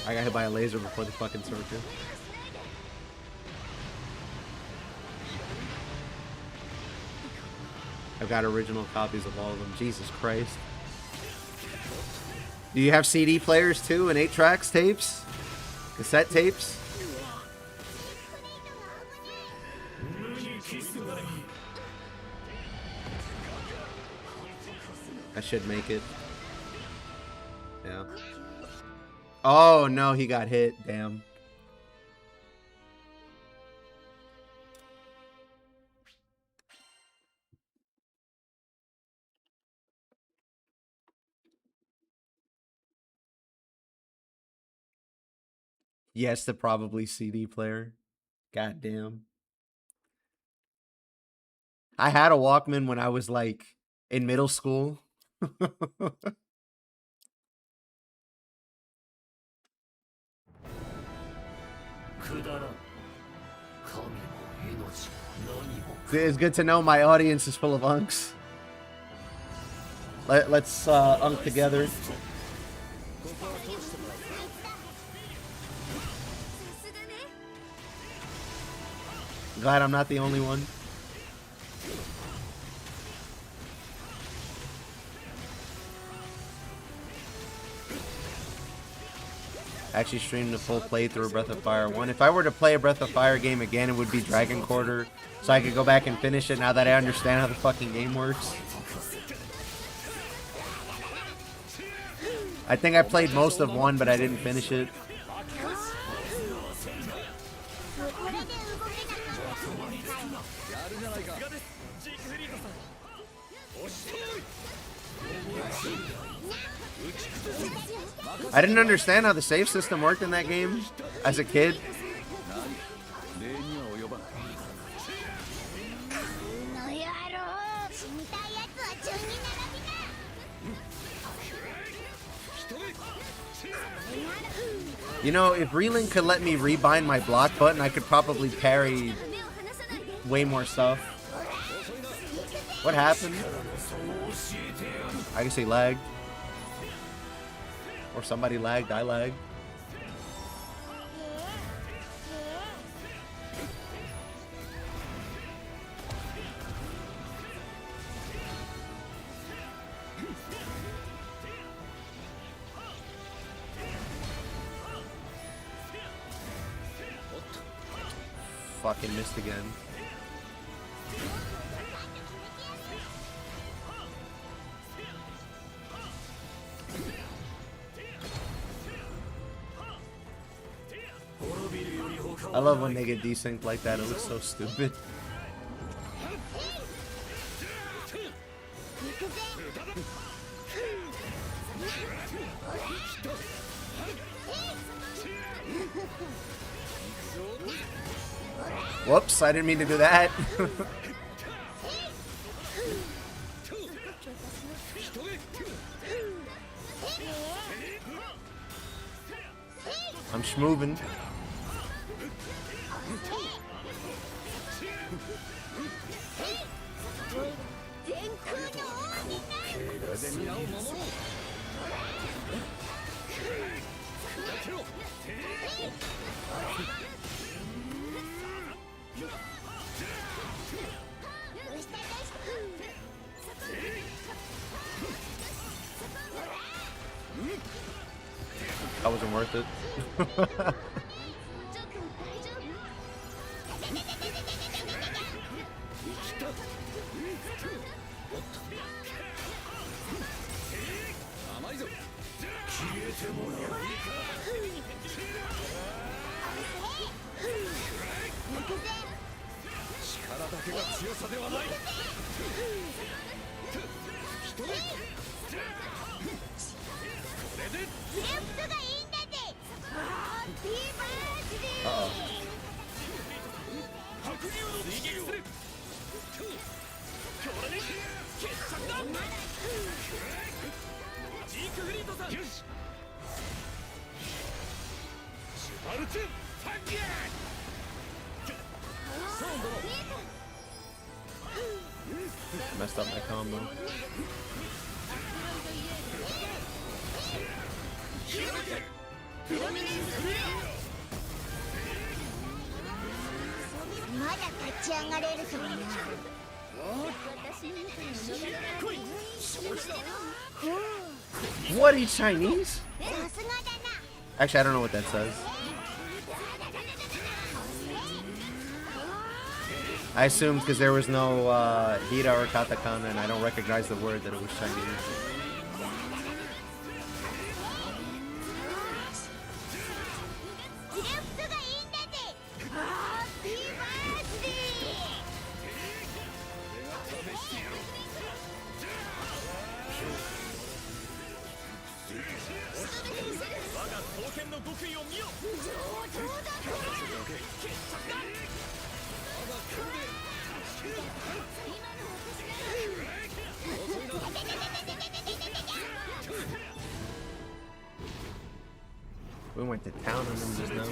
I got hit by a laser before the fucking circuit. I've got original copies of all of them. Jesus Christ. Do you have CD players too and 8-tracks tapes? Cassette tapes? I should make it. Yeah. Oh no, he got hit. Damn. Yes, the probably CD player. God damn. I had a Walkman when I was like in middle school. It's good to know my audience is full of unks. Let's unk together. Glad I'm not the only one. I actually streamed the full playthrough of Breath of Fire 1. If I were to play a Breath of Fire game again, it would be Dragon Quarter, so I could go back and finish it now that I understand how the fucking game works. I think I played most of 1, but I didn't finish it. I didn't understand how the save system worked in that game as a kid. You know, if Relink could let me rebind my block button, I could probably parry way more stuff. What happened? I guess he lagged. Or somebody lagged, I lagged. Fucking missed again. I love when they get desynced like that. It looks so stupid. Whoops, I didn't mean to do that. I'm schmoving. That wasn't worth it. Uh-oh. Messed up my combo. What, he's Chinese? Actually, I don't know what that says. I assumed because there was no Hira or katakana and I don't recognize the word that it was Chinese. We went to town on them just now.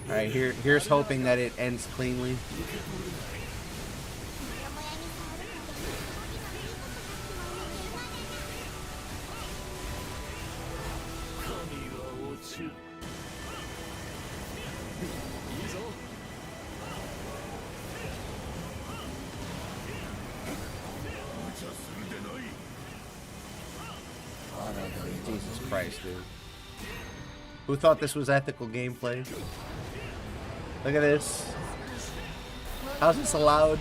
Alright, here's hoping that it ends cleanly. Jesus Christ, dude. Who thought this was ethical gameplay? Look at this. How's this allowed?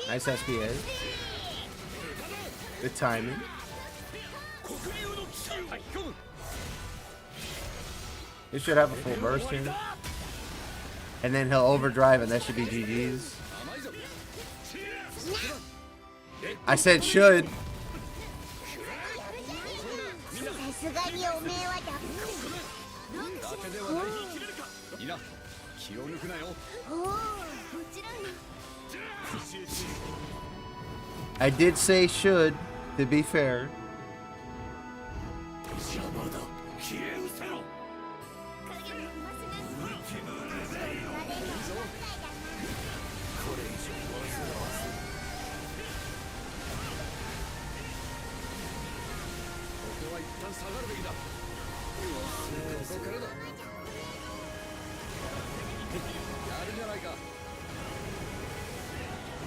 Nice SPA. Good timing. He should have a full burst here. And then he'll overdrive and that should be GG's. I said should. I did say should, to be fair.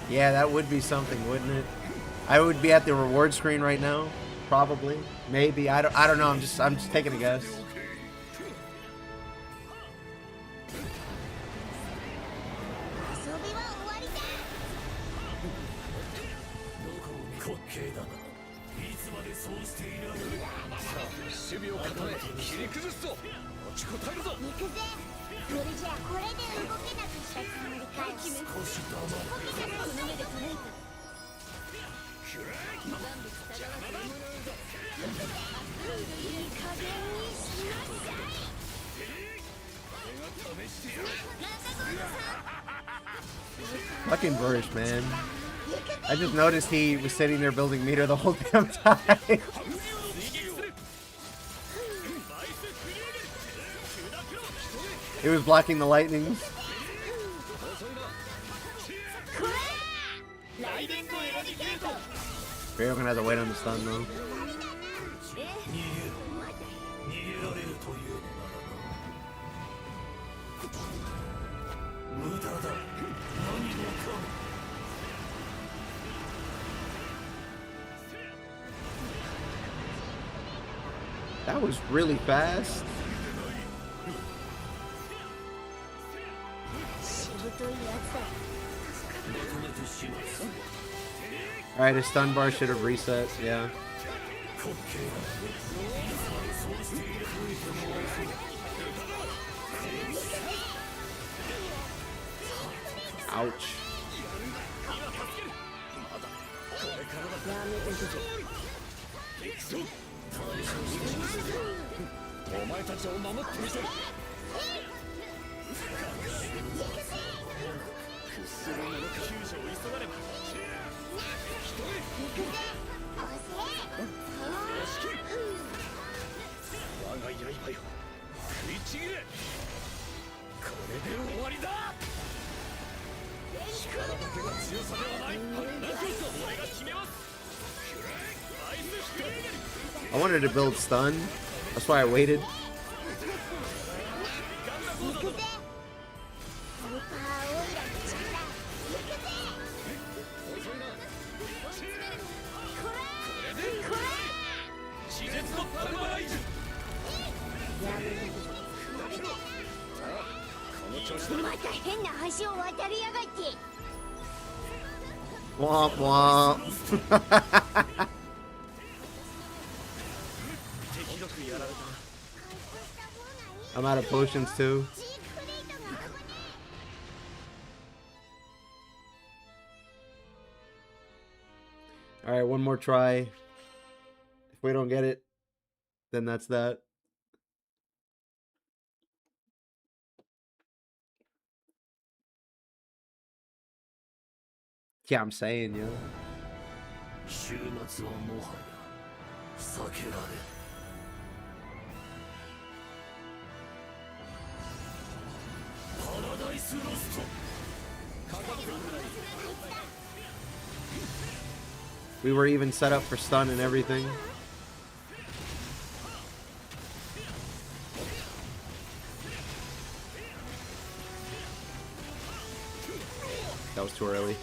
Yeah, that would be something, wouldn't it? I would be at the reward screen right now, probably, maybe. I don't know. I'm just taking a guess. Fucking Burrish, man. I just noticed he was sitting there building meter the whole damn time. He was blocking the lightnings. We're gonna have to wait on the stun though. That was really fast. Alright, his stun bar should have reset, yeah. Ouch. I wanted to build stun, That's why I waited. Womp womp. I'm out of potions too. Alright, one more try. If we don't get it, then that's that. Yeah, I'm saying, yo. We were even set up for stun and everything. That was too early.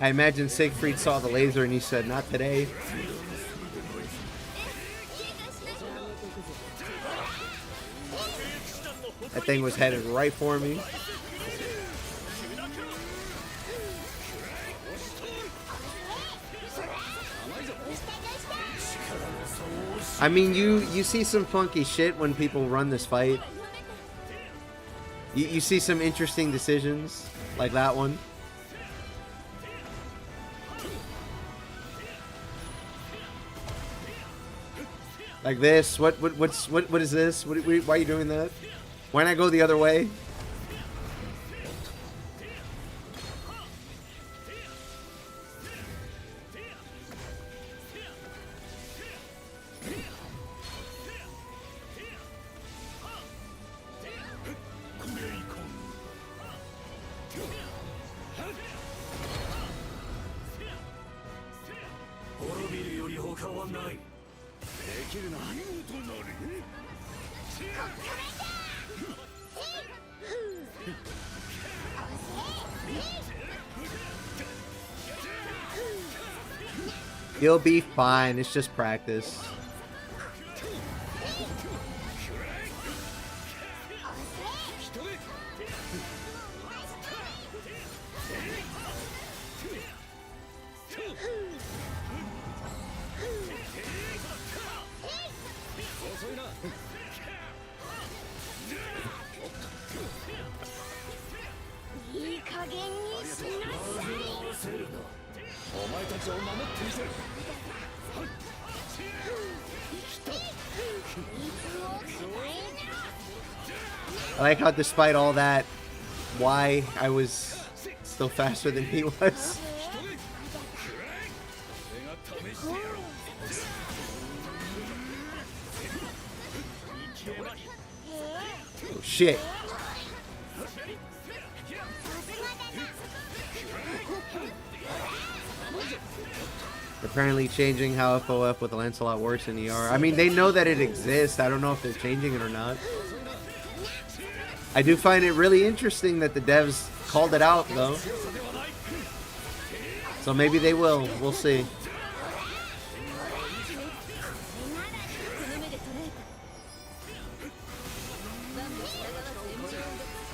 I imagine Siegfried saw the laser and he said, "Not today." That thing was headed right for me. I mean, you see some funky shit when people run this fight. You see some interesting decisions, like that one. Like this. What is this? Why are you doing that? Why not go the other way? You'll be fine. It's just practice. I like how despite all that, why I was still faster than he was. Oh shit. Apparently changing how FOF with Lancelot works in ER. I mean, they know that it exists. I don't know if they're changing it or not. I do find it really interesting that the devs called it out, though. So maybe they will. We'll see.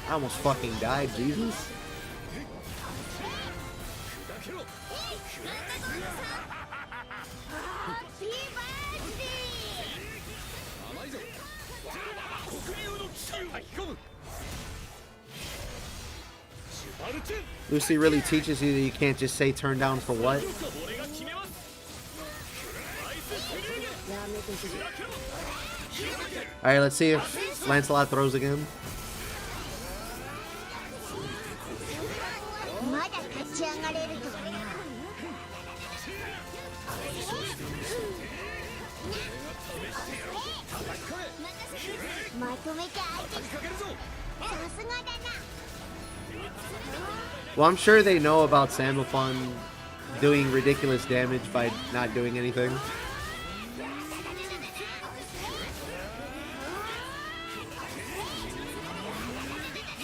I almost fucking died, Jesus. Lucy really teaches you that you can't just say turn down for what. Alright, let's see if Lancelot throws again. Well, I'm sure they know about Sandalphon doing ridiculous damage by not doing anything.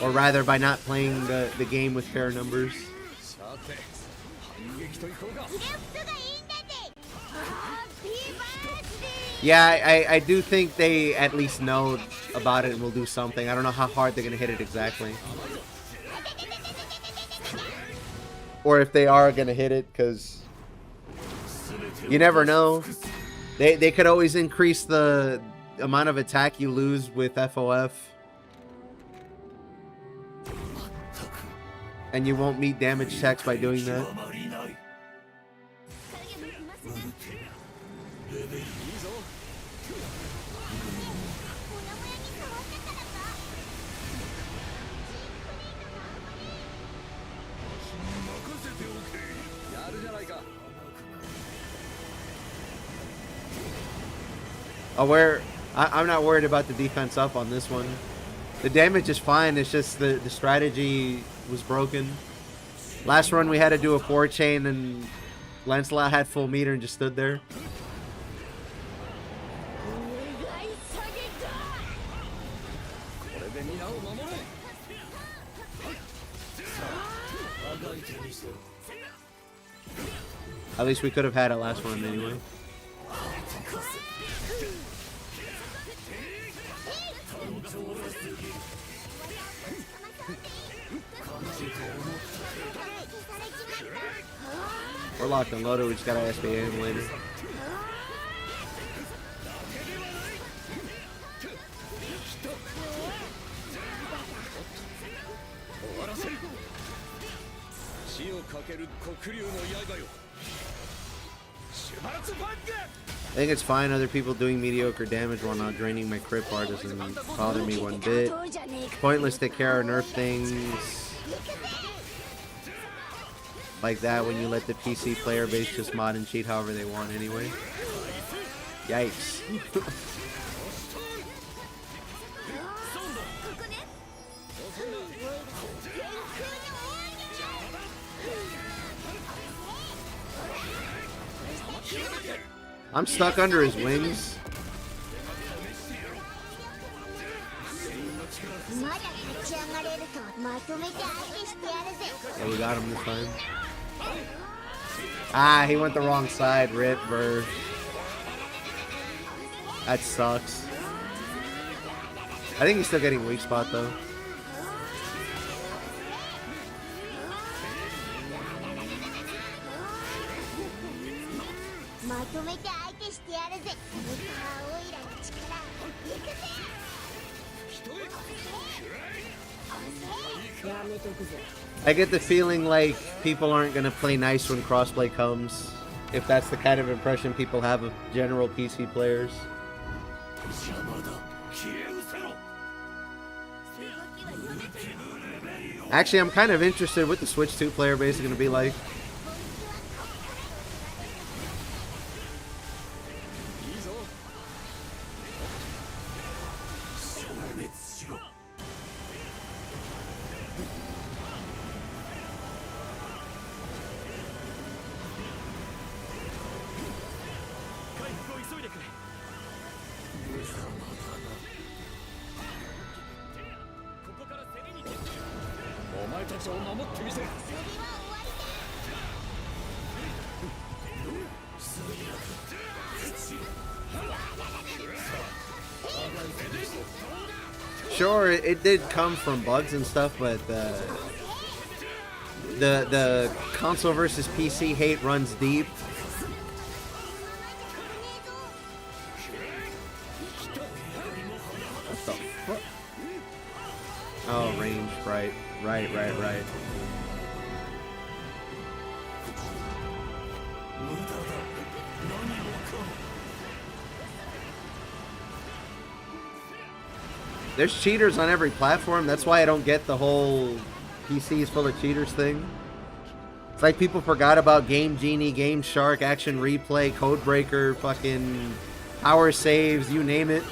Or rather, by not playing the game with fair numbers. Yeah, I do think they at least know about it and will do something. I don't know how hard they're going to hit it exactly. Or if they are going to hit it, because you never know. They could always increase the amount of attack you lose with FOF. And you won't meet damage checks by doing that. Oh, I'm not worried about the defense up on this one. The damage is fine. It's just the strategy was broken. Last run we had to do a 4-chain and Lancelot had full meter and just stood there. At least we could have had it last run anyway. We're locked and loaded, we just gotta SBA him later. I think it's fine other people doing mediocre damage while not draining my crit bar doesn't bother me one bit. Pointless to care or nerf things like that when you let the PC player base just mod and cheat however they want anyway. Yikes. I'm stuck under his wings. Yeah, we got him this time. Ah, he went the wrong side. Rip, Burr. That sucks. I think he's still getting weak spot though. I get the feeling like people aren't going to play nice when crossplay comes, if that's the kind of impression people have of general PC players. Actually, I'm kind of interested what the Switch 2 player base is going to be like. Sure, it did come from bugs and stuff, but the console versus PC hate runs deep. What the fuck? Oh, range, right. There's cheaters on every platform. That's why I don't get the whole PC is full of cheaters thing. It's like people forgot about Game Genie, Game Shark, Action Replay, Codebreaker, fucking Power Saves, you name it.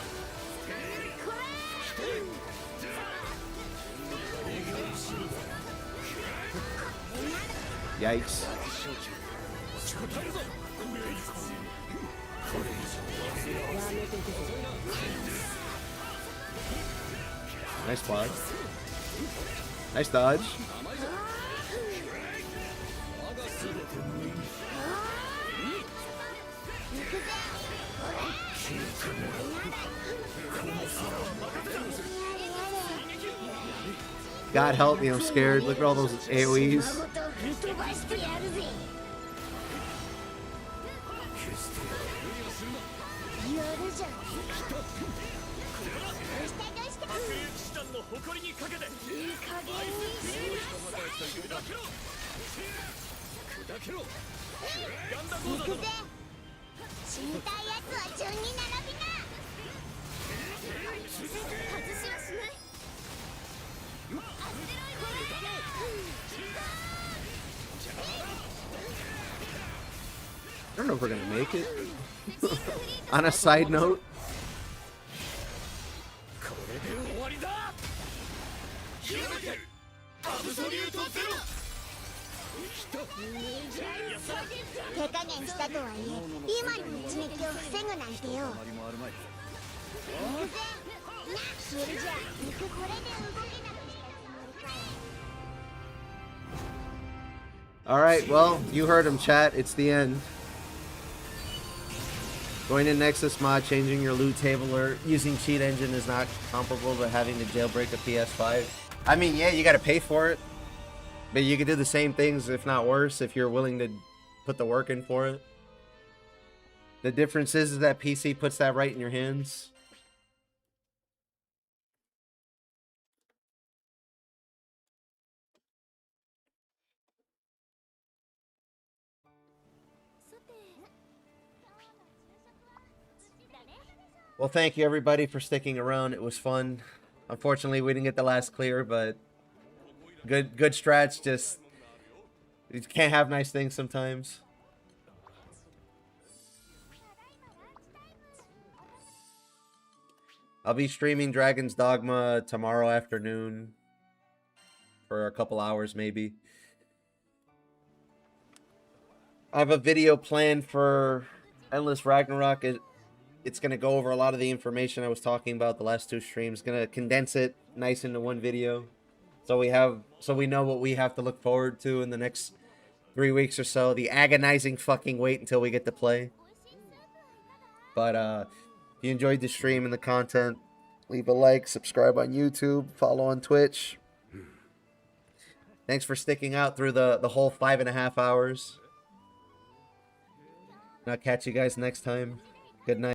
Yikes. Nice block. Nice dodge. God help me, I'm scared. Look at all those AoEs. I don't know if we're gonna make it. On a side note, all right, well, you heard him, chat. It's the end. Going to Nexus mod, changing your loot table or using cheat engine is not comparable to having to jailbreak a PS5. I mean, yeah, you got to pay for it, but you can do the same things, if not worse, if you're willing to put the work in for it. The difference is that PC puts that right in your hands. Well, thank you everybody for sticking around. It was fun. Unfortunately, we didn't get the last clear, but good strats. Just you can't have nice things sometimes. I'll be streaming Dragon's Dogma tomorrow afternoon for a couple hours maybe. I have a video planned for Endless Ragnarok. It's going to go over a lot of the information I was talking about the last two streams. Going to condense it nice into one video. So we know what we have to look forward to in the next 3 weeks or so. The agonizing fucking wait until we get to play. But if you enjoyed the stream and the content, leave a like, subscribe on YouTube, follow on Twitch. Thanks for sticking out through the whole 5.5 hours. And I'll catch you guys next time. Good night.